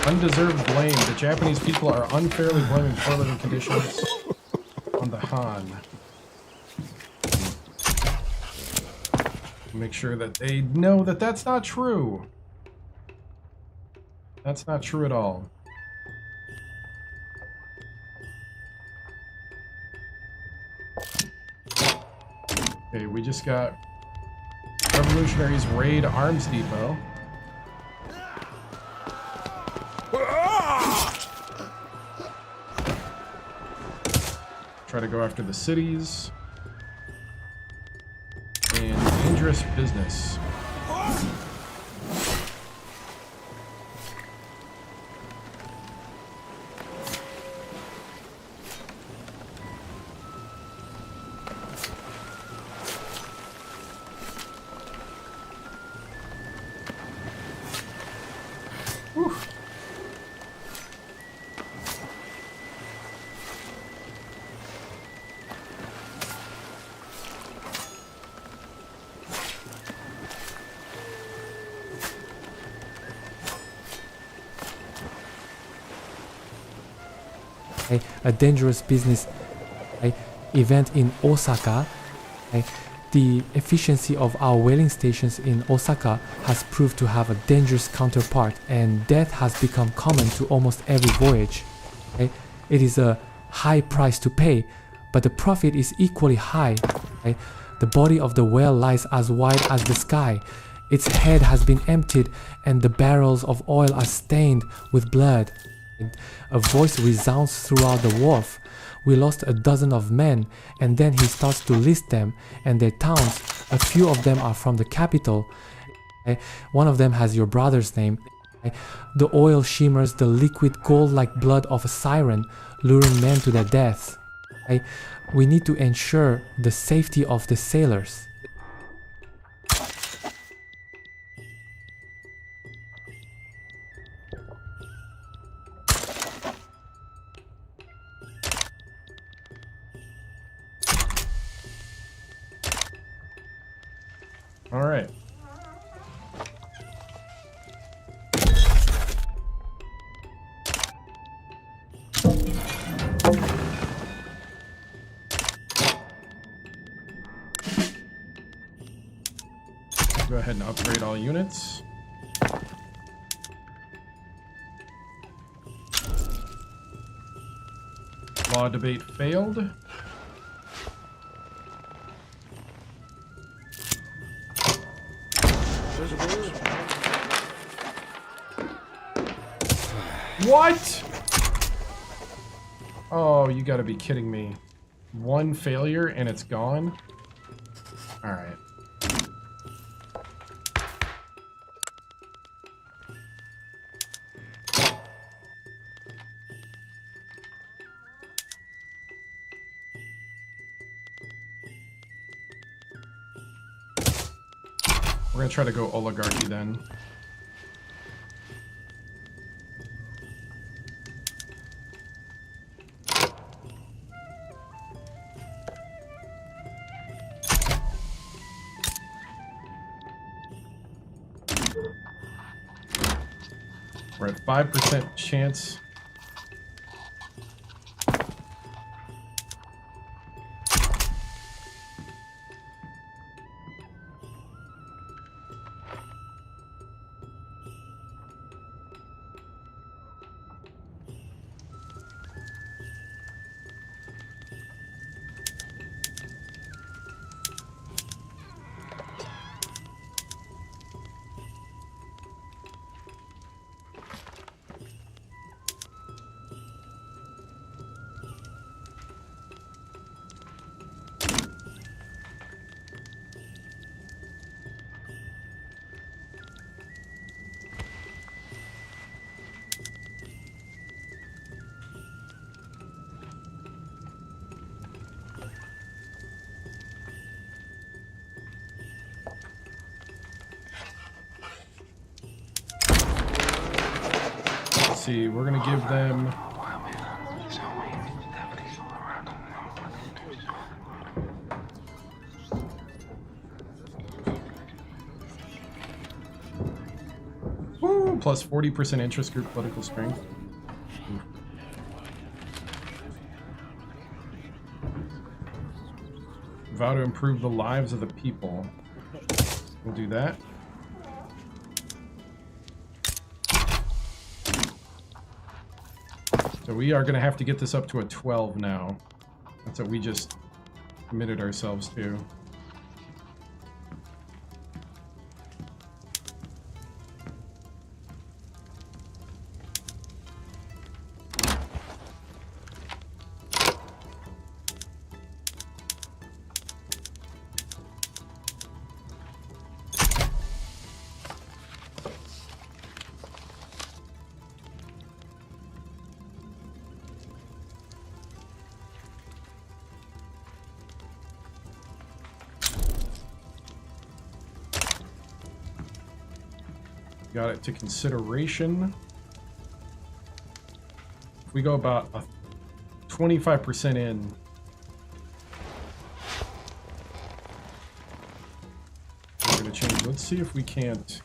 Undeserved blame. The Japanese people are unfairly blaming poor living conditions on the Han. Make sure that they know that that's not true. That's not true at all. Okay, we just got revolutionaries raid Arms Depot. Try to go after the cities. And dangerous business. Whew. A dangerous business event in Osaka. The efficiency of our whaling stations in Osaka has proved to have a dangerous counterpart, and death has become common to almost every voyage. It is a high price to pay, but the profit is equally high. The body of the whale lies as wide as the sky. Its head has been emptied, and the barrels of oil are stained with blood. A voice resounds throughout the wharf. We lost a dozen of men, and then he starts to list them and their towns. A few of them are from the capital. One of them has your brother's name. The oil shimmers the liquid gold like blood of a siren, luring men to their deaths. We need to ensure the safety of the sailors. All right. Go ahead and upgrade all units. Law debate failed. What? Oh, you gotta be kidding me. One failure and it's gone? Alright. We're gonna try to go oligarchy then. We're at 5% chance. See, we're gonna give them woo, Gain plus 40% interest group political strength. Vow to improve the lives of the people. We'll do that. So we are going to have to get this up to a 12 now. That's what we just committed ourselves to. Got it to consideration. If we go about a 25% in, we're going to change. Let's see if we can't.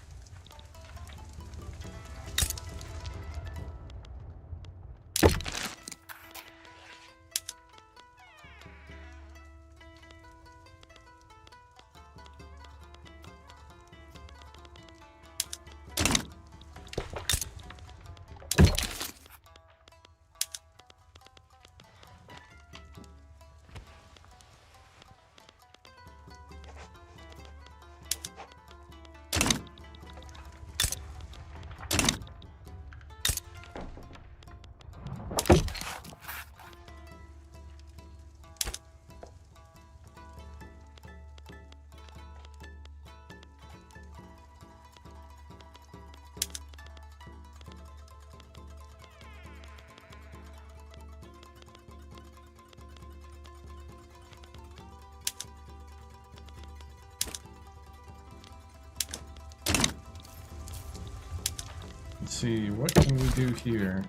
Let's see, what can we do here?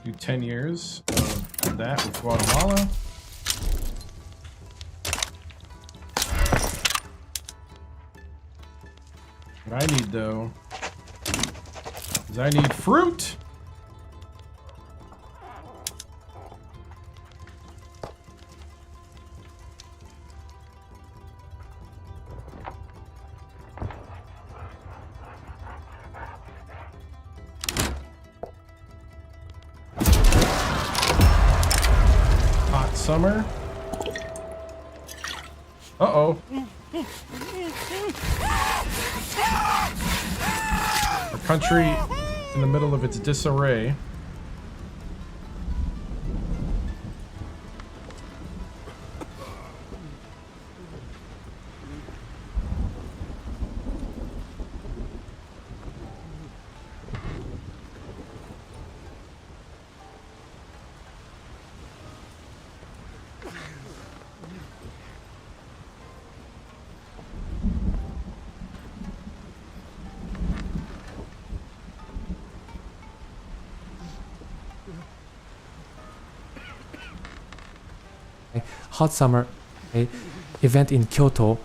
Do 10 years of that with Guatemala. What I need, though, is I need fruit. Summer. Uh-oh. Our country in the middle of its disarray. Hot summer event in Kyoto.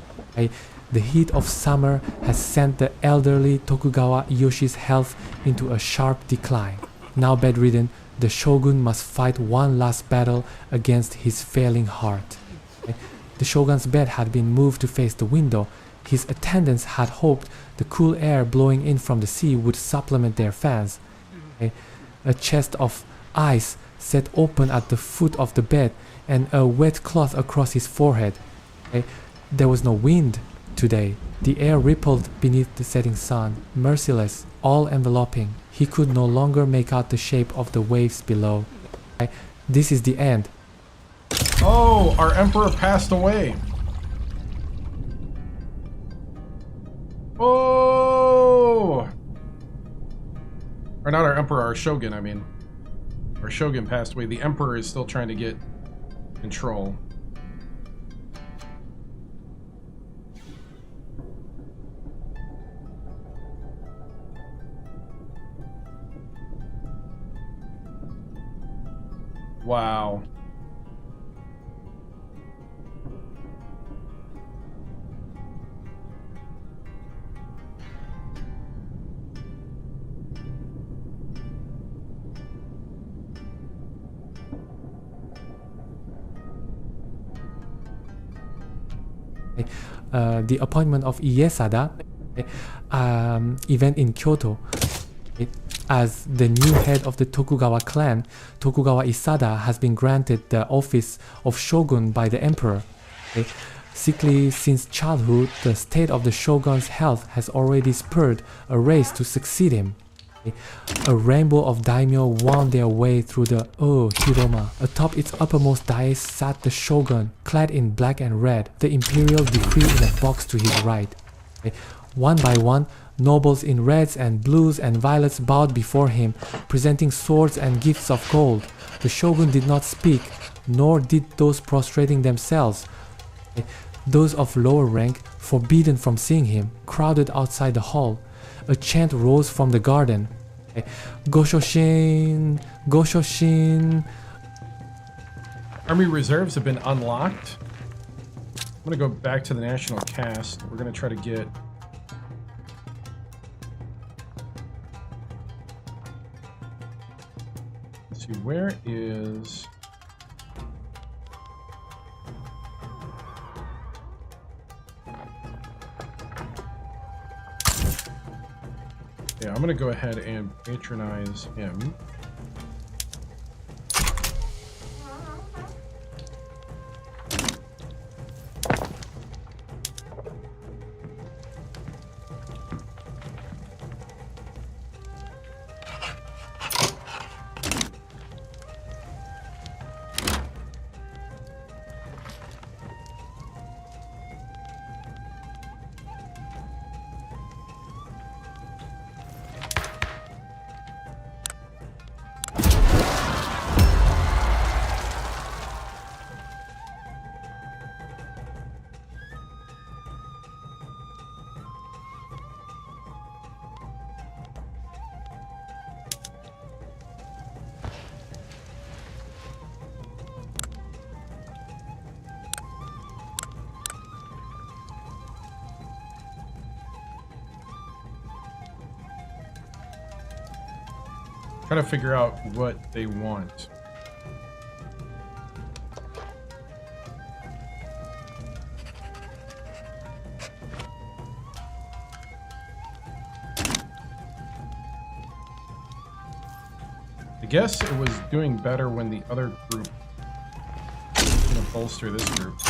The heat of summer has sent the elderly Tokugawa Yoshi's health into a sharp decline. Now bedridden, the shogun must fight one last battle against his failing heart. The shogun's bed had been moved to face the window. His attendants had hoped the cool air blowing in from the sea would supplement their fans. A chest of ice set open at the foot of the bed and a wet cloth across his forehead. There was no wind. today. The air rippled beneath the setting sun, merciless, all-enveloping. He could no longer make out the shape of the waves below. This is the end. Oh, our emperor passed away. Oh! Or not our emperor, our shogun, I mean. Our shogun passed away. The emperor is still trying to get control. Wow. The appointment of Iesada, event in Kyoto, as the new head of the Tokugawa clan. Tokugawa Isada has been granted the office of shogun by the emperor. Sickly since childhood, the state of the shogun's health has already spurred a race to succeed him. A rainbow of daimyo wound their way through the Hiroma. Atop its uppermost dais sat the shogun, clad in black and red, the imperial decree in a box to his right. One by one, nobles in reds and blues and violets bowed before him, presenting swords and gifts of gold. The shogun did not speak, nor did those prostrating themselves. Those of lower rank, forbidden from seeing him, crowded outside the hall. A chant rose from the garden. Goshoshin, Goshoshin. Army reserves have been unlocked. I'm gonna go back to the national cast. We're gonna try to get... Let's see, where is... Yeah, I'm gonna go ahead and patronize him. Trying to figure out what they want. I guess it was doing better when the other group was gonna bolster this group.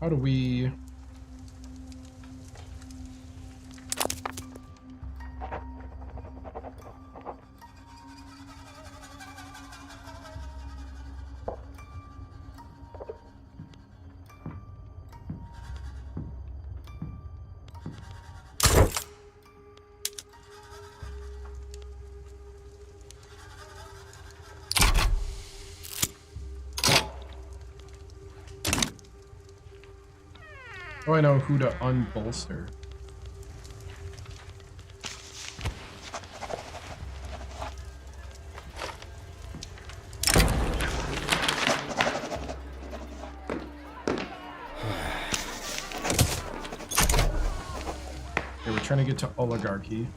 How do we... Oh, I know who to unbolster. Okay, we're trying to get to oligarchy.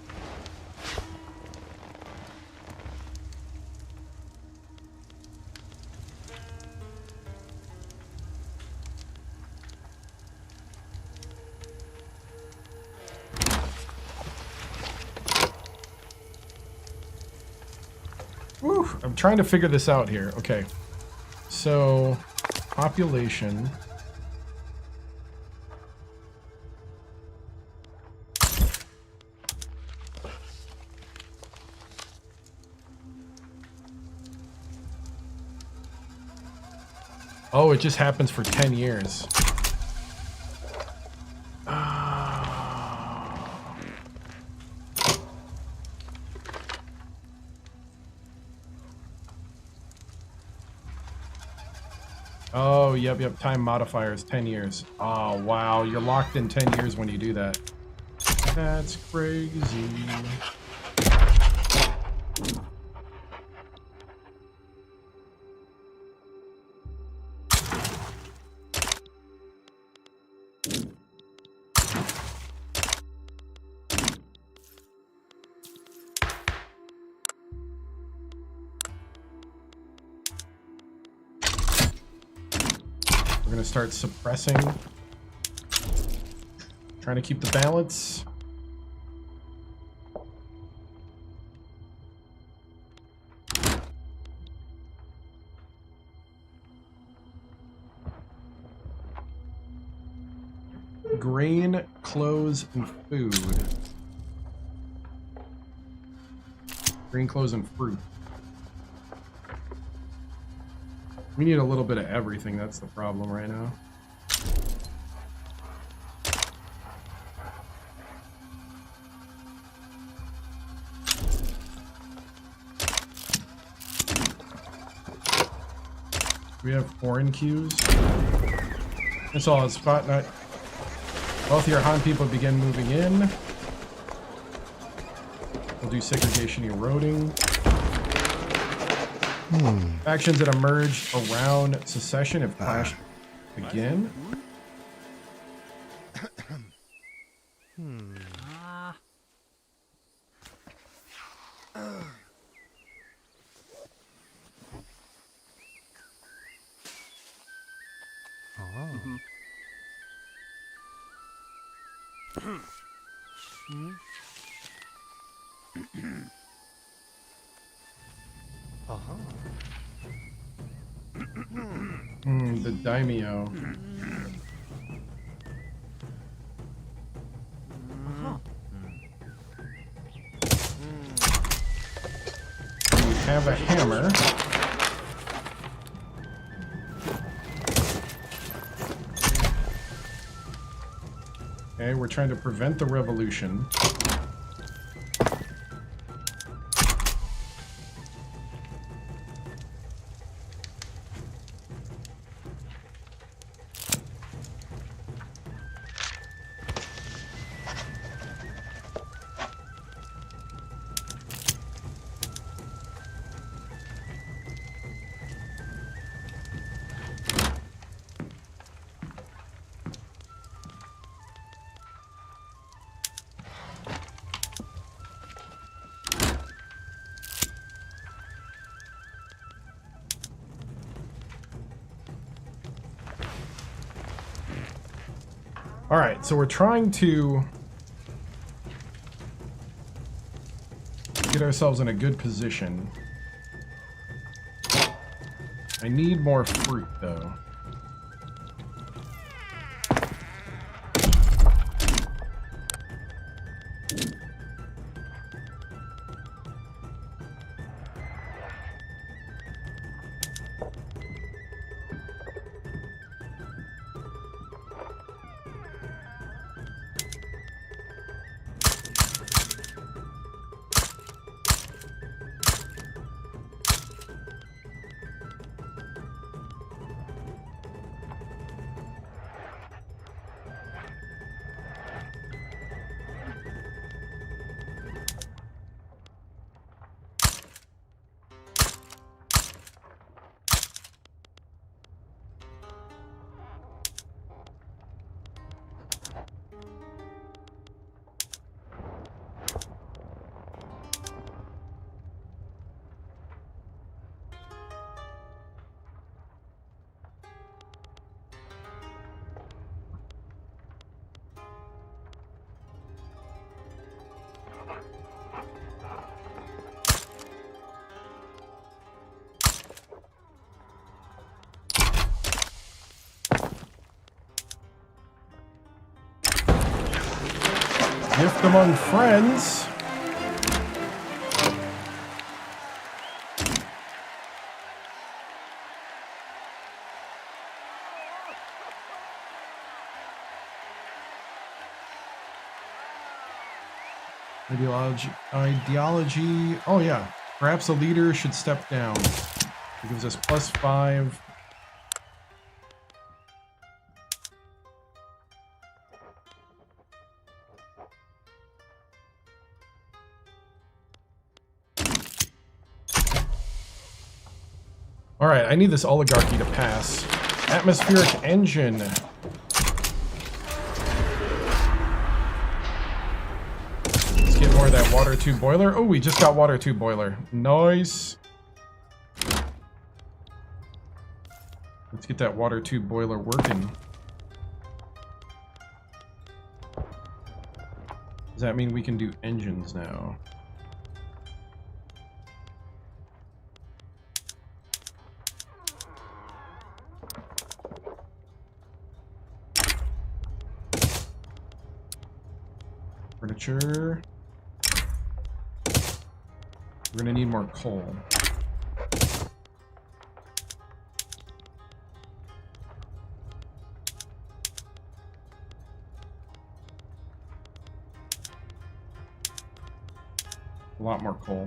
Woo, I'm trying to figure this out here. Okay. So, population. Oh, it just happens for 10 years. Oh, yep. Time modifier is 10 years. Oh, wow. You're locked in 10 years when you do that. That's crazy. We're going to start suppressing. Trying to keep the balance. Grain, clothes, and food. Grain, clothes, and fruit. We need a little bit of everything. That's the problem right now. We have foreign cues. That's all. Spot not. Wealthier Han people begin moving in. We'll do segregation eroding. Factions that emerged around secession have clashed again. The daimyo. We have a hammer. Okay, we're trying to prevent the revolution. All right, so we're trying to get ourselves in a good position. I need more fruit, though. Gift among friends. Ideology. Oh yeah. Perhaps a leader should step down. It gives us +5. Alright, I need this oligarchy to pass. Atmospheric engine. Let's get more of that water tube boiler. Oh, we just got water tube boiler. Nice. Let's get that water tube boiler working. Does that mean we can do engines now? Furniture. We're gonna need more coal. A lot more coal.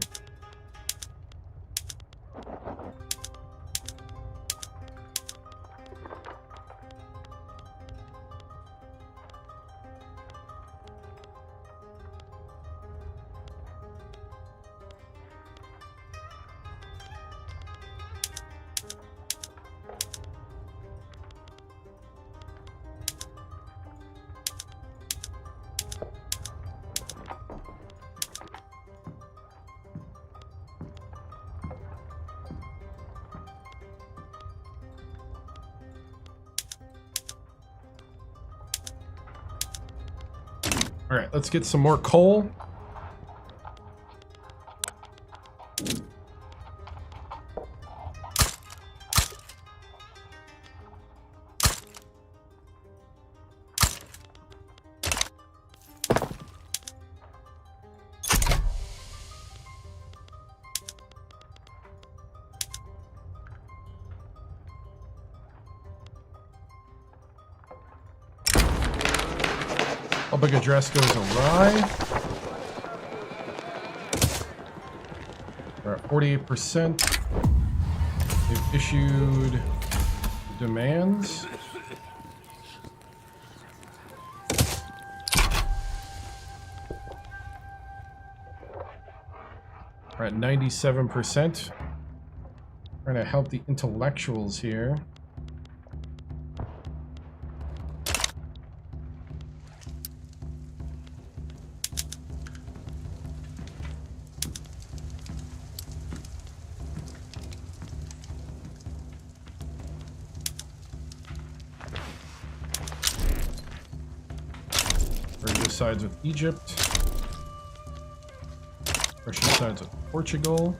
All right, let's get some more coal. Public address goes awry. We're at 48%. They've issued demands. We're at 97%. Trying to help the intellectuals here. Sides with Egypt. Russia sides with Portugal.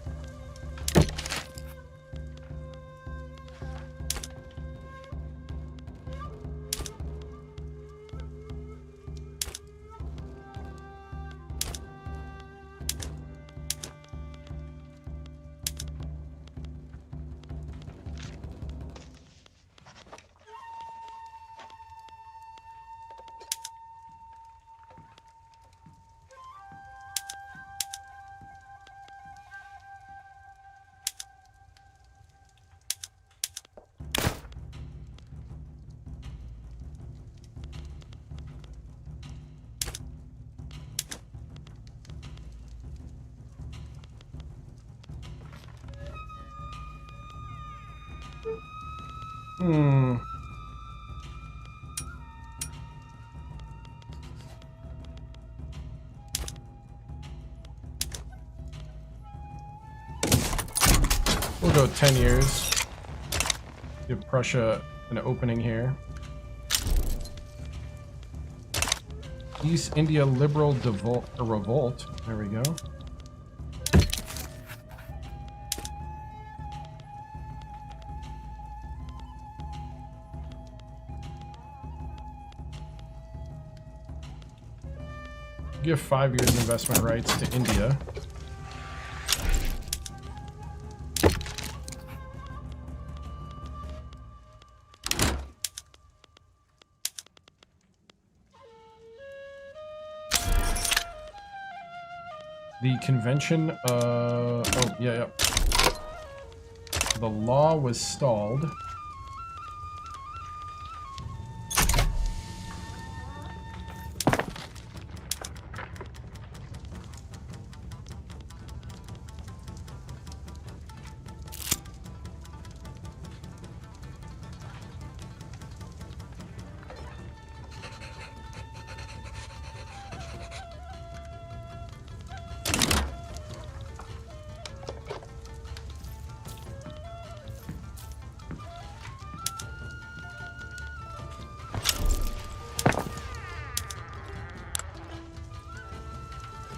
We'll go 10 years. Give Prussia an opening here. East India Liberal Revolt. There we go. Give 5 years investment rights to India. The convention, oh, yeah. The law was stalled.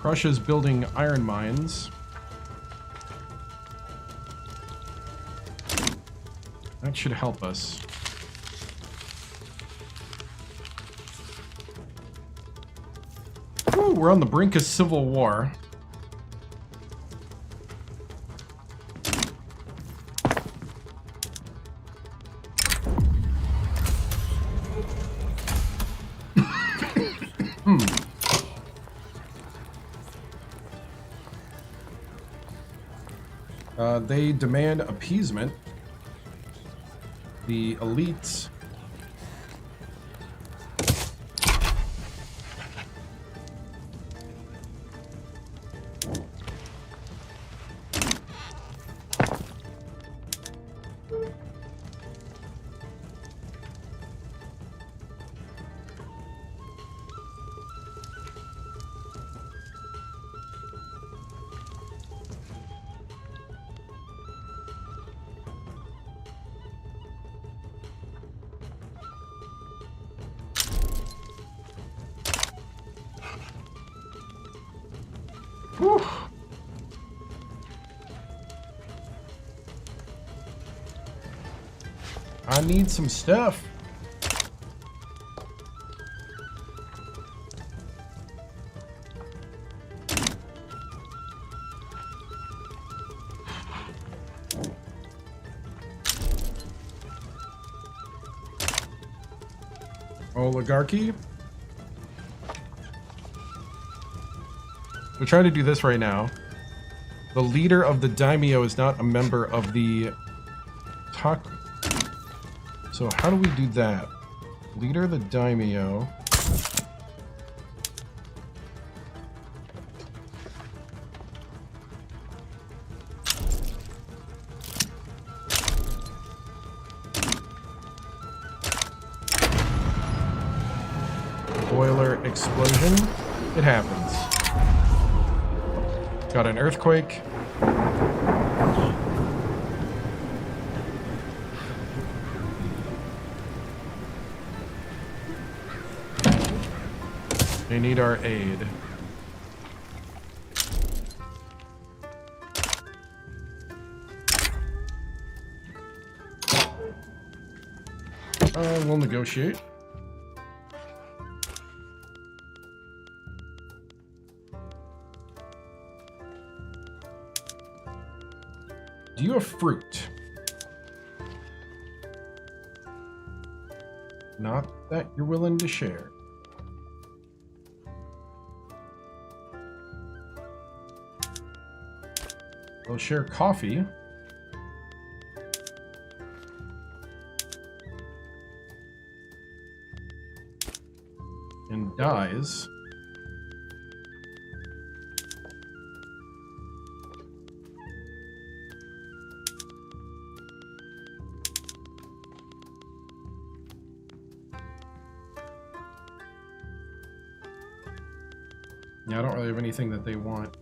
Russia's building iron mines. That should help us. Ooh, we're on the brink of civil war. They demand appeasement. The elites. Whew. I need some stuff. Oligarchy. We're trying to do this right now. The leader of the daimyo is not a member of the So how do we do that? Leader of the daimyo. Boiler explosion. It happens. Got an earthquake. They need our aid. We'll negotiate. Do you have fruit? Not that you're willing to share. We'll share coffee. And dyes. Yeah, I don't really have anything that they want.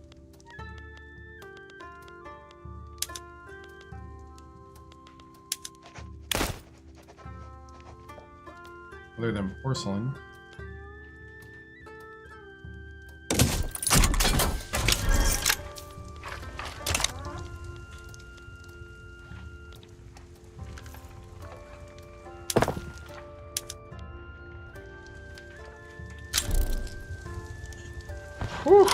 Other than porcelain. Whew.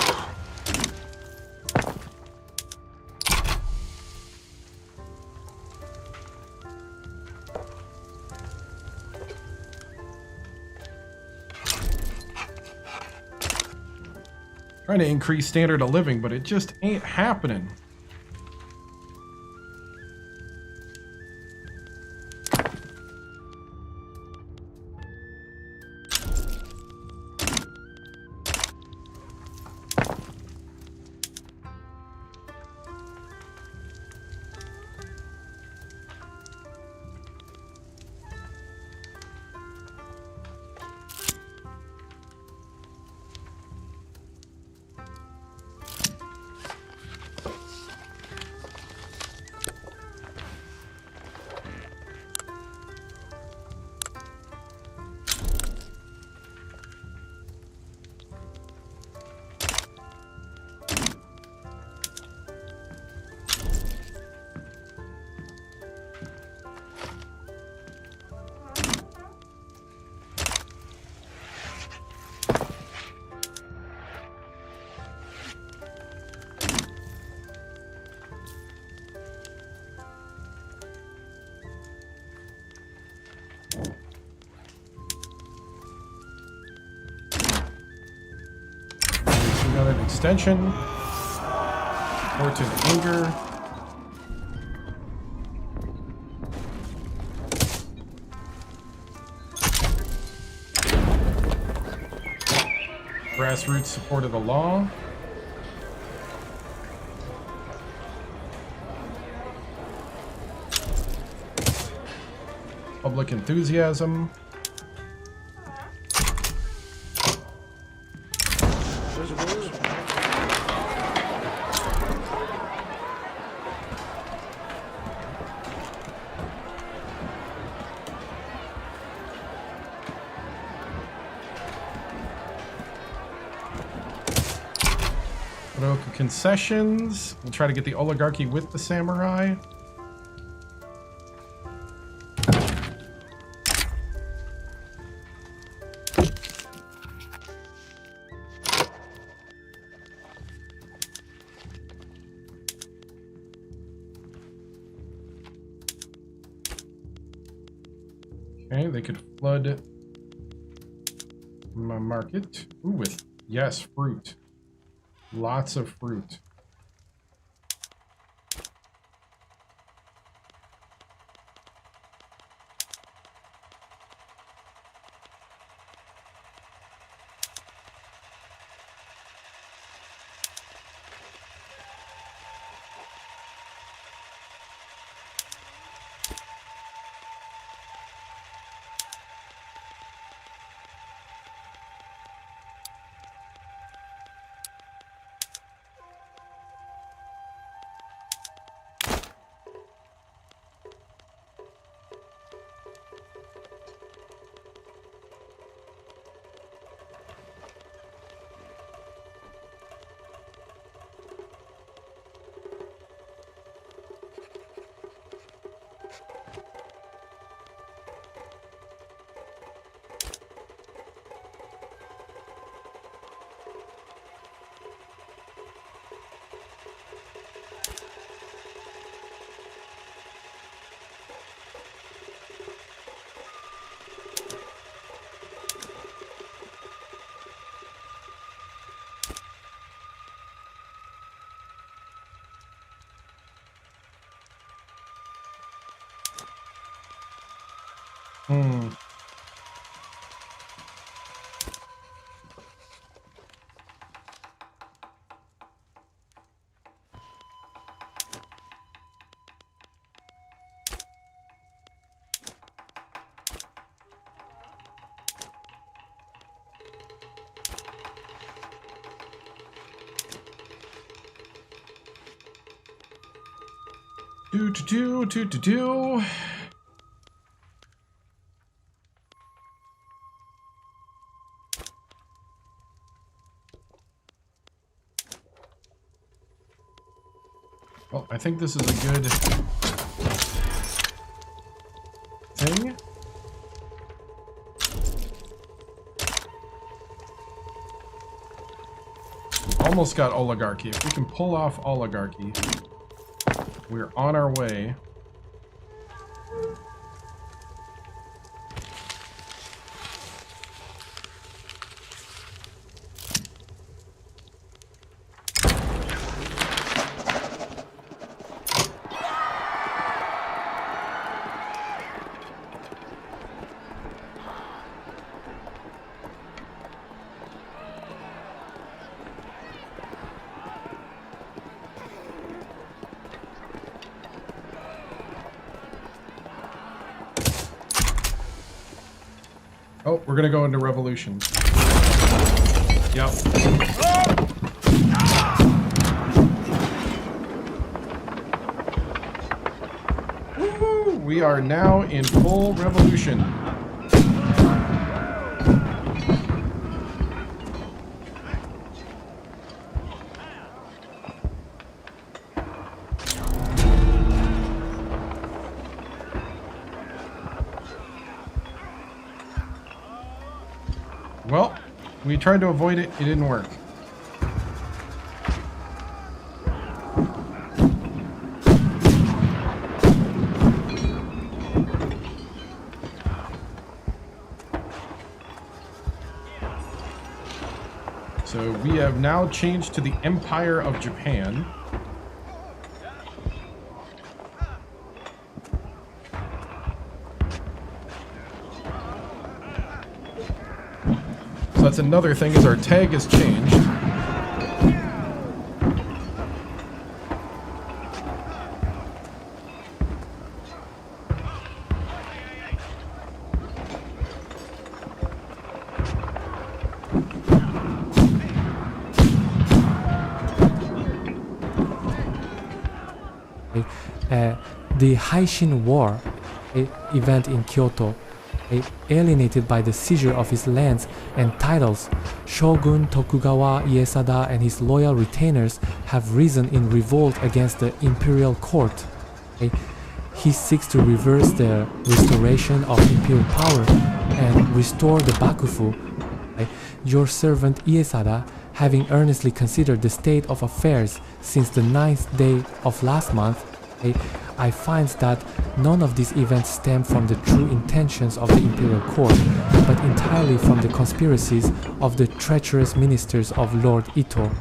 Trying to increase standard of living, but it just ain't happening. Another extension. Important anger. Grassroots support of the law. Public enthusiasm. Concessions. We'll try to get the oligarchy with the samurai. Okay, they could flood my market. Ooh, with, yes, fruit. Lots of fruit. Hmm. Do. Well, I think this is a good thing. almost got oligarchy. If we can pull off oligarchy, we're on our way. Oh, we're gonna go into revolution. Yep. Woohoo! We are now in full revolution. Well, we tried to avoid it, it didn't work. So we have now changed to the Empire of Japan. So that's another thing, is our tag has changed. The Haishin War event in Kyoto, alienated by the seizure of his lands and titles, Shogun Tokugawa Ieyasu and his loyal retainers have risen in revolt against the imperial court. He seeks to reverse the restoration of imperial power and restore the Bakufu. Your servant Ieyasu, having earnestly considered the state of affairs since the 9th day of last month, I find that none of these events stem from the true intentions of the imperial court, but entirely from the conspiracies of the treacherous ministers of Lord Ito.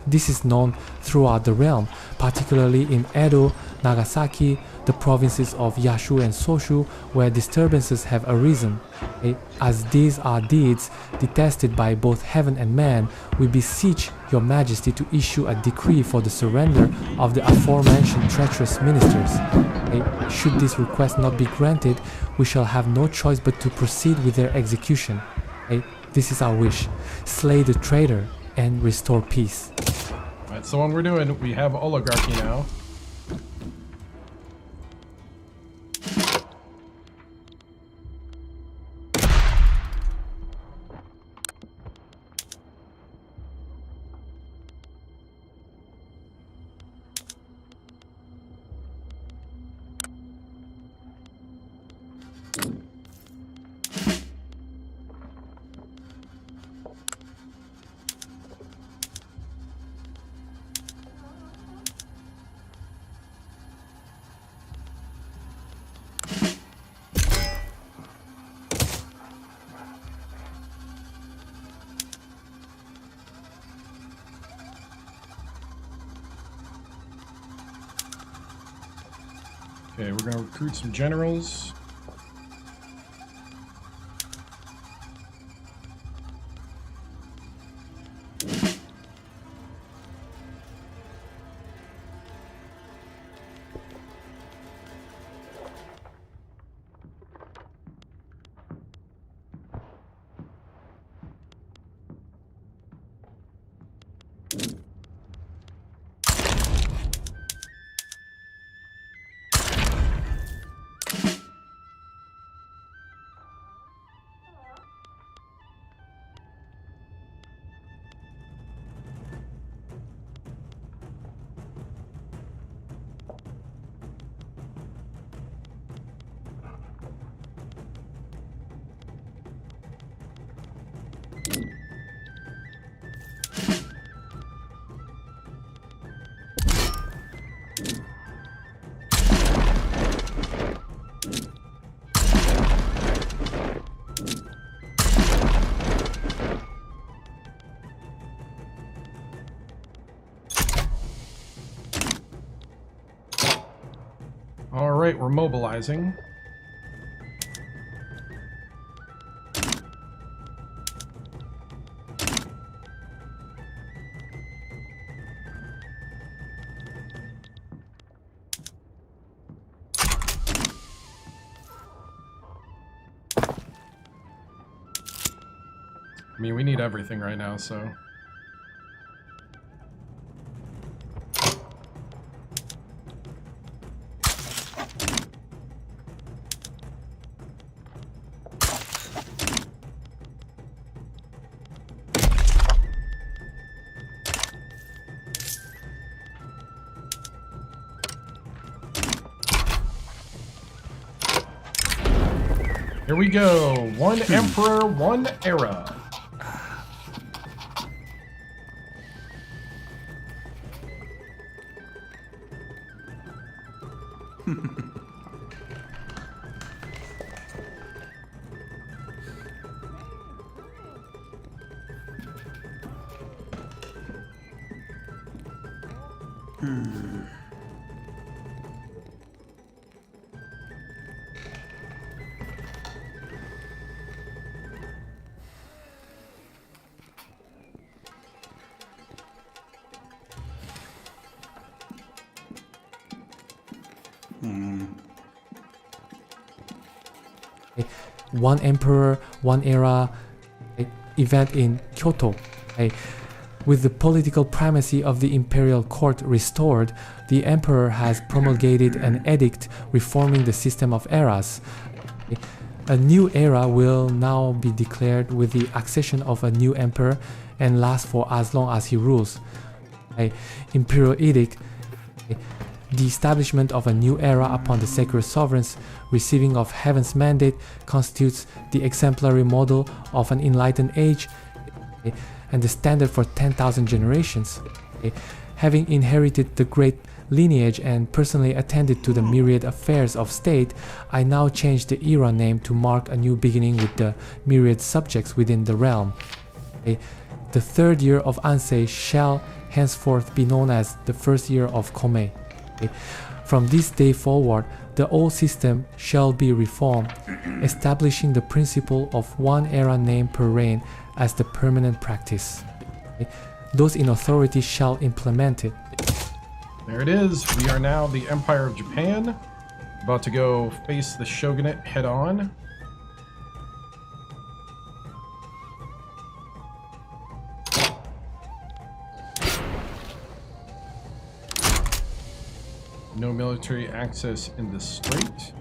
This is known throughout the realm, particularly in Edo, Nagasaki, the provinces of Yashu and Soshu, where disturbances have arisen. As these are deeds detested by both heaven and man, we beseech your majesty to issue a decree for the surrender of the aforementioned treacherous ministers. Should this request not be granted, we shall have no choice but to proceed with their execution. This is our wish. Slay the traitor and restore peace. That's the one we're doing. We have oligarchy now. Okay, we're gonna recruit some generals. right, we're mobilizing. I mean, we need everything right now, so... Here we go. One emperor, one era. One emperor, one era event in Kyoto. With the political primacy of the imperial court restored, the emperor has promulgated an edict reforming the system of eras. A new era will now be declared with the accession of a new emperor and last for as long as he rules. Imperial edict, the establishment of a new era upon the sacred sovereigns receiving of heaven's mandate constitutes the exemplary model of an enlightened age and the standard for 10,000 generations. Having inherited the great lineage and personally attended to the myriad affairs of state, I now change the era name to mark a new beginning with the myriad subjects within the realm. The third year of Ansei shall henceforth be known as the first year of Komei. From this day forward, the old system shall be reformed, establishing the principle of one era name per reign as the permanent practice. Those in authority shall implement it. There it is. We are now the Empire of Japan. About to go face the Shogunate head on. No military access in the strait.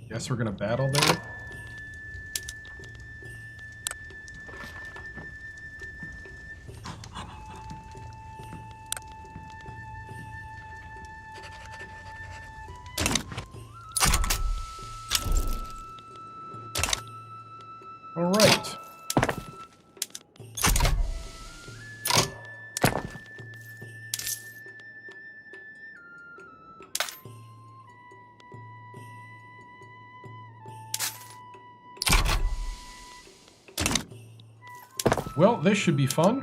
Guess we're gonna battle there. All right. Well, this should be fun.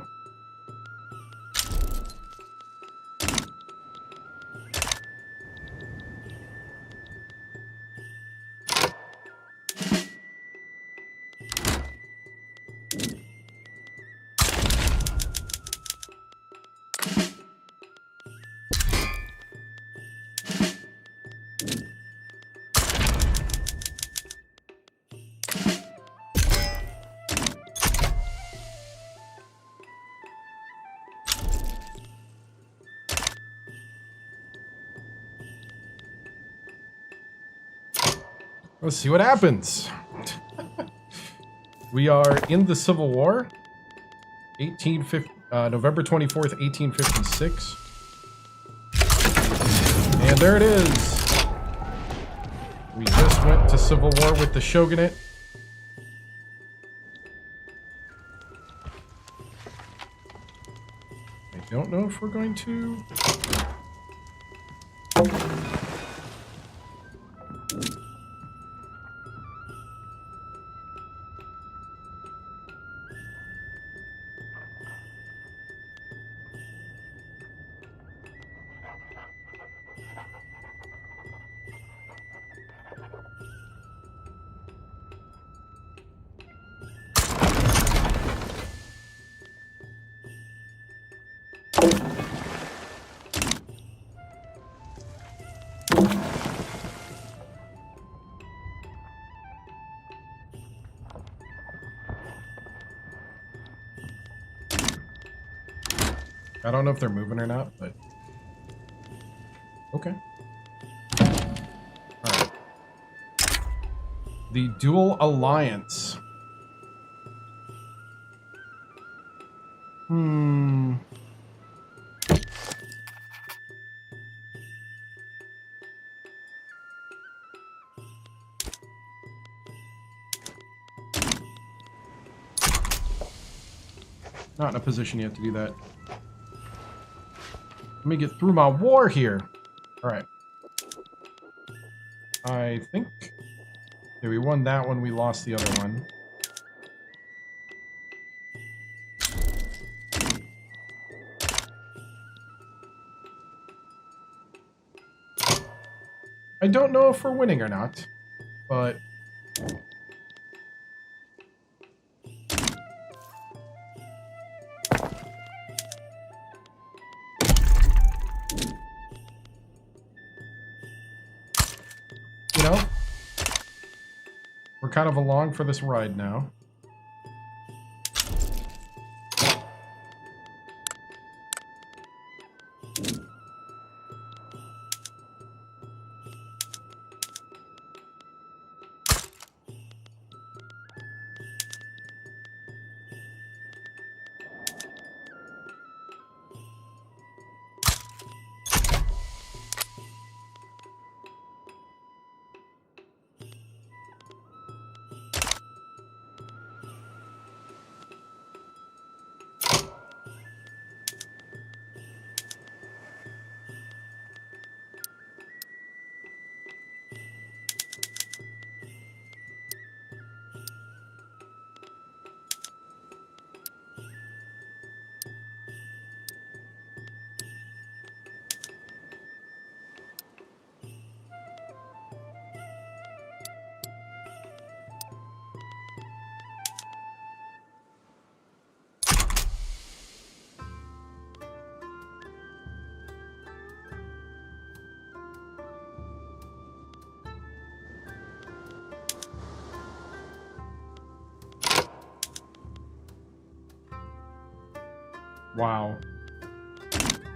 Let's see what happens. We are in the Civil War. November 24th, 1856. And there it is. We just went to Civil War with the Shogunate. I don't know if we're going to... I don't know if they're moving or not, but... Okay. Alright. The Dual Alliance. Not in a position yet to do that. Let me get through my war here. Alright. I think... Okay, we won that one, we lost the other one. I don't know if we're winning or not, but... You know, we're kind of along for this ride now. Wow.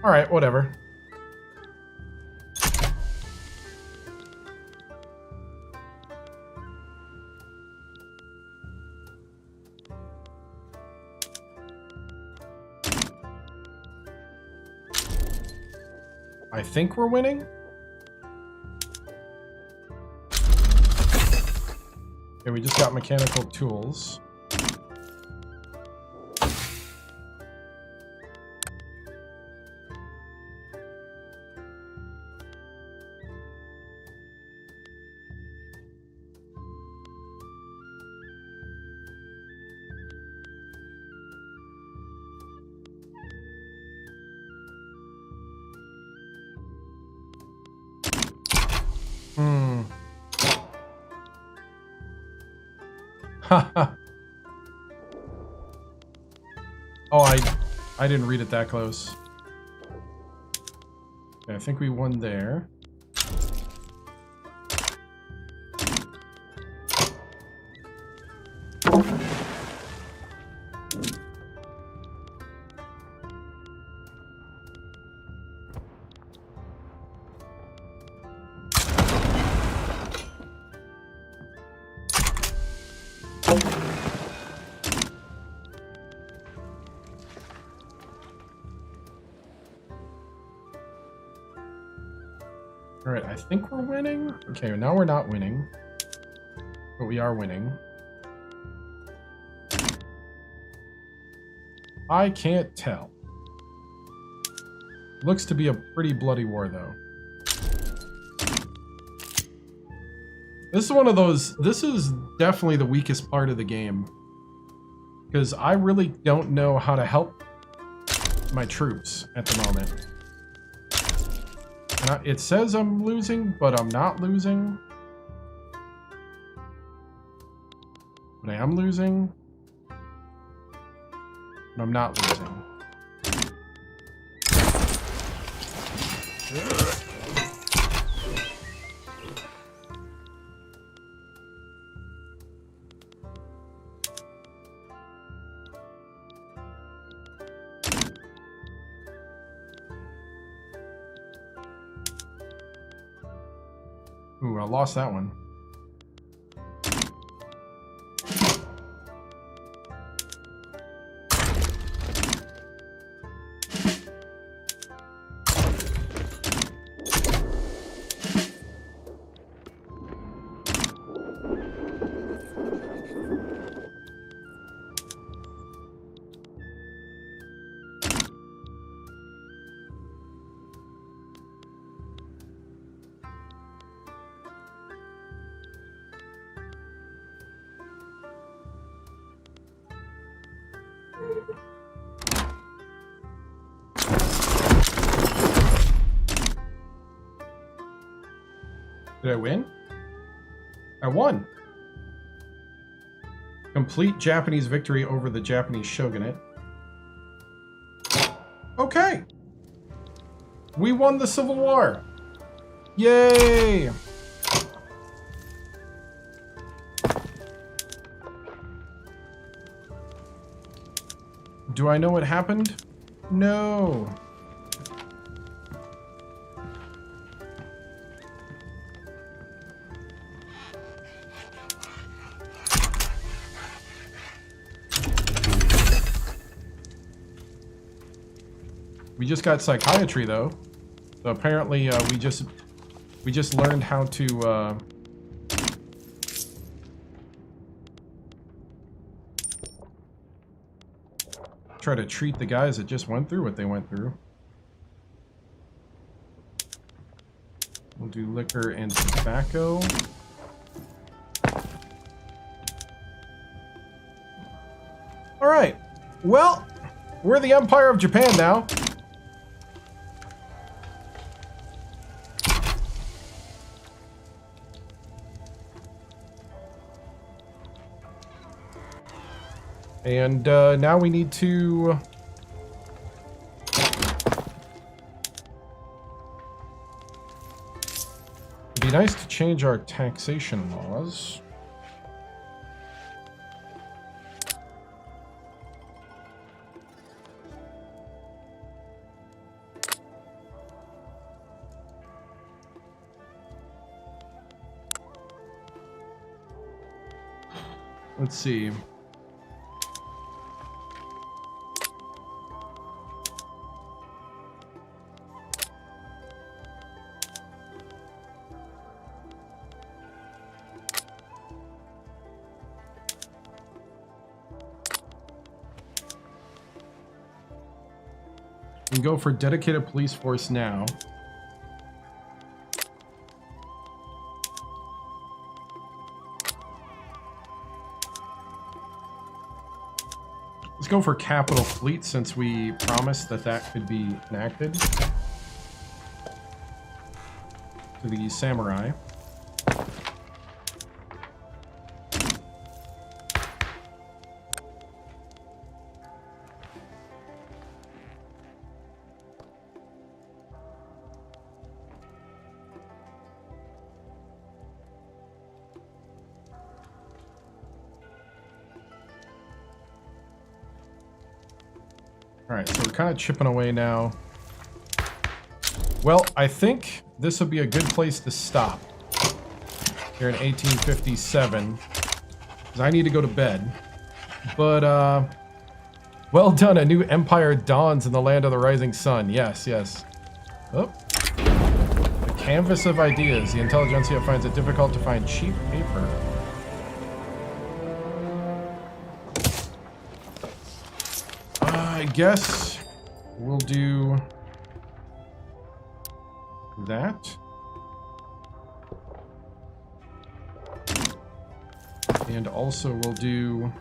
Alright, whatever. I think we're winning? Okay, we just got mechanical tools. Oh, I didn't read it that close. Okay, I think we won there. Alright, I think we're winning. Okay, now we're not winning. But we are winning. I can't tell. Looks to be a pretty bloody war, though. This is one of those... This is definitely the weakest part of the game. Because I really don't know how to help my troops at the moment. And it says I'm losing, but I'm not losing. But I am losing. And I'm not losing. Ooh, I lost that one. Did I win? I won. Complete Japanese victory over the Japanese Shogunate. Okay. We won the Civil War. Yay! Do I know what happened? No. We just got psychiatry though, so apparently we just learned how to try to treat the guys that just went through what they went through. We'll do liquor and tobacco. All right, well, we're the Empire of Japan now. And now we need to... It'd be nice to change our taxation laws. Let's see. We can go for dedicated police force now. Let's go for capital fleet since we promised that that could be enacted to the samurai. Alright, so we're kind of chipping away now. Well, I think this would be a good place to stop here in 1857, because I need to go to bed. But, well done, a new empire dawns in the land of the rising sun. Yes, yes. Oh. The Canvas of ideas. The intelligentsia finds it difficult to find cheap paper. I guess we'll do that. And also we'll do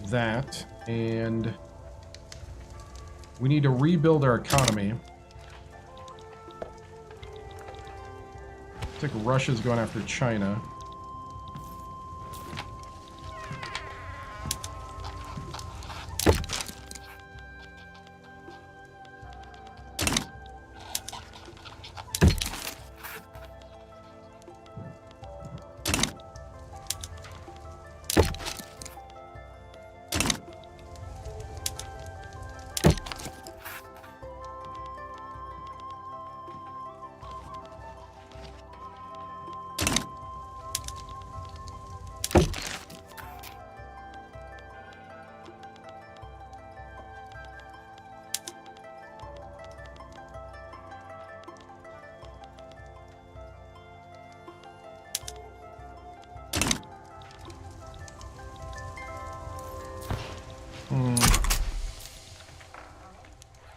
that. And we need to rebuild our economy. Looks like Russia's going after China.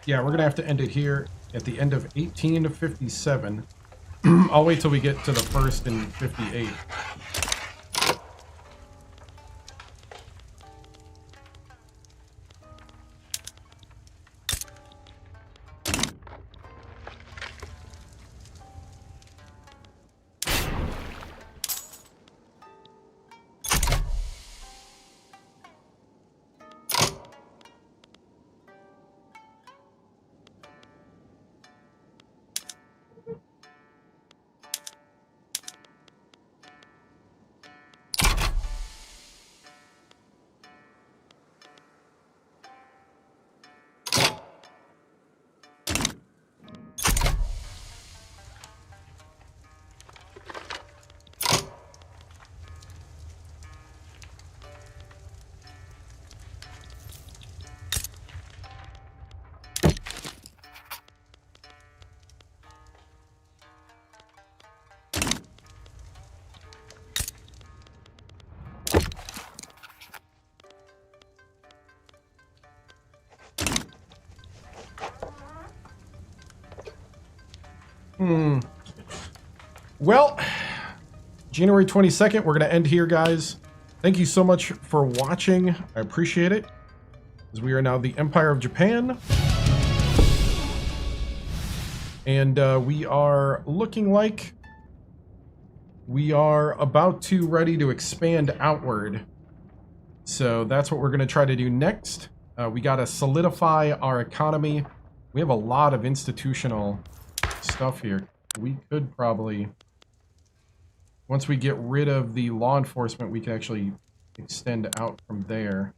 Yeah, we're going to have to end it here at the end of 1857. I'll wait till we get to the first in 58. Well, January 22nd, we're going to end here, guys. Thank you so much for watching. I appreciate it. As we are now the Empire of Japan. And we are looking like we are about to ready to expand outward. So that's what we're going to try to do next. We got to solidify our economy. We have a lot of institutional stuff here. We could probably, once we get rid of the law enforcement, we can actually extend out from there.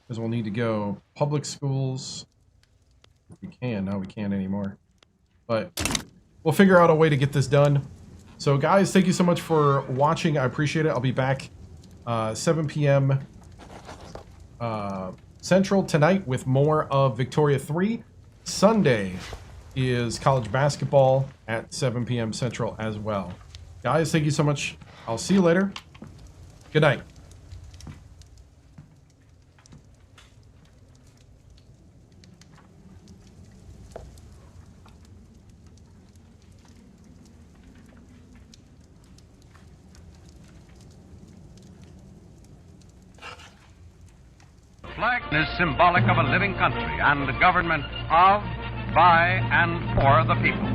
Because we'll need to go public schools. If we can. Now we can't anymore. But we'll figure out a way to get this done. So guys, thank you so much for watching. I appreciate it. I'll be back 7 p.m. Central tonight with more of Victoria 3. Sunday is college basketball at 7 p.m. Central as well. Guys, thank you so much. I'll see you later. Good night. Flag is symbolic of a living country and a government of, by, and for the people.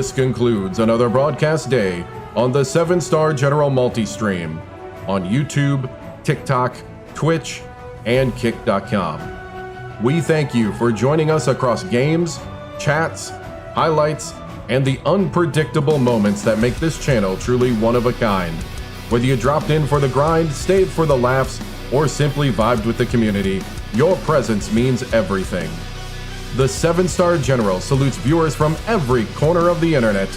This concludes another broadcast day on the 7-Star General Multi-Stream on YouTube, TikTok, Twitch, and Kick.com. We thank you for joining us across games, chats, highlights, and the unpredictable moments that make this channel truly one of a kind. Whether you dropped in for the grind, stayed for the laughs, or simply vibed with the community, your presence means everything. The 7-Star General salutes viewers from every corner of the internet.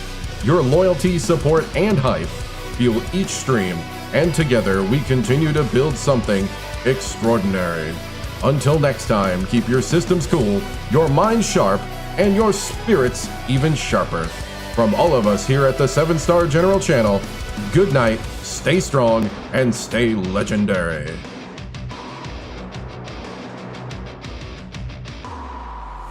Your loyalty, support, and hype fuel each stream, and together we continue to build something extraordinary. Until next time, keep your systems cool, your minds sharp, and your spirits even sharper. From all of us here at the 7-Star General channel, good night, stay strong, and stay legendary.